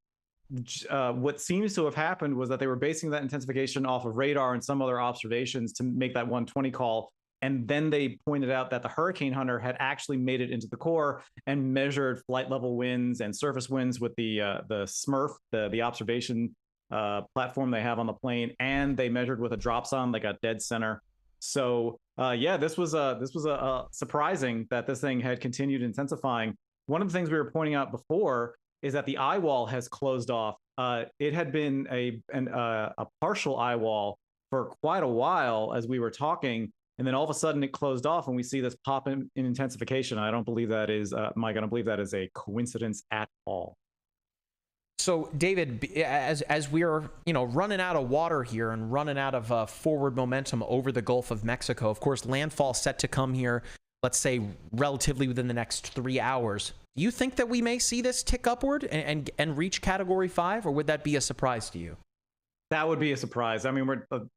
what seems to have happened was that they were basing that intensification off of radar and some other observations to make that 120 call. And then they pointed out that the Hurricane Hunter had actually made it into the core and measured flight level winds and surface winds with the SMRF, the observation platform they have on the plane, and they measured with a dropson, like a dead center. So yeah, this was a surprising that this thing had continued intensifying. One of the things we were pointing out before is that the eye wall has closed off. It had been a partial eye wall for quite a while as we were talking, and then all of a sudden it closed off, and we see this pop in intensification. I don't believe that is, Mike, I don't believe that is a coincidence at all. So, David, as we're running out of water here and running out of forward momentum over the Gulf of Mexico, of course, landfall set to come here, let's say, relatively within the next 3 hours. Do you think that we may see this tick upward and reach Category 5, or would that be a surprise to you? That would be a surprise. I mean,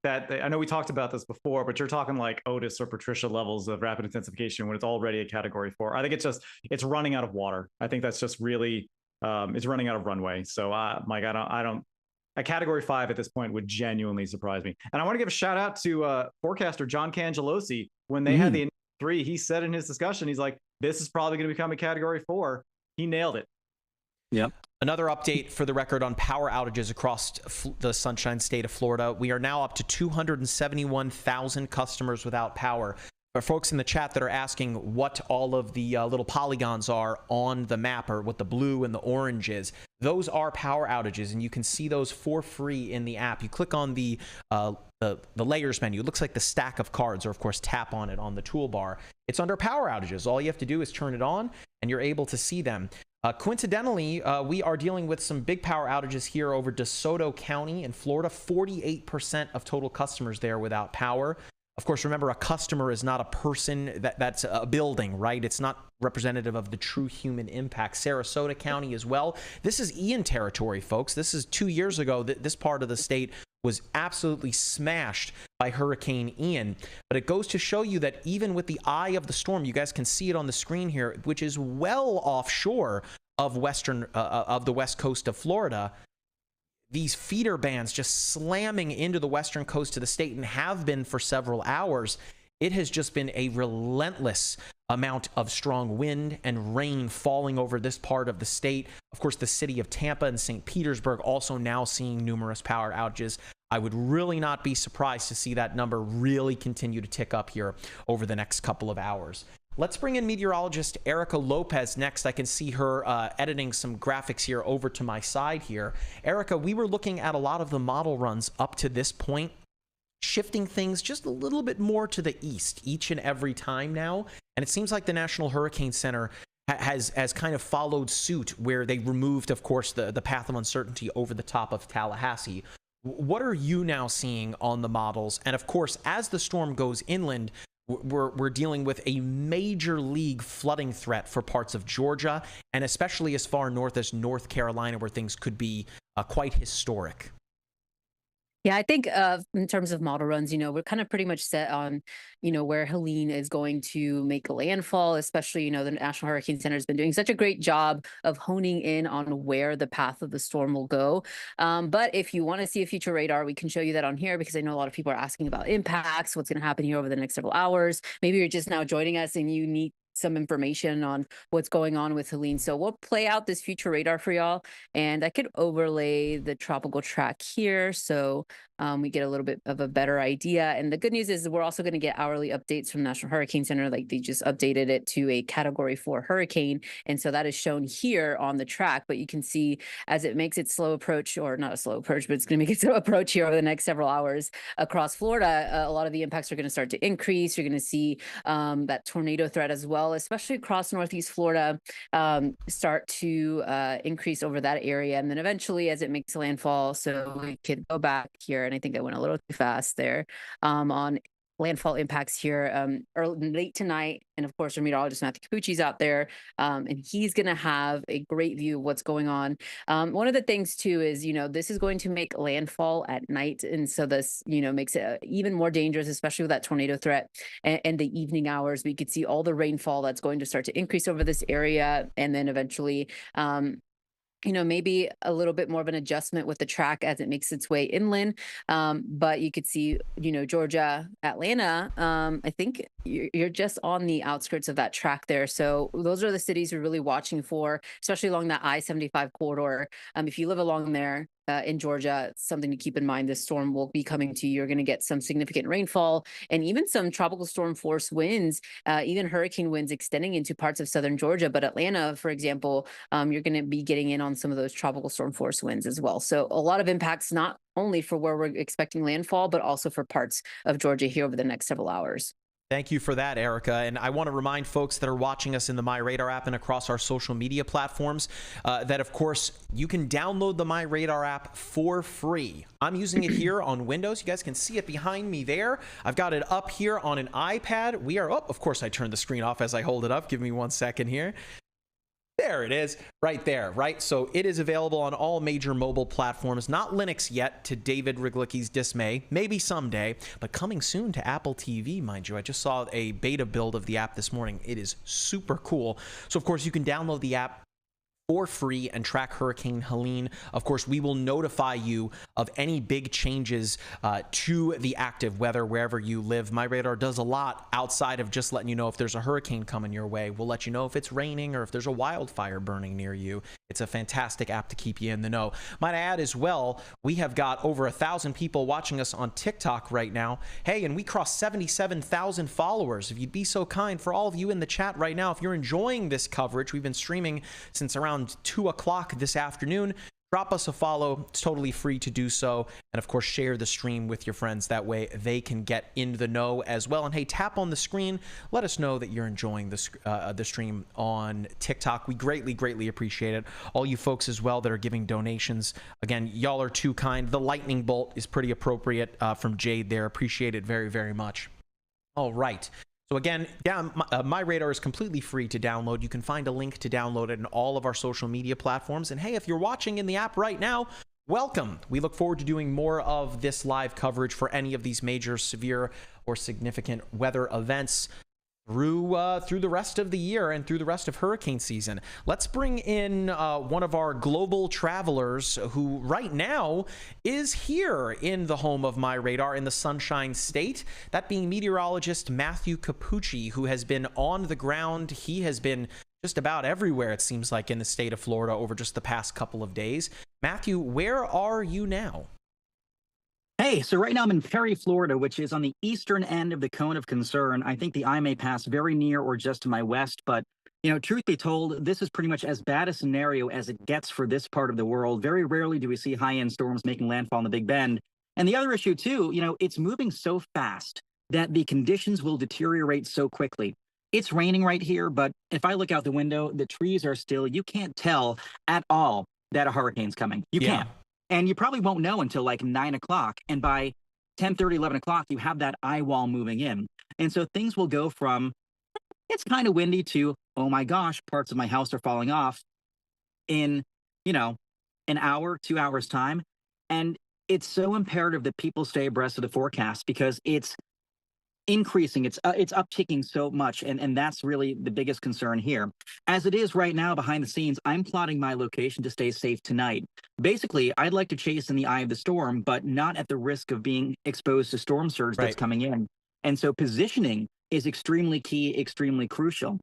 I know we talked about this before, but you're talking like Otis or Patricia levels of rapid intensification when it's already a Category 4. I think it's running out of water. I think that's just really it's running out of runway. So, Mike, I don't. A Category 5 at this point would genuinely surprise me. And I want to give a shout out to forecaster John Cangelosi. When they had the 3, he said in his discussion, he's like, "This is probably going to become a Category 4." He nailed it. Yep. Another update for the record on power outages across the Sunshine State of Florida. We are now up to 271,000 customers without power. For folks in the chat that are asking what all of the little polygons are on the map, or what the blue and the orange is, those are power outages, and you can see those for free in the app. You click on the layers menu. It looks like the stack of cards, or of course tap on it on the toolbar. It's under power outages. All you have to do is turn it on, and you're able to see them. Coincidentally, we are dealing with some big power outages here over DeSoto County in Florida. 48% of total customers there without power. Of course, remember, a customer is not a person, that's a building, right? It's not representative of the true human impact. Sarasota County as well. This is Ian territory, folks. This is 2 years ago that this part of the state was absolutely smashed by Hurricane Ian. But it goes to show you that even with the eye of the storm, you guys can see it on the screen here, which is well offshore of the west coast of Florida, these feeder bands just slamming into the western coast of the state, and have been for several hours. It has just been a relentless amount of strong wind and rain falling over this part of the state. Of course, the city of Tampa and St. Petersburg also now seeing numerous power outages. I would really not be surprised to see that number really continue to tick up here over the next couple of hours. Let's bring in meteorologist Erica Lopez next. I can see her editing some graphics here over to my side here. Erica, we were looking at a lot of the model runs up to this point, shifting things just a little bit more to the east each and every time now. And it seems like the National Hurricane Center has kind of followed suit, where they removed, of course, the path of uncertainty over the top of Tallahassee. What are you now seeing on the models? And of course, as the storm goes inland, we're dealing with a major league flooding threat for parts of Georgia, and especially as far north as North Carolina, where things could be quite historic. Yeah, I think in terms of model runs, we're kind of pretty much set on, where Helene is going to make landfall, especially, the National Hurricane Center has been doing such a great job of honing in on where the path of the storm will go. But if you want to see a future radar, we can show you that on here, because I know a lot of people are asking about impacts, what's going to happen here over the next several hours. Maybe you're just now joining us and you need some information on what's going on with Helene. So we'll play out this future radar for y'all, and I could overlay the tropical track here, so we get a little bit of a better idea. And the good news is we're also going to get hourly updates from National Hurricane Center. Like, they just updated it to a Category 4 hurricane, and so that is shown here on the track. But you can see as it makes its slow approach, or not a slow approach, but it's going to make its slow approach here over the next several hours across Florida, a lot of the impacts are going to start to increase. You're going to see that tornado threat as well, especially across Northeast Florida, start to increase over that area. And then eventually, as it makes landfall, so we could go back here, and I think I went a little too fast there, on landfall impacts here early, late tonight. And of course, our meteorologist Matthew Capucci's out there, and he's going to have a great view of what's going on. One of the things too is, this is going to make landfall at night, and so this, makes it even more dangerous, especially with that tornado threat and the evening hours. We could see all the rainfall that's going to start to increase over this area, and then eventually maybe a little bit more of an adjustment with the track as it makes its way inland. But you could see, Georgia, Atlanta, I think you're just on the outskirts of that track there. So those are the cities we're really watching for, especially along that I-75 corridor. If you live along there, in Georgia, something to keep in mind, this storm will be coming to you. You're going to get some significant rainfall and even some tropical storm force winds, even hurricane winds extending into parts of southern Georgia. But Atlanta, for example, you're going to be getting in on some of those tropical storm force winds as well. So a lot of impacts, not only for where we're expecting landfall, but also for parts of Georgia here over the next several hours. Thank you for that, Erica. And I want to remind folks that are watching us in the MyRadar app and across our social media platforms that, of course, you can download the MyRadar app for free. I'm using it here on Windows. You guys can see it behind me there. I've got it up here on an iPad. We are up. Of course, I turned the screen off as I hold it up. Give me 1 second here. There it is, right there, right? So it is available on all major mobile platforms, not Linux yet, to David Riglicki's dismay, maybe someday, but coming soon to Apple TV, mind you. I just saw a beta build of the app this morning. It is super cool. So, of course, you can download the app for free and track Hurricane Helene. Of course, we will notify you of any big changes to the active weather wherever you live. MyRadar does a lot outside of just letting you know if there's a hurricane coming your way. We'll let you know if it's raining or if there's a wildfire burning near you. It's a fantastic app to keep you in the know. Might I add as well, we have got over 1,000 people watching us on TikTok right now. Hey, and we crossed 77,000 followers. If you'd be so kind, for all of you in the chat right now, if you're enjoying this coverage, we've been streaming since around 2 o'clock this afternoon. Drop us a follow. It's totally free to do so. And of course, share the stream with your friends. That way they can get in the know as well. And hey, tap on the screen. Let us know that you're enjoying the stream on TikTok. We greatly, greatly appreciate it. All you folks as well that are giving donations. Again, y'all are too kind. The lightning bolt is pretty appropriate from Jade there. Appreciate it very, very much. All right. So again, MyRadar is completely free to download. You can find a link to download it in all of our social media platforms. And hey, if you're watching in the app right now, welcome. We look forward to doing more of this live coverage for any of these major, severe, or significant weather events through the rest of the year and through the rest of hurricane season. Let's bring in one of our global travelers who right now is here in the home of MyRadar in the Sunshine State, that being meteorologist Matthew Capucci, who has been on the ground. He has been just about everywhere, it seems like, in the state of Florida over just the past couple of days. Matthew, where are you now? Hey, so right now I'm in Perry, Florida, which is on the eastern end of the cone of concern. I think the eye may pass very near or just to my west, but truth be told, this is pretty much as bad a scenario as it gets for this part of the world. Very rarely do we see high-end storms making landfall in the Big Bend. And the other issue too, it's moving so fast that the conditions will deteriorate so quickly. It's raining right here, but if I look out the window, the trees are still, you can't tell at all that a hurricane's coming. You can't. And you probably won't know until like 9 o'clock. And by 10:30, 11 o'clock, you have that eye wall moving in. And so things will go from, it's kind of windy to, oh my gosh, parts of my house are falling off in, an hour, 2 hours time. And it's so imperative that people stay abreast of the forecast because it's increasing, it's upticking so much, and that's really the biggest concern here. As it is right now behind the scenes, I'm plotting my location to stay safe tonight. Basically, I'd like to chase in the eye of the storm, but not at the risk of being exposed to storm surge that's coming in. And so positioning is extremely key, extremely crucial.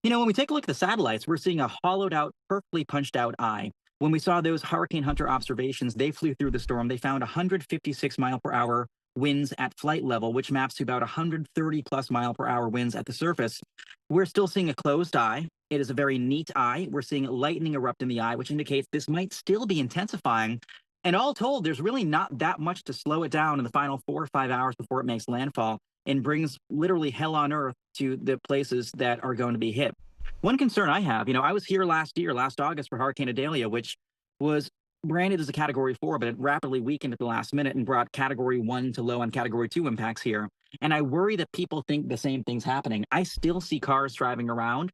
When we take a look at the satellites, we're seeing a hollowed out, perfectly punched out eye. When we saw those Hurricane Hunter observations, they flew through the storm. They found 156 mile per hour winds at flight level, which maps to about 130 plus mile per hour winds at the surface. We're still seeing a closed eye. It is a very neat eye. We're seeing lightning erupt in the eye, which indicates this might still be intensifying. And all told, there's really not that much to slow it down in the final 4 or 5 hours before it makes landfall and brings literally hell on earth to the places that are going to be hit. One concern I have, I was here last August for Hurricane Idalia, which was branded as a Category 4, but it rapidly weakened at the last minute and brought Category 1 to low on Category 2 impacts here. And I worry that people think the same thing's happening. I still see cars driving around.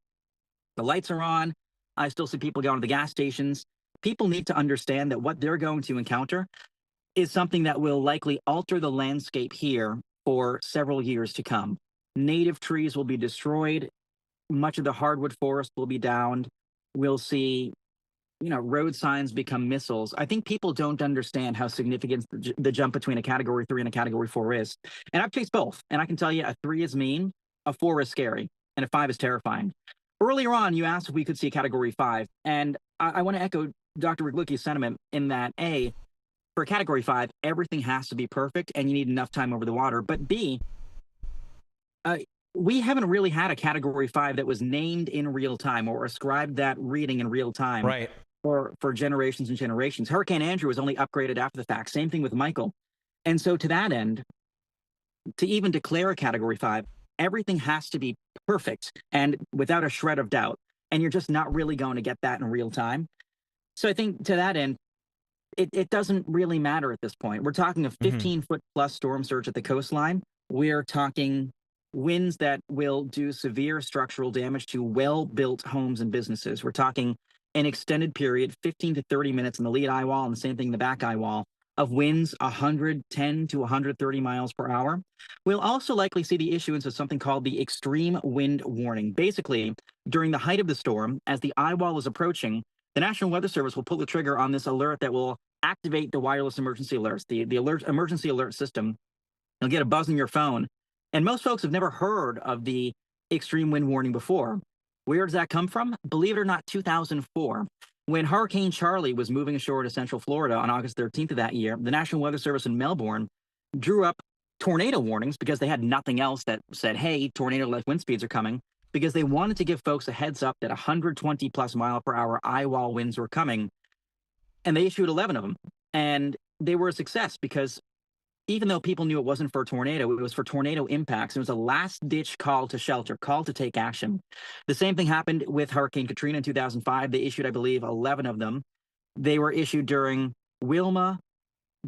The lights are on. I still see people going to the gas stations. People need to understand that what they're going to encounter is something that will likely alter the landscape here for several years to come. Native trees will be destroyed. Much of the hardwood forest will be downed. We'll see road signs become missiles. I think people don't understand how significant the jump between a Category 3 and a Category 4 is. And I've chased both. And I can tell you a 3 is mean, a 4 is scary, and a 5 is terrifying. Earlier on, you asked if we could see a Category 5. And I want to echo Dr. Riglicki's sentiment in that, A, for a Category 5, everything has to be perfect, and you need enough time over the water. But B, we haven't really had a Category 5 that was named in real time or ascribed that reading in real time. Right. For generations and generations. Hurricane Andrew was only upgraded after the fact. Same thing with Michael. And so to that end, to even declare a Category 5, everything has to be perfect and without a shred of doubt. And you're just not really going to get that in real time. So I think to that end, it doesn't really matter at this point. We're talking a 15-foot plus storm surge at the coastline. We're talking winds that will do severe structural damage to well-built homes and businesses. We're talking an extended period, 15 to 30 minutes in the lead eye wall and the same thing in the back eye wall, of winds 110 to 130 miles per hour. We'll also likely see the issuance of something called the extreme wind warning. Basically, during the height of the storm, as the eye wall is approaching, the National Weather Service will pull the trigger on this alert that will activate the wireless emergency alerts, the emergency alert system. You'll get a buzz in your phone. And most folks have never heard of the extreme wind warning before. Where does that come from? Believe it or not, 2004. When Hurricane Charlie was moving ashore to Central Florida on August 13th of that year, the National Weather Service in Melbourne drew up tornado warnings because they had nothing else that said, hey, tornado-like wind speeds are coming, because they wanted to give folks a heads up that 120 plus mile per hour eye wall winds were coming. And they issued 11 of them. And they were a success because even though people knew it wasn't for a tornado, it was for tornado impacts. It was a last-ditch call to shelter, call to take action. The same thing happened with Hurricane Katrina in 2005. They issued, I believe, 11 of them. They were issued during Wilma,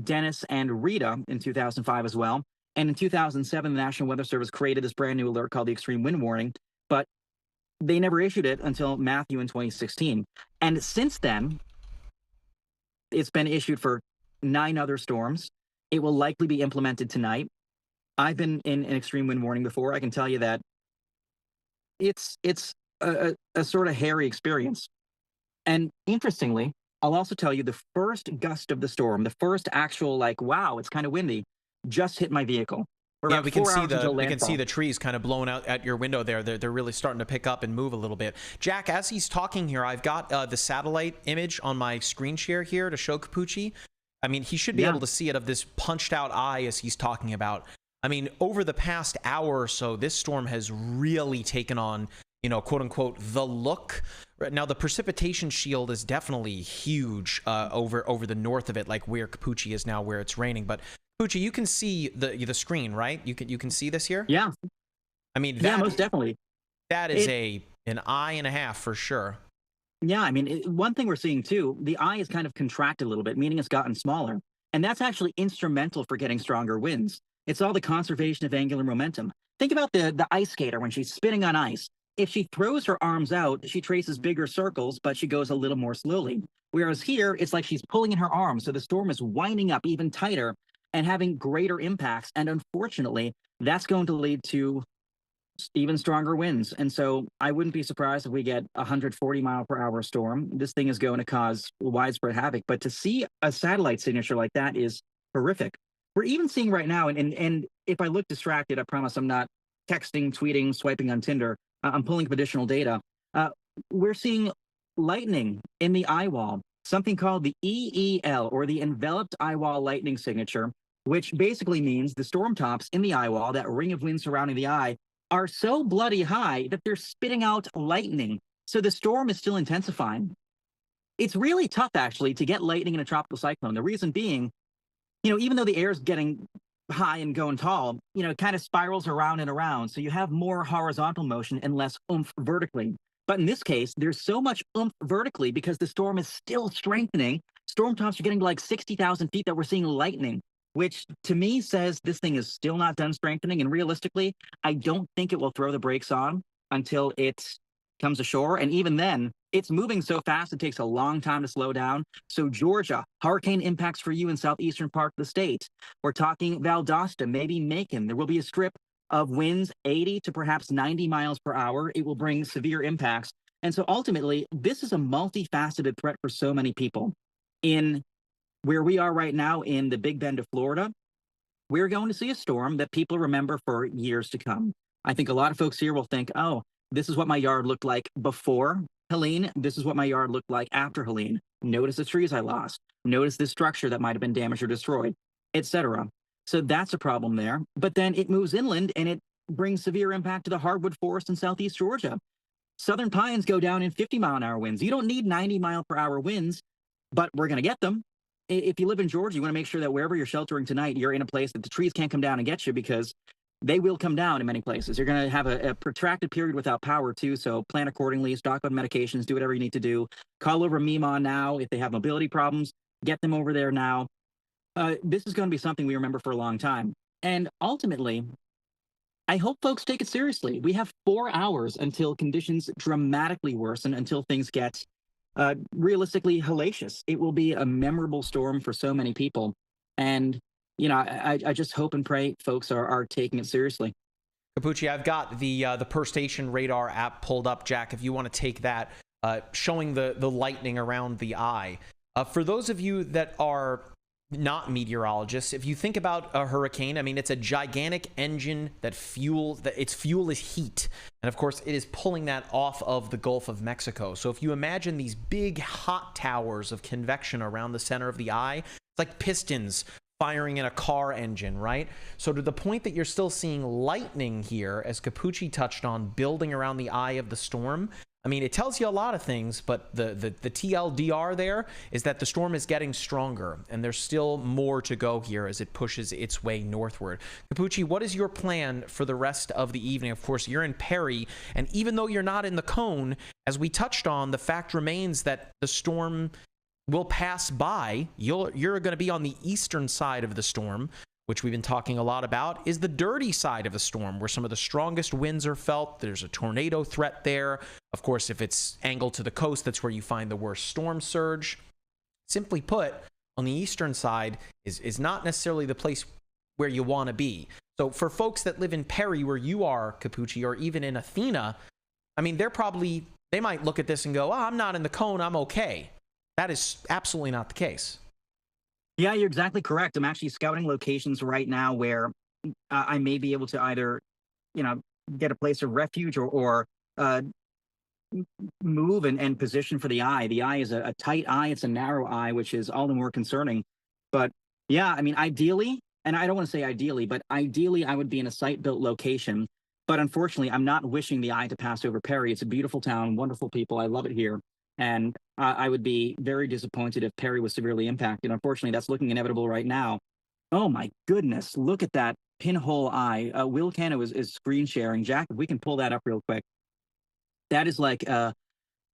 Dennis, and Rita in 2005 as well. And in 2007, the National Weather Service created this brand new alert called the Extreme Wind Warning, but they never issued it until Matthew in 2016. And since then, it's been issued for 9 other storms. It will likely be implemented tonight. I've been in an extreme wind warning before. I can tell you that it's a sort of hairy experience. And interestingly, I'll also tell you the first gust of the storm, the first actual like, wow, it's kind of windy, just hit my vehicle. Yeah, we can see the trees kind of blowing out at your window there. They're really starting to pick up and move a little bit. Jack, as he's talking here, I've got the satellite image on my screen share here to show Capucci. I mean, he should be able to see it, of this punched out eye as he's talking about. I mean, over the past hour or so, this storm has really taken on, you know, quote unquote, the look. Now, the precipitation shield is definitely huge over the north of it, like where Capucci is now, where it's raining. But Capucci, you can see the screen, right? You can see this here? Yeah. I mean, yeah, most definitely. That is an eye and a half for sure. Yeah, I mean, one thing we're seeing too, the eye is kind of contracted a little bit, meaning it's gotten smaller. And that's actually instrumental for getting stronger winds. It's all the conservation of angular momentum. Think about the ice skater when she's spinning on ice. If she throws her arms out, she traces bigger circles, but she goes a little more slowly. Whereas here, it's like she's pulling in her arms, so the storm is winding up even tighter and having greater impacts. And unfortunately, that's going to lead to even stronger winds. And so I wouldn't be surprised if we get a 140 mile per hour storm. This thing is going to cause widespread havoc. But to see a satellite signature like that is horrific. We're even seeing right now, and if I look distracted, I promise I'm not texting, tweeting, swiping on Tinder. I'm pulling up additional data. We're seeing lightning in the eye wall, something called the EEL, or the enveloped eye wall lightning signature, which basically means the storm tops in the eye wall, that ring of wind surrounding the eye, are so bloody high that they're spitting out lightning. So the storm is still intensifying. It's really tough, actually, to get lightning in a tropical cyclone. The reason being, you know, even though the air is getting high and going tall, you know, it kind of spirals around and around. So you have more horizontal motion and less oomph vertically. But in this case, there's so much oomph vertically because the storm is still strengthening. Storm tops are getting to like 60,000 feet that we're seeing lightning, which to me says this thing is still not done strengthening. And realistically, I don't think it will throw the brakes on until it comes ashore. And even then, it's moving so fast, it takes a long time to slow down. So Georgia, hurricane impacts for you in southeastern part of the state. We're talking Valdosta, maybe Macon. There will be a strip of winds 80 to perhaps 90 miles per hour. It will bring severe impacts. And so ultimately, this is a multifaceted threat for so many people. In where we are right now in the Big Bend of Florida, we're going to see a storm that people remember for years to come. I think a lot of folks here will think, oh, this is what my yard looked like before Helene. This is what my yard looked like after Helene. Notice the trees I lost. Notice this structure that might have been damaged or destroyed, etc. So that's a problem there. But then it moves inland and it brings severe impact to the hardwood forest in southeast Georgia. Southern pines go down in 50-mile-an-hour winds. You don't need 90-mile-per-hour winds, but we're going to get them. If you live in Georgia, you want to make sure that wherever you're sheltering tonight, you're in a place that the trees can't come down and get you, because they will come down in many places. You're going to have a protracted period without power too, so plan accordingly, stock up medications, do whatever you need to do. Call over MEMA now if they have mobility problems, get them over there now. This is going to be something we remember for a long time. And ultimately, I hope folks take it seriously. We have 4 hours until conditions dramatically worsen, until things get realistically hellacious. It will be a memorable storm for so many people. And, you know, I just hope and pray folks are taking it seriously. Capucci, I've got the Per Station radar app pulled up, Jack, if you want to take that, showing the lightning around the eye. For those of you that are not meteorologists, if you think about a hurricane, I mean, it's a gigantic engine that its fuel is heat. And of course, it is pulling that off of the Gulf of Mexico. So if you imagine these big hot towers of convection around the center of the eye, it's like pistons firing in a car engine, right? So to the point that you're still seeing lightning here, as Capucci touched on, building around the eye of the storm, I mean, it tells you a lot of things, but the TLDR there is that the storm is getting stronger, and there's still more to go here as it pushes its way northward. Capucci, what is your plan for the rest of the evening? Of course, you're in Perry, and even though you're not in the cone, as we touched on, the fact remains that the storm will pass by. You're going to be on the eastern side of the storm, which we've been talking a lot about, is the dirty side of the storm, where some of the strongest winds are felt. There's a tornado threat there. Of course, if it's angled to the coast, that's where you find the worst storm surge. Simply put, on the eastern side is not necessarily the place where you want to be. So for folks that live in Perry, where you are, Capucci, or even in Athena, I mean, they might look at this and go, oh, I'm not in the cone, I'm okay. That is absolutely not the case. Yeah, you're exactly correct. I'm actually scouting locations right now where I may be able to either, you know, get a place of refuge or move and position for the eye. The eye is a tight eye. It's a narrow eye, which is all the more concerning. But yeah, I mean, ideally, and I don't want to say ideally, but ideally I would be in a site-built location. But unfortunately, I'm not wishing the eye to pass over Perry. It's a beautiful town, wonderful people. I love it here. And I would be very disappointed if Perry was severely impacted. Unfortunately, that's looking inevitable right now. Oh my goodness, look at that pinhole eye. Will Cano is screen sharing. Jack, if we can pull that up real quick. That is like, and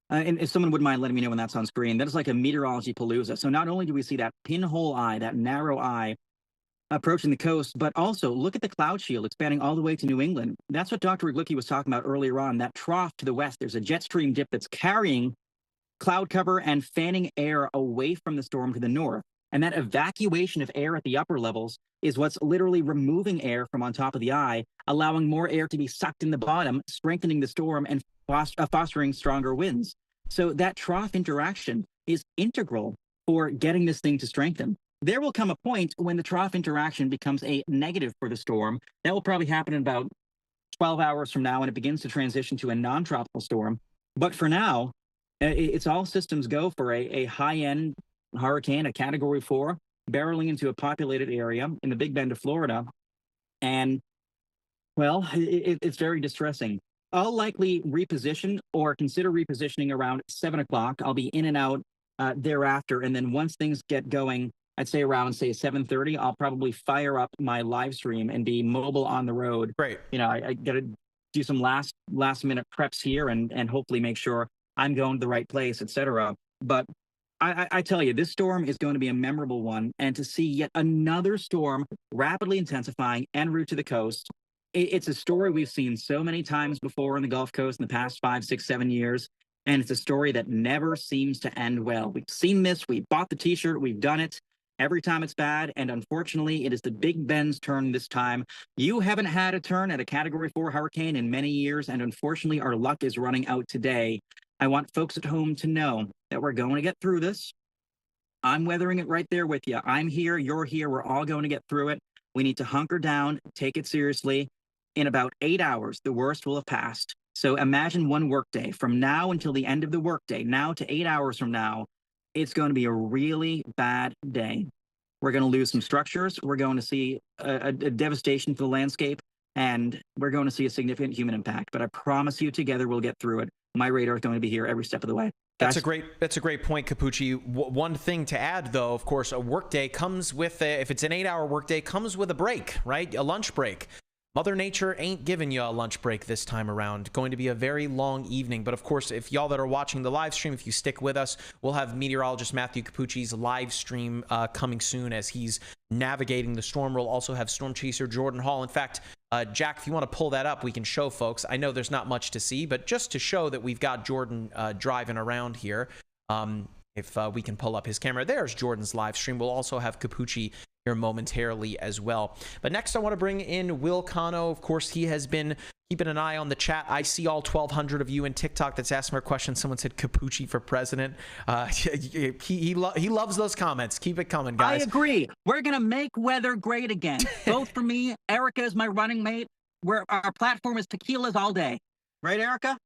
if someone wouldn't mind letting me know when that's on screen, that is like a meteorology palooza. So not only do we see that pinhole eye, that narrow eye approaching the coast, but also look at the cloud shield expanding all the way to New England. That's what Dr. Iglicki was talking about earlier on, that trough to the west. There's a jet stream dip that's carrying cloud cover and fanning air away from the storm to the north. And that evacuation of air at the upper levels is what's literally removing air from on top of the eye, allowing more air to be sucked in the bottom, strengthening the storm and fostering stronger winds. So that trough interaction is integral for getting this thing to strengthen. There will come a point when the trough interaction becomes a negative for the storm. That will probably happen in about 12 hours from now, and it begins to transition to a non-tropical storm. But for now, it's all systems go for a high-end hurricane, a Category 4, barreling into a populated area in the Big Bend of Florida. And, well, it's very distressing. I'll likely reposition or consider repositioning around 7 o'clock. I'll be in and out thereafter. And then once things get going, I'd say around, say, 7:30, I'll probably fire up my live stream and be mobile on the road. Great. You know, I got to do some last minute preps here and hopefully make sure I'm going to the right place, etc. But I tell you, this storm is going to be a memorable one. And to see yet another storm rapidly intensifying en route to the coast, it's a story we've seen so many times before on the Gulf Coast in the past 5, 6, 7 years. And it's a story that never seems to end well. We've seen this. We bought the T-shirt. We've done it. Every time it's bad. And unfortunately, it is the Big Ben's turn this time. You haven't had a turn at a Category 4 hurricane in many years. And unfortunately, our luck is running out today. I want folks at home to know that we're going to get through this. I'm weathering it right there with you. I'm here, you're here, we're all going to get through it. We need to hunker down, take it seriously. In about 8 hours, the worst will have passed. So imagine one workday from now until the end of the workday, now to 8 hours from now, it's going to be a really bad day. We're going to lose some structures. We're going to see a devastation for the landscape, and we're going to see a significant human impact. But I promise you, together, we'll get through it. My radar is going to be here every step of the way. That's a great point, Capucci. One thing to add, though, of course, a workday comes with if it's an 8-hour workday, comes with a break, right? A lunch break. Mother Nature ain't giving you a lunch break this time around. Going to be a very long evening. But of course, if y'all that are watching the live stream, if you stick with us, we'll have meteorologist Matthew Capucci's live stream coming soon as he's navigating the storm. We'll also have storm chaser Jordan Hall. In fact, Jack, if you want to pull that up, we can show folks. I know there's not much to see, but just to show that we've got Jordan driving around here, if we can pull up his camera. There's Jordan's live stream. We'll also have Capucci here momentarily as well. But next, I want to bring in Will Cano. Of course, he has been keeping an eye on the chat. I see all 1,200 of you in TikTok that's asking me a question. Someone said Capucci for president. He loves those comments. Keep it coming, guys. I agree. We're going to make weather great again. Vote for me. Erica is my running mate. Our platform is tequilas all day. Right, Erica?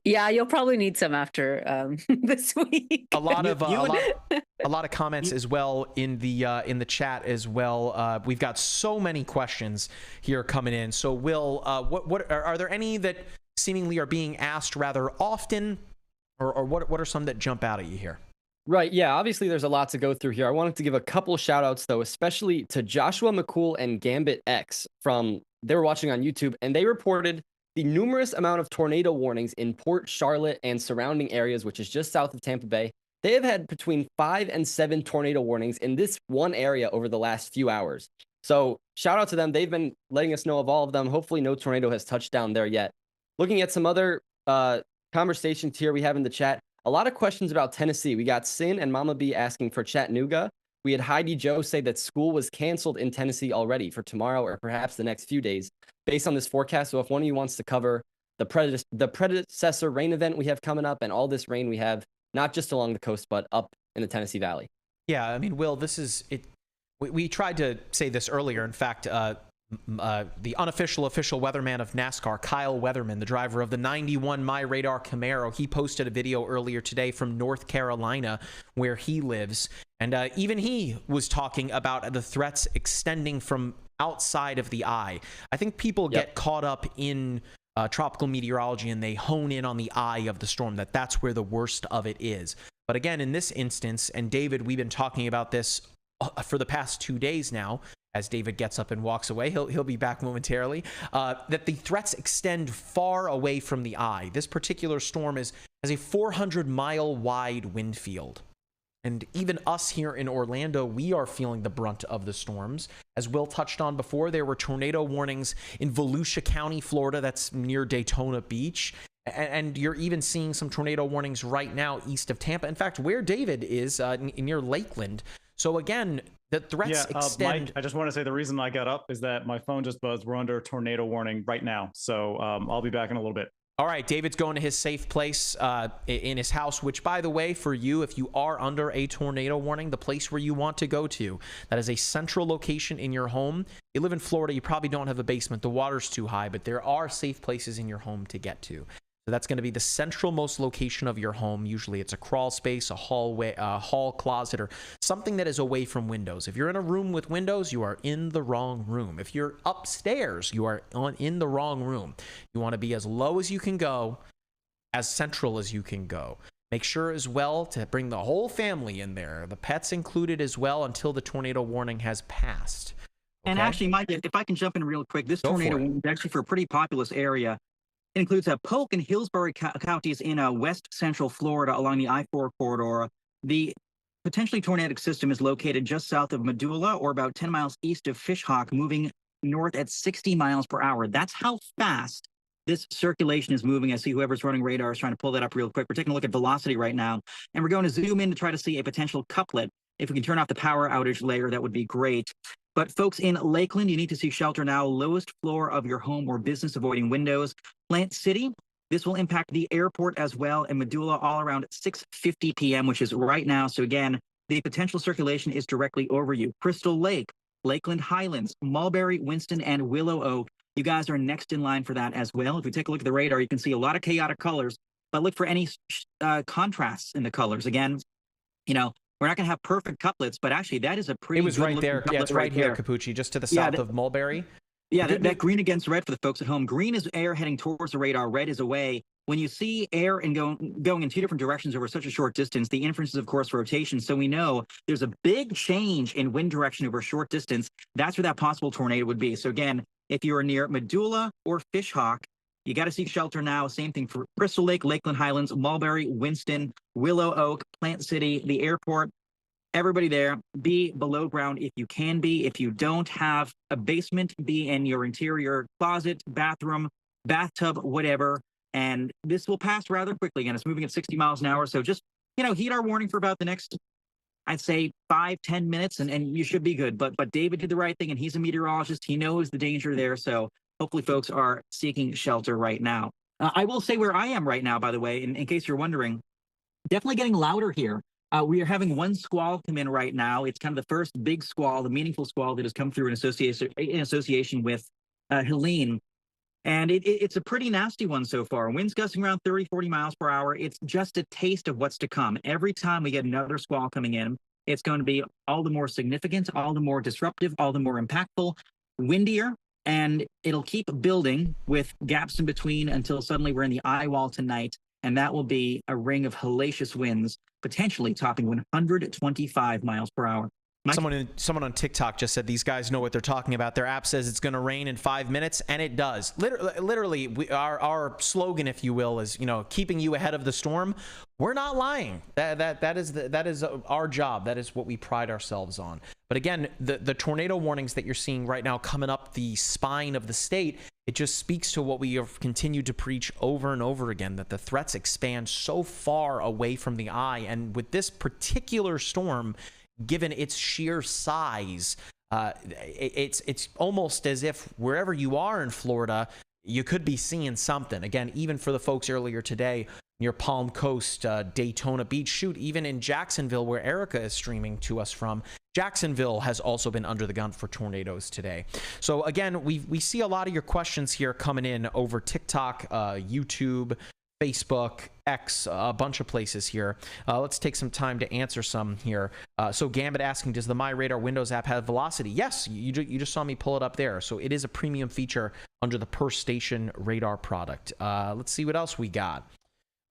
Yeah, you'll probably need some after this week. A lot of comments as well in the chat as well. We've got so many questions here coming in. So, Will, what are there any that seemingly are being asked rather often, or what are some that jump out at you here? Right. Yeah. Obviously, there's a lot to go through here. I wanted to give a couple shout outs, though, especially to Joshua McCool and Gambit X they were watching on YouTube, and they reported the numerous amount of tornado warnings in Port Charlotte and surrounding areas, which is just south of Tampa Bay. They have had between 5 and 7 tornado warnings in this one area over the last few hours. So shout out to them. They've been letting us know of all of them. Hopefully no tornado has touched down there yet. Looking at some other conversations here we have in the chat, a lot of questions about Tennessee. We got Sin and Mama B asking for Chattanooga. We had Heidi Joe say that school was canceled in Tennessee already for tomorrow or perhaps the next few days based on this forecast. So if one of you wants to cover the predecessor rain event we have coming up and all this rain we have, not just along the coast, but up in the Tennessee Valley. Yeah, I mean, Will, this is it. We tried to say this earlier. In fact, the official weatherman of NASCAR, Kyle Weatherman, the driver of the 91 MyRadar Camaro, he posted a video earlier today from North Carolina where he lives. And even he was talking about the threats extending from outside of the eye. I think people get caught up in tropical meteorology and they hone in on the eye of the storm, that's where the worst of it is. But again, in this instance, and David, we've been talking about this for the past 2 days now, as David gets up and walks away, he'll be back momentarily, that the threats extend far away from the eye. This particular storm has a 400-mile wide wind field. And even us here in Orlando, we are feeling the brunt of the storms. As Will touched on before, there were tornado warnings in Volusia County, Florida, that's near Daytona Beach. And you're even seeing some tornado warnings right now east of Tampa. In fact, where David is near Lakeland. So again, the threats extend. Mike, I just want to say the reason I got up is that my phone just buzzed. We're under a tornado warning right now. So I'll be back in a little bit. All right, David's going to his safe place in his house, which, by the way, for you, if you are under a tornado warning, the place where you want to go to, that is a central location in your home. You live in Florida, you probably don't have a basement. The water's too high, but there are safe places in your home to get to. So that's going to be the centralmost location of your home. Usually it's a crawl space, a hallway, a hall closet, or something that is away from windows. If you're in a room with windows, you are in the wrong room. If you're upstairs, you are in the wrong room. You want to be as low as you can go, as central as you can go. Make sure as well to bring the whole family in there, the pets included as well, until the tornado warning has passed. Okay? And actually, Mike, if I can jump in real quick, this tornado is actually for a pretty populous area. It includes Polk and Hillsborough counties in west central Florida along the I-4 corridor. The potentially tornadic system is located just south of Medulla, or about 10 miles east of Fishhawk, moving north at 60 miles per hour. That's how fast this circulation is moving. I see whoever's running radar is trying to pull that up real quick. We're taking a look at velocity right now, and we're going to zoom in to try to see a potential couplet. If we can turn off the power outage layer, that would be great. But folks in Lakeland, you need to seek shelter now. Lowest floor of your home or business, avoiding windows. Plant City, this will impact the airport as well, and Medulla all around 6:50 p.m., which is right now. So again, the potential circulation is directly over you. Crystal Lake, Lakeland Highlands, Mulberry, Winston, and Willow Oak. You guys are next in line for that as well. If we take a look at the radar, you can see a lot of chaotic colors, but look for any contrasts in the colors. Again, you know, we're not going to have perfect couplets, but actually that is a pretty. It was right there. Yeah, it's right here, Capucci, just to the south of Mulberry. Yeah, that green against red for the folks at home. Green is air heading towards the radar. Red is away. when you see air and going in two different directions over such a short distance, the inference is, of course, rotation. So we know there's a big change in wind direction over a short distance. That's where that possible tornado would be. So again, if you are near Medulla or Fishhawk, you got to seek shelter now. Same thing for Crystal Lake, Lakeland Highlands, Mulberry, Winston, Willow Oak, Plant City, the airport. Everybody there, be below ground if you can be. If you don't have a basement, be in your interior closet, bathroom, bathtub, whatever. And this will pass rather quickly. Again, it's moving at 60 miles an hour. So just, heed our warning for about the next, I'd say 5-10 minutes, and you should be good. But David did the right thing, and he's a meteorologist. He knows the danger there. So hopefully folks are seeking shelter right now. I will say where I am right now, by the way, in case you're wondering, definitely getting louder here. We are having one squall come in right now. It's kind of the first big squall, the meaningful squall that has come through in association with Helene. And it's a pretty nasty one so far. Winds gusting around 30, 40 miles per hour. It's just a taste of what's to come. Every time we get another squall coming in, it's going to be all the more significant, all the more disruptive, all the more impactful, windier, and it'll keep building with gaps in between until suddenly we're in the eye wall tonight. And that will be a ring of hellacious winds, potentially topping 125 miles per hour. Someone on TikTok just said these guys know what they're talking about. Their app says it's going to rain in 5 minutes, and it does. Literally, our slogan, if you will, is keeping you ahead of the storm. We're not lying. That is our job. That is what we pride ourselves on. But again, the tornado warnings that you're seeing right now coming up the spine of the state, it just speaks to what we have continued to preach over and over again, that the threats expand so far away from the eye. And with this particular storm, given its sheer size, it's almost as if wherever you are in Florida, you could be seeing something. Again, even for the folks earlier today near Palm Coast, Daytona Beach, shoot, even in Jacksonville, where Erica is streaming to us from, Jacksonville has also been under the gun for tornadoes today. So again, we see a lot of your questions here coming in over TikTok, YouTube, Facebook, X, a bunch of places here. Let's take some time to answer some here. So Gambit asking, does the MyRadar Windows app have velocity? Yes, you just saw me pull it up there. So it is a premium feature under the per station radar product. Let's see what else we got.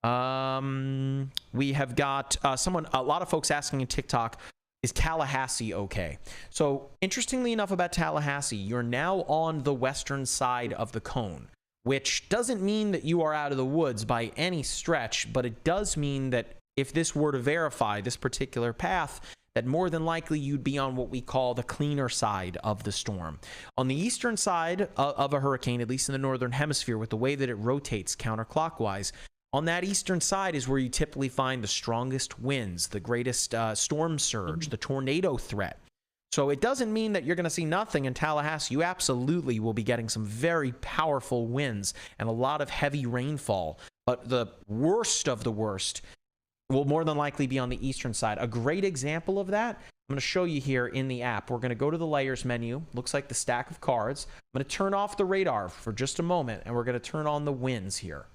We have got a lot of folks asking in TikTok, is Tallahassee okay? So interestingly enough about Tallahassee, you're now on the western side of the cone, which doesn't mean that you are out of the woods by any stretch, but it does mean that if this were to verify this particular path, that more than likely you'd be on what we call the cleaner side of the storm. On the eastern side of a hurricane, at least in the northern hemisphere, with the way that it rotates counterclockwise, on that eastern side is where you typically find the strongest winds, the greatest storm surge, the tornado threat. So it doesn't mean that you're going to see nothing in Tallahassee. You absolutely will be getting some very powerful winds and a lot of heavy rainfall. But the worst of the worst will more than likely be on the eastern side. A great example of that, I'm going to show you here in the app. We're going to go to the layers menu. Looks like the stack of cards. I'm going to turn off the radar for just a moment, and we're going to turn on the winds here.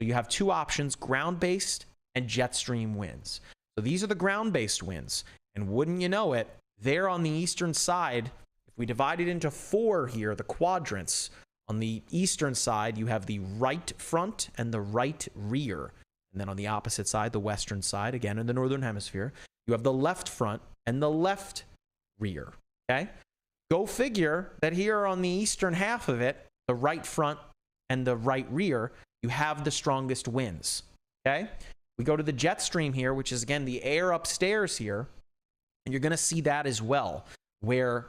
So you have two options, ground-based and jet stream winds. So these are the ground-based winds. And wouldn't you know it, there on the eastern side, if we divide it into four here, the quadrants, on the eastern side, you have the right front and the right rear. And then on the opposite side, the western side, again in the northern hemisphere, you have the left front and the left rear. Okay? Go figure that here on the eastern half of it, the right front and the right rear, you have the strongest winds. Okay? We go to the jet stream here, which is again the air upstairs here. And you're going to see that as well, where,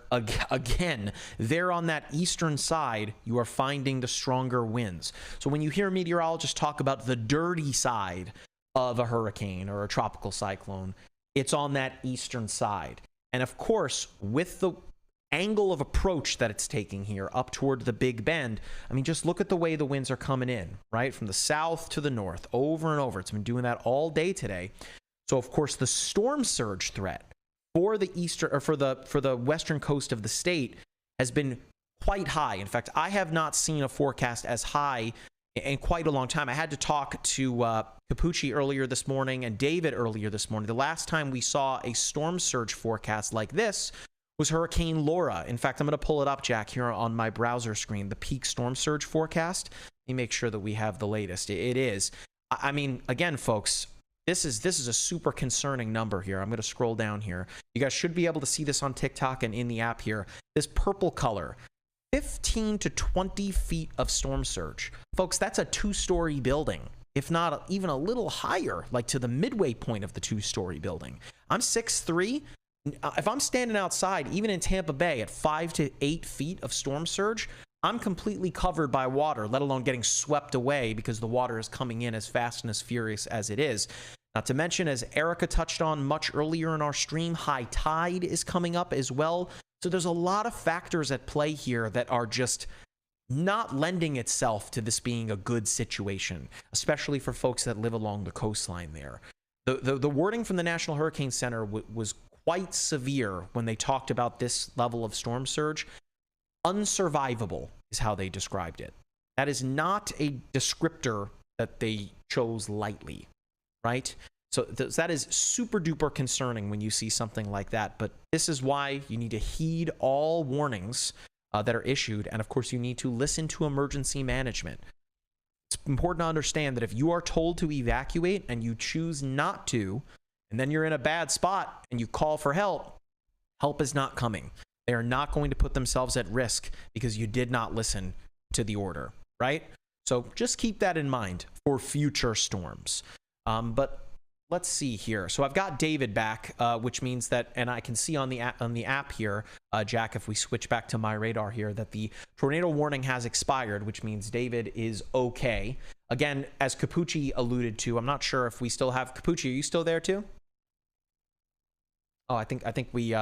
again, there on that eastern side, you are finding the stronger winds. So when you hear meteorologists talk about the dirty side of a hurricane or a tropical cyclone, it's on that eastern side. And of course, with the angle of approach that it's taking here up toward the Big Bend, I mean, just look at the way the winds are coming in, right? From the south to the north, over and over. It's been doing that all day today. So, of course, the storm surge threat for the eastern or for the western coast of the state has been quite high. In fact, I have not seen a forecast as high in quite a long time. I had to talk to Capucci earlier this morning and David earlier this morning. The last time we saw a storm surge forecast like this was Hurricane Laura. In fact, I'm going to pull it up, Jack, here on my browser screen, the peak storm surge forecast. me make sure that we have the latest. It is. I mean, again, folks, this is a super concerning number here. I'm going to scroll down here. You guys should be able to see this on TikTok and in the app here. This purple color, 15 to 20 feet of storm surge. Folks, that's a 2-story building, if not even a little higher, like to the midway point of the 2-story building. I'm 6'3". If I'm standing outside, even in Tampa Bay, at 5 to 8 feet of storm surge, I'm completely covered by water, let alone getting swept away because the water is coming in as fast and as furious as it is. Not to mention, as Erica touched on much earlier in our stream, high tide is coming up as well. So there's a lot of factors at play here that are just not lending itself to this being a good situation, especially for folks that live along the coastline there. The wording from the National Hurricane Center was quite severe when they talked about this level of storm surge. Unsurvivable is how they described it. That is not a descriptor that they chose lightly, right? So that is super duper concerning when you see something like that. But this is why you need to heed all warnings that are issued. And of course, you need to listen to emergency management. It's important to understand that if you are told to evacuate and you choose not to, and then you're in a bad spot and you call for help, help is not coming. They are not going to put themselves at risk because you did not listen to the order, right? So just keep that in mind for future storms. But let's see here. So I've got David back, which means that, and I can see on the app here, Jack, if we switch back to MyRadar here, that the tornado warning has expired, which means David is okay. Again, as Capucci alluded to, I'm not sure if we still have Capucci. Are you still there too? Oh, I think we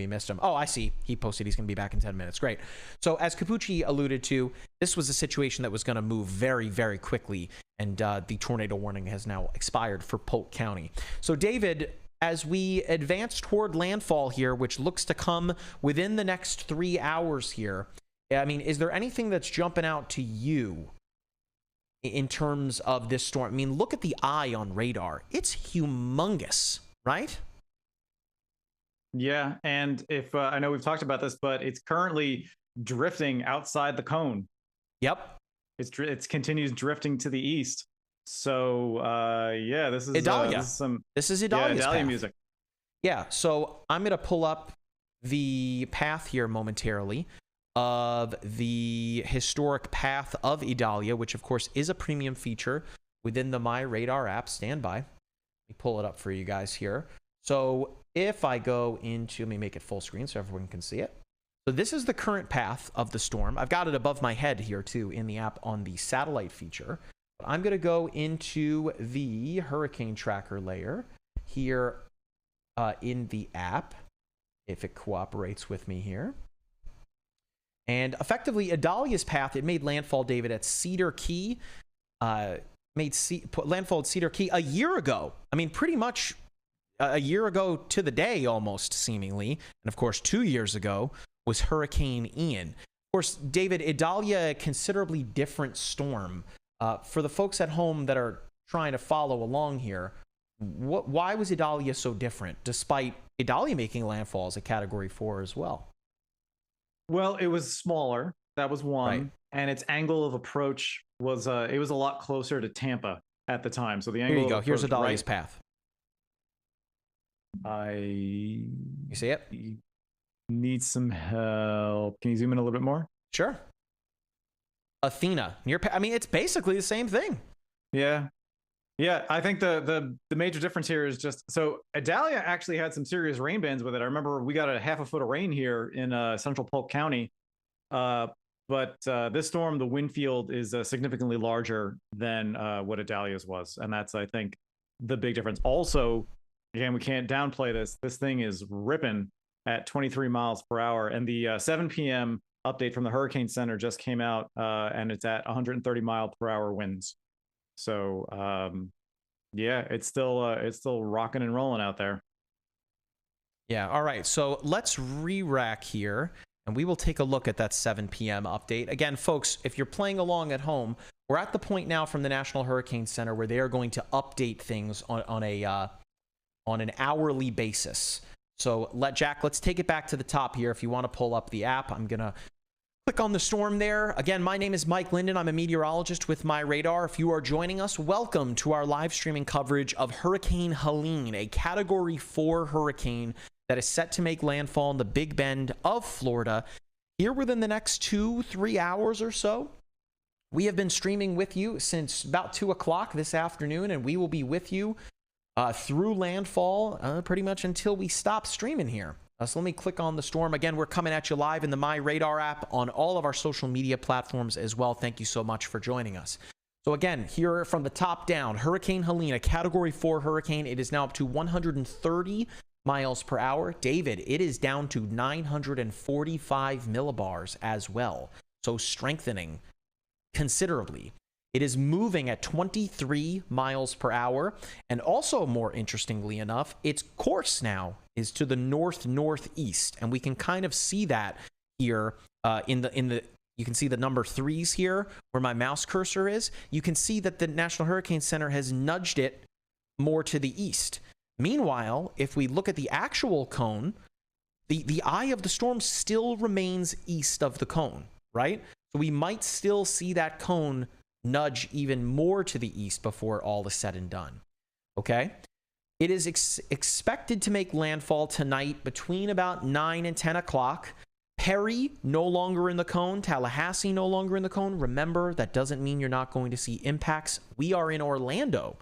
missed him. Oh, I see. He posted he's going to be back in 10 minutes. Great. So as Capucci alluded to, this was a situation that was going to move very, very quickly, and the tornado warning has now expired for Polk County. So David, as we advance toward landfall here, which looks to come within the next 3 hours here, I mean, is there anything that's jumping out to you in terms of this storm? I mean, look at the eye on radar. It's humongous, right? Yeah, and if I know we've talked about this, but it's currently drifting outside the cone. Yep. It continues drifting to the east. So yeah, this is Idalia. This is Idalia's Idalia path. music. Yeah, so I'm going to pull up the path here momentarily of the historic path of Idalia, which of course is a premium feature within the MyRadar app. Stand by. Let me pull it up for you guys here. So if I go into, let me make it full screen so everyone can see it. So this is the current path of the storm. I've got it above my head here too in the app on the satellite feature. But I'm going to go into the hurricane tracker layer here in the app, if it cooperates with me here. And effectively, Idalia's path, it made landfall, David, at Cedar Key. Put landfall at Cedar Key a year ago. I mean, pretty much a year ago to the day, almost seemingly. And of course, 2 years ago was Hurricane Ian. Of course, David, Idalia, a considerably different storm. For the folks at home that are trying to follow along here, why was Idalia so different, despite Idalia making landfall as a Category 4 as well? Well, it was smaller. That was one. Right. And its angle of approach was it was a lot closer to Tampa at the time. So the angle. Here you go. Of Here's approach, Idalia's right, path. You see it? Need some help. Can you zoom in a little bit more? Sure. Athena. I mean, it's basically the same thing. Yeah. Yeah, I think the major difference here is just, so Idalia actually had some serious rain bands with it. I remember we got a half a foot of rain here in central Polk County. But this storm, the wind field is significantly larger than what Idalia's was. And that's, I think, the big difference. Also, again, we can't downplay this. This thing is ripping at 23 miles per hour. And the 7 p.m. update from the Hurricane Center just came out, and it's at 130 mile per hour winds. So, yeah, it's still rocking and rolling out there. Yeah. All right. So let's re-rack here, and we will take a look at that 7 p.m. update. Again, folks, if you're playing along at home, we're at the point now from the National Hurricane Center where they are going to update things on an hourly basis. So let's take it back to the top here. If you want to pull up the app, I'm going to Click on the storm there. Again, my name is Mike Linden. I'm a meteorologist with MyRadar. If you are joining us, welcome to our live streaming coverage of Hurricane Helene, a Category 4 hurricane that is set to make landfall in the Big Bend of Florida here within the next 2-3 hours or so. We have been streaming with you since about 2 o'clock this afternoon, and we will be with you through landfall pretty much until we stop streaming here. So let me click on the storm. Again, we're coming at you live in the MyRadar app on all of our social media platforms as well. Thank you so much for joining us. So again, here from the top down, Hurricane Helene, a Category 4 hurricane. It is now up to 130 miles per hour. David, it is down to 945 millibars as well. So strengthening considerably. It is moving at 23 miles per hour. And also, more interestingly enough, its course now is to the north-northeast. And we can kind of see that here in the you can see the number 3s here where my mouse cursor is. You can see that the National Hurricane Center has nudged it more to the east. Meanwhile, if we look at the actual cone, the eye of the storm still remains east of the cone, right? So we might still see that cone nudge even more to the east before all is said and done. Okay? It is expected to make landfall tonight between about 9 and 10 o'clock. Perry, no longer in the cone. Tallahassee, no longer in the cone. Remember, that doesn't mean you're not going to see impacts. We are in Orlando,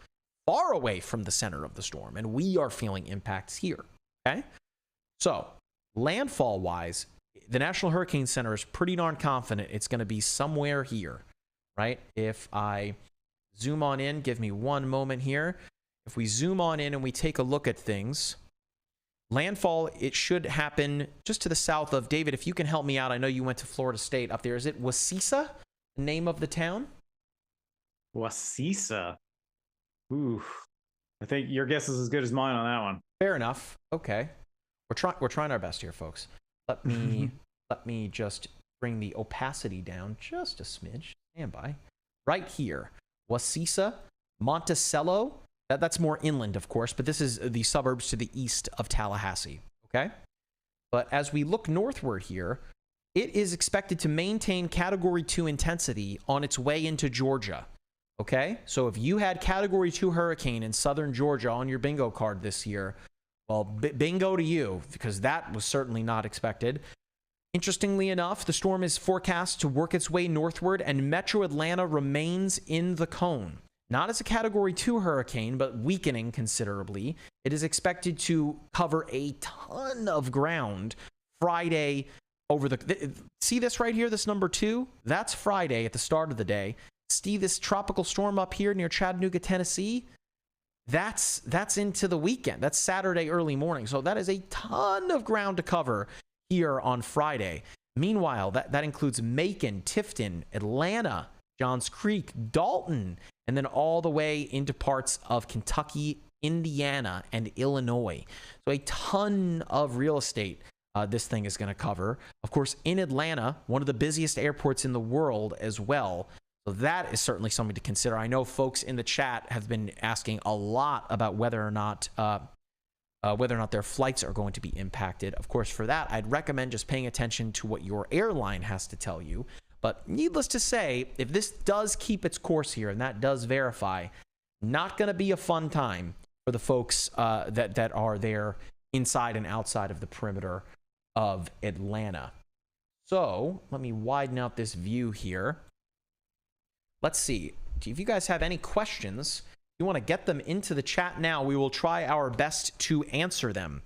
far away from the center of the storm, and we are feeling impacts here. Okay? So, landfall-wise, the National Hurricane Center is pretty darn confident it's going to be somewhere here. Right? If I zoom on in, give me one moment here. If we zoom on in and we take a look at things, landfall, it should happen just to the south of, David, if you can help me out. I know you went to Florida State up there. Is it Wassisa, the name of the town? Wassisa. Ooh. I think your guess is as good as mine on that one. Fair enough. Okay. We're trying our best here, folks. Let me just bring the opacity down just a smidge. Stand by. Right here, Wassisa, Monticello. That's more inland, of course, but this is the suburbs to the east of Tallahassee. Okay? But as we look northward here, it is expected to maintain Category 2 intensity on its way into Georgia. Okay? So if you had Category 2 hurricane in southern Georgia on your bingo card this year, well, bingo to you, because that was certainly not expected. Interestingly enough, the storm is forecast to work its way northward, and Metro Atlanta remains in the cone. Not as a Category 2 hurricane, but weakening considerably. It is expected to cover a ton of ground Friday over the... See this right here, this number 2? That's Friday at the start of the day. See this tropical storm up here near Chattanooga, Tennessee? That's into the weekend. That's Saturday early morning. So that is a ton of ground to cover here on Friday. Meanwhile, that includes Macon, Tifton, Atlanta, Johns Creek, Dalton, and then all the way into parts of Kentucky, Indiana, and Illinois. So a ton of real estate this thing is going to cover. Of course, in Atlanta, one of the busiest airports in the world as well. So that is certainly something to consider. I know folks in the chat have been asking a lot about whether or not their flights are going to be impacted. Of course, for that, I'd recommend just paying attention to what your airline has to tell you. But needless to say, if this does keep its course here, and that does verify, not going to be a fun time for the folks that are there inside and outside of the perimeter of Atlanta. So let me widen out this view here. Let's see. If you guys have any questions, you want to get them into the chat now, we will try our best to answer them.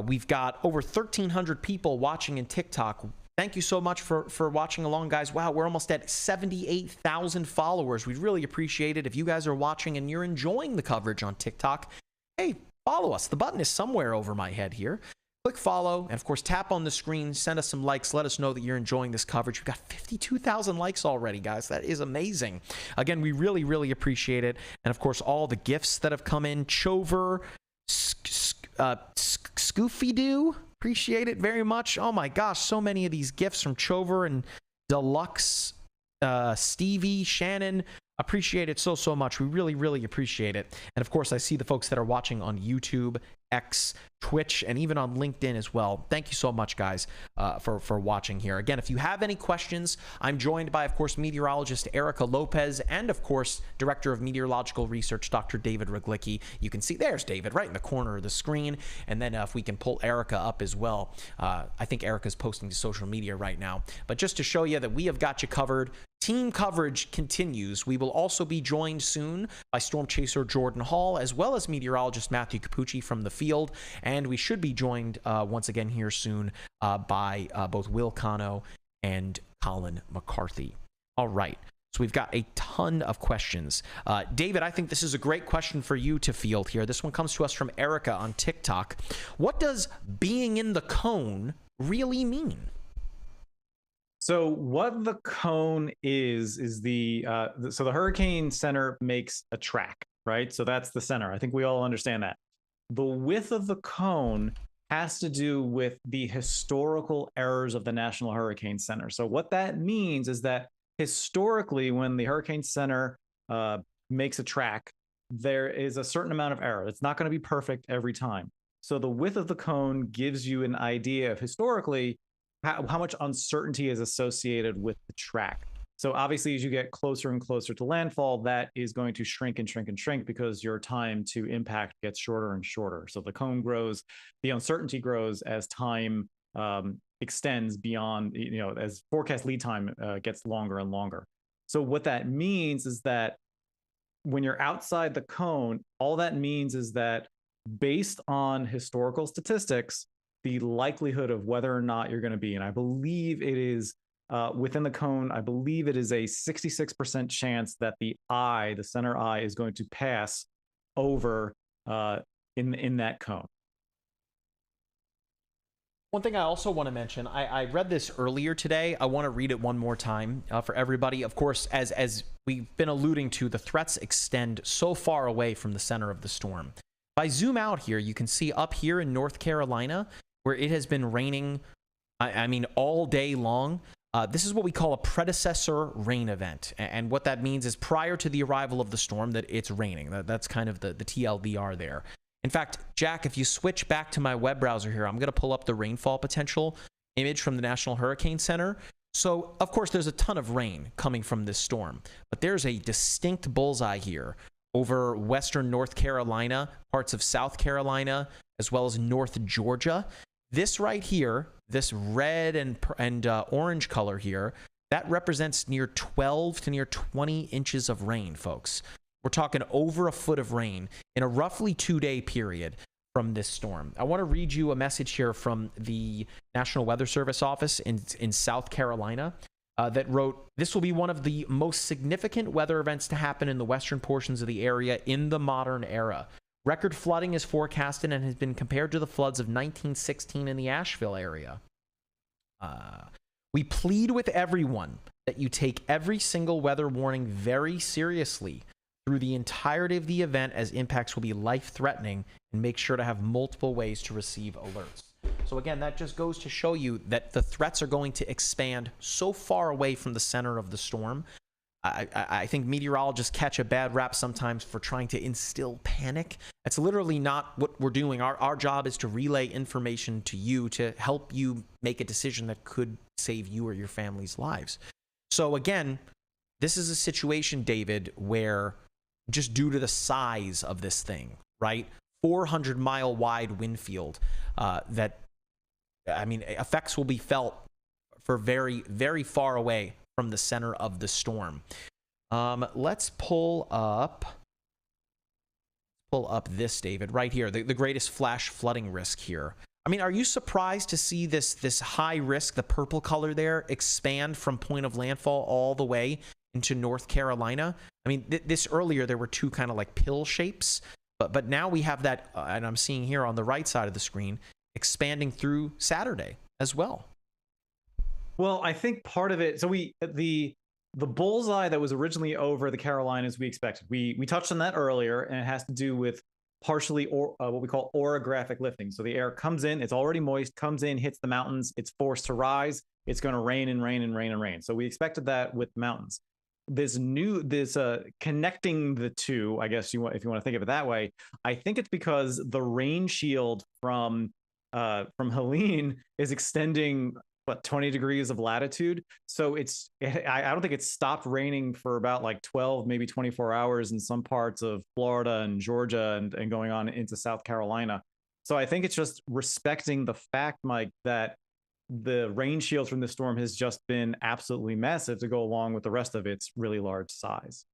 We've got over 1,300 people watching in TikTok. Thank you so much for watching along, guys. Wow, we're almost at 78,000 followers. We'd really appreciate it if you guys are watching and you're enjoying the coverage on TikTok. Hey, follow us. The button is somewhere over my head here. Click follow, and of course, tap on the screen, send us some likes, let us know that you're enjoying this coverage. We've got 52,000 likes already, guys. That is amazing. Again, we really, really appreciate it. And of course, all the gifts that have come in. Chover, Scoofy-Doo, appreciate it very much. Oh my gosh, so many of these gifts from Chover and Deluxe, Stevie, Shannon. Appreciate it so much. We really appreciate it. And of course, I see the folks that are watching on YouTube, X, Twitch, and even on LinkedIn as well. Thank you so much, guys, for watching here. Again, if you have any questions, I'm joined by, of course, meteorologist Erica Lopez and, of course, Director of Meteorological Research, Dr. David Ruglicki. You can see there's David right in the corner of the screen. And then if we can pull Erica up as well. I think Erica's posting to social media right now. But just to show you that we have got you covered, team coverage continues. We will also be joined soon by storm chaser Jordan Hall, as well as meteorologist Matthew Capucci from the field. And we should be joined once again here soon by both Will Cano and Colin McCarthy. All right. So we've got a ton of questions. David, I think this is a great question for you to field here. This one comes to us from Erica on TikTok. What does being in the cone really mean? So what the cone is the so the hurricane center makes a track, right? So that's the center. I think we all understand that. The width of the cone has to do with the historical errors of the National Hurricane Center. So what that means is that historically, when the Hurricane Center makes a track, there is a certain amount of error. It's not going to be perfect every time. So the width of the cone gives you an idea of historically how much uncertainty is associated with the track. So obviously, as you get closer and closer to landfall, that is going to shrink and shrink and shrink because your time to impact gets shorter and shorter. So the cone grows, the uncertainty grows as time extends beyond, as forecast lead time gets longer and longer. So what that means is that when you're outside the cone, all that means is that based on historical statistics, the likelihood of whether or not you're going to be, and I believe it is within the cone, I believe it is a 66% chance that the center eye is going to pass over in that cone. One thing I also want to mention, I read this earlier today. I want to read it one more time for everybody. Of course, as we've been alluding to, the threats extend so far away from the center of the storm. If I zoom out here, you can see up here in North Carolina, where it has been raining, I mean, all day long. This is what we call a predecessor rain event. And what that means is prior to the arrival of the storm that it's raining. That's kind of the TLDR there. In fact, Jack, if you switch back to my web browser here, I'm going to pull up the rainfall potential image from the National Hurricane Center. So, of course, there's a ton of rain coming from this storm. But there's a distinct bullseye here over western North Carolina, parts of South Carolina, as well as North Georgia. This right here, this red and orange color here, that represents near 12 to near 20 inches of rain, folks. We're talking over a foot of rain in a roughly 2-day period from this storm. I want to read you a message here from the National Weather Service office in South Carolina that wrote, "This will be one of the most significant weather events to happen in the western portions of the area in the modern era. Record flooding is forecasted and has been compared to the floods of 1916 in the Asheville area. We plead with everyone that you take every single weather warning very seriously through the entirety of the event, as impacts will be life-threatening, and make sure to have multiple ways to receive alerts." So again, that just goes to show you that the threats are going to expand so far away from the center of the storm. I think meteorologists catch a bad rap sometimes for trying to instill panic. That's literally not what we're doing. Our job is to relay information to you to help you make a decision that could save you or your family's lives. So again, this is a situation, David, where just due to the size of this thing, right? 400-mile wide wind field effects will be felt for very, very far away from the center of the storm. Let's pull up this, David, right here, the greatest flash flooding risk here. I mean, are you surprised to see this high risk, the purple color there, expand from point of landfall all the way into North Carolina? I mean, this earlier, there were two kind of like pill shapes, but now we have that, and I'm seeing here on the right side of the screen, expanding through Saturday as well. Well, I think part of it, so the bullseye that was originally over the Carolinas, we expected. We touched on that earlier, and it has to do with partially what we call orographic lifting. So the air comes in, it's already moist, comes in, hits the mountains, it's forced to rise, it's going to rain and rain and rain and rain. So we expected that with mountains. this connecting the two, I guess if you want to think of it that way, I think it's because the rain shield from Helene is extending 20 degrees of latitude. So I don't think it's stopped raining for about like 12, maybe 24 hours in some parts of Florida and Georgia and going on into South Carolina. So I think it's just respecting the fact, Mike, that the rain shield from the storm has just been absolutely massive to go along with the rest of its really large size.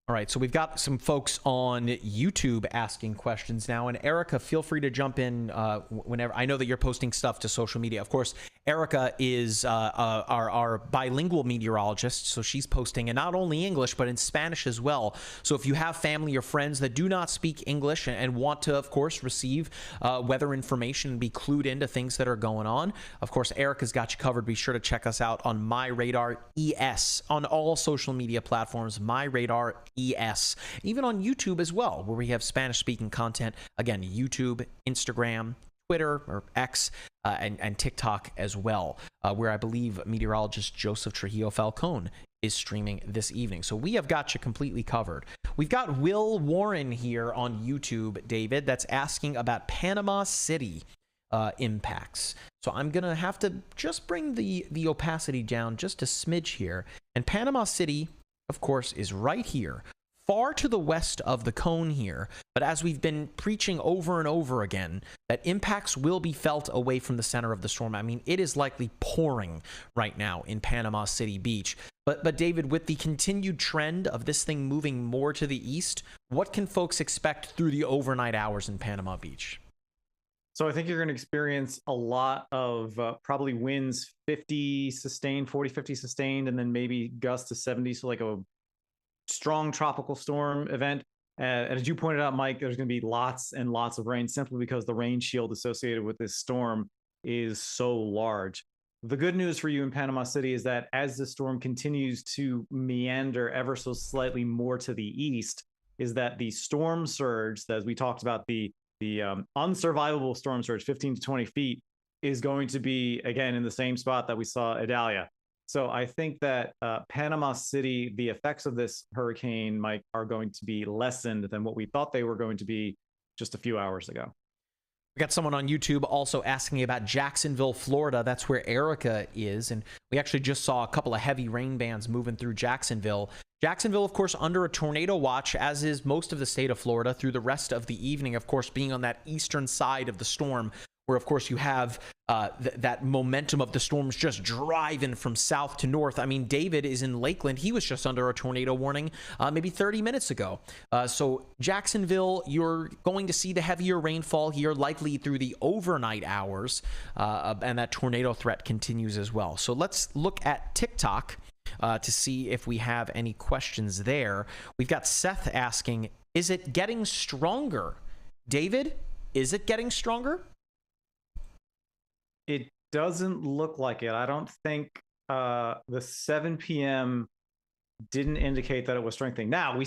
All right, so we've got some folks on YouTube asking questions now. And Erica, feel free to jump in whenever. I know that you're posting stuff to social media. Of course, Erica is our bilingual meteorologist, so she's posting in not only English, but in Spanish as well. So if you have family or friends that do not speak English and want to, of course, receive weather information and be clued into things that are going on, of course, Erica's got you covered. Be sure to check us out on MyRadar ES on all social media platforms, MyRadar ES, even on YouTube as well, where we have Spanish-speaking content. Again, YouTube, Instagram, Twitter, or X, and TikTok as well, where I believe meteorologist Joseph Trujillo Falcone is streaming this evening. So we have got you completely covered. We've got Will Warren here on YouTube, David, that's asking about Panama City impacts. So I'm going to have to just bring the opacity down just a smidge here. And Panama City, of course, is right here, far to the west of the cone here. But as we've been preaching over and over again, that impacts will be felt away from the center of the storm. I mean, it is likely pouring right now in Panama City Beach. But David, with the continued trend of this thing moving more to the east, what can folks expect through the overnight hours in Panama Beach? So I think you're going to experience a lot of probably winds 50 sustained, 40, 50 sustained, and then maybe gusts to 70. So like a strong tropical storm event. And as you pointed out, Mike, there's going to be lots and lots of rain simply because the rain shield associated with this storm is so large. The good news for you in Panama City is that as the storm continues to meander ever so slightly more to the east, is that the storm surge, as we talked about, the unsurvivable storm surge, 15 to 20 feet, is going to be, again, in the same spot that we saw Idalia. So I think that Panama City, the effects of this hurricane, Mike, are going to be lessened than what we thought they were going to be just a few hours ago. We got someone on YouTube also asking about Jacksonville, Florida. That's where Erica is. And we actually just saw a couple of heavy rain bands moving through Jacksonville. Jacksonville, of course, under a tornado watch, as is most of the state of Florida through the rest of the evening, of course, being on that eastern side of the storm, where, of course, you have that momentum of the storms just driving from south to north. I mean, David is in Lakeland. He was just under a tornado warning maybe 30 minutes ago. So Jacksonville, you're going to see the heavier rainfall here, likely through the overnight hours, and that tornado threat continues as well. So let's look at TikTok to see if we have any questions there. We've got Seth asking, is it getting stronger? David, is it getting stronger? It doesn't look like it. I don't think the 7 p.m. didn't indicate that it was strengthening. Now, we